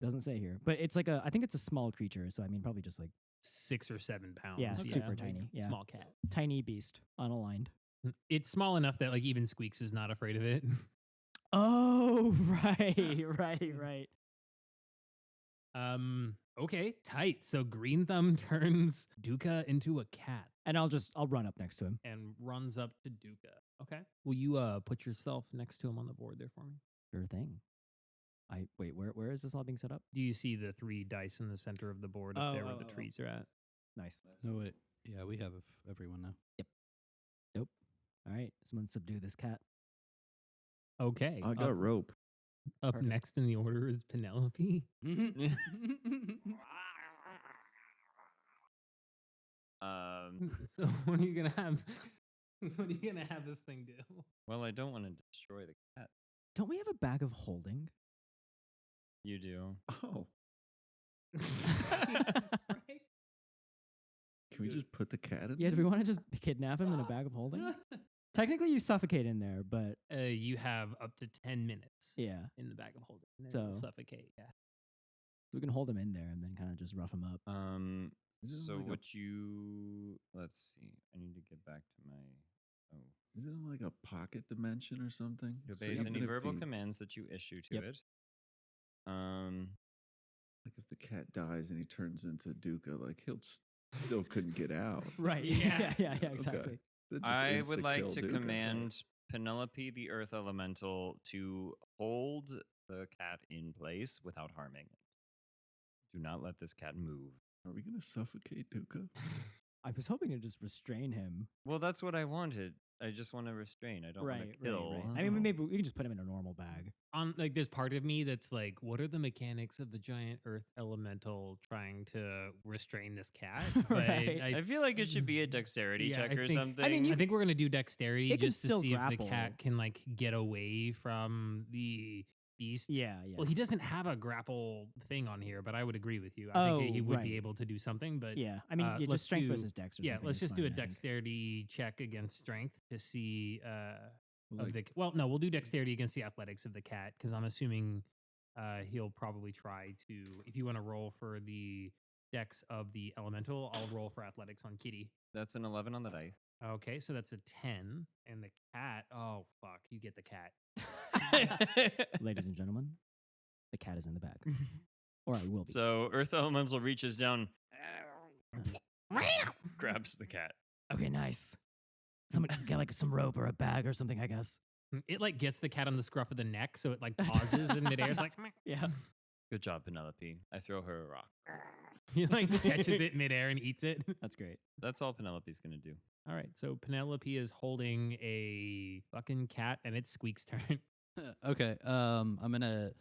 Doesn't say here, but it's like I think it's a small creature. So I mean, probably just like 6 or 7 pounds. Yeah, super like tiny, yeah. Small cat. tiny beast, unaligned. It's small enough that like even Squeaks is not afraid of it. Oh, right. Okay, tight. So Greenthumb turns Dukha into a cat And I'll run up next to him. and runs up to Dukha. Okay. Will you put yourself next to him on the board there for me? Sure thing. Wait, where is this all being set up? Do you see the 3 dice in the center of the board up there where the oh. trees are at? Nice. No, wait. Yeah, we have everyone now. Nope. All right, someone subdue this cat. Okay. I got rope. Up Perfect. next in the order is Penelope. So what are you gonna have? What are you gonna have this thing do? Well, I don't want to destroy the cat. Don't we have a bag of holding? You do. Oh, Jesus Christ. can we just put the cat in Yeah, do we there? want to just kidnap him in a bag of holding? Technically, you suffocate in there, but You have up to 10 minutes yeah, in the bag of holding. And then you'll So- suffocate. Yeah. we can hold him in there and then kind of just rough him up. Is it So like a- what you? Let's see. I need to get back to my. Oh, Is it in like a pocket dimension or something? it So obeys even any if verbal he- commands that you issue to Yep. it. Like if the cat dies and he turns into Dukha, like he'll still couldn't get out. Right. Yeah. Yeah, exactly. That just I would like insta-kill to Dukha. command Penelope, the Earth Elemental, to hold the cat in place without harming it. Do not let this cat move. Are we gonna suffocate Dukha? I was hoping to just restrain him. Well, that's what I wanted. I just want to restrain. I don't want to kill. I mean, Wow. maybe we can just put him in a normal bag. Like there's part of me that's like, what are the mechanics of the giant earth elemental trying to restrain this cat? But Right. I feel like it should be a dexterity Yeah, check I or think- something. I mean, I think we're gonna do dexterity It can just to still see if the grapple. cat can like get away from the beast. Yeah. Well, he doesn't have a grapple thing on here, but I would agree with you. I think he Oh, would right. be able to do something, but Yeah. I mean, let's just strength do- versus dex or yeah, something. let's is just do a fine, I think. dexterity check against strength to see of Like, the well, no, we'll do dexterity against the athletics of the cat because I'm assuming he'll probably try to. If you want to roll for the dex of the elemental, I'll roll for athletics on Kitty. That's an 11 on the dice. Okay, so that's a 10, and the cat. Oh fuck, you get the cat. Ladies and gentlemen, the cat is in the bag, or I will be. So Earth Elemental reaches down, grabs the cat. Okay, nice. Somebody get like some rope or a bag or something, I guess. It like gets the cat on the scruff of the neck, so it like pauses in midair. It's like, Yeah. Good job, Penelope. I throw her a rock. he like catches it midair and eats it. That's great. That's all Penelope's gonna do. All right, so Penelope is holding a fucking cat, and it's Squeaks' turn. Okay. I'm gonna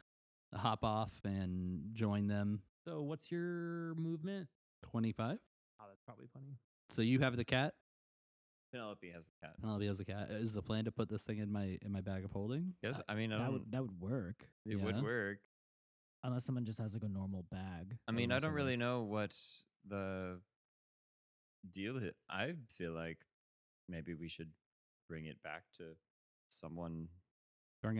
hop off and join them. So what's your movement? 25. Oh, that's probably funny. So you have the cat. Penelope has the cat. Penelope has the cat. Is the plan to put this thing in my bag of holding? Yes, I mean, I That don't. would work, It Yeah. would work. unless someone just has like a normal bag. I that mean, would I also don't really work. know what the deal is. I feel like maybe we should bring it back to someone.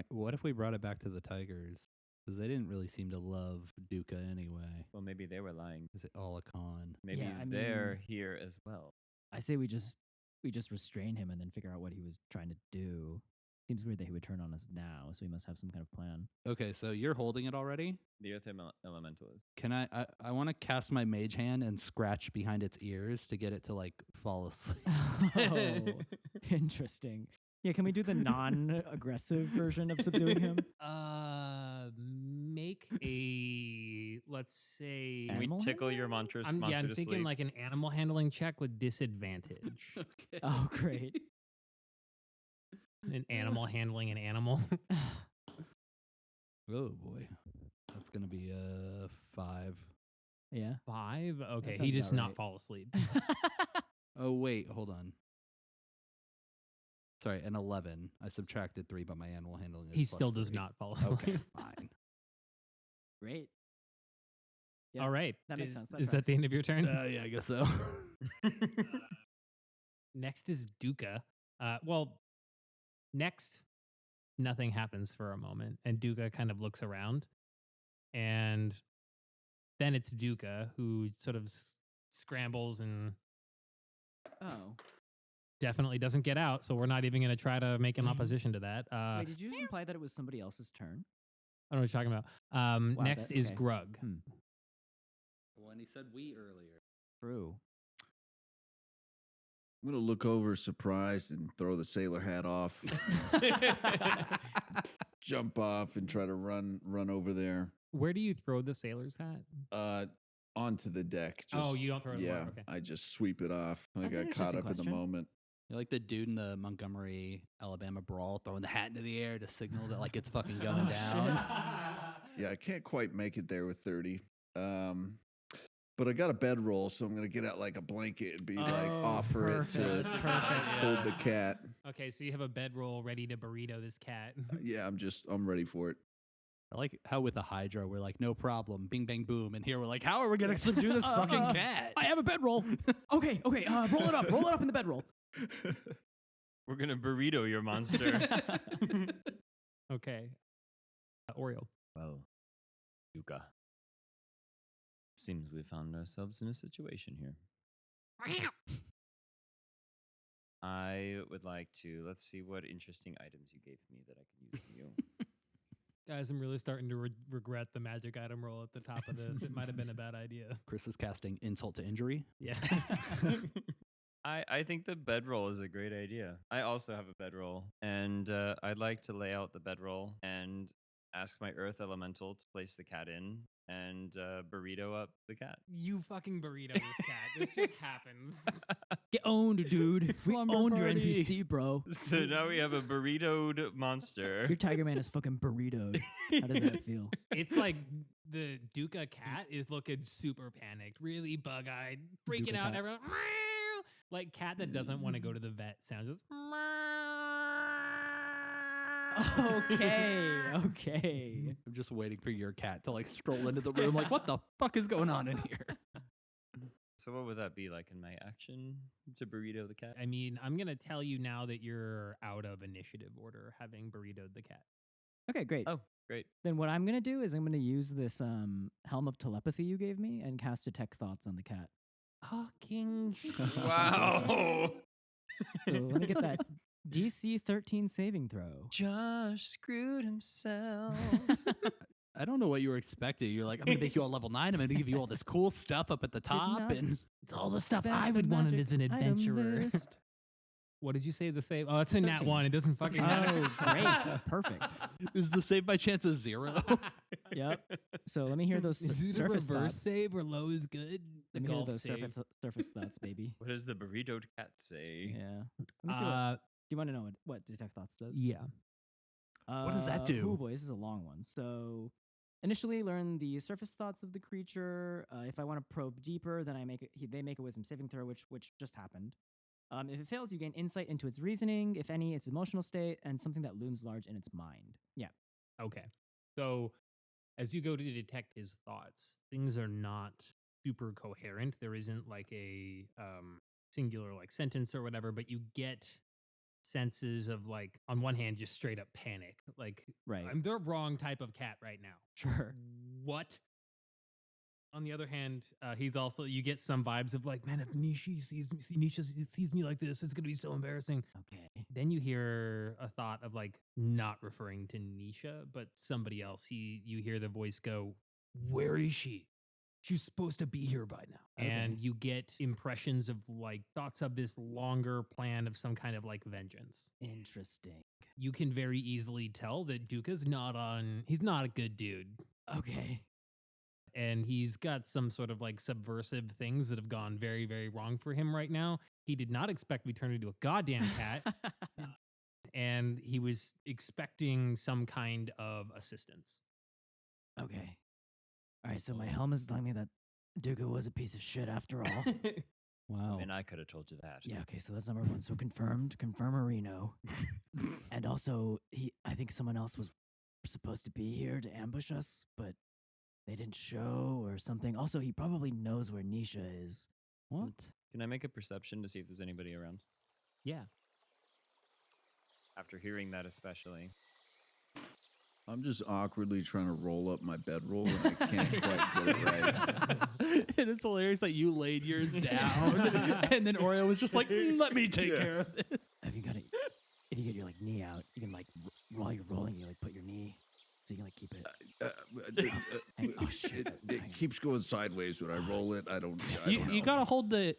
What if we brought it back to the Tigers? Because they didn't really seem to love Dukha anyway. Well, maybe they were lying. Is it all a con? Maybe I they're mean- here as well. I say we just restrain him and then figure out what he was trying to do. Seems weird that he would turn on us now, so he must have some kind of plan. Okay, so you're holding it already. The Earth Elemental is. Can I want to cast my mage hand and scratch behind its ears to get it to like fall asleep. Oh, interesting. Yeah, can we do the non-aggressive version of subduing him? Make a let's say. Can we Animal tickle your handling? monster I'm to thinking sleep? like an animal handling check with disadvantage. Okay. Oh, great. An animal handling an animal. Oh boy, that's gonna be a 5. Yeah. 5. Okay, sounds he does about not right. fall asleep. Oh wait, hold on. Sorry, an 11. I subtracted 3, but my animal handling is He plus still does 3. not fall asleep. Okay, fine. Great. Yeah, All right. that makes Is- sense. That Is that tracks. the end of your turn? Yeah, I guess so. Next is Dukha. Well, next, nothing happens for a moment, and Dukha kind of looks around, and then it's Dukha who sort of scrambles and Oh. definitely doesn't get out. So we're not even going to try to make an opposition to that. Wait, did you just imply that it was somebody else's turn? I don't know what you're talking about. Next that- is okay. Grug. Hmm. When he said we earlier. True. I'm gonna look over surprised and throw the sailor hat off, jump off, and try to run over there. Where do you throw the sailor's hat? Onto the deck. Oh, you don't throw it in the Yeah, water, okay. I just sweep it off. I That's an got caught interesting up in the question. moment. You're like the dude in the Montgomery, Alabama brawl, throwing the hat into the air to signal that like it's fucking going down. Yeah, I can't quite make it there with 30. But I got a bedroll, so I'm gonna get out like a blanket and be like offer perfect. it to That's perfect. hold the cat. Okay, so you have a bedroll ready to burrito this cat. Yeah, I'm ready for it. I like how with the Hydra, we're like, no problem, bing, bang, boom. And here we're like, how are we going to subdue this fucking cat? I have a bedroll. Okay, roll it up in the bedroll. We're gonna burrito your monster. Okay. Oriole. Well, Dukha. Seems we found ourselves in a situation here. I would like to, let's see what interesting items you gave me that I can use for you. Guys, I'm really starting to regret the magic item roll at the top of this. It might have been a bad idea. Chris is casting insult to injury. Yeah. I think the bedroll is a great idea. I also have a bedroll, and I'd like to lay out the bedroll and ask my earth elemental to place the cat in and burrito up the cat. You fucking burrito this cat. This just happens. Get owned, dude. We Slumber owned your party. NPC, bro. So now we have a burritoed monster. Your Tiger Man is fucking burritoed. How does that feel? It's like the Dukha cat is looking super panicked, really bug-eyed, freaking Dukha out. cat. Everyone, meow. Like cat that doesn't want to go to the vet sounds just. Okay. I'm just waiting for your cat to like stroll into the room like, what the fuck is going on in here? So what would that be like in my action to burrito the cat? I mean, I'm gonna tell you now that you're out of initiative order, having burritoed the cat. Okay, great. Oh, great. Then what I'm gonna do is I'm gonna use this helm of telepathy you gave me and cast detect thoughts on the cat. Fucking Wow. So let me get that DC 13 saving throw. Josh screwed himself. I don't know what you were expecting. You're like, I'm going to make you all level 9. I'm going to give you all this cool stuff up at the top. not And It's all the stuff That's I the would want magic as an item adventurer. list. What did you say the save? Oh, it's a nat 13. 1. It doesn't fucking matter. Oh, great. Perfect. is the save by chance a 0? Yep. So let me hear those Is it a surface reverse thoughts. save or low is good? The Let me hear golf those save. surface thoughts, baby. What does the burritoed cat say? Yeah. Let me see do you want to know what detect thoughts does? Yeah. What does that do? Oh boy, this is a long one. So initially learn the surface thoughts of the creature. If I want to probe deeper, then they make a wisdom saving throw, which just happened. If it fails, you gain insight into its reasoning, if any, its emotional state, and something that looms large in its mind. Yeah. Okay. So as you go to detect his thoughts, things are not super coherent. There isn't like a singular like sentence or whatever, but you get senses of like on one hand just straight up panic. Like Right. I'm the wrong type of cat right now. Sure. What? On the other hand, he's also you get some vibes of like, man, if Nisha sees me like this, it's gonna be so embarrassing. Okay. Then you hear a thought of like not referring to Nisha, but somebody else. You hear the voice go, "Where is she? She's supposed to be here by now." Okay. And you get impressions of like thoughts of this longer plan of some kind of like vengeance. Interesting. You can very easily tell that Dukha's he's not a good dude. Okay. And he's got some sort of like subversive things that have gone very, very wrong for him right now. He did not expect to be turned into a goddamn cat. And he was expecting some kind of assistance. Okay. All right, so my helm is telling me that Dukha was a piece of shit after all. Wow. I mean, I could have told you that. Yeah, okay, so that's number one. So confirmed, confirm Reno. And also, I think someone else was supposed to be here to ambush us, but they didn't show or something. Also, he probably knows where Nisha is. What? Can I make a perception to see if there's anybody around? Yeah. After hearing that, especially. I'm just awkwardly trying to roll up my bedroll and I can't quite get it right. And it's hilarious that you laid yours down, and then Oreo was just like, "Let me take care of this." If you get your like knee out, you can like while you're rolling, you like put your knee so you can like keep it. Oh shit! keeps going sideways when I roll it. I don't know. You gotta hold the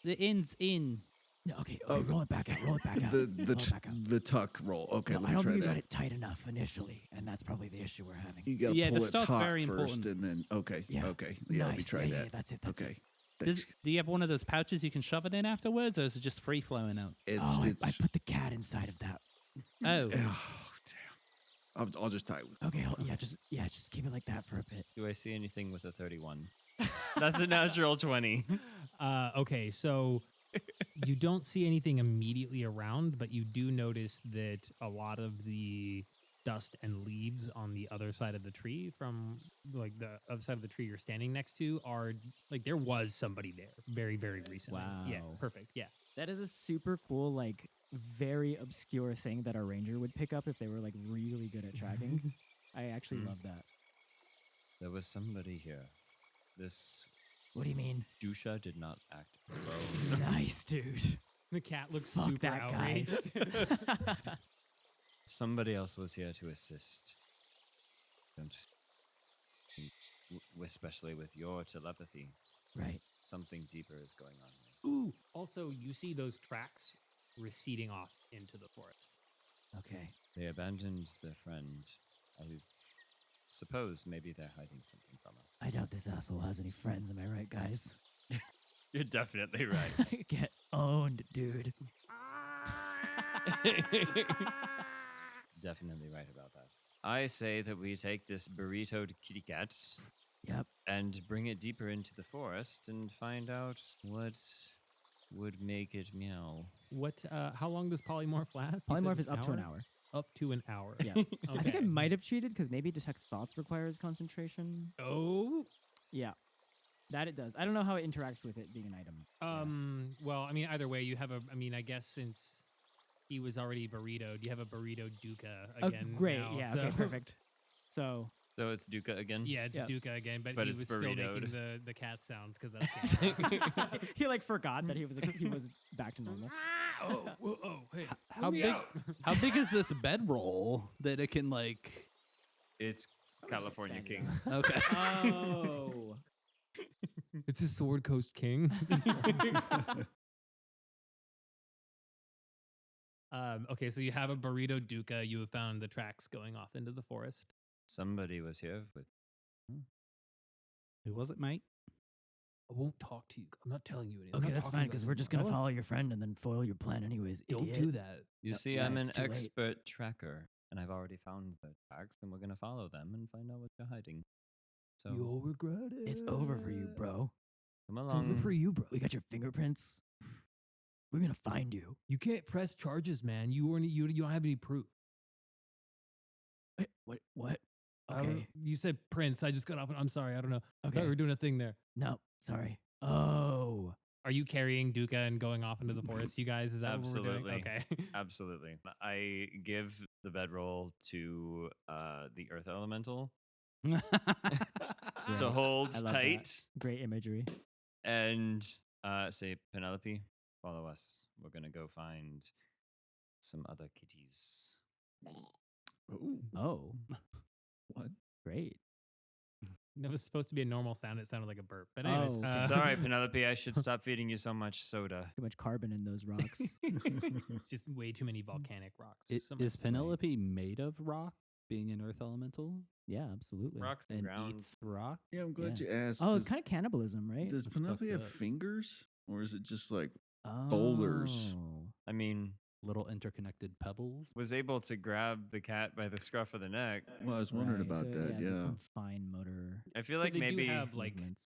ends in. No, okay, roll it back out. Roll it back out. the roll it back out. the tuck roll. Okay, No, let I me don't try think you that. got it tight enough initially, and that's probably the issue we're having. You gotta Yeah, the pull it start's taut very first, important. and then okay, Yeah. okay, yeah. Let me Nice. try Yeah, that. yeah, that's it. That's okay, it. thanks. Do you have one of those pouches you can shove it in afterwards, or is it just free flowing out? It's Oh, it's. I put the cat inside of that. Oh, Oh, damn. I'll just tie it with. Okay, just keep it like that for a bit. Do I see anything with a 31? That's a natural 20. Okay, so you don't see anything immediately around, but you do notice that a lot of the dust and leaves on the other side of the tree from like the other side of the tree you're standing next to are like there was somebody there very, very recently. Yeah, Wow. perfect. Yeah. That is a super cool, like, very obscure thing that a ranger would pick up if they were like really good at tracking. I actually love that. There was somebody here. This What do you mean? Dusha did not act alone. Nice, dude. The cat looks Fuck super that guy. outraged. Somebody else was here to assist. And especially with your telepathy, Right. something deeper is going on here. Ooh. Also, you see those tracks receding off into the forest. Okay. They abandoned their friend. I suppose maybe they're hiding something from us. I doubt this asshole has any friends. Am I right, guys? You're definitely right. Get owned, dude. Definitely right about that. I say that we take this burritoed kitty cat Yep. and bring it deeper into the forest and find out what would make it meow. What? How long does polymorph last? You said Polymorph is up to an hour. Up to an hour. Yeah. I think I Okay. might have cheated because maybe detect thoughts requires concentration. Oh. Yeah. That it does. I don't know how it interacts with it being an item. Well, I mean, either way, you have a. I mean, I guess since he was already burritoed, you have a burrito Dukha again. Great. now, Yeah. so- Okay. Perfect. So So it's Dukha again? Yeah, it's Yep. Dukha again, but he it's was still making burritoed. the cat sounds because that's cat. he like forgot that he was back to normal. Hey, how big? How big is this bedroll that it can like? It's California King. Okay. Oh. It's a Sword Coast King. Okay, so you have a burrito Dukha. You have found the tracks going off into the forest. Somebody was here with. Who was it, mate? I won't talk to you. I'm not telling you anything. I'm Okay, not that's talking fine about because it we're just anymore. gonna Tell follow us. your friend and then foil your plan anyways. Don't idiot. do that. You see, yeah, I'm it's an too late. expert tracker, and I've already found the tracks, and we're gonna follow them and find out what you're hiding. So You'll regret it. It's over for you, bro. come It's along. over for you, bro. We got your fingerprints. We're gonna find you. You can't press charges, man. You don't have any proof. Wait, what? I don't- Okay. You said Prince. I just got off. I'm sorry. I don't know. I thought Okay. we were doing a thing there. No, sorry. Oh. Are you carrying Dukha and going off into the forest, you guys? Is that what we're doing? Absolutely. Okay. Absolutely. I give the bedroll to the earth elemental to Great. hold I love that. tight Great imagery. and say, Penelope, follow us. We're gonna go find some other kitties. Oh, Oh, what? great. That was supposed to be a normal sound. It sounded like a burp. But Oh, anyways, okay. Sorry, Penelope. I should stop feeding you so much soda. Too much carbon in those rocks. it's just way too many volcanic rocks. There's so much Is slate. Penelope made of rock, being an earth elemental, yeah, absolutely. Rocks and and ground. eats rock? Yeah, I'm glad Yeah. you asked. Oh, it's kind of cannibalism, right? Does That's Penelope fucked have up. fingers, or is it just like Oh. boulders? I mean, Little interconnected pebbles. was able to grab the cat by the scruff of the neck. Well, I was wondering Right, about so, that. there's Yeah. some fine motor. I feel So like they do maybe have, like, movements.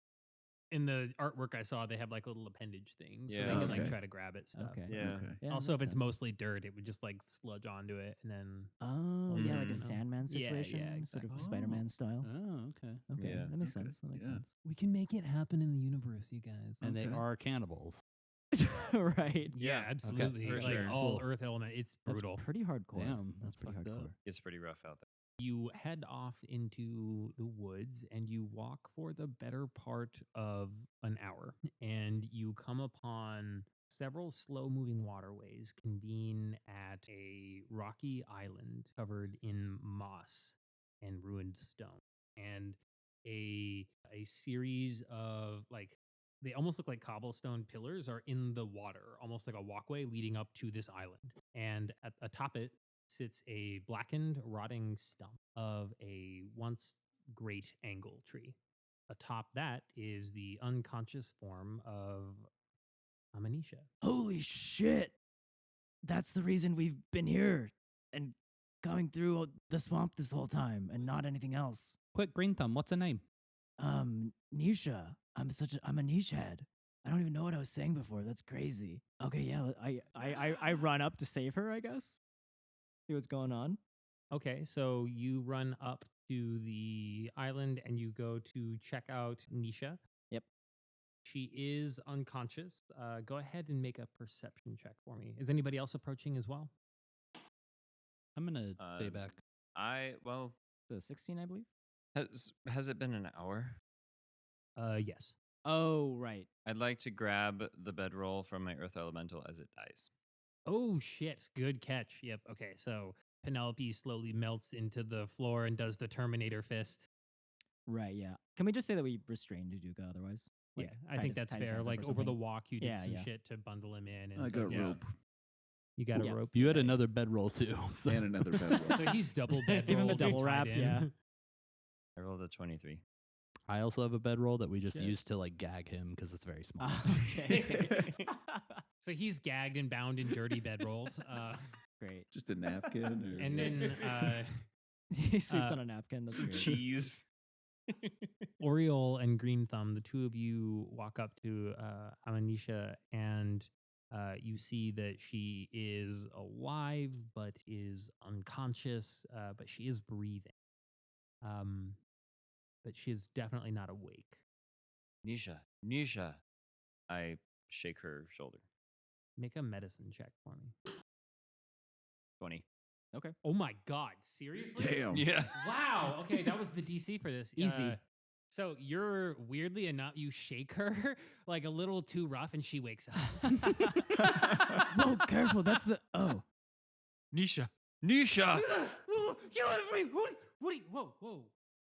in the artwork I saw, they have like little appendage things, so Yeah. they can like Okay. try to grab it stuff. Okay. yeah. Okay. Yeah, Also, if makes it's sense. mostly dirt, it would just like sludge onto it, and then Oh, yeah, like a Mhm. Sandman Yeah, yeah, situation, sort exactly. of Spider-Man style. Oh, okay. Okay, Yeah. that makes Okay, sense. That makes yeah. sense. we can make it happen in the universe, you guys. And they Okay. are cannibals. Right. Yeah, absolutely. for like sure. all Cool. Earth element, it's That's brutal. pretty hardcore. Damn, that's that's pretty fucked up. hardcore. It's pretty rough out there. You head off into the woods and you walk for the better part of an hour, and you come upon several slow moving waterways convene at a rocky island covered in moss and ruined stone. And a series of like they almost look like cobblestone pillars are in the water, almost like a walkway leading up to this island. And atop it sits a blackened, rotting stump of a once great angle tree. Atop that is the unconscious form of Amanisha. Holy shit! That's the reason we've been here and going through the swamp this whole time and not anything else. Quick, Greenthumb, what's her name? Nisha. I'm a niche head. I don't even know what I was saying before. That's crazy. Okay, yeah, I run up to save her, I guess. See what's going on. Okay, so you run up to the island and you go to check out Nisha. Yep. She is unconscious. Go ahead and make a perception check for me. Is anybody else approaching as well? I'm gonna stay back. The 16, I believe. Has it been an hour? Yes. Oh, right. I'd like to grab the bedroll from my earth elemental as it dies. Oh shit! Good catch. Yep. Okay, so Penelope slowly melts into the floor and does the Terminator fist. Right, yeah. Can we just say that we restrained Dukha otherwise? Yeah, Like, I tie think his- that's tie his fair. hands up Like or over the something? walk, you did Yeah, some yeah. shit to bundle him in. And I so, got yeah. rope You got Yeah. a rope. You had Okay. another bedroll too. So. and another bedroll. So he's double bed. Give him the rolled and double tied wrap, in. yeah. I rolled a 23. I also have a bedroll that we just Shit. used to like gag him because it's very small. Okay. So he's gagged and bound in dirty bedrolls. Great. Just a napkin. Or And then He sleeps Uh, on a napkin. That's Some great. cheese. Oriole and Greenthumb, the two of you walk up to Amanisha and you see that she is alive but is unconscious, but she is breathing. But she is definitely not awake. Nisha. I shake her shoulder. Make a medicine check for me. 20. Oh my God, seriously? Damn. Yeah. Wow. Okay, that was the DC for this. Easy. So you're weirdly enough, you shake her like a little too rough, and she wakes up. Whoa, careful. That's the. Oh. Nisha. Get away from me! Whoa!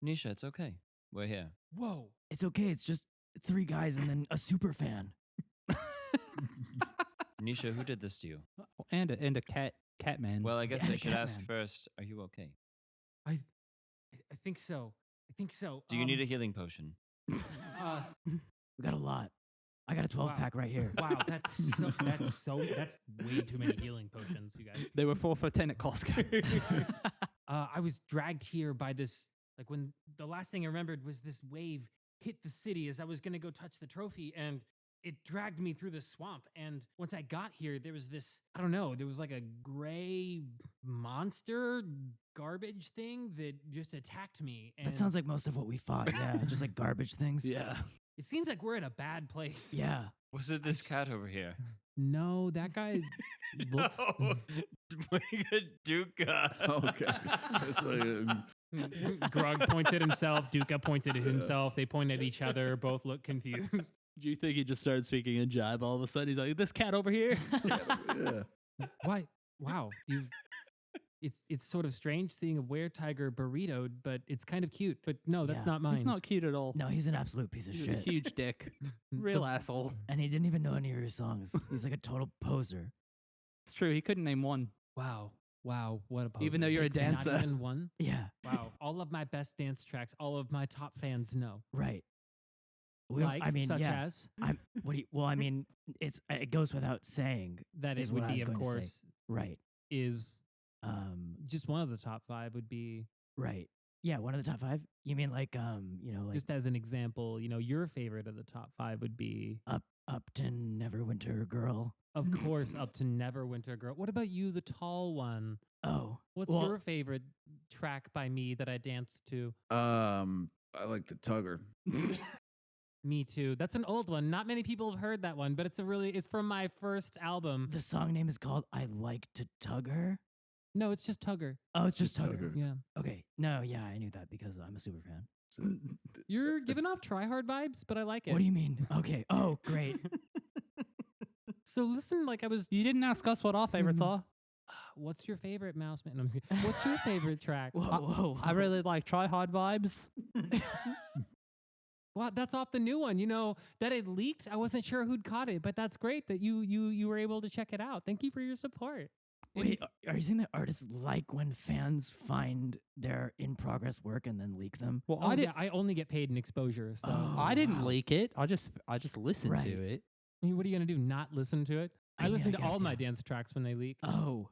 Nisha, it's okay. We're here. Whoa! It's okay. It's just 3 guys and then a super fan. Nisha, who did this to you? And a cat man. Well, I guess Yeah, I should ask Catman. first, are you okay? I think so. Do you need a healing potion? We got a lot. I got a 12-pack right here. Wow, that's way too many healing potions, you guys. They were 4 for 10 at Costco. I was dragged here by this. Like when the last thing I remembered was this wave hit the city as I was gonna go touch the trophy, and it dragged me through the swamp. And once I got here, there was this, I don't know, there was like a gray monster garbage thing that just attacked me. And That sounds like most of what we fought. Yeah, just like garbage things. yeah. it seems like we're in a bad place. Yeah. Was it this cat over here? No, that guy looks. No. Dukha. Okay. It's like, Grug points at himself. Dukha points at himself. They point at each other. Both look confused. Do you think he just started speaking in jive all of a sudden? He's like, this cat over here. yeah. Why? Wow. It's sort of strange seeing a were-tiger burritoed, but it's kind of cute. But no, that's Yeah. not mine. He's not cute at all. No, he's an absolute piece of He's a shit. huge dick. Real asshole. And he didn't even know any of your songs. He's like a total poser. It's true. He couldn't name one. Wow. What a poser. Even though you're a dancer. Not even one? Yeah, Wow. All of my best dance tracks, all of my top fans know. right. Such as Well, I mean, it goes without saying. that is it what would I be, was of going to say. course, Right. is Just just one of the top 5 would be, right. Yeah, one of the top 5. You mean like like just as an example, your favorite of the top 5 would be, Upton Neverwinter Girl. of course, Up to Neverwinter Girl. What about you, the tall one? Oh, What's well, your favorite track by me that I danced to? I like the tugger. Me too. That's an old one. Not many people have heard that one, but it's from my first album. the song name is called "I Like to Tug Her." No, it's just Tugger. Oh, it's just Just Tugger. Tugger. Yeah. Okay. No, yeah, I knew that because I'm a super fan. You're giving off Try Hard vibes, but I like it. What do you mean? Okay. Oh, great. So listen, like I was, You didn't ask us what our favorites are. what's your favorite Mouse Man? No, I'm just kidding. What's your favorite track? Whoa, whoa. I really like Try Hard vibes. Well, that's off the new one. You know, that it leaked. I wasn't sure who'd caught it, but that's great that you were able to check it out. Thank you for your support. Wait, are you saying that artists like when fans find their in progress work and then leak them? Well, Oh, yeah, I only get paid in exposure. So I didn't wow. leak it. I just listened Right. to it. I mean, what are you gonna do? Not listen to it? I mean, listen I to all guess, my yeah. dance tracks when they leak. Oh.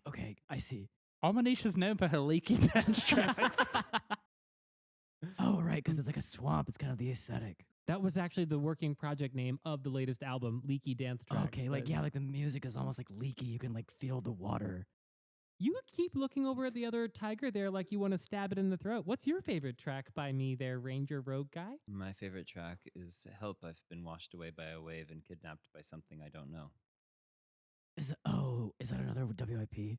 Okay, I see. Amanisha's known for her leaky dance tracks. Oh, right, because it's like a swamp. It's kind of the aesthetic. That was actually the working project name of the latest album, Leaky Dance Tracks. Okay, like, but yeah, like the music is almost like leaky. You can like feel the water. You keep looking over at the other tiger there like you want to stab it in the throat. What's your favorite track by me there, Ranger Rogue Guy? My favorite track is Help, I've Been Washed Away by a Wave and Kidnapped by Something I Don't Know. Is that another WIP?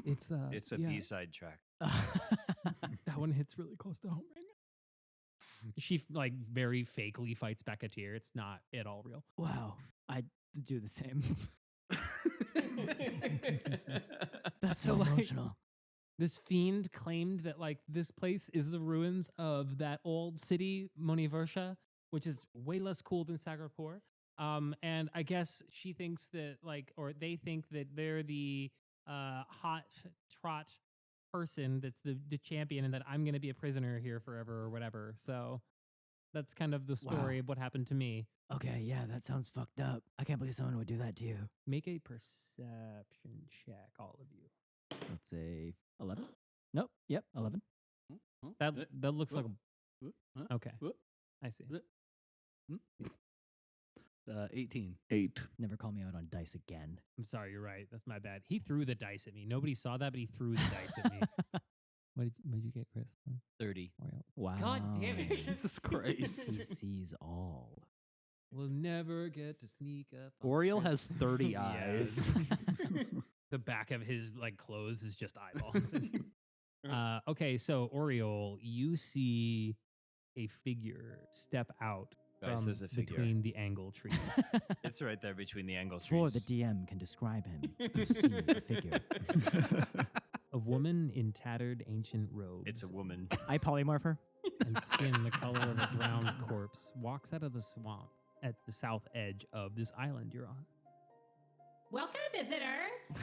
It's It's a yeah, B-side track. that one hits really close to home right now. She like very fakely fights back a tear. It's not at all real. Wow, I do the same. That's so So, like, emotional. This fiend claimed that like this place is the ruins of that old city, Manivarsha, which is way less cool than Sagarpur. And I guess she thinks that like, or they think that they're the hot trot person that's the champion, and that I'm gonna be a prisoner here forever or whatever. So that's kind of the story Wow. of what happened to me. Okay, yeah, that sounds fucked up. I can't believe someone would do that to you. Make a perception check, all of you. Let's say 11. Nope. Yep, 11. That looks like a, okay. I see. 18. 8. Never call me out on dice again. I'm sorry, you're right. That's my bad. He threw the dice at me. Nobody saw that, but he threw the dice at me. What did you get, Chris? 30. Oriole? Wow. God damn it. Jesus Christ. He sees all. We'll never get to sneak up. on Oriole Chris. has 30 Yes. eyes. The back of his like clothes is just eyeballs. Okay, so Oriole, you see a figure step out Guys, from there's a figure. between the angle trees. It's right there between the angle Before trees. the DM can describe him, you see a figure. A woman in tattered ancient robes. It's a woman. I polymorph her. And skin the color of a drowned corpse walks out of the swamp at the south edge of this island you're on. Welcome, visitors.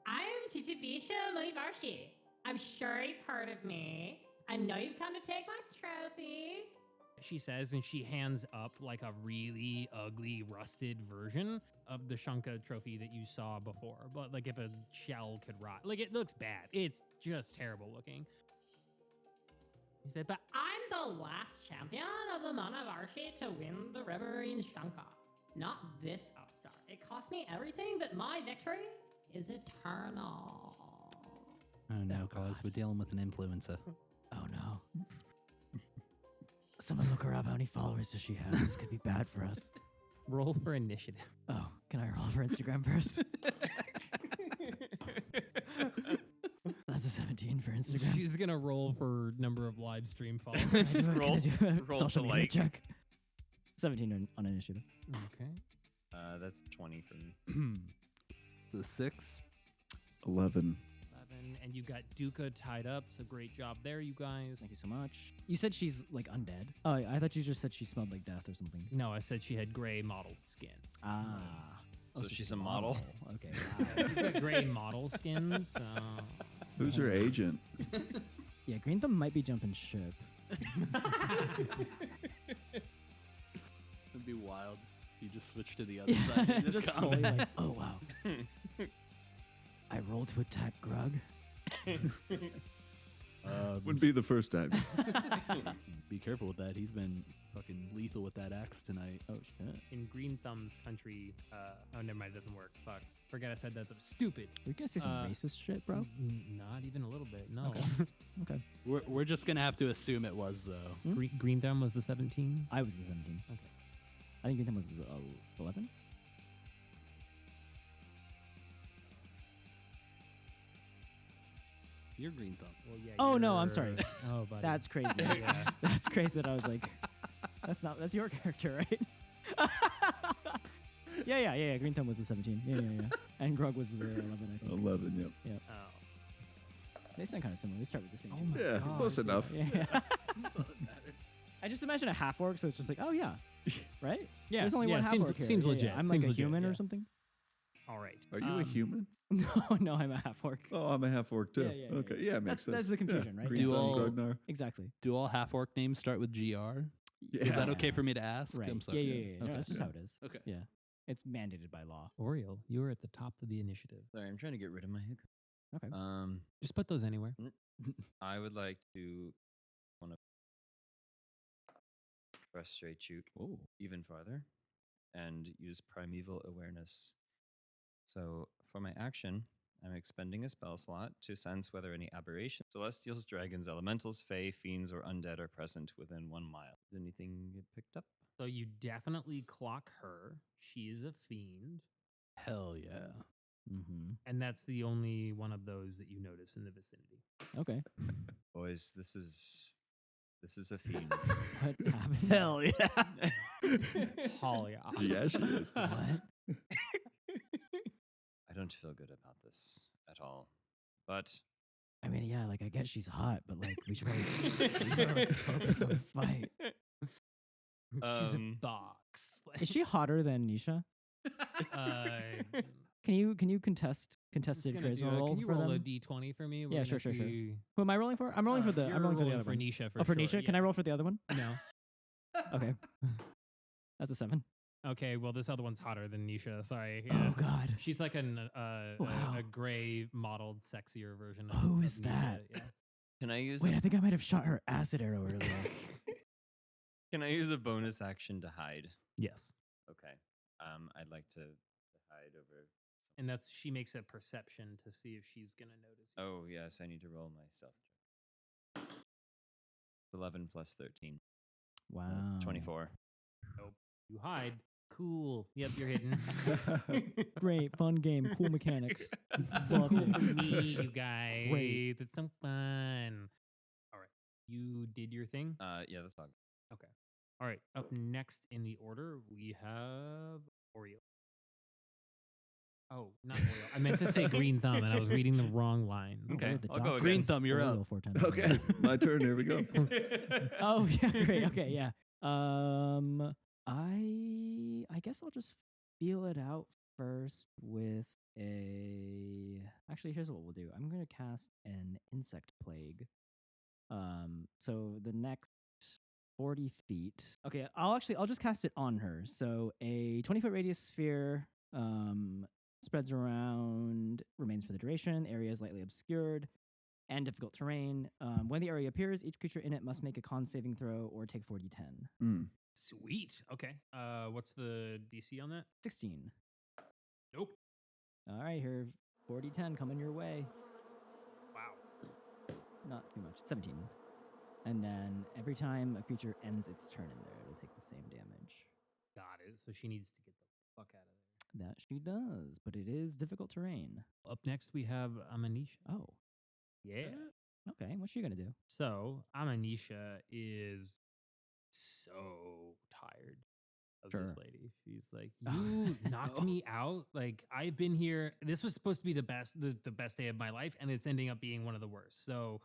I'm Chichibicha Manivarsha. I'm sure you've heard of me. I know you've come to take my trophy. She says, and she hands up like a really ugly, rusted version of the Shanka trophy that you saw before. But like if a shell could rot. Like it looks bad. It's just terrible looking. He said, but I'm the last champion of the Manivarsha to win the river in Shanka. Not this upstart. It cost me everything, but my victory is eternal. Oh no, guys, we're dealing with an influencer. Oh no. Someone look her up. How many followers does she have? This could be bad for us. roll for initiative. Oh, can I roll for Instagram first? That's a 17 for Instagram. She's going to roll for number of live stream followers. Roll- Can I do a roll social to media like. check? 17 on initiative. Okay. That's 20 for me. The 6. 11. 11. And you got Dukha tied up, so great job there, you guys. Thank you so much. You said she's like undead. Oh, I thought you just said she smelled like death or something. No, I said she had gray mottled skin. Ah. So she's a model? Okay. Wow. She's got gray model skin, so... Who's her agent? Yeah, Greenthumb might be jumping ship. It'd be wild. You just switch to the other Yeah, side. of this just fully comment. like, oh wow. I rolled to attack Grug. Wouldn't be the first time. Be careful with that. He's been fucking lethal with that axe tonight. Oh shit. In Greenthumb's country, oh, never mind, it doesn't work. Fuck. Forgot I said that. That was stupid. We're gonna say some racist shit, bro. Not even a little bit, no. Okay. We're just gonna have to assume it was though. Greenthumb was the 17? I was the 17. Okay. I think Greenthumb was 11. You're Greenthumb. Well, yeah, Oh, no, I'm you're- sorry. Oh, buddy. That's crazy. Yeah. That's crazy that I was like, that's your character, right? yeah. Greenthumb was the 17. Yeah. And Grug was the 11, I think. 11, yep. Oh. They sound kind of similar. They start with the same. Oh my Yeah, God, close enough. Yeah. I just imagine a half orc, so it's just like, oh yeah, right? Yeah, There's only yeah, one half seems- orc here. seems Yeah, legit, I'm seems like a legit, human yeah. or something. All right. Are you a human? No, I'm a half orc. Oh, I'm a half orc too. Yeah, yeah, Okay, yeah, makes sense. That's the confusion, right? Greenthumb, Do all- Grugnar. Exactly. Do all half orc names start with GR? Yeah. Is that okay for me to ask? Right. I'm Yeah, sorry. yeah, yeah. No, Okay. that's just Yeah. how it is. Okay. Yeah. It's mandated by law. Oriole, you are at the top of the initiative. Sorry, I'm trying to get rid of my hiccup. Okay. Just put those anywhere. I would like to want to frustrate you even farther and use primeval awareness. So for my action, I'm expending a spell slot to sense whether any aberrations, celestials, dragons, elementals, fae, fiends, or undead are present within 1 mile. Does anything get picked up? So you definitely clock her. She is a fiend. Hell yeah. Mm-hmm. And that's the only one of those that you notice in the vicinity. Okay. Boys, this is a fiend. What happened? Hell yeah. Oh, yeah. Yeah, she is. What? I don't feel good about this at all. But I mean, yeah, like I guess she's hot, but like we should probably focus on the fight. She's a box. Is she hotter than Nisha? Can you contested charisma roll Can you for roll them? a d20 for me? We're Yeah, gonna sure. see- Who am I rolling for? I'm rolling for the. You're I'm rolling for the rolling other for one. Nisha. For Oh, for sure, Nisha. Can I yeah. roll for the other one? No. Okay. That's a 7. Okay, well, this other one's hotter than Nisha. Sorry. Oh Yeah. God. She's like Wow. a gray modeled, sexier version of Who of is Nisha, that? Yeah. can I use Wait, I think I might have shot her acid arrow earlier. can I use a bonus action to hide? Yes. Okay. I'd like to hide over. And that's she makes a perception to see if she's gonna notice. you. Oh yes, I need to roll my stealth check. 11 plus 13. Wow. 24. You hide. Cool. Yep, you're hidden. Great, fun game, cool mechanics. so Love cool it. for me, you guys. Great. It's so fun. All right. You did your thing? Yeah, that's all. Okay. All right. Up next in the order, we have Oriole. Oh, not Oriole. I meant to say Greenthumb, and I was reading the wrong lines. Okay, The I'll go doctor again. says Greenthumb, you're up. Oriole 4 times. Okay, my turn. Here we go. Oh yeah, great. Okay, yeah. I guess I'll just feel it out first with a. Actually, here's what we'll do. I'm gonna cast an insect plague. So the next 40 feet. Okay, I'll just cast it on her. So a 20-foot radius sphere spreads around, remains for the duration. Area is lightly obscured and difficult terrain. When the area appears, each creature in it must make a con saving throw or take 4d10. Mm. Sweet. Okay. What's the DC on that? 16. Nope. All right, here, 4d10 coming your way. Wow. Not too much. 17. And then every time a creature ends its turn in there, it'll take the same damage. Got it. So she needs to get the fuck out of there. That she does, but it is difficult terrain. Up next, we have Amanisha. Oh, Yeah. okay. What's she gonna do? So Amanisha is so tired of this Sure. lady. She's like, you knocked me out. Like I've been here. This was supposed to be the best day of my life, and it's ending up being one of the worst. So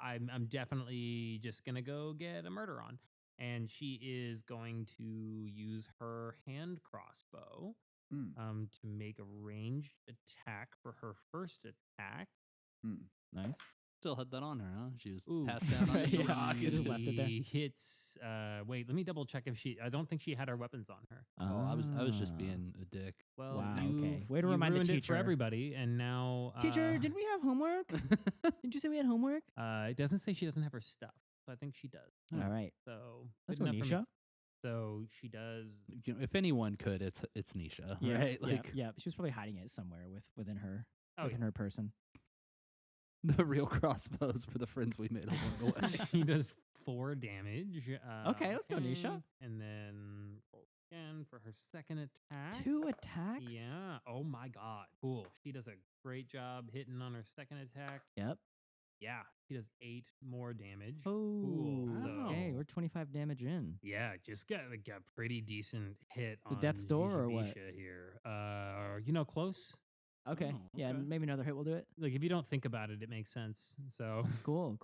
I'm definitely just gonna go get a murder on. And she is going to use her hand crossbow Mm. to make a ranged attack for her first attack. Mm. Nice. Still had that on her, huh? She was Ooh. passed down on Yeah, someone. you just left it there. He hits. Wait, let me double check if she. I don't think she had her weapons on her. Oh, I was just Ah. being a dick. Well, Wow, you, okay. Way to you remind the ruined it teacher. for everybody, and now Teacher, did we have homework? Did you say we had homework? It doesn't say she doesn't have her stuff, so I think she does. All right. So Let's good go, enough for me. Nisha. So she does. You know, if anyone could, it's Nisha, Yeah, right? yeah, Like yeah. She was probably hiding it somewhere within her Oh, within her person. the real crossbows for the friends we made along the way. he does 4 damage. Okay, let's go, Nisha. And then roll again for her second attack. 2 attacks. Yeah. Oh my god. Cool. She does a great job hitting on her second attack. Yep. Yeah. She does 8 more damage. Oh. Cool. Okay, So- we're 25 damage in. Yeah, just got like a pretty decent hit The on death's door or what? Jujubisha here. Close. Okay. Oh, Yeah, okay. maybe another hit will do it. Like if you don't think about it, it makes sense. So, Cool.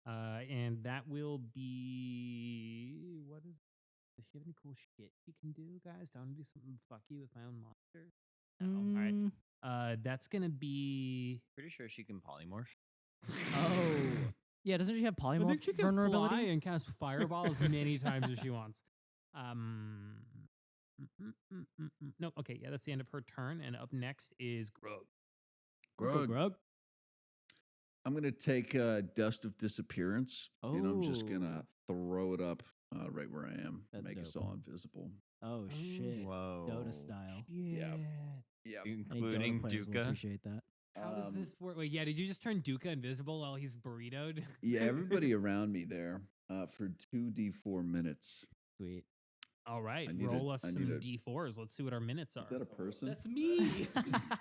and that will be what is? Does she have any cool shit she can do, guys? Do I want to do something fucky with my own monster? No. All right. That's gonna be. Pretty sure she can polymorph. Oh. Yeah, doesn't she have I polymorph think she can vulnerability? fly and cast fireball as many times as she wants. No, okay, yeah, that's the end of her turn. And up next is Grug. Let's go, Grug. I'm gonna take Dust of Disappearance, and I'm just Oh. gonna throw it up right where I am, That's make us dope. all invisible. Oh shit. Whoa. Dota style. Yeah. Yeah. Any Dota Including players will Dukha. appreciate that. How does this work? Wait, yeah, did you just turn Dukha invisible while he's burritoed? Yeah, everybody around me there for 2d4 minutes. Sweet. All right, I need roll a- us I some need a- D4s. Let's see what our minutes are. Is that a person? That's me.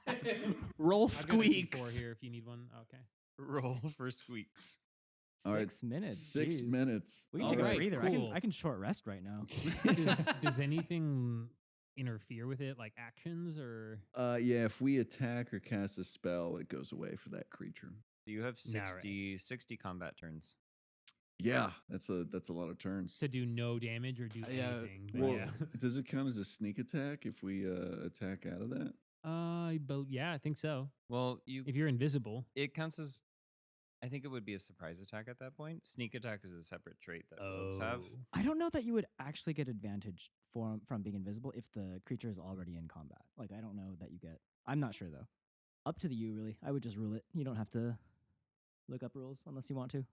I've Roll got a D4 Squeaks. here if you need one. Okay. Roll for Squeaks. All right, 6 minutes. 6 jeez. minutes. We can All take a right, breather. cool. I can short rest right now. Does anything interfere with it, like actions or? Yeah, if we attack or cast a spell, it goes away for that creature. You have Nah, right. 60 combat turns. Yeah, that's a lot of turns. To do no damage or do Yeah, anything. But Well, yeah. does it count as a sneak attack if we attack out of that? Yeah, I think so. Well, you If you're invisible. it counts as I think it would be a surprise attack at that point. Sneak attack is a separate trait that rogues have. I don't know that you would actually get advantage from being invisible if the creature is already in combat. Like, I don't know that you get. I'm not sure, though. Up to you, really. I would just rule it. You don't have to look up rules unless you want to.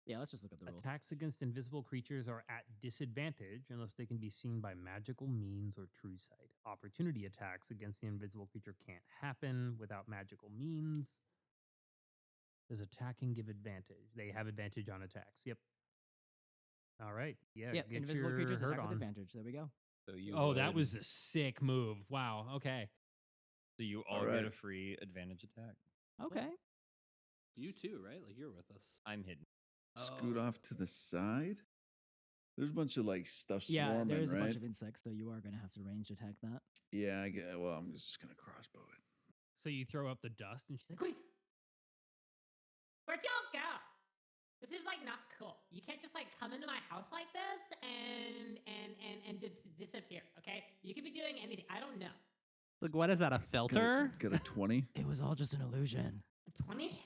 Yeah, let's just look up the rules. Attacks against invisible creatures are at disadvantage unless they can be seen by magical means or true sight. Opportunity attacks against the invisible creature can't happen without magical means. Does attacking give advantage? They have advantage on attacks. Yep. All right. Yeah. Yep, get invisible your creatures hurt attack with on. advantage. There we go. So you Oh, that would- was a sick move. Wow. Okay. so you all Alright. get a free advantage attack. Okay. You too, right? Like you're with us. I'm hidden. Scoot off to the side. There's a bunch of like stuff Yeah, swarming, there's right? a bunch of insects, so you are going to have to range attack that. Yeah, I get. Well, I'm just gonna crossbow it. So you throw up the dust and she's like, wait. Where'd y'all go? This is like not cool. You can't just like come into my house like this and disappear. Okay? You could be doing anything. I don't know. Look, what is that? A filter? Got a 20. It was all just an illusion. 20 hits.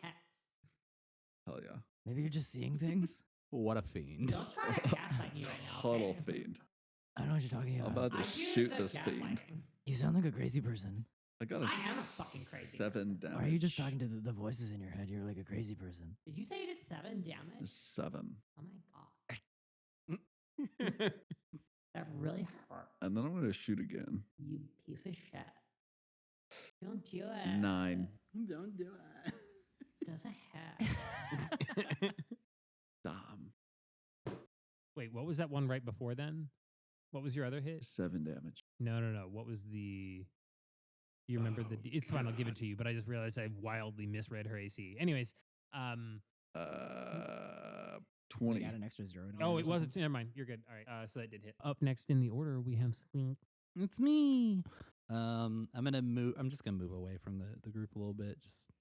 Hell yeah. Maybe you're just seeing things. What a fiend. Don't try to gaslight me right now. Huddle okay? fiend. I don't know what you're talking I'm about. about I to do shoot the this fiend. gaslighting. You sound like a crazy person. I got I am a fucking crazy 7 damage. Or are you just talking to the voices in your head? You're like a crazy person. Did you say you did 7 damage? 7. Oh my god. That really hurt. And then I'm gonna shoot again. You piece of shit. Don't do it. 9. Don't do it. Doesn't hurt. Wait, what was that one right before then? What was your other hit? 7 damage. No. What was the? Do you remember Oh, it's fine. I'll give it God. to you. But I just realized I wildly misread her AC. Anyways, 20. Add an extra 0. to oh, or it wasn't. something. Never mind. You're good. All right. So that did hit. Up next in the order, we have Squeaks. It's me. I'm gonna move. I'm just gonna move away from the group a little bit,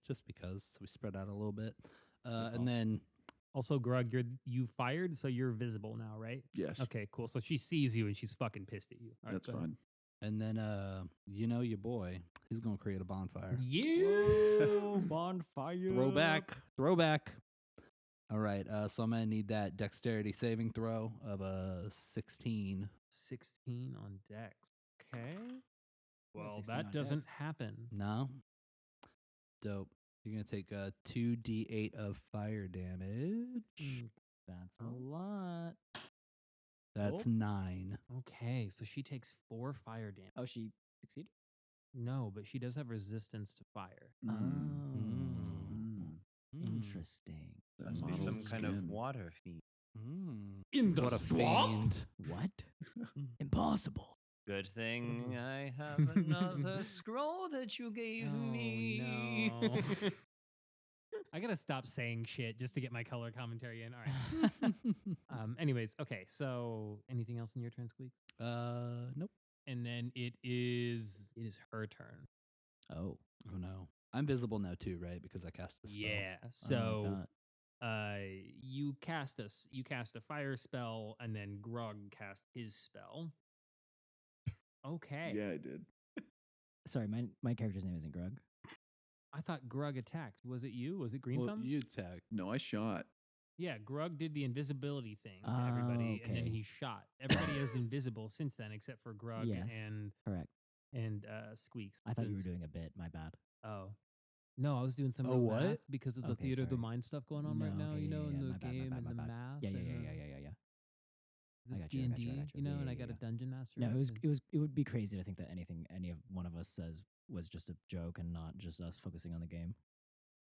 just because, so we spread out a little bit. And then Also, Grug, you fired, so you're visible now, right? Yes. Okay, cool. So she sees you and she's fucking pissed at you. All right, That's go ahead. fine. and then you know your boy, he's gonna create a bonfire. You. Bonfire. Throwback. All right. So I'm gonna need that dexterity saving throw of a 16. 16 on Dex. Okay. Well, 16 on that doesn't Dex. happen. No. Dope. You're gonna take 2d8 of fire damage. That's a lot. That's 9. Okay, so she takes 4 fire damage. Oh, she succeeded? No, but she does have resistance to fire. Oh. Mm. Interesting. That Must be mottled some kind of skin. water fiend. In What a fiend. What? Impossible. Good thing I have another scroll that you gave Oh, me. no. I gotta stop saying shit just to get my color commentary in. All right. Anyways, okay. So, anything else in your turn, Squeak? Nope. and then it is her turn. Oh. Oh no. I'm visible now too, right? Because I cast a spell. Yeah. I like So that. you cast a fire spell, and then Grug cast his spell. Okay. Yeah, I did. Sorry, my character's name isn't Grug. I thought Grug attacked. Was it you? Was it Well, Greenthumb? you attack. No, I shot. Yeah, Grug did the invisibility thing to everybody, and then okay. he shot. Everybody is invisible since then, except for Grug Yes. and Correct. Squeaks. I thought you were since- doing a bit. My bad. Oh. No, I was doing some Oh, real what? math because of the Okay, theater of the sorry. mind stuff going on right No, now, okay, you know, yeah, in yeah, the my bad, my game bad, and my the bad. math. Yeah. and this I got you, I got you, I D&D, got you. know, Yeah, and I yeah, got a yeah. dungeon master. No, and- it would be crazy to think that any of one of us says was just a joke and not just us focusing on the game.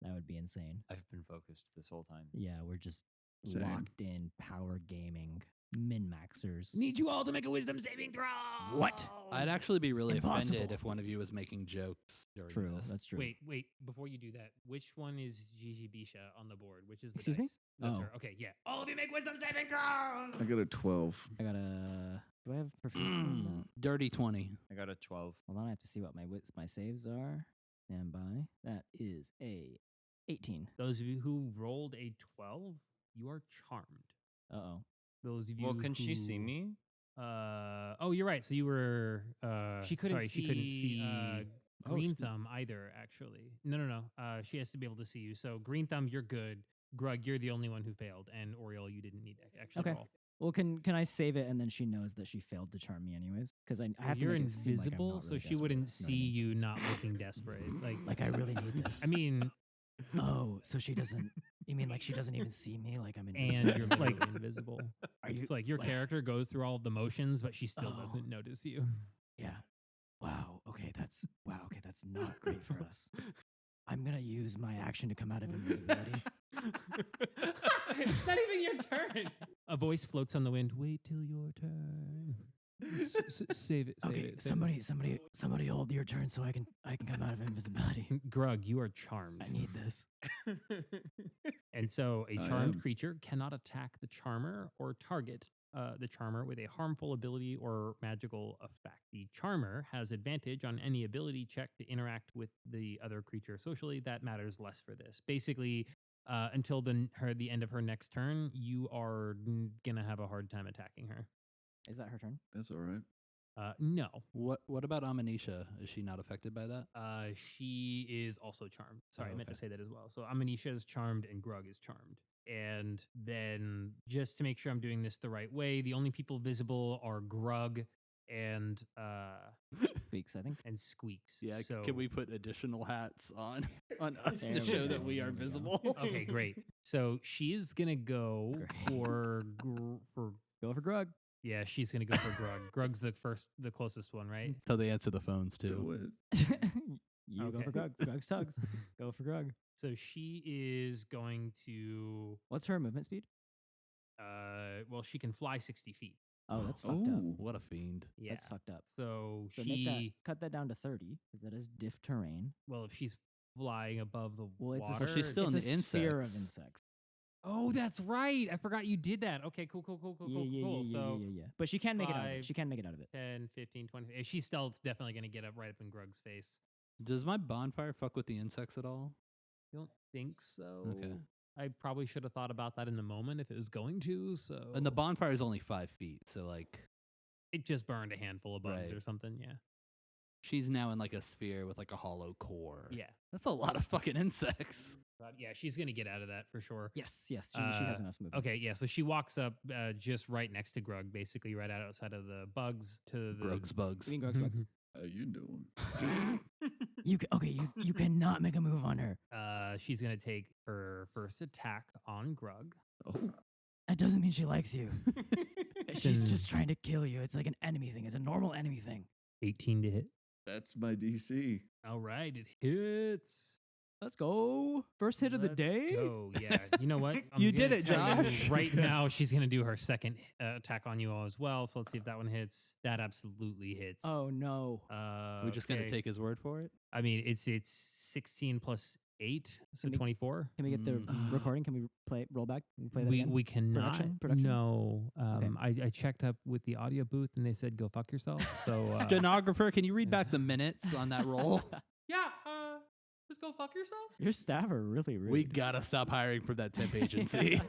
That would be insane. I've been focused this whole time. Yeah, we're just Same. locked in power gaming min-maxers. Need you all to make a wisdom saving throw. What? I'd actually be really offended Impossible. if one of you was making jokes during True, this. that's true. Wait, before you do that, which one is Gigi Bisha on the board? Which is the Excuse me? dice? That's Oh. her. Okay, yeah. All of you make wisdom saving throws. I got a 12. I got a. Do I have proficiency? in that? Dirty 20. I got a 12. Hold on, I have to see what my saves are. Stand by. That is a 18. Those of you who rolled a 12, you are charmed. Uh-oh. Those of you Well, can she see who- me? Oh, you're right. So you were. She couldn't see Oh, Greenthumb either. Actually, no. She has to be able to see you. So Greenthumb, you're good. Grug, you're the only one who failed, and Oriole, you didn't need to actually Okay. roll. Well, can I save it and then she knows that she failed to charm me anyways? Because I have to You're make it seem like I'm invisible, not so really she desperate, wouldn't you know what I see mean? you not looking desperate. Like I really need this. I mean, Oh, so she doesn't. You mean like she doesn't even see me? Like I'm invisible. and you're like invisible. Are you It's like your like- character goes through all of the motions, but she still Oh. doesn't notice you. Yeah. Wow. Okay, that's not great for us. I'm gonna use my action to come out of invisibility. It's not even your turn. A voice floats on the wind. Wait till your turn. Save it. Okay, somebody hold your turn so I can come out of invisibility. Grug, you are charmed. I need this. And so a I charmed am. creature cannot attack the charmer or target the charmer with a harmful ability or magical effect. The charmer has advantage on any ability check to interact with the other creature socially. That matters less for this. Basically, until the end of her next turn, you are gonna have a hard time attacking her. Is that her turn? That's all right. No. What about Amanisha? Is she not affected by that? She is also charmed. Sorry, I meant to okay. say that as well. So Amanisha is charmed and Grug is charmed. And then just to make sure I'm doing this the right way, the only people visible are Grug and Squeaks, I think. Squeaks. Yeah. So Can we put additional hats on us There to we show go, that we are there we go. visible? okay, great. So she is gonna go Great. for Go for Grug. yeah, she's gonna go for Grug. Grug's the closest one, right? So they answer the phones too. Do it. You go Okay. for Grug. Grug's tugs. Go for Grug. So she is going to What's her movement speed? well, she can fly 60 feet. Oh, that's fucked up. Ooh. What a fiend. Yeah. That's fucked up. So So make that, she cut that down to 30, 'cause that is diff terrain. well, if she's flying above the Well, it's water, a, she's still it's in a the sphere of insects. insects. Oh, that's right. I forgot you did that. Okay, cool. So Yeah. But she can make it out of it. 5, She can make it out of it. 10, 15, 20. She's still definitely going to get up right up in Grug's face. Does my bonfire fuck with the insects at all? I don't think so. Okay. I probably should have thought about that in the moment if it was going to. So And the bonfire is only 5 feet, so like it just burned a handful of bugs Right. or something. Yeah. she's now in like a sphere with like a hollow core. Yeah. That's a lot of fucking insects. But yeah, she's going to get out of that for sure. Yes. She has enough movement. Okay, yeah. So she walks up just right next to Grug, basically right outside of the bugs to the Grug's bugs. You mean Grug's bugs? How you doing? You cannot make a move on her. She's gonna take her first attack on Grug. Oh, That doesn't mean she likes you. She's just trying to kill you. It's like an enemy thing. It's a normal enemy thing. 18 to hit. that's my DC. All right, it hits. Let's go. First hit of the Let's day. Go. Yeah. You know what? I'm You gonna did it, tell you Josh. Right now, she's gonna do her second attack on you all as well. So let's see if that one hits. That absolutely hits. Oh no. We're just gonna okay. take his word for it. I mean, it's 16 plus 8, so Can we- 24. Can we get the recording? Can we roll back? Can we play that We again? we cannot. Production? No. Okay. I checked up with the audio booth and they said go fuck yourself. So Stenographer, can you read back the minutes on that roll? yeah, just go fuck yourself. Your staff are really rude. We gotta stop hiring from that temp agency.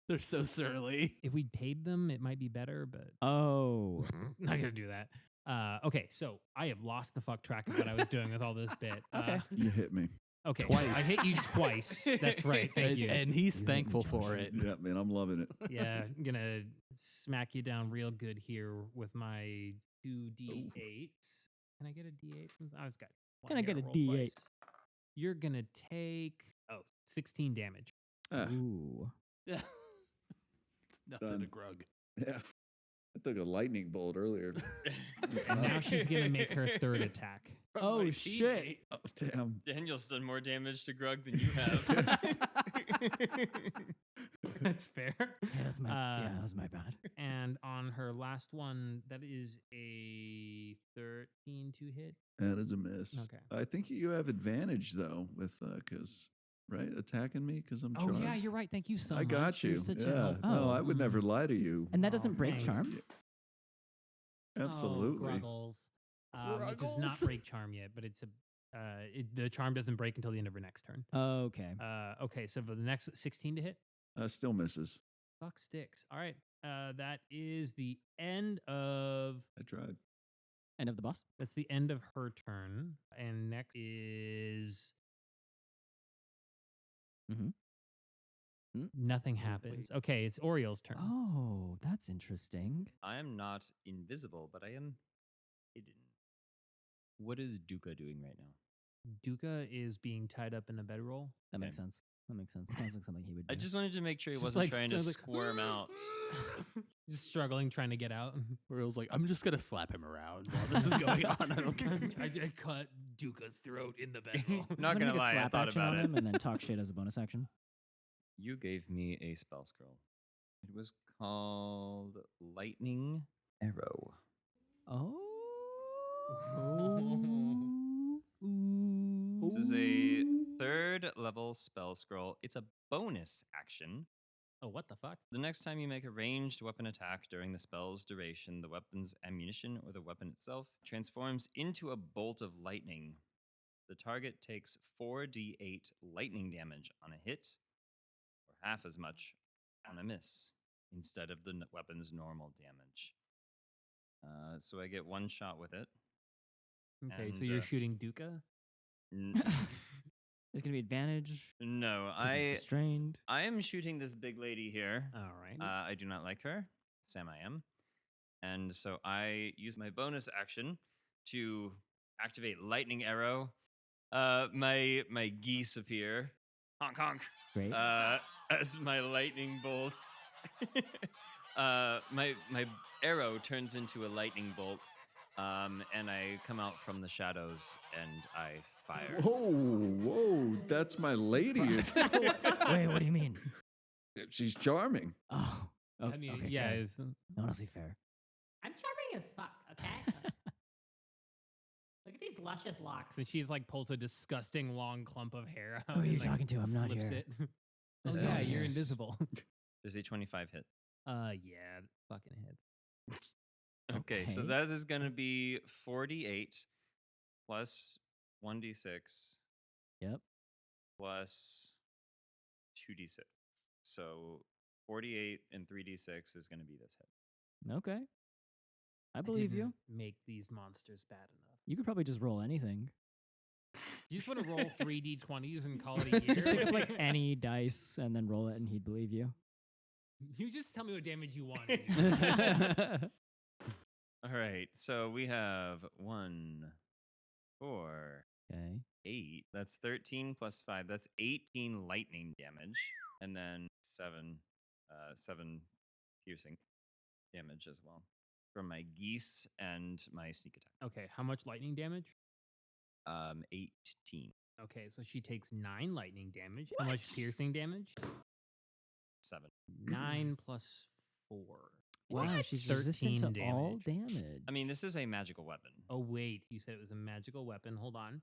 They're so surly. If we paid them, it might be better, but Oh. not gonna do that. Okay, so I have lost the fuck track of what I was doing with all this bit. Okay. You hit me. Okay, Twice. I hit you twice. That's right. Thank you. And he's You hit me, thankful Josh. for it. Yeah, man, I'm loving it. Yeah, I'm gonna smack you down real good here with my 2d8. Can I get a d8? I've got. one Can I here, get a roll D8? twice. You're gonna take 16 damage. Ah, Ooh. Yeah. Nothing Done. to Grug. yeah. I took a lightning bolt earlier. And now she's gonna make her third attack. Oh, My shit. teammate. Oh, damn. Daniel's done more damage to Grug than you have. That's fair. Yeah, that's my, that was my bad. And on her last one, that is a 13 to hit. That is a miss. Okay. I think you have advantage though with because right attacking me because I'm. Oh yeah, charged. you're right. Thank you so I much. got you. You're such a Yeah. helpful- No, I would never lie to you. And that doesn't break thanks. charm? Absolutely. Oh, Gruggles. It does not Gruggles. break charm yet, but it's a the charm doesn't break until the end of her next turn. Okay. Okay, so for the next 16 to hit. Still misses. Fuck sticks. All right. That is the end of. I tried. End of the boss. That's the end of her turn, and next is. Nothing happens. Okay, it's Oriole's turn. Oh, that's interesting. I am not invisible, but I am hidden. What is Dukha doing right now? Dukha is being tied up in a bedroll. That makes sense. That makes sense. Sounds like something he would do. I just wanted to make sure he Just wasn't like trying to like, squirm out. Just struggling, trying to get out. Oriole's like, I'm just gonna slap him around while this is going on. I don't care. I cut Dukha's throat in the bedroll. Not I'm gonna get a lie, I slap thought action about on it. him and then talk shit as a bonus action. You gave me a spell scroll. It was called Lightning Arrow. Oh. This is a 3rd level spell scroll. It's a bonus action. Oh, what the fuck? The next time you make a ranged weapon attack during the spell's duration, the weapon's ammunition or the weapon itself transforms into a bolt of lightning. The target takes 4d8 lightning damage on a hit, or half as much on a miss, instead of the weapon's normal damage. So I get 1 shot with it. Okay, so And, you're shooting Dukha? N- There's gonna be advantage. no, 'cause he's restrained. I am shooting this big lady here. All right. I do not like her. Sam, I am. And so I use my bonus action to activate Lightning Arrow. My geese appear. Honk honk. Great. As my lightning bolt. My arrow turns into a lightning bolt. And I come out from the shadows and I fire. Whoa, that's my lady. Wait, what do you mean? She's charming. Oh. I mean, okay, yeah, fair. it's, Honestly fair. I'm charming as fuck, okay? Look at these luscious locks. so she's like pulls a disgusting long clump of hair out. Who are you and, like, talking to? I'm not flips here. It. oh This yeah, is- you're invisible. Does a 25 hit? Yeah, fucking hits. Okay, so Okay. that is going to be 48 plus 1d6 Yep. plus 2d6. So 48 and 3d6 is going to be this hit. Okay. I believe you. didn't Make these monsters bad enough. You could probably just roll anything. You just want to roll 3d20s and call it a year? Just pick up like any dice and then roll it, and he'd believe you. You just tell me what damage you want. to do. Okay. All right, so we have 1, 4, 8. That's 13 plus 5. That's 18 lightning damage. And then 7 piercing damage as well from my geese and my sneak attack. Okay, how much lightning damage? 18. Okay, so she takes 9 lightning damage. How much What? piercing damage? 7. 9 plus 4. Wow, she's 13 resistant to all damage. damage. I mean, this is a magical weapon. Oh wait, you said it was a magical weapon. Hold on.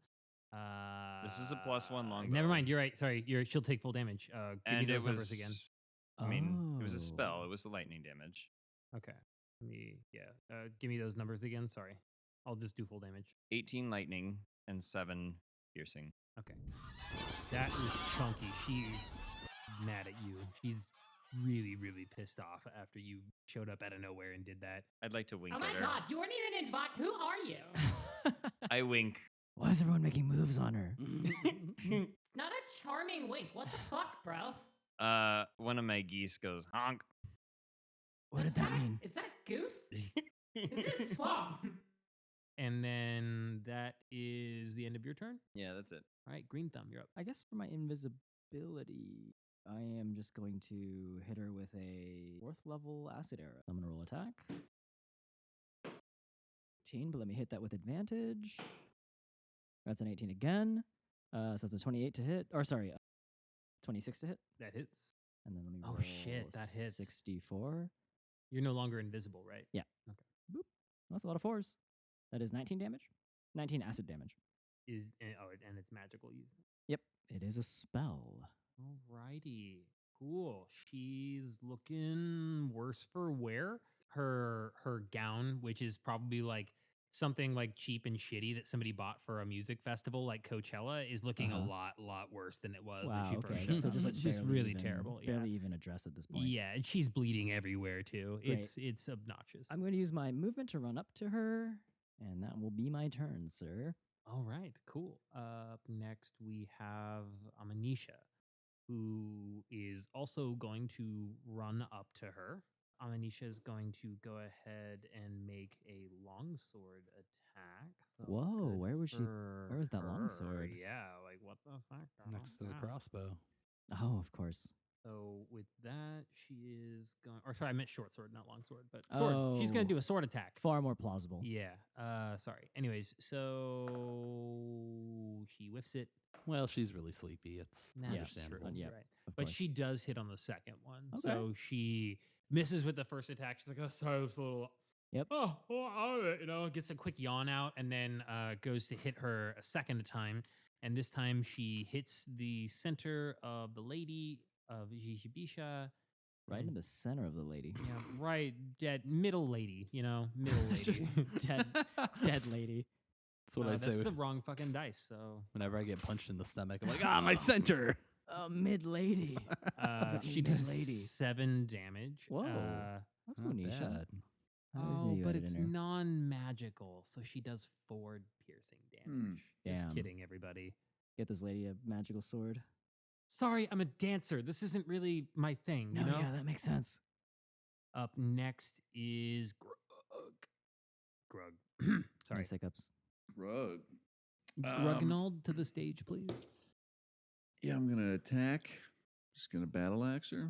This is a +1 longbow. Never mind. You're right. Sorry. She'll take full damage. Give me those numbers again. I mean, it was a spell. Oh. It was the lightning damage. Okay. Give me those numbers again. Sorry. I'll just do full damage. 18 lightning and 7 piercing. Okay. That was chunky. She's mad at you. She's really, really pissed off after you showed up out of nowhere and did that. I'd like to wink Oh my at her. god, you weren't even invited. Who are you? I wink. Why is everyone making moves on her? It's not a charming wink. What the fuck, bro? One of my geese goes honk. What did that mean? Is that a goose? Is this swamp? And then that is the end of your turn. Yeah, that's it. All right, Greenthumb, you're up. I guess for my invisibility, I am just going to hit her with a 4th level acid arrow. I'm going to roll attack. 18, but let me hit that with advantage. That's an 18 again. So that's a 28 to hit. Or sorry, 26 to hit. That hits. And then let me Oh, roll shit, that hits. 64. You're no longer invisible, right? Yeah. Okay. Boop. That's a lot of 4s. That is 19 damage. 19 acid damage. And it's magical use. Yep. It is a spell. Alrighty. Cool. She's looking worse for wear. Her gown, which is probably like something like cheap and shitty that somebody bought for a music festival like Coachella, is looking a lot worse than it was when she first showed So up. just like It's just barely really even- terrible. Barely even addressed at this point. Yeah, and she's bleeding everywhere too. Great. It's obnoxious. I'm going to use my movement to run up to her, and that will be my turn, sir. All right, cool. Up next, we have Amanisha, who is also going to run up to her. Amanisha is going to go ahead and make a longsword attack. So Whoa, good where was she- for where was that her. longsword? Yeah, like what the fuck? I Next to don't the know. crossbow. Oh, of course. So with that, she is going. Or sorry, I meant short sword, not long sword. But sword. She's going Oh. to do a sword attack. Far more plausible. Yeah. Sorry. Anyways, so she whiffs it. Well, she's really sleepy. It's That's understandable. true. Yeah. You're right. Of But course. she does hit on the second one. Okay. So she misses with the first attack. She's like, oh, sorry, it was a little. Yep. Gets a quick yawn out and then goes to hit her a second time. And this time she hits the center of the lady of Jijibisha. Right in the center of the lady. Yeah, right. Middle lady, middle It's lady. just dead lady. That's what I say That's with- the wrong fucking dice. So whenever I get punched in the stomach. I'm like, my center. Mid lady. she does Lady. 7 damage. Whoa. That's Not Monisha. bad. I always knew Oh, you but had it it's in her. non-magical, so she does 4 piercing damage. Just Damn. kidding, everybody. Get this lady a magical sword. Sorry, I'm a dancer. This isn't really my thing, you know? Yeah, that makes sense. Up next is Grug. Sorry. Nice hiccups. Rug. Grugnald to the stage, please. Yeah, I'm gonna attack. Just gonna battle axe her.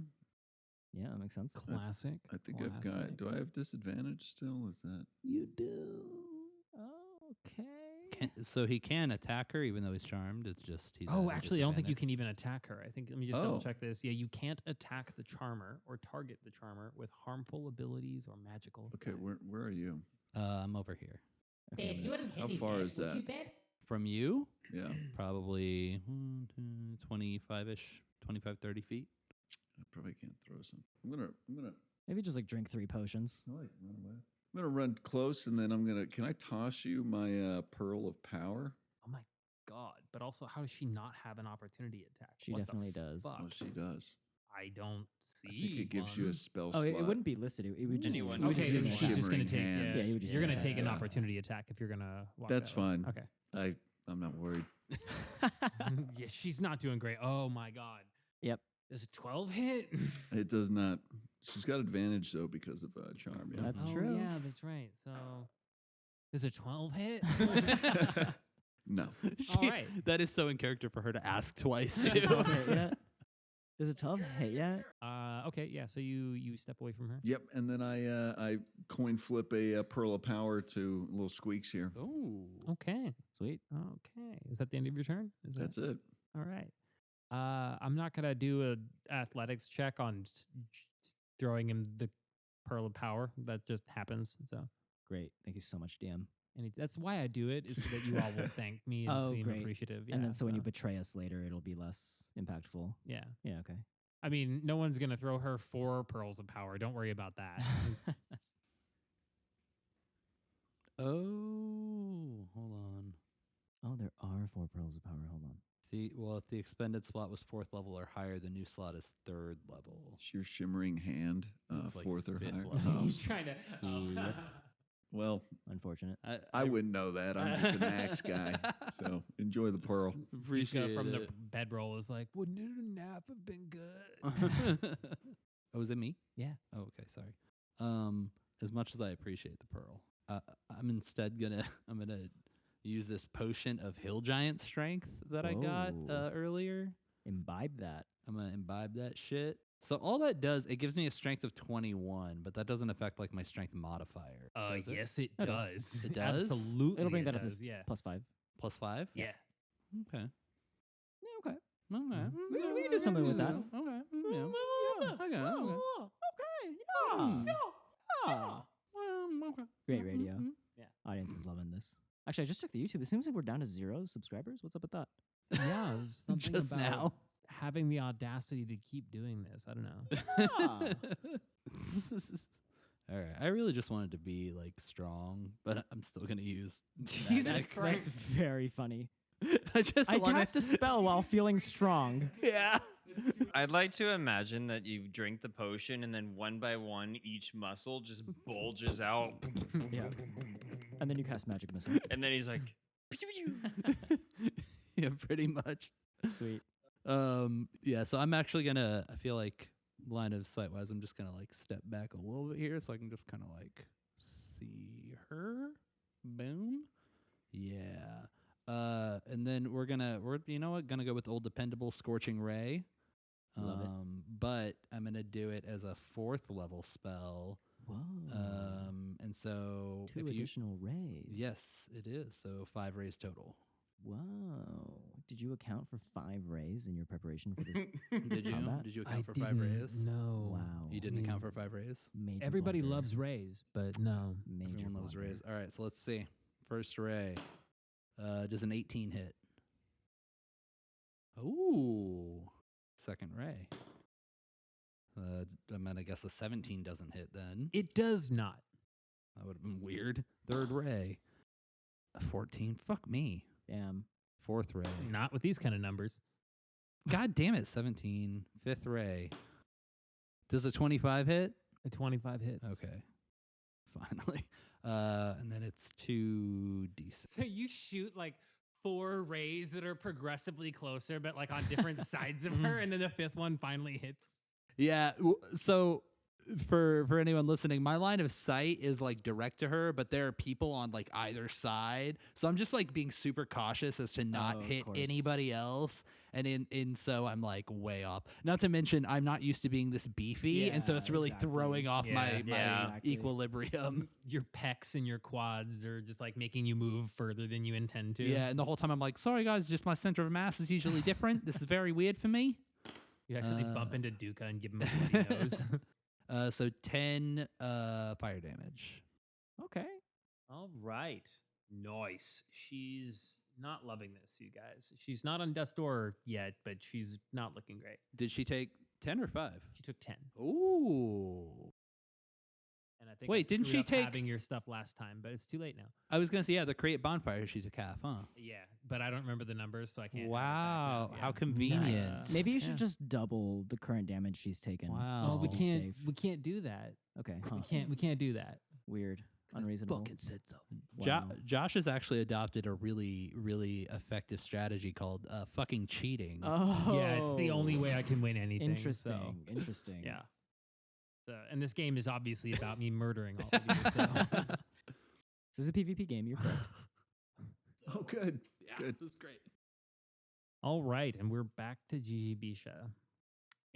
Yeah, that makes sense. Classic. I think I've got. classic. Do I have disadvantage still? Is that? You do. Okay. So he can attack her even though he's charmed. It's just he's. Oh, at a actually, I don't think you disadvantage. can even attack her. I think, let me just Oh. double check this. Yeah, you can't attack the charmer or target the charmer with harmful abilities or magical. Okay, attacks. where are you? I'm over here. Babe, you wouldn't hit How me, far babe. is Would that? you, babe? From you, Yeah, probably 25-ish, 25, 30 feet. I probably can't throw some. I'm gonna. Maybe just like drink 3 potions. I like run away. I'm gonna run close, and then I'm gonna. Can I toss you my pearl of power? Oh my god! But also, how does she not have an opportunity attack? She What the definitely does. fuck? Oh, she does. I don't see. I think it gives you a one. spell Oh, slot. it wouldn't be listed. It would just. Anyone we would can Okay, just then use she's it. just gonna take. Shimmering Yeah, hands. Yeah, you would just you're use gonna that, take an yeah. opportunity attack if you're gonna. Walk That's that way. fine. Okay. I'm not worried. Yeah, she's not doing great. Oh my god. Yep. Does a 12 hit? It does not. She's got advantage though because of charm. Yeah. That's oh, true. Yeah, that's right. So, does a 12 hit? No. All right. That is so in character for her to ask twice Does too. a 12 hit yet? Does a 12 hit yet? Okay, yeah. So you step away from her. Yep. And then I coin flip a pearl of power to little Squeaks here. Oh. Okay. Sweet. Okay. Is that the end of your turn? Is That's that, it. All right. I'm not gonna do a athletics check on throwing him the pearl of power. That just happens. So Great. Thank you so much, DM. That's why I do it, is so that you all will thank me and Oh, seem great. appreciative. and Yeah, then so when you betray us later, it'll be less impactful. yeah. Yeah, okay. I mean, no one's gonna throw her 4 pearls of power. Don't worry about that. Oh, hold on. Oh, there are 4 pearls of power. Hold on. If the expended slot was 4th level or higher, the new slot is 3rd level. It's your shimmering hand, It's like 4th or 5th higher. level. Oh, He's trying to. Yep. well, Unfortunate. I wouldn't know that. I'm just an axe guy. So enjoy the pearl. appreciate Dukha from the it. bedroll is like, wouldn't a nap have been good? Oh, is it me? Yeah. Oh, okay. Sorry. As much as I appreciate the pearl, I'm instead gonna use this potion of hill giant strength that I got Whoa. earlier. Imbibe that. I'm gonna imbibe that shit. So all that does, it gives me a strength of 21, but that doesn't affect like my strength modifier. does it? Yes, it It does. does. It does? Absolutely. It'll bring it that up does, to yeah. +5. +5. Yeah. Okay. Yeah, okay. Okay. We can do something with that. Okay. Yeah. Okay. Okay. Okay. Hmm. Yeah. Okay. Great radio. Yeah. Audience is loving this. Actually, I just checked the YouTube. It seems like we're down to 0 subscribers. What's up with that? Yeah, there's something Just about now. having the audacity to keep doing this. I don't know. All right. I really just wanted to be like strong, but I'm still gonna use. That's very funny. I just I want cast a spell while feeling strong. Yeah. I'd like to imagine that you drink the potion and then one by one, each muscle just bulges out. Yeah. And then you cast magic missile. And then he's like, Yeah, pretty much. Sweet. Yeah, so I'm actually gonna, I feel like line of sight wise, I'm just gonna like step back a little bit here so I can just kind of like see her. Boom. Yeah. And then we're you know what, gonna go with old dependable Scorching Ray. Love it. But I'm gonna do it as a 4th level spell. Whoa. And so 2 additional rays. Yes, it is. So 5 rays total. Wow. Did you account for 5 rays in your preparation for this? Did you? Combat? Did you account for 5 rays? No. Wow. You didn't account for 5 rays? Major Everybody blunder. loves rays, but no. Major Everyone loves blunder. rays. All right, so let's see. First ray. Does an 18 hit? Ooh. Second ray. I mean, I guess a 17 doesn't hit then. It does not. That would have been weird. Third ray. A 14. Fuck me. Damn. 4th ray. Not with these kind of numbers. God damn it. 17. 5th ray. Does a 25 hit? A 25 hits. Okay. Finally. And then it's 2d6. So you shoot like 4 rays that are progressively closer, but like on different sides of her, and then the 5th one finally hits. Yeah. So for anyone listening, my line of sight is like direct to her, but there are people on like either side. So I'm just like being super cautious as to not of hit course. anybody else. And so I'm like way off. Not to mention I'm not used to being this beefy, and so Yeah, it's really exactly. throwing off my Exactly. equilibrium. Your pecs and your quads are just like making you move further than you intend to. Yeah, and the whole time I'm like, sorry guys, just my center of mass is usually different. This is very weird for me. You accidentally bump into Dukha and give him a bloody nose. So 10 fire damage. Okay. All right. Nice. She's not loving this, you guys. She's not on death's door yet, but she's not looking great. Did she take 10 or 5? She took 10. Ooh. And I think Wait, didn't she take- having your stuff last time, but it's too late now. I was gonna say, yeah, the create bonfire she took half, huh? Yeah, but I don't remember the numbers, so I can't. add it back Wow, now. how Yeah. convenient. Nice. Maybe you should Yeah. just double the current damage she's taken. Wow. Well, just we to be can't. safe. We can't do that. Okay. We can't. We can't do that. Weird. Unreasonable. said so. Wow. Josh has actually adopted a really, really effective strategy called fucking cheating. Oh. Yeah, it's the only way I can win anything. Interesting. so, Interesting. yeah. And this game is obviously about me murdering all of you. So. This is a PvP game. You're correct. Oh, good. Yeah, Good. it was great. All right, and we're back to Gigi Bisha.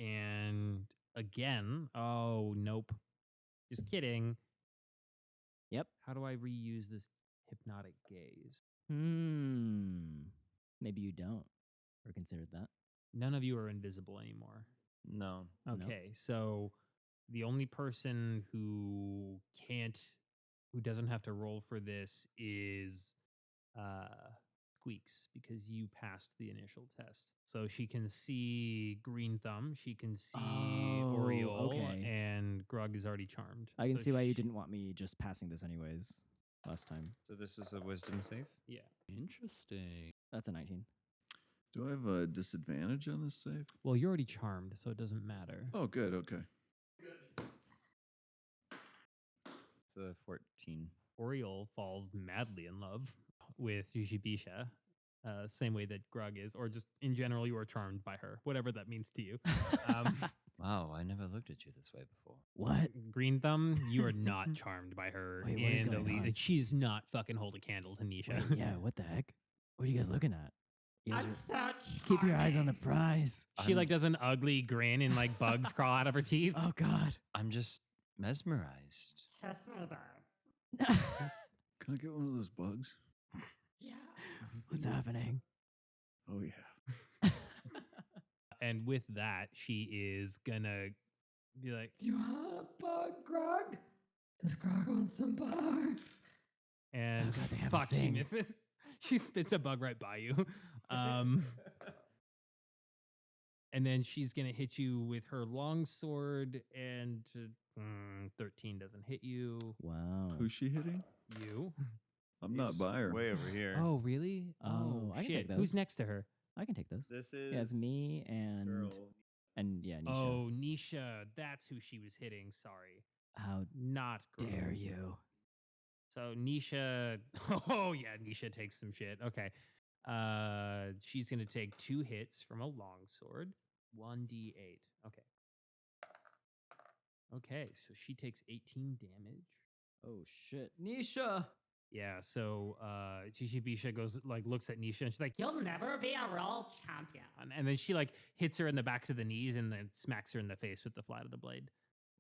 And again, oh, nope. Just kidding. Yep. How do I reuse this hypnotic gaze? Maybe you don't, or considered that. None of you are invisible anymore. No. Nope. Okay, so the only person who can't who doesn't have to roll for this is Squeaks, because you passed the initial test. So she can see Greenthumb, she can see Oh, Oriole, okay. and Grug is already charmed. I can So see why you didn't want me just passing this anyways last time. So this is a wisdom save? Yeah. Interesting. That's a 19. Do I have a disadvantage on this save? Well, you're already charmed, so it doesn't matter. Oh, good. Okay. It's a 14. Oriole falls madly in love with Juliush, same way that Grug is, or just in general, you are charmed by her, whatever that means to you. Wow, I never looked at you this way before. What? Greenthumb, you are not charmed by her Wait, what is in the going least. on? Like, she is not fucking hold a candle to Nisha. Wait, yeah, what the heck? What are you guys looking at? You guys I'm are- so Keep your eyes on the charming. prize. She like does an ugly grin and like bugs crawl out of her teeth. Oh, God. I'm just mesmerized. Kiss me, babe. Can I get one of those bugs? Yeah. What's happening? Oh, yeah. And with that, she is gonna be like, Do you want a bug, Grug? Does Grug want some bugs? and Oh, God, they have a fuck, she thing. misses. She spits a bug right by you. And then she's gonna hit you with her long sword, and 13 doesn't hit you. Wow. Who's she hitting? You. I'm not He's by her. Way over here. Oh, really? Oh, I can shit. take Who's those. next to her? I can take those. This is Yeah, it's me and girl. yeah, Nisha. Oh, Nisha. That's who she was hitting. Sorry. How Not Grug. dare you? So Nisha, oh yeah, Nisha takes some shit. Okay. She's gonna take 2 hits from a longsword. 1d8. Okay. Okay, so she takes 18 damage. Oh shit, Nisha. Yeah, so Bisha goes like looks at Nisha and she's like, You'll never be a real champion. and then she like hits her in the back of the knees and then smacks her in the face with the flat of the blade.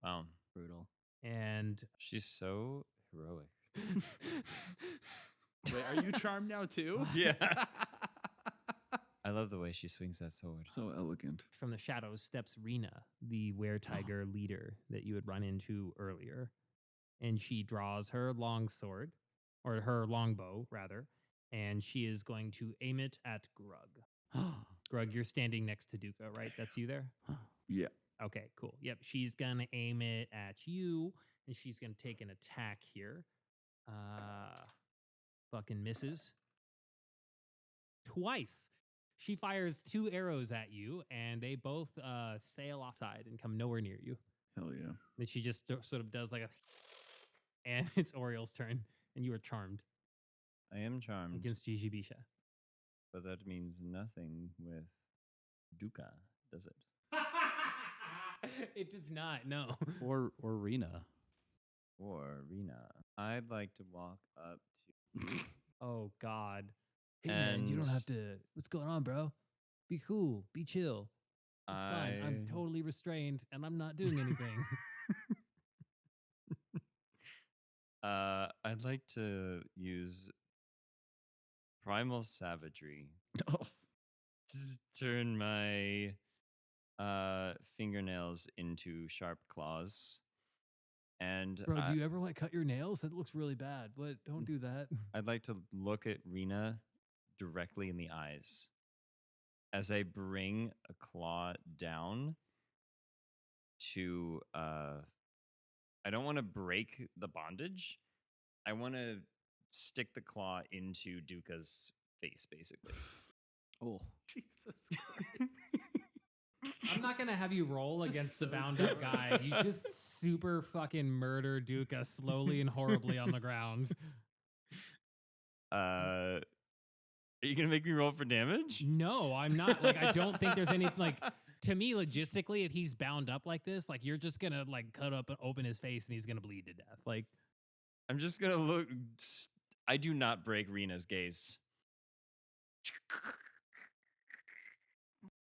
Wow. Brutal. And She's so heroic. Wait, are you charmed now too? Yeah. I love the way she swings that sword. So elegant. from the shadows steps Rena, the were-tiger leader that you had run into earlier. And she draws her longsword, or her longbow, rather, and she is going to aim it at Grug. Grug, you're standing next to Dukha, right? That's you there? Yeah. Okay, cool. Yep, she's going to aim it at you, and she's going to take an attack here. Fucking misses. Twice. She fires 2 arrows at you, and they both sail offside and come nowhere near you. Hell yeah. Then she just sort of does like a, and it's Oriole's turn, and you are charmed I am charmed, against Gigi Bisha. but that means nothing with Dukha, does it? It does not, no. Or Rena. Or Rena. I'd like to walk up to. Oh, God. Hey, man, you don't have to. What's going on, bro? Be cool. Be chill. It's fine. I'm I- totally restrained, and I'm not doing anything. I'd like to use primal savagery Oh, to turn my fingernails into sharp claws, and Bro, do you ever like cut your nails? That looks really bad. What? Don't do that. I'd like to look at Rena directly in the eyes as I bring a claw down to I don't want to break the bondage. I want to stick the claw into Dukha's face, basically. Oh, Jesus. I'm not gonna have you roll This is against the so bound up good. guy. You just super fucking murder Dukha slowly and horribly on the ground. Are you gonna make me roll for damage? No, I'm not. Like, I don't think there's any like. To me, logistically, if he's bound up like this, like you're just gonna like cut up and open his face and he's gonna bleed to death. Like, I'm just gonna look. I do not break Rena's gaze.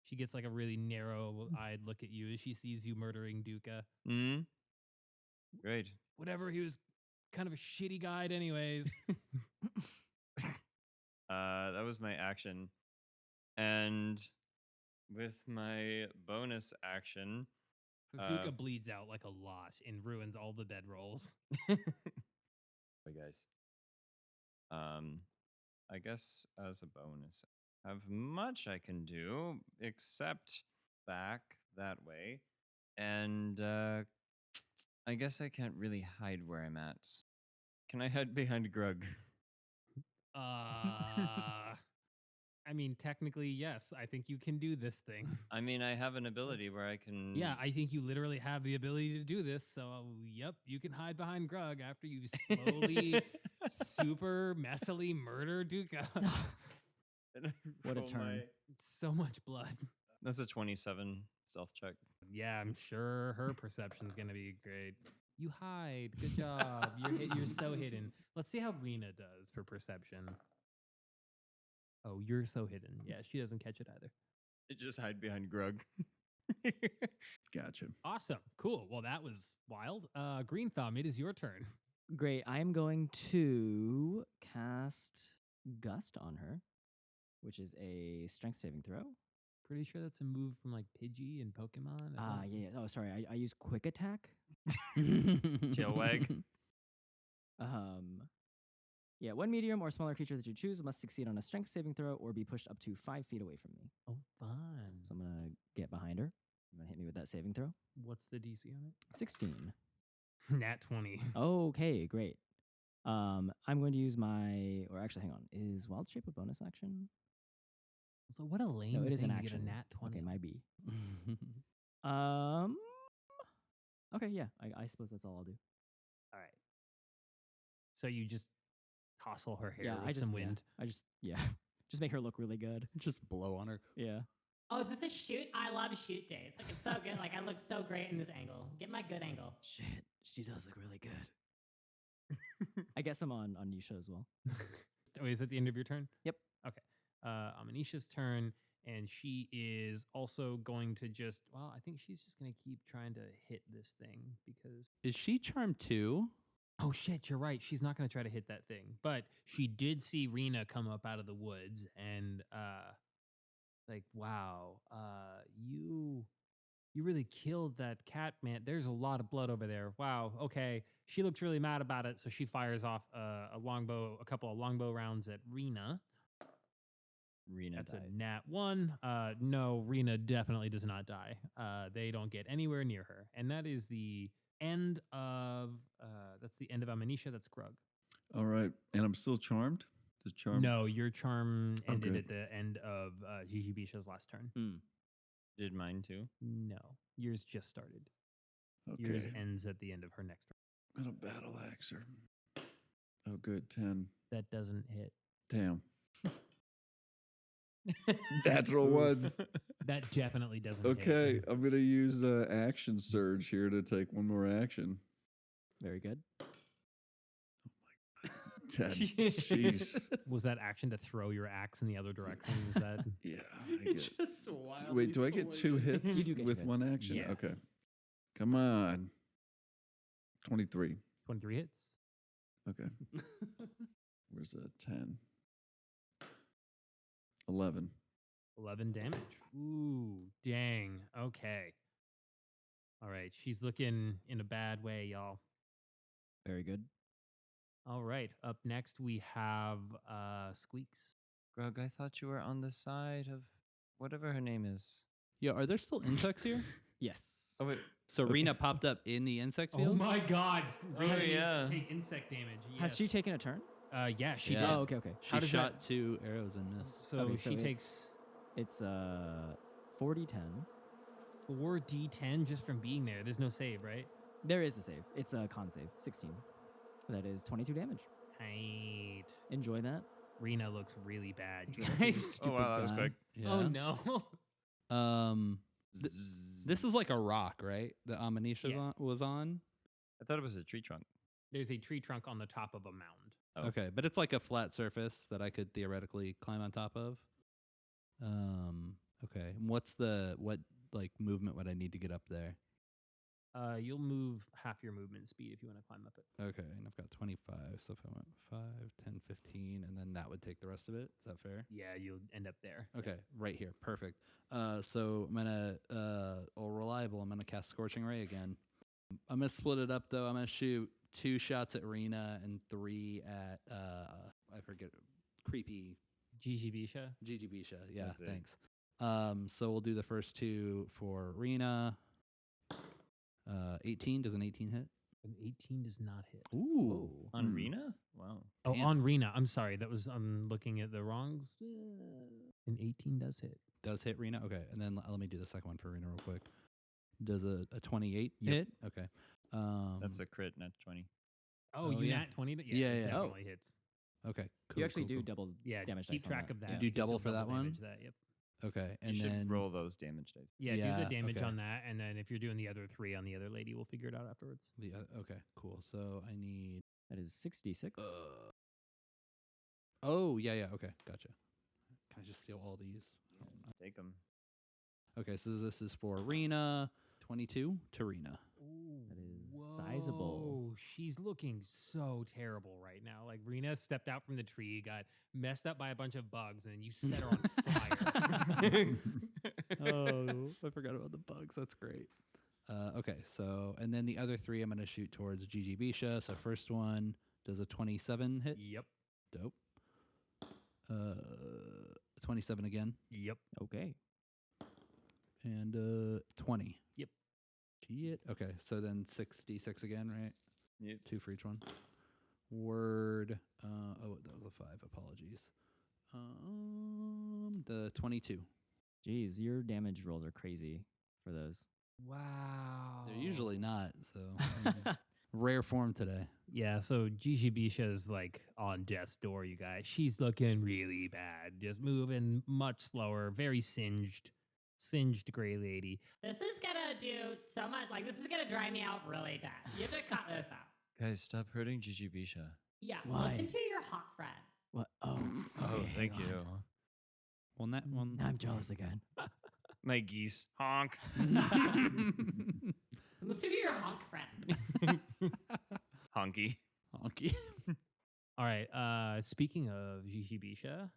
she gets like a really narrow-eyed look at you as she sees you murdering Dukha. Hmm. Great. Whatever, he was kind of a shitty guide, anyways. That was my action, and with my bonus action, So Dukha bleeds out like a lot and ruins all the dead rolls. Sorry, guys. I guess as a bonus, I have much I can do except back that way, and I guess I can't really hide where I'm at. Can I hide behind Grug? I mean, technically, yes. I think you can do this thing. I mean, I have an ability where I can. Yeah, I think you literally have the ability to do this. So, yep, you can hide behind Grug after you slowly, super messily murder Dukha. What a turn. So much blood. That's a 27 stealth check. Yeah, I'm sure her perception's going to be great. You hide. Good job. You're so hidden. Let's see how Rena does for perception. Oh, you're so hidden. Yeah, she doesn't catch it either. Just hide behind Grug. Gotcha. Awesome. Cool. Well, that was wild. Greenthumb, it is your turn. Great. I am going to cast Gust on her, which is a strength saving throw. Pretty sure that's a move from like Pidgey in Pokemon. Yeah. Oh, sorry. I use Quick Attack. Tail wag. Yeah, one medium or smaller creature that you choose must succeed on a strength saving throw or be pushed up to 5 feet away from me. Oh, fun. So I'm going to get behind her. I'm going to hit me with that saving throw. What's the DC on it? 16. Nat 20. Okay, great. I'm going to use actually, hang on. Is Wild Shape a bonus action? So what a lame No, it is thing an to get action. a nat 20. Okay, my B. Okay, yeah. I suppose that's all I'll do. All right. So you just tousle her hair Yeah, with some wind. Just make her look really good. Just blow on her. Yeah. Oh, is this a shoot? I love shoot days. Like, it's so good. Like, I look so great in this angle. Get my good angle. Shit, she does look really good. I guess I'm on Nisha as well. Oh, is that the end of your turn? Yep. Okay. Amanisha's turn, and she is also going to I think she's just going to keep trying to hit this thing because... Is she charmed too? Oh, shit, you're right. She's not going to try to hit that thing. But she did see Rena come up out of the woods, and, wow, you really killed that cat, man. There's a lot of blood over there. Wow, okay. She looks really mad about it, so she fires off a couple of longbow rounds at Rena. Rena That's dies. a nat 1. No, Rena definitely does not die. They don't get anywhere near her. And that is the end of Amanisha. That's Grug. All right. And I'm still charmed? Does charm? No, your charm ended Okay. at the end of Gigi Bisha's last turn. Did mine too? No, yours just started. Okay. Yours ends at the end of her next turn. Got a battle axe her. Oh, good. 10. That doesn't hit. Damn. Natural one. That definitely doesn't hit. Okay. I'm going to use action surge here to take one more action. Very good. 10. Jeez. Was that action to throw your axe in the other direction? Was that? Yeah. I get, wait, do I get 2 hits You do get with 2 one hits. action? Yeah. Okay. Come on. 23. 23 hits. Okay. Where's a 10? 11. 11 damage. Ooh, dang. Okay. All right. She's looking in a bad way, y'all. Very good. All right. Up next, we have Squeaks. Grug, I thought you were on the side of whatever her name is. Yeah, are there still insects here? Yes. Oh, wait. So Rena popped up in the insect field? Oh my God. Oh, yeah. Take insect damage. Has she taken a turn? Yeah, she Yeah. did. Oh, okay. She does shot 2 arrows and missed. So Okay, she so takes It's 4d10. 4d10 just from being there. There's no save, right? There is a save. It's a con save. 16. That is 22 damage. Right. Enjoy that. Rena looks really bad, you guys. Oh, wow, that was guy. quick. Yeah. Oh, no. This is like a rock, right? That Amanisha Yeah. was on? I thought it was a tree trunk. There's a tree trunk on the top of a mound. Oh. Okay, but it's like a flat surface that I could theoretically climb on top of. Okay. And what movement would I need to get up there? You'll move half your movement speed if you want to climb up it. Okay, and I've got 25, so if I went 5, 10, 15, and then that would take the rest of it. Is that fair? Yeah, you'll end up there. Okay, right here. Perfect. So I'm gonna reliable. I'm gonna cast Scorching Ray again. I'm gonna split it up though. I'm gonna shoot 2 shots at Rena and 3 at I forget, creepy Gigi Bisha. Gigi Bisha. Yeah, That's it. thanks. So we'll do the first 2 for Rena. 18. Does an 18 hit? An 18 does not hit. Ooh. On Rena? Wow. Oh, Damn. on Rena. I'm sorry. I'm looking at the wrongs. An 18 does hit. Does hit Rena? Okay. And then let me do the second one for Rena real quick. Does a 28 Yep. hit? Okay. That's a crit, not 20. Oh, Oh, you yeah. nat 20? Yeah, it yeah. definitely hits. Okay. Cool, You actually cool, do cool. double Yeah, damage keep dice on track that. of that. Yeah. Do You can double still for that one? damage That, yep. Okay. And You should then roll those damage dice. Yeah, do Yeah, the damage okay. on that, and then if you're doing the other 3 on the other lady, we'll figure it out afterwards. the okay, cool. So I need That is 66. Oh, yeah, okay. Gotcha. Can I just steal all these? I don't know. Take them. Okay, so this is for Rena. 22 to Rena. That is sizable. Oh, she's looking so terrible right now. Like Rena stepped out from the tree, got messed up by a bunch of bugs, and then you set her on fire. Oh, I forgot about the bugs. That's great. Okay, so, and then the other 3 I'm going to shoot towards Gigi Bisha. So first one, does a 27 hit? Yep. Dope. 27 again. Yep. Okay. And 20. Yep. Shit. Okay, so then 66 again, right? Yep. 2 for each one. Word. Oh, that was a 5. Apologies. The 22. Jeez, your damage rolls are crazy for those. Wow. They're usually not, so rare form today. Yeah, so Gigi Bisha is like on death's door, you guys. She's looking really bad, just moving much slower, very singed gray lady. This is gonna do so much. Like, this is gonna drive me out really bad. You have to cut this out. Guys, stop hurting Gigi Bisha. Yeah, Why? listen to your hot friend. What? Oh. Oh, okay, thank hang on. you. Well, that one. Now I'm jealous again. My geese. Honk. Listen to your honk friend. Honky. Honky. All right, speaking of Gigi Bisha,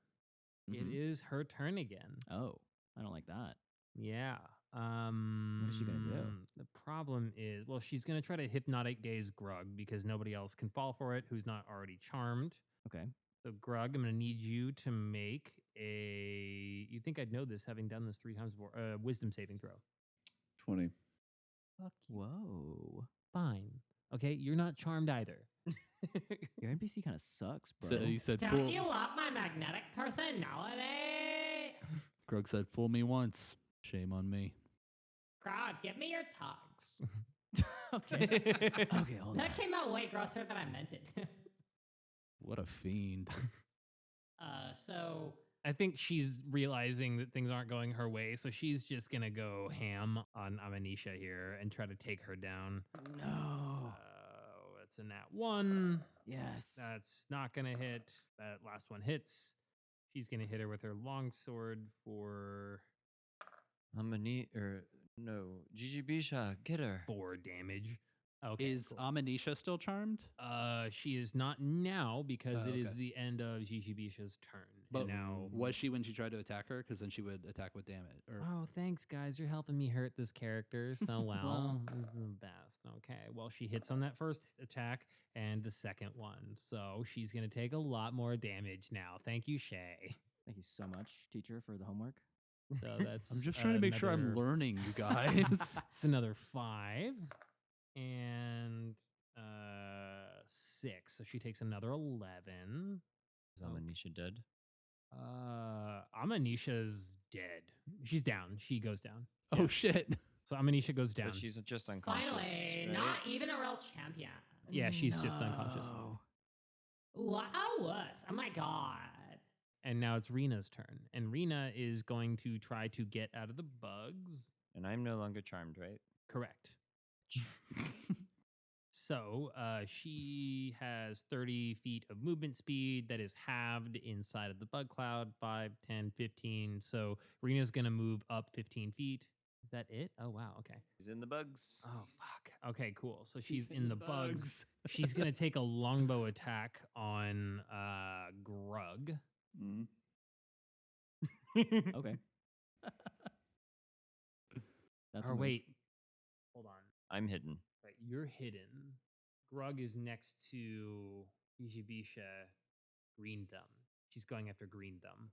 it Mhm. is her turn again. Oh, I don't like that. Yeah. What is she gonna do? The problem is, well, she's gonna try to hypnotic gaze Grug because nobody else can fall for it who's not already charmed. Okay. So Grug, I'm gonna need you to make a. You think I'd know this, having done this 3 times before? Wisdom saving throw. 20. Fuck you. Whoa. Fine. Okay, you're not charmed either. Your NPC kind of sucks, bro. So you said Don't fool. you love my magnetic personality? Grug said, "Fool me once, shame on me." Grog, give me your tongues. okay. Okay, hold on. That came out way grosser than I meant it. What a fiend. So I think she's realizing that things aren't going her way, so she's just gonna go ham on Amanisha here and try to take her down. No. That's a nat 1. Yes. That's not gonna hit. That last one hits. She's gonna hit her with her longsword for Gigi Bisha, get her. 4 damage. Okay. Is cool. Amanisha still charmed? She is not now because it is okay. the end of Gigi Bisha's turn. But and now was she when she tried to attack her? Because then she would attack with damage. Or Oh, thanks, guys. You're helping me hurt this character so well. Well. This is the best. Okay. Well, she hits on that first attack and the second one. So she's going to take a lot more damage now. Thank you, Shea. Thank you so much, teacher, for the homework. So that's. I'm just trying to make sure I'm another- learning, you guys. It's another 5 and 6. So she takes another 11. Is Amanisha dead? Amanisha's dead. She's down. She goes down. Oh shit. So Amanisha goes down. But she's just unconscious. finally, right? not even a real champion. Yeah, she's just unconscious. No. Wow, wuss. Oh my god. And now it's Rena's turn. And Rena is going to try to get out of the bugs. And I'm no longer charmed, right? Correct. So she has 30 feet of movement speed that is halved inside of the bug cloud, 5, 10, 15. So Rena's going to move up 15 feet. Is that it? Oh, wow. Okay. He's in the bugs. Oh, fuck. Okay, cool. So she's in the bugs. She's going to take a longbow attack on Grug. Mm. Okay. That's Or a move. wait. Hold on. I'm hidden. Right, you're hidden. Grug is next to Ijibisha Greenthumb. She's going after Greenthumb.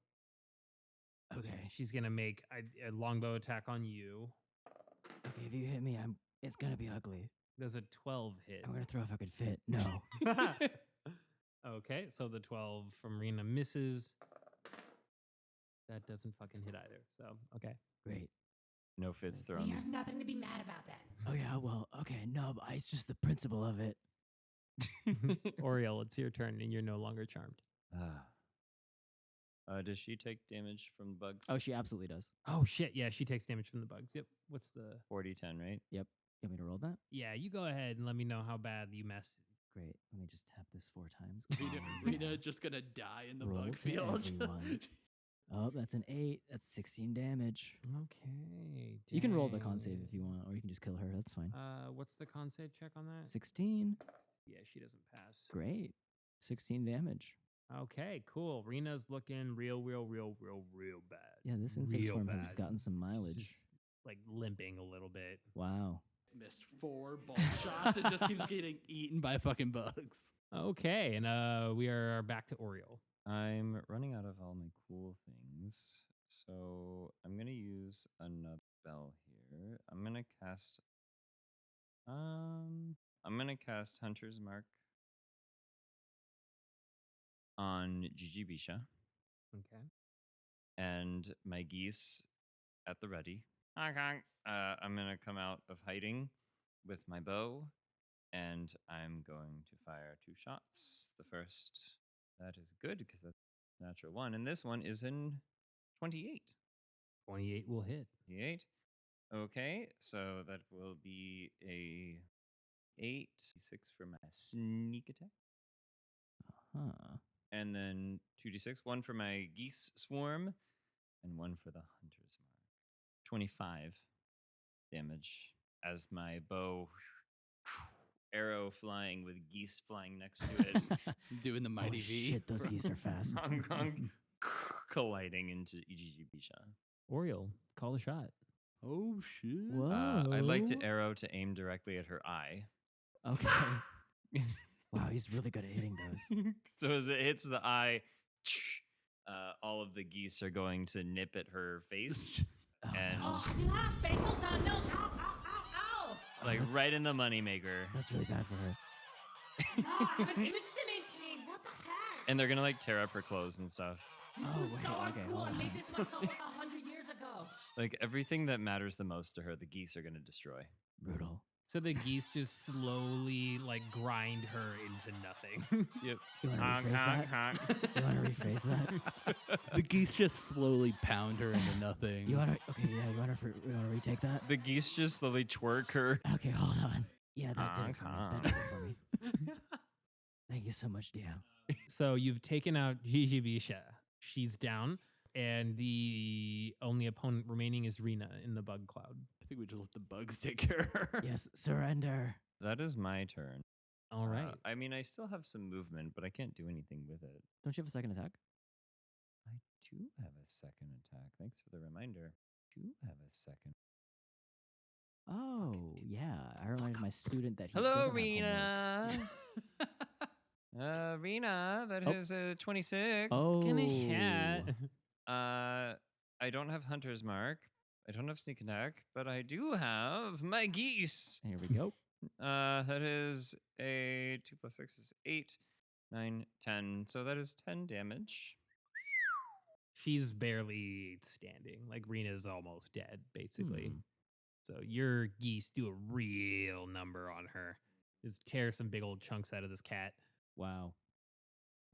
Okay. She's going to make a longbow attack on you. Okay, if you hit me, it's gonna be ugly. There's a 12 hit. I'm gonna throw if I could fit. No. Okay, so the 12 from Rena misses. That doesn't fucking hit either. So, okay. Great. No fits You thrown. have nothing to be mad about then. Oh yeah, well, okay, no, but it's just the principle of it. Oriole, it's your turn and you're no longer charmed. Does she take damage from bugs? Oh, she absolutely does. Oh, shit. Yeah, she takes damage from the bugs. Yep. What's the. 40-10, right? You want me to roll that? Yeah, you go ahead and let me know how bad you messed. Great. Let me just tap this 4 times. Rita just gonna die in the Roll bug to field. everyone. Oh, that's an 8. That's 16 damage. Okay. You can roll the con dang. save if you want, or you can just kill her. That's fine. What's the con save check on that? 16. Yeah, she doesn't pass. Great. 16 damage. Okay, cool. Rena's looking real bad. Yeah, this insect Real swarm has bad. gotten some mileage. She's, like limping a little bit. Wow. Missed 4 bolt shots. It just keeps getting eaten by fucking bugs. Okay, and we are back to Oriole. I'm running out of all my cool things, so I'm going to use another spell here. I'm going to cast Hunter's Mark on Jijibisha, Okay. and my geese at the ready. I'm going to come out of hiding with my bow, and I'm going to fire 2 shots. The first, that is good because that's a natural 1, and this one is in 28. 28 will hit. 28. Okay, so that will be a 8, 6 for my sneak attack, Huh. and then 2d6, 1 for my geese swarm, and 1 for the hunter's mark. 25 damage as my bow arrow flying with geese flying next to it. Doing the mighty oh, V. shit, those geese are fast. Colliding into Ijibisha. Oriole, call the shot. Oh shit. Whoa. I'd like to arrow to aim directly at her eye. Okay. Wow, he's really good at hitting those. So as it hits the eye, all of the geese are going to nip at her face. Oh, And- no. Oh, I do have facial done. No, ow, ow, ow, ow. Like that's- right in the moneymaker. That's really bad for her. No, I have an image to maintain. What the heck? And they're going to like tear up her clothes and stuff. This Oh, was wait, so okay, uncool. hold I made on. this myself like 100 years ago. Like everything that matters the most to her, the geese are going to destroy. Brutal. So the geese just slowly like grind her into nothing. Yep. You want to Honk, rephrase honk, that? honk. You want to rephrase that? The geese just slowly pound her into nothing. You want to? Okay, yeah. You want to retake that? The geese just slowly twerk her. Okay, hold on. Yeah, that did it for me. Honk, That did it for me. Thank you so much, DM. So you've taken out Jijibisha. She's down, and the only opponent remaining is Rena in the bug cloud. I think we just let the bugs take care of her. Yes, surrender. That is my turn. All right. I mean, I still have some movement, but I can't do anything with it. Don't you have a second attack? I do have a second attack. Thanks for the reminder. I do have a second. Oh, yeah. I reminded my student that he Hello, doesn't have Rena. homework. Rena, that Oh. is a 26. Oh, Gonna hit. I don't have Hunter's Mark. I don't have Sneak Attack, but I do have my geese. Here we go. That is a 2 plus 6 is 8, 9, 10. So that is 10 damage. She's barely standing. Like Rena's almost dead, basically. Hmm. So your geese do a real number on her. Just tear some big old chunks out of this cat. Wow.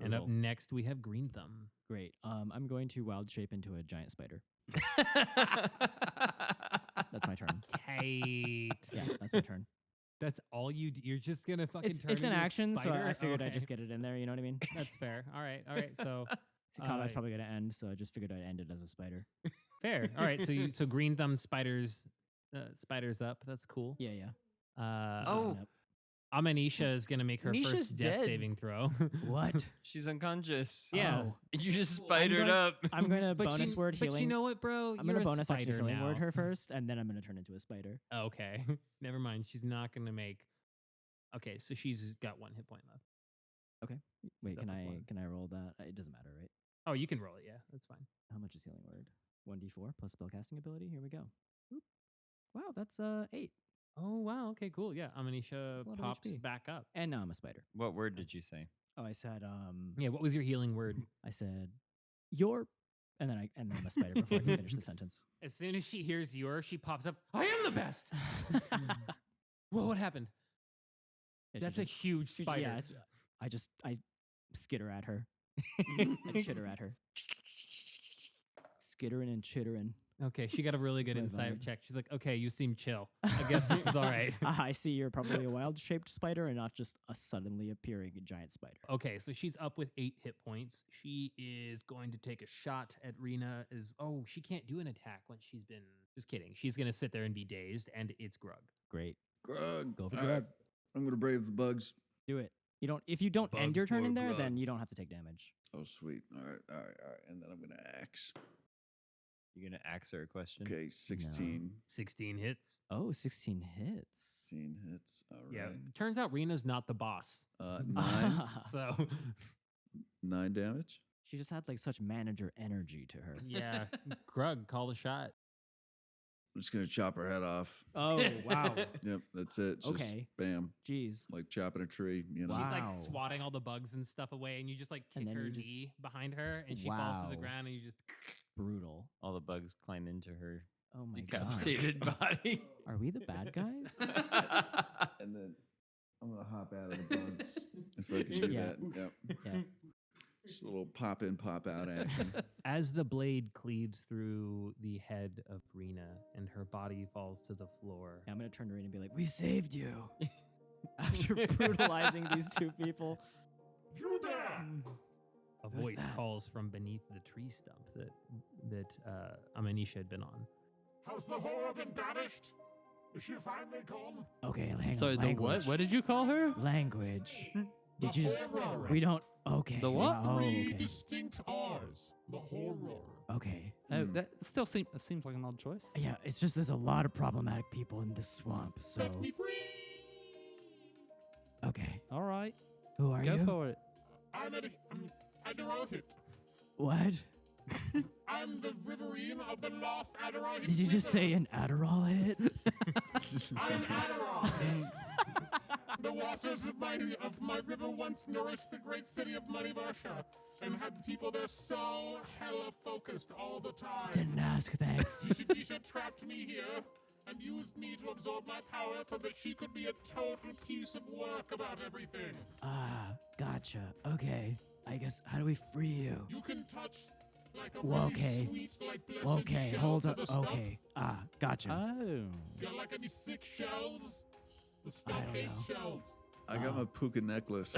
And up Brutal. next we have Greenthumb. Great. I'm going to wild shape into a giant spider. That's my turn. Tight. Yeah, that's my turn. That's all you do. You're just gonna fucking It's turn an into a action, so spider? I figured I'd Okay. just get it in there. You know what I mean? That's fair. All right. All right. So The combat's Uh, probably gonna end, so I just figured I'd end it as a spider. fair. All right. So Greenthumb spiders up. That's cool. Yeah, yeah. Oh. Yep. Amanisha is gonna make her Nisha's first death dead. saving throw. What? She's unconscious. Yeah. Oh. You just spidered gonna- up. I'm gonna But bonus you, word but healing. you know what, bro? I'm You're gonna a bonus action spider healing now. word her first, and then I'm gonna turn into a spider. Okay. Never mind. She's not gonna make Okay, so she's got 1 hit point left. Okay. Wait, Up with one. can I roll that? It doesn't matter, right? Oh, you can roll it. Yeah, that's fine. How much is healing word? 1d4 plus spellcasting ability. Here we go. Oop. Wow, that's 8. Oh wow. Okay, cool. Yeah, Amanisha That's a lot of pops HP. back up. And now I'm a spider. What word did you say? Oh, I said Yeah. What was your healing word? I said your, and then I'm a spider before I can finish the sentence. As soon as she hears your, she pops up. I am the best. Whoa! What happened? Yeah, she That's a just- huge she- spider. Yeah, I skitter at her. I chitter at her. Skittering and chittering. Okay, she got a really good That's my insight vibe. check. She's like, okay, you seem chill. I guess this is all right. I see you're probably a wild-shaped spider and not just a suddenly appearing giant spider. Okay, so she's up with 8 hit points. She is going to take a shot at Rena. She can't do an attack when she's been. Just kidding. She's gonna sit there and be dazed, and it's Grug. Great. Grug. Go for All right, Grug. I'm gonna brave the bugs. Do it. If you don't end your Bugs turn for in there, then you Grugs. don't have to take damage. Oh, sweet. All right. And then I'm gonna axe. You gonna ask her a question? Okay, 16. 16 hits. Oh, 16 hits. 16 hits. All right. Yeah. Turns out Rena's not the boss. 9. So 9 damage. She just had like such manager energy to her. yeah, Grug, call the shot. I'm just gonna chop her head off. Oh, wow. Yep, that's it. Just Okay. Bam. Jeez. Like chopping a tree, you know. She's like Wow. swatting all the bugs and stuff away, and you just like And kick then her you just- knee behind her, and she falls to the Wow. ground, and you just. Brutal. All the bugs climb into her Oh my god. decapitated body. Are we the bad guys? And then I'm gonna hop out of the bugs if I can do Yeah. that. Yep. Yeah. Just a little pop in, pop out action. As the blade cleaves through the head of Rena and her body falls to the floor, I'm gonna turn to Rena and be like, "We saved you." After brutalizing these two people. You there! a Who's voice that? calls from beneath the tree stump that Amanisha had been on. Has the horror been banished? Is she finally gone? Okay, hang Sorry, on. the Language. what? What did you call her? Language. Did The you? horror. We don't. Okay. The what? Oh, Three okay. distinct R's. The horror. Okay. That still seems like an odd choice. Yeah, it's just there's a lot of problematic people in this swamp. So Set me free! okay. All right, Who are go you? for it. I'm Adderall-hit. What? I'm the Riverine of the lost Adderall-hit. Did you just say an Adderall hit? I'm Adderall. The waters of my river once nourished the great city of Manivarsha and had people there so hella focused all the time. Didn't ask, thanks. Bisha trapped me here and used me to absorb my power so that she could be a total piece of work about everything. Ah, gotcha. Okay. I guess, how do we free you? You can touch like a Well, really okay. sweet, like blessed Okay, shell hold to up. the stump. Okay. Ah, gotcha. Oh, Got like any sick shells? The I stump don't hates know. shells. I got my puka necklace.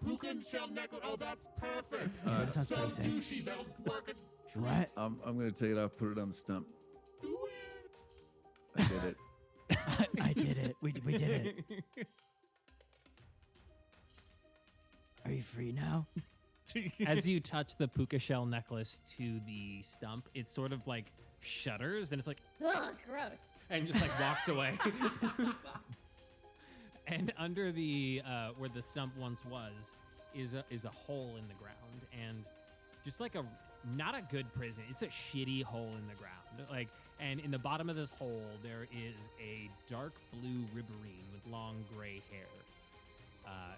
Puka shell necklace. Oh, that's perfect. Yeah, that It's sounds so pretty sick. douchey. That'll work a treat. What? I'm gonna take it off, put it on the stump. Do it. I did it. I did it. We did it. Are you free now? As you touch the puka shell necklace to the stump, it sort of like shudders and it's like, Ugh, gross. and just like walks away. And under the where the stump once was is a hole in the ground, and just like not a good prison. It's a shitty hole in the ground. Like, and in the bottom of this hole there is a dark blue riverine with long gray hair.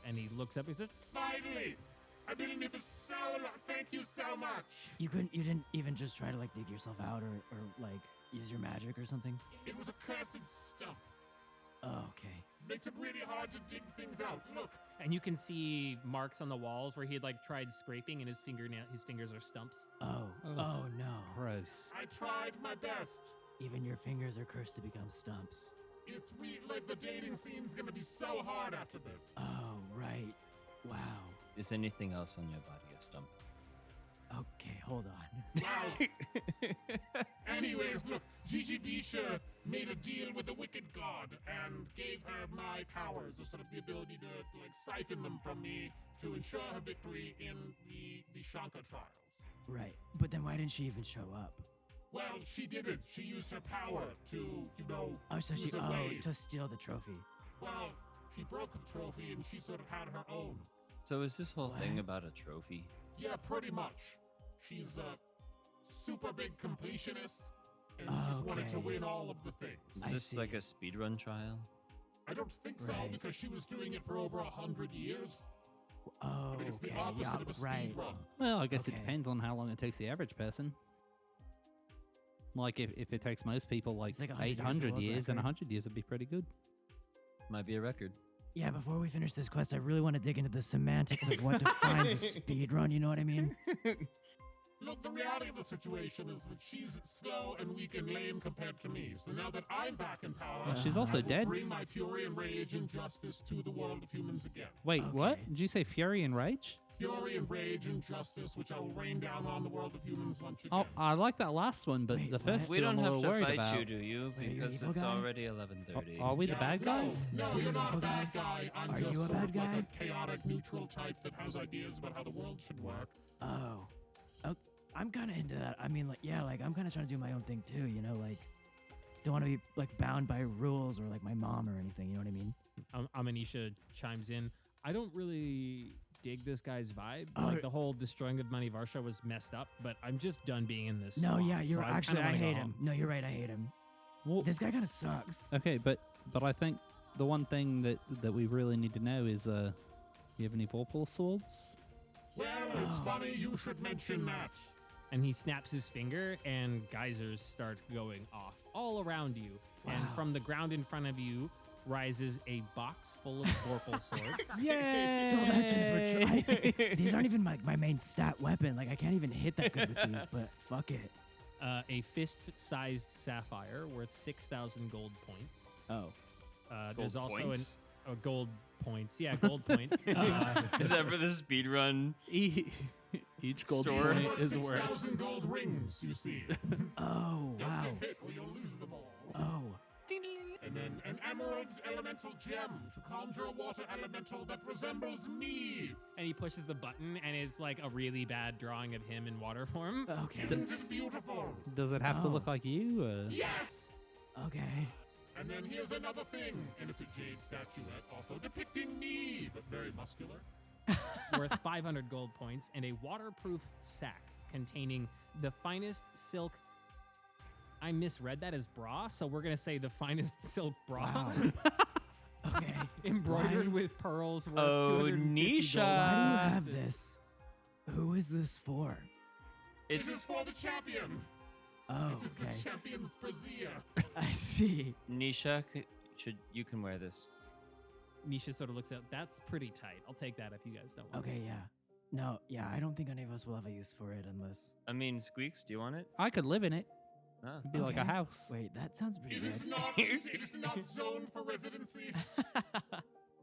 And he looks up and he says, Finally! I've been in here for so long. Thank you so much. You didn't even just try to like dig yourself out or like use your magic or something? It was a cursed stump. Oh, okay. Makes it really hard to dig things out. Look, and you can see marks on the walls where he had like tried scraping, and his fingers are stumps. Oh, Ugh. oh no. gross. I tried my best. Even your fingers are cursed to become stumps. It's like the dating scene's gonna be so hard after this. Oh, right. Wow. Is anything else on your body a stump? Okay, hold on. Wow. Anyways, look, Gigi Bisha made a deal with the wicked god and gave her my powers, the sort of the ability to like siphon them from me to ensure her victory in the Shanka trials. Right. But then why didn't she even show up? Well, she did it. She used her power to, Oh, so she use a way. to steal the trophy. Well, She broke the trophy and she sort of had her own. So is this whole thing about a trophy? Yeah, pretty much. She's a super big completionist and just wanted to win all of the things. Is this like a speedrun trial? I don't think so, because she was doing it for over 100 years. Oh, I mean, it's the opposite of a speed run. Well, I guess it Okay. depends on how long it takes the average person. Like, if it takes most people like It's like 100 years, 800 world years, then record. 100 years would be pretty good. Might be a record. Yeah, before we finish this quest, I really want to dig into the semantics of what defines a speed run. You know what I mean? Look, the reality of the situation is that she's slow and weak and lame compared to me. So now that I'm back in power, She's also I will dead. bring my fury and rage and justice to the world of humans again. Wait, what? Okay. Did you say Fury and Rage? Fury and rage and justice, which I will rain down on the world of humans once again. Oh, I like that last one, but Wait, the what? first We two don't I'm a have little to worried fight about. you, do you? Wait, are you Because evil it's guy? already 11:30. Are we the bad No, guys? No, you're not a evil bad guy? guy. I'm Are just you a sort bad of like guy? a chaotic neutral type that has ideas about how the world should work. Oh. I'm kind of into that. I mean, like, yeah, like, I'm kind of trying to do my own thing too, you know? Like, don't want to be, like, bound by rules or, like, my mom or anything, you know what I mean? Amanisha chimes in. I don't really dig this guy's vibe. Oh. Like the whole destroying of Manivarsha was messed up, but I'm just done being in this. No, swamp, yeah, so you're I actually, kinda I wanna go hate him. home. No, you're right, I hate him. Well, This guy kind of sucks. okay, but I think the one thing that we really need to know is, you have any Vorpal swords? Well, it's funny you should mention that. And he snaps his finger, and geysers start going off all around you. And Wow. from the ground in front of you rises a box full of Vorpal swords. Yay! The legends were trying. These aren't even my main stat weapon. Like, I can't even hit that good with these, but fuck it. A fist-sized sapphire worth 6,000 gold points. Oh. There's Gold also points? gold points. Yeah, gold points. Is that for the speedrun? Each gold Store. point Over is worth. 6,000 gold rings, you see. Oh, Don't wow. get hit or you'll lose them all. Oh. And then an emerald elemental gem to conjure a water elemental that resembles me. And he pushes the button, and it's like a really bad drawing of him in water form. Okay. Isn't it beautiful? Does it have to Oh. look like you? Yes! Okay. And then here's another thing, and it's a jade statuette also depicting me, but very muscular. Worth 500 gold points, and a waterproof sack containing the finest silk. I misread that as bra, so we're gonna say the finest silk bra. Wow. Okay. Embroidered Why- with pearls worth Oh, 250 Nisha. gold Why do you pieces. have this? Who is this for? It is It's for the champion. Oh, It is okay. the champion's brassiere. I see. Nisha. You can wear this? Nisha sort of looks at, that's pretty tight. I'll take that if you guys don't want Okay, it. yeah. No, yeah, I don't think any of us will have a use for it unless. I mean, Squeaks, do you want it? I could live in it. Ah. It'd be like a Okay. house. Wait, that sounds pretty It good. is not. It is not zoned for residency.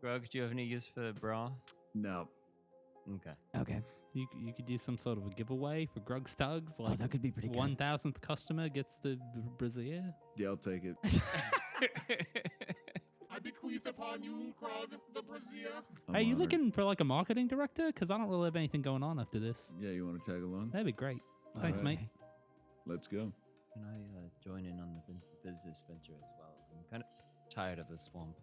Grug, do you have any use for the bra? No. Okay. Okay. You could do some sort of a giveaway for Grug Stugs. Oh, Like that could be pretty good. 1,000th customer gets the brassiere. Yeah, I'll take it. I bequeath upon you, Grug, the brassiere. I'm Hey, you honored. looking for like a marketing director? Because I don't really have anything going on after this. Yeah, you want to tag along? That'd be great. Thanks, Alright. mate. Let's go. Can I join in on the business venture as well? I'm kind of tired of the swamp.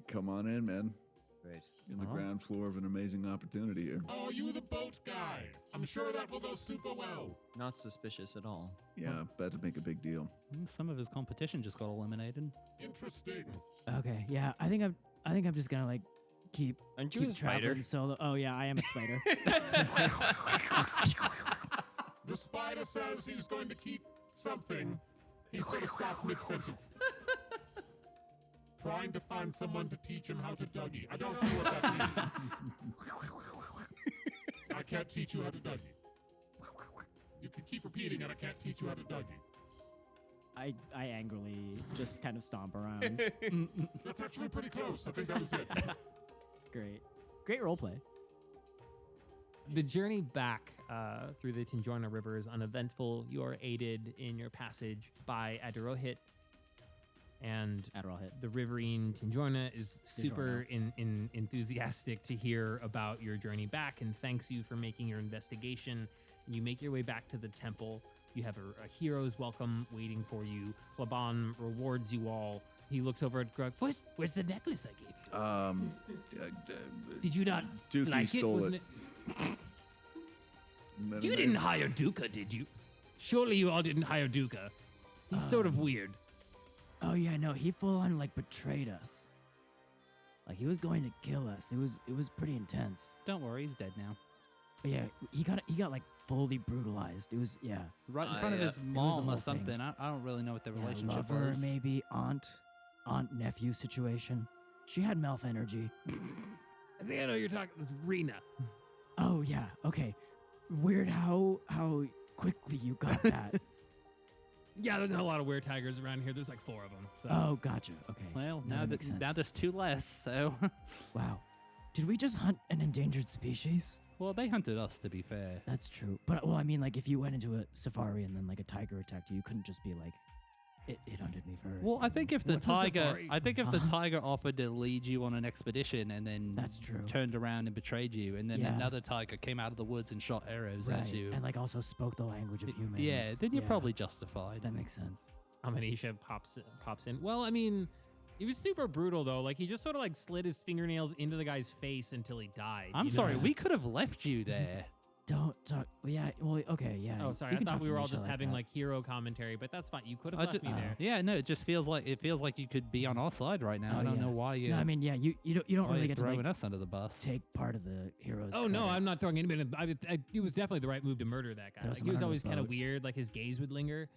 Come on in, man. Great. You're in the Alright. ground floor of an amazing opportunity here. Oh, you the boat guy. I'm sure that will go super well. Not suspicious at all. Yeah, about to make a big deal. Some of his competition just got eliminated. Interesting. Okay, yeah. I think I'm just gonna like keep Aren't you keep a spider? traveling solo. Oh yeah, I am a spider. The spider says he's going to keep something. He sort of stopped mid-sentence. Trying to find someone to teach him how to Dougie. I don't know what that means. I can't teach you how to Dougie. You can keep repeating it. I can't teach you how to Dougie. I angrily just kind of stomp around. That's actually pretty close. I think that was it. Great roleplay. The journey back through the Tinjorna River is uneventful. You are aided in your passage by Adirohit, and Adirohit. the riverine Tinjorna is super enthusiastic to hear about your journey back and thanks you for making your investigation. You make your way back to the temple. You have a hero's welcome waiting for you. Flaban rewards you all He looks over at Grug. Where's the necklace I gave you? Did you not Dukey like it? stole Wasn't it. it? Isn't that You a didn't name? hire Dukha, did you? Surely you all didn't hire Dukha. He's sort of weird. Oh yeah, no, he full on like betrayed us. Like he was going to kill us. It was pretty intense. Don't worry, he's dead now. But yeah, he got like fully brutalized. It was Right in front of yeah. his was a mom whole or thing. something. I don't really know what the yeah, relationship lover, was. maybe aunt nephew situation. She had mouth energy. I think I know you're talking. It's Rena. Oh yeah, okay. Weird how quickly you got that. Yeah, there's not a lot of were-tigers around here. There's like 4 of them. So. Oh, gotcha. Okay. Well, No, now that makes sense. now there's 2 less, so. Wow. Did we just hunt an endangered species? Well, they hunted us, to be fair. That's true. But well, I mean, like if you went into a safari and then like a tiger attacked you, you couldn't just be like, it hunted me first. Well, I think if the What's a tiger, safari? I think if the Uh-huh. tiger offered to lead you on an expedition and then That's true. turned around and betrayed you, and then Yeah. another tiger came out of the woods and shot arrows right. at you, And like also spoke the language of humans. yeah, then you're Yeah, probably justified. that makes sense. Amanisha pops in. Well, I mean, it was super brutal though. Like he just sort of like slid his fingernails into the guy's face until he died. I'm you know? sorry, we could have left you there. Don't talk. Well, yeah. Well, okay. Yeah. Oh, sorry. you I can thought talk we to were all Misha just having that. like hero commentary, but that's fine. You could have I left ju- me there. Yeah, no, it just feels like you could be on our side right now. Oh, I don't yeah. know why you. No, I mean, yeah. You don't why really you're get to throwing like, us under the bus. take part of the heroes. Oh no, credit. I'm not throwing anybody. It was definitely the right move to murder that guy. There was Like, he was someone on always the kind of boat. weird. Like his gaze would linger.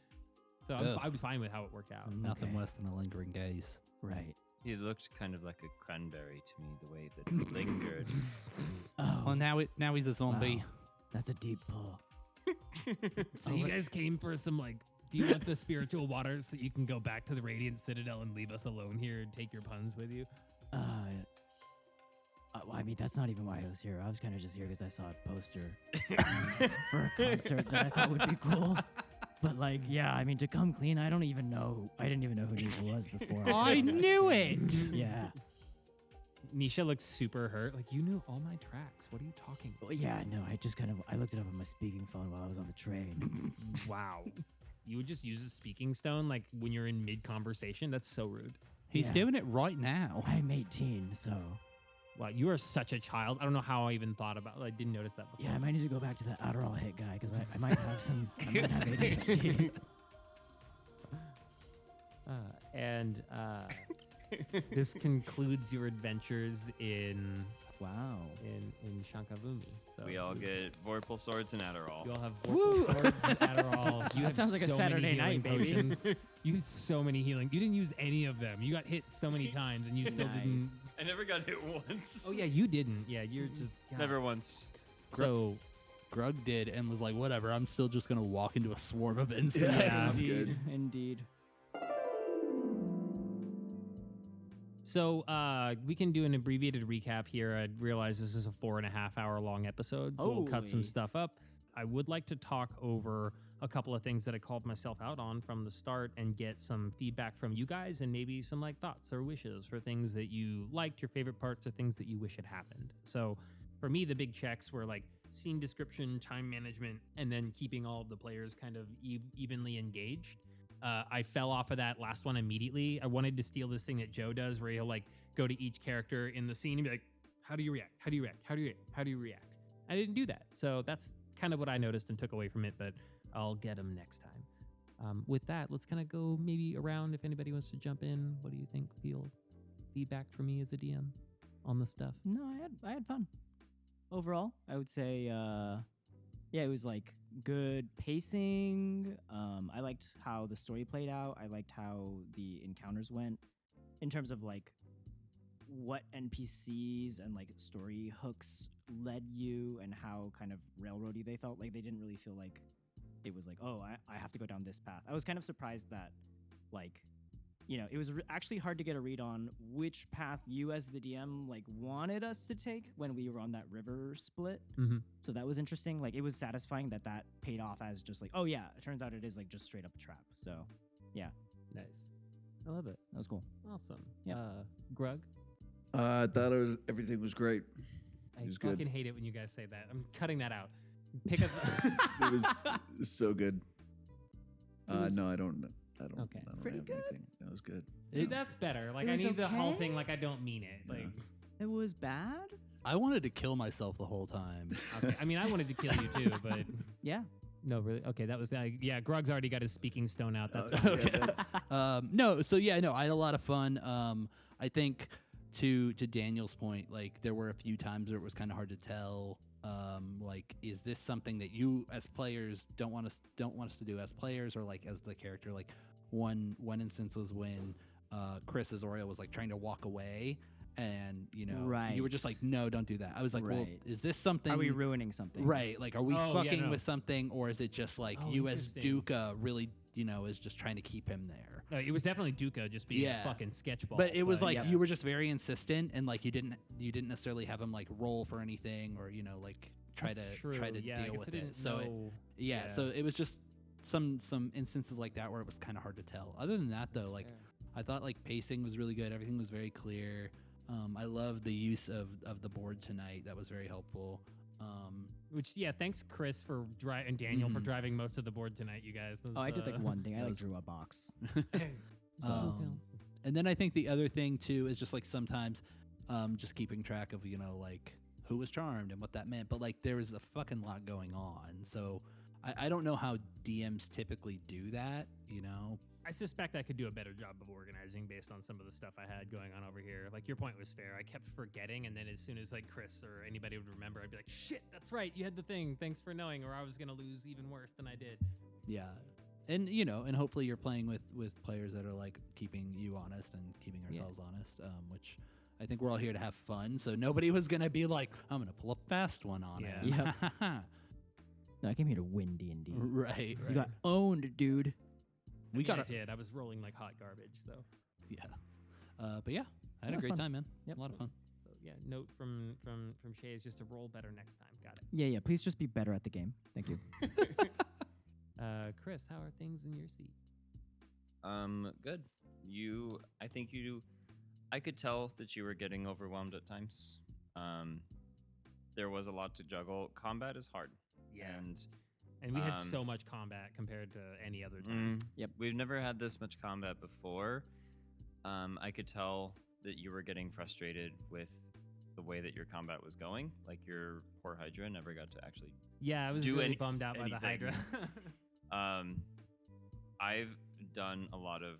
So Ugh. I was fine with how it worked out. Nothing Okay. worse than a lingering gaze. Right. He looked kind of like a cranberry to me, the way that he lingered. Oh. Well, now he's a zombie. wow. That's a deep pull. So Oh, you but- guys came for some like. Do you want the spiritual waters so you can go back to the Radiant Citadel and leave us alone here and take your puns with you? Well, I mean, that's not even why I was here. I was kind of just here because I saw a poster for a concert that I thought would be cool. But like, yeah, I mean, to come clean, I didn't even know who Nisha was before. I knew it. Yeah. Nisha looks super hurt. Like, you knew all my tracks. What are you talking about? Well, yeah, no, I looked it up on my speaking phone while I was on the train. Wow. You would just use a speaking stone like when you're in mid conversation? That's so rude. He's Yeah. doing it right now. I'm 18, so Wow, you are such a child. I don't know how I even thought about I didn't notice that before. yeah, I might need to go back to that Adderall hit guy because I might have some. I might have ADHD. This concludes your adventures in Wow. Shankavumi. So We all get Vorpal swords and Adderall. You all have Vorpal swords, Adderall. You That have sounds like a so Saturday many healing night, baby. potions. You have so many healing. You didn't use any of them. You got hit so many times, and you still didn't. Nice. I never got hit once. Oh yeah, you didn't. Yeah, you're just God. Never once. So Grug did and was like, whatever, I'm still just going to walk into a swarm of insects. Yeah. Sounds Indeed. good. Indeed. So we can do an abbreviated recap here. I realize this is a 4.5 hour long episode, so we'll cut some Holy. stuff up. I would like to talk over a couple of things that I called myself out on from the start and get some feedback from you guys and maybe some like thoughts or wishes for things that you liked, your favorite parts, or things that you wish had happened. So for me, the big checks were like scene description, time management, and then keeping all of the players kind of evenly engaged. I fell off of that last one immediately. I wanted to steal this thing that Joe does where he'll like go to each character in the scene and be like, how do you react? How do you react? How do you react? How do you react? I didn't do that. So that's kind of what I noticed and took away from it, but I'll get them next time. With that, let's kind of go maybe around if anybody wants to jump in. What do you think? Feedback for me as a DM on the stuff. No, I had fun. Overall, I would say, yeah, it was like good pacing. I liked how the story played out. I liked how the encounters went in terms of like what NPCs and like story hooks led you and how kind of railroady they felt. Like they didn't really feel like it was like, oh, I have to go down this path. I was kind of surprised that like, you know, it was actually hard to get a read on which path you as the DM like wanted us to take when we were on that river split. Mm-hmm. So that was interesting. Like it was satisfying that paid off as just like, oh yeah, it turns out it is like just straight up a trap. So yeah, Nice. I love it. that was cool. Awesome. Yeah. Grug? I thought everything was great. I It was fucking good. hate it when you guys say that. I'm cutting that out. Pick up. It was so good. was- No, I don't Okay. I don't Pretty have good. anything. That was good. That's better. Like It I was need the whole thing. okay? Like I don't mean it. Like It was bad. I wanted to kill myself the whole time. okay. I mean, I wanted to kill you too, but Yeah. no, really. Okay, that was yeah. Grug's already got his speaking stone out. That's Oh, fine. yeah, that's- No, so yeah, no, I had a lot of fun. I think to Daniel's point, like there were a few times where it was kind of hard to tell. Like, is this something that you as players don't want us to do as players, or like as the character? Like one instance was when Chris as Oriole was like trying to walk away. And you were just like, no, don't do that. I was like, well, Right. is this something? Are we ruining something? Right. Like, are we Oh, yeah, fucking no. with something, or is it just like Oh, you as interesting. Dukha really, is just trying to keep him there? No, it was definitely Dukha just being Yeah. a fucking sketchball. But it was like yeah. you were just very insistent, and like you didn't necessarily have him like roll for anything, or like try That's to true. deal I guess with I didn't it. So know. so it was just some instances like that where it was kind of hard to tell. Other than that, though, like I thought like pacing was really good. Everything was very clear. I love the use of the board tonight. That was very helpful. Which thanks Chris for and Daniel for Mhm. driving most of the board tonight, you guys. This, Oh, I did like one thing. I that like was- drew a box. And then I think the other thing too is just like sometimes just keeping track of like who was charmed and what that meant. But like there was a fucking lot going on, so I don't know how DMs typically do that. I suspect I could do a better job of organizing based on some of the stuff I had going on over here. Like your point was fair. I kept forgetting, and then as soon as like Chris or anybody would remember, I'd be like, "Shit, that's right. You had the thing. Thanks for knowing." Or I was gonna lose even worse than I did. Yeah. And and hopefully you're playing with players that are like keeping you honest and keeping ourselves honest, which I think we're all here to have fun. So nobody was gonna be like, I'm gonna pull a fast one on Yeah. it. No, I came here to win D&D. Right. You got owned, dude. I mean, got I it. did. I was rolling like hot garbage. So, Yeah. But yeah, I had That a was great fun. time, man. Yep. A lot of fun. so yeah. Note from Shea is just to roll better next time. Got it. Yeah. Please just be better at the game. Thank you. Chris, how are things in your seat? Good. I could tell that you were getting overwhelmed at times. There was a lot to juggle. Combat is hard. Yeah. And we had Um, so much combat compared to any other time. Yep. We've never had this much combat before. I could tell that you were getting frustrated with the way that your combat was going. Like your poor Hydra never got to actually. Yeah, I was Do really bummed out by the anything. Hydra. I've done a lot of.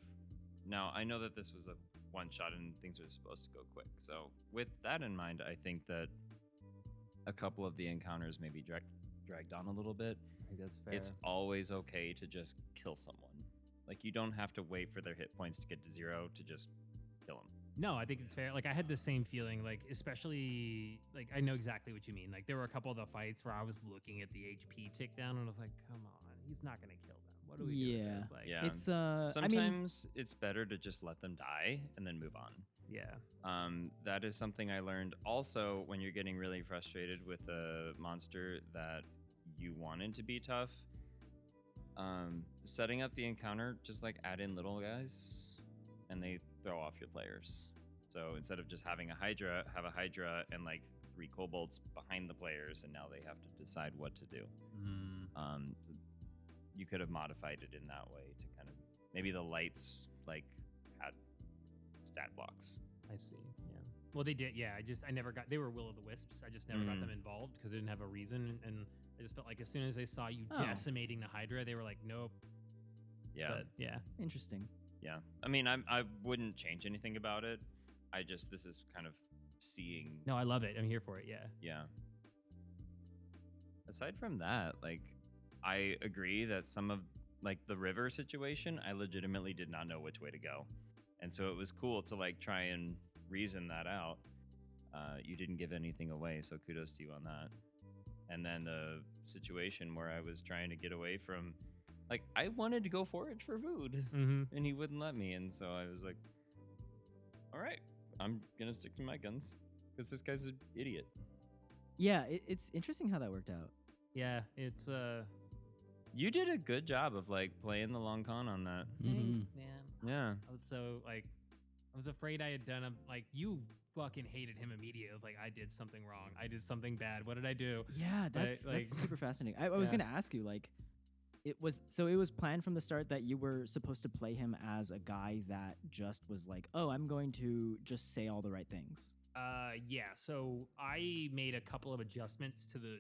Now I know that this was a one shot and things are supposed to go quick. So with that in mind, I think that a couple of the encounters maybe dragged on a little bit. I think that's fair. It's always okay to just kill someone. Like you don't have to wait for their hit points to get to 0 to just kill them. No, I think it's fair. Like I had the same feeling, like especially like I know exactly what you mean. Like there were a couple of the fights where I was looking at the HP tick down and I was like, come on, he's not gonna kill them. What do we do? Yeah. With this? Like, Yeah. It's Sometimes it's better to just let them die and then move on. yeah. That is something I learned also when you're getting really frustrated with a monster that you wanted to be tough. Setting up the encounter, just like add in little guys and they throw off your players. So instead of just having a Hydra, have a Hydra and like 3 kobolds behind the players, and now they have to decide what to do. You could have modified it in that way to kind of maybe the lights like had stat blocks. I see. Yeah. Well, they did. Yeah. I never got. They were will-o'-the-wisps. I just never got Mhm. them involved because they didn't have a reason, and I just felt like as soon as they saw you Oh. decimating the Hydra, they were like, nope. Yeah. But yeah. interesting. Yeah, I mean, I wouldn't change anything about it. This is kind of seeing. No, I love it. I'm here for it. Yeah. Yeah. Aside from that, like, I agree that some of like the river situation, I legitimately did not know which way to go, and so it was cool to like try and reason that out. You didn't give anything away, so kudos to you on that. And then the situation where I was trying to get away from, like, I wanted to go forage for food. Mm-hmm. And he wouldn't let me, and so I was like, all right, I'm gonna stick to my guns because this guy's an idiot. Yeah, it's interesting how that worked out. Yeah. It's You did a good job of like playing the long con on that. Thanks, man. Yeah. I was so like, I was afraid I had done like you fucking hated him immediately. I was like, I did something wrong. I did something bad. What did I do? Yeah, that's like- super fascinating. I was Yeah. gonna ask you, like, It was planned from the start that you were supposed to play him as a guy that just was like, oh, I'm going to just say all the right things. Yeah. So I made a couple of adjustments to the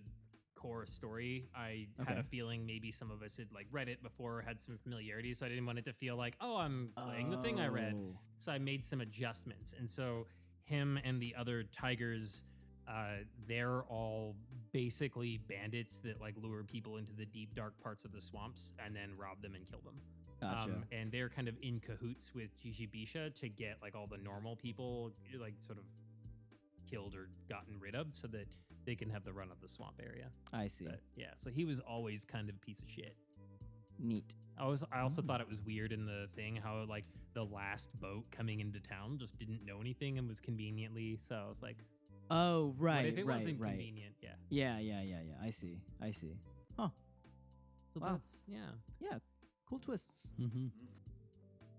core story. I had a Okay. feeling maybe some of us had like read it before, had some familiarity, so I didn't want it to feel like, oh, I'm playing the thing I read. Oh. So I made some adjustments, and so him and the other tigers, they're all basically bandits that like lure people into the deep dark parts of the swamps and then rob them and kill them. Gotcha. And they're kind of in cahoots with Jijibisha to get like all the normal people like sort of killed or gotten rid of so that they can have the run of the swamp area. I see. But yeah, so he was always kind of a piece of shit. Neat. I also thought it was weird in the thing how like the last boat coming into town just didn't know anything and was conveniently, so I was like, Oh, right. what if it right, wasn't right. convenient? Yeah. Yeah. I see. Huh. So Wow. that's Yeah. Cool twists. Mm-hmm.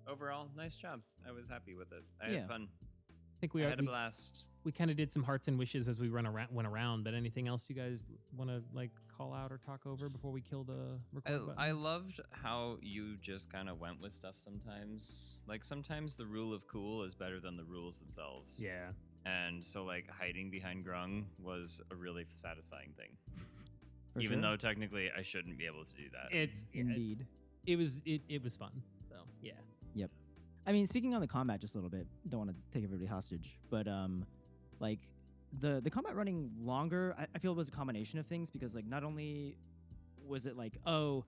Overall, nice job. I was happy with it. I Yeah. had fun. I think I we had a blast. we kind of did some hearts and wishes as we went around. But anything else you guys want to like call out or talk over before we kill the record button? I loved how you just kind of went with stuff sometimes. Like sometimes the rule of cool is better than the rules themselves. Yeah. And so like hiding behind Grung was a really satisfying thing. For Even sure. though technically I shouldn't be able to do that. It's Indeed. It was fun. So yeah. Yep. I mean, speaking on the combat just a little bit, don't want to take everybody hostage, but like the combat running longer, I feel it was a combination of things because like not only was it like, oh,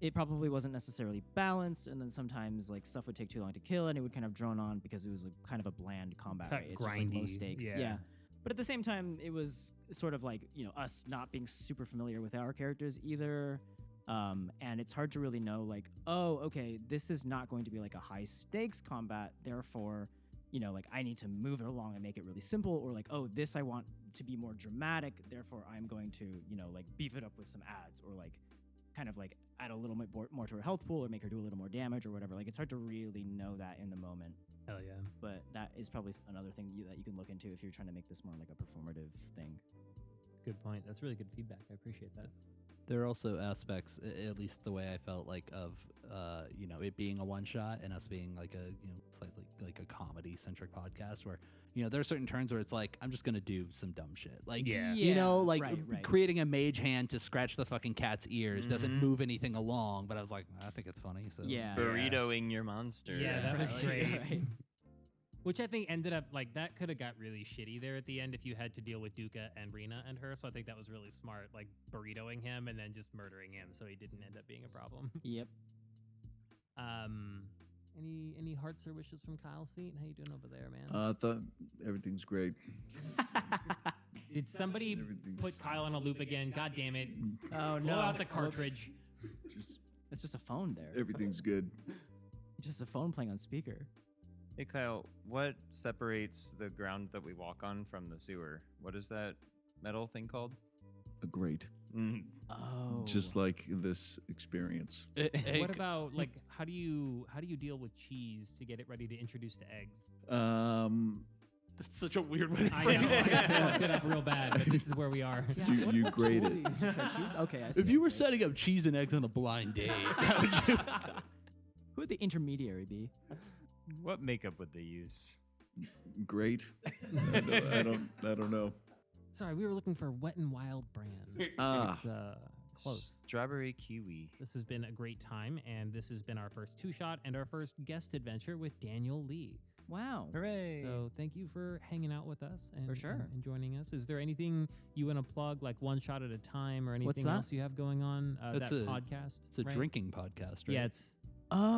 it probably wasn't necessarily balanced, and then sometimes like stuff would take too long to kill and it would kind of drone on because it was kind of a bland combat, Cut right? It's just like low grindy, stakes. yeah. But at the same time, it was sort of like, us not being super familiar with our characters either. And it's hard to really know, like, oh, okay, this is not going to be like a high stakes combat. Therefore, like I need to move it along and make it really simple, or like, oh, this I want to be more dramatic. Therefore, I'm going to, like beef it up with some ads, or like kind of like add a little bit more to her health pool, or make her do a little more damage or whatever. Like it's hard to really know that in the moment. Hell yeah. But that is probably another thing that you can look into if you're trying to make this more like a performative thing. Good point. That's really good feedback. I appreciate that. There are also aspects, at least the way I felt like of, it being a one shot and us being like a, slightly like a comedy centric podcast where, there are certain turns where it's like, I'm just going to do some dumb shit. Like, Right. creating a mage hand to scratch the fucking cat's ears doesn't Mhm. move anything along. But I was like, I think it's funny. So Yeah. Burritoing your monster. Yeah, that was Right, great. right. Which I think ended up like that could have got really shitty there at the end if you had to deal with Dukha and Rena and her. So I think that was really smart, like burritoing him and then just murdering him so he didn't end up being a problem. Yep. Any hearts or wishes from Kyle's seat? How you doing over there, man? I thought everything's great. Did somebody everything's- put Kyle on a loop again? God damn it. Oh, Blow no. out the Whoops. cartridge. Just It's just a phone there. everything's good. Just a phone playing on speaker. Hey Kyle, what separates the ground that we walk on from the sewer? What is that metal thing called? Great. Oh. Just like this experience. What about like how do you deal with cheese to get it ready to introduce to eggs? That's such a weird way to I frame know. it. I fucked it up real bad, but this is where we are. Yeah, You what grade tool it. do you choose? Okay, I see. If you were Okay. setting up cheese and eggs on a blind date, how would you? Who would the intermediary be? What makeup would they use? Great. I don't know. Sorry, we were looking for Wet and Wild brand. Ah. It's close. Strawberry kiwi. This has been a great time, and this has been our first two-shot and our first guest adventure with Daniel Lee. Wow. Hooray! So thank you for hanging out with us and, For sure. and joining us. Is there anything you want to plug, like one shot at a time, or anything that? else you have going on? That's that a- podcast. It's a right? drinking podcast, right? Yeah, it's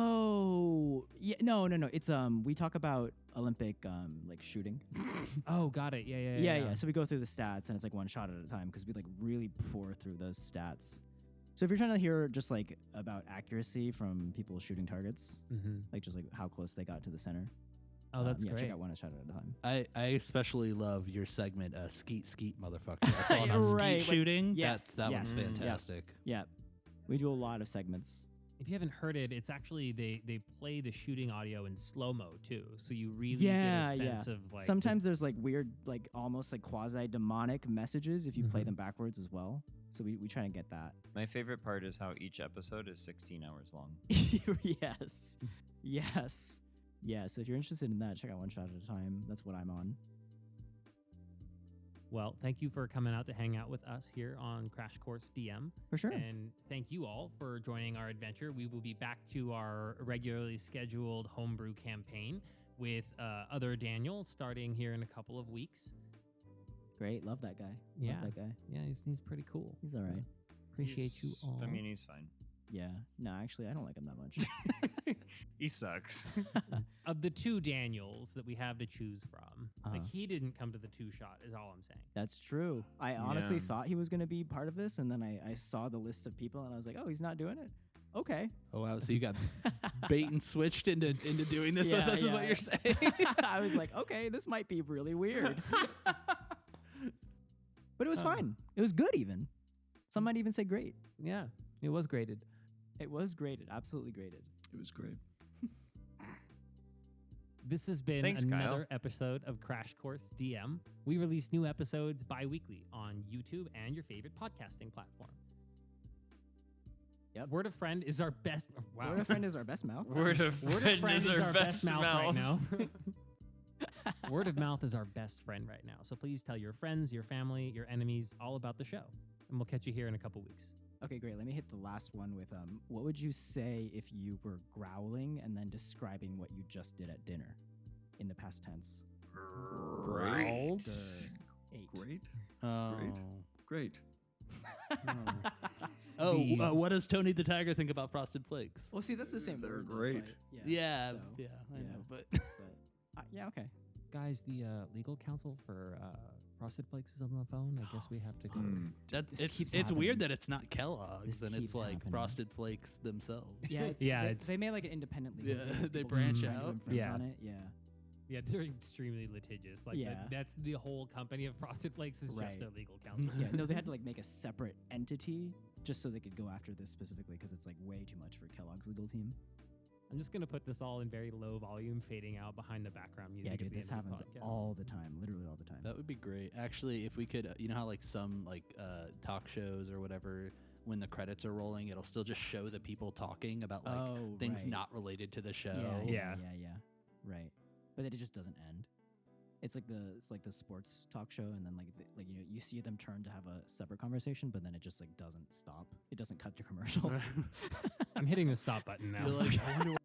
Oh, yeah. No. It's we talk about Olympic like shooting. oh, got it. Yeah. Yeah. So we go through the stats and it's like one shot at a time because we like really pour through those stats. So if you're trying to hear just like about accuracy from people shooting targets, Mm-hmm. like just like how close they got to the center. Oh, that's yeah, great. Check out one shot at a time. I especially love your segment, skeet motherfucker. That's all about Right, skeet like- shooting. yes, that one's yes. fantastic. Yeah, we do a lot of segments. If you haven't heard it, it's actually they play the shooting audio in slow mo too, so you really Yeah, get a yeah. sense of like Sometimes there's like weird, like almost like quasi demonic messages if you play Mhm. them backwards as well. So we try to get that. My favorite part is how each episode is 16 hours long. Yes. Yes. Yeah, so if you're interested in that, check out One Shot at a Time. That's what I'm on. Well, thank you for coming out to hang out with us here on Crash Course DM. For sure. And thank you all for joining our adventure. We will be back to our regularly scheduled homebrew campaign with other Daniel starting here in a couple of weeks. Great. Love that guy. Yeah. Love that guy. Yeah, he's pretty cool. He's all right. Appreciate you all. I mean, he's fine. Yeah. No, actually, I don't like him that much. He sucks. Of the two Daniels that we have to choose from, like Uh-huh. he didn't come to the 2-shot is all I'm saying. That's true. I honestly Yeah. thought he was going to be part of this, and then I saw the list of people, and I was like, oh, he's not doing it? Okay. Oh wow! So you got bait and switched into doing this with us, is what you're saying? I was like, okay, this might be really weird. But it was fine. It was good even. Some might even say great. Yeah, it was graded. It was graded. Absolutely graded. It was great. This has been Thanks, another Kyle. episode of Crash Course DM. We release new episodes bi-weekly on YouTube and your favorite podcasting platform. Yep. Word of Friend is our best. Wow. Word of Friend is our best mouth. Word of friend is our best mouth mouth. right now. Word of mouth is our best friend right now. So please tell your friends, your family, your enemies all about the show. And we'll catch you here in a couple weeks. Okay, great. Let me hit the last one with what would you say if you were growling and then describing what you just did at dinner in the past tense? Great. Eight. Great. Oh. Great. The- What does Tony the Tiger think about Frosted Flakes? Well, see, that's the same They're word. though, great. so Yeah, so, yeah, I yeah. know, but yeah, okay. Guys, the legal counsel for Frosted Flakes is on the phone. I guess we have to go. that, This it's keeps it's weird happening. that it's not Kellogg's This and it's keeps like happening. Frosted Flakes themselves. Yeah, it's, Yeah, they, it's- they made like an independently. Yeah, they branch out. Yeah. On it. Yeah. Yeah, they're extremely litigious. Like Yeah. that's the whole company of Frosted Flakes is Right. just their legal counsel. Yeah, no, they had to like make a separate entity just so they could go after this specifically because it's like way too much for Kellogg's legal team. I'm just gonna put this all in very low volume, fading out behind the background music. Yeah, at dude, the this end of the happens podcast. all the time, literally all the time. That would be great. Actually, if we could, you know how like some like talk shows or whatever, when the credits are rolling, it'll still just show the people talking about like things right. not related to the show. Yeah. Right. But then it just doesn't end. It's like the sports talk show, and then like you see them turn to have a separate conversation, but then it just like doesn't stop. It doesn't cut to commercial. I'm hitting the stop button now. You're like, I wonder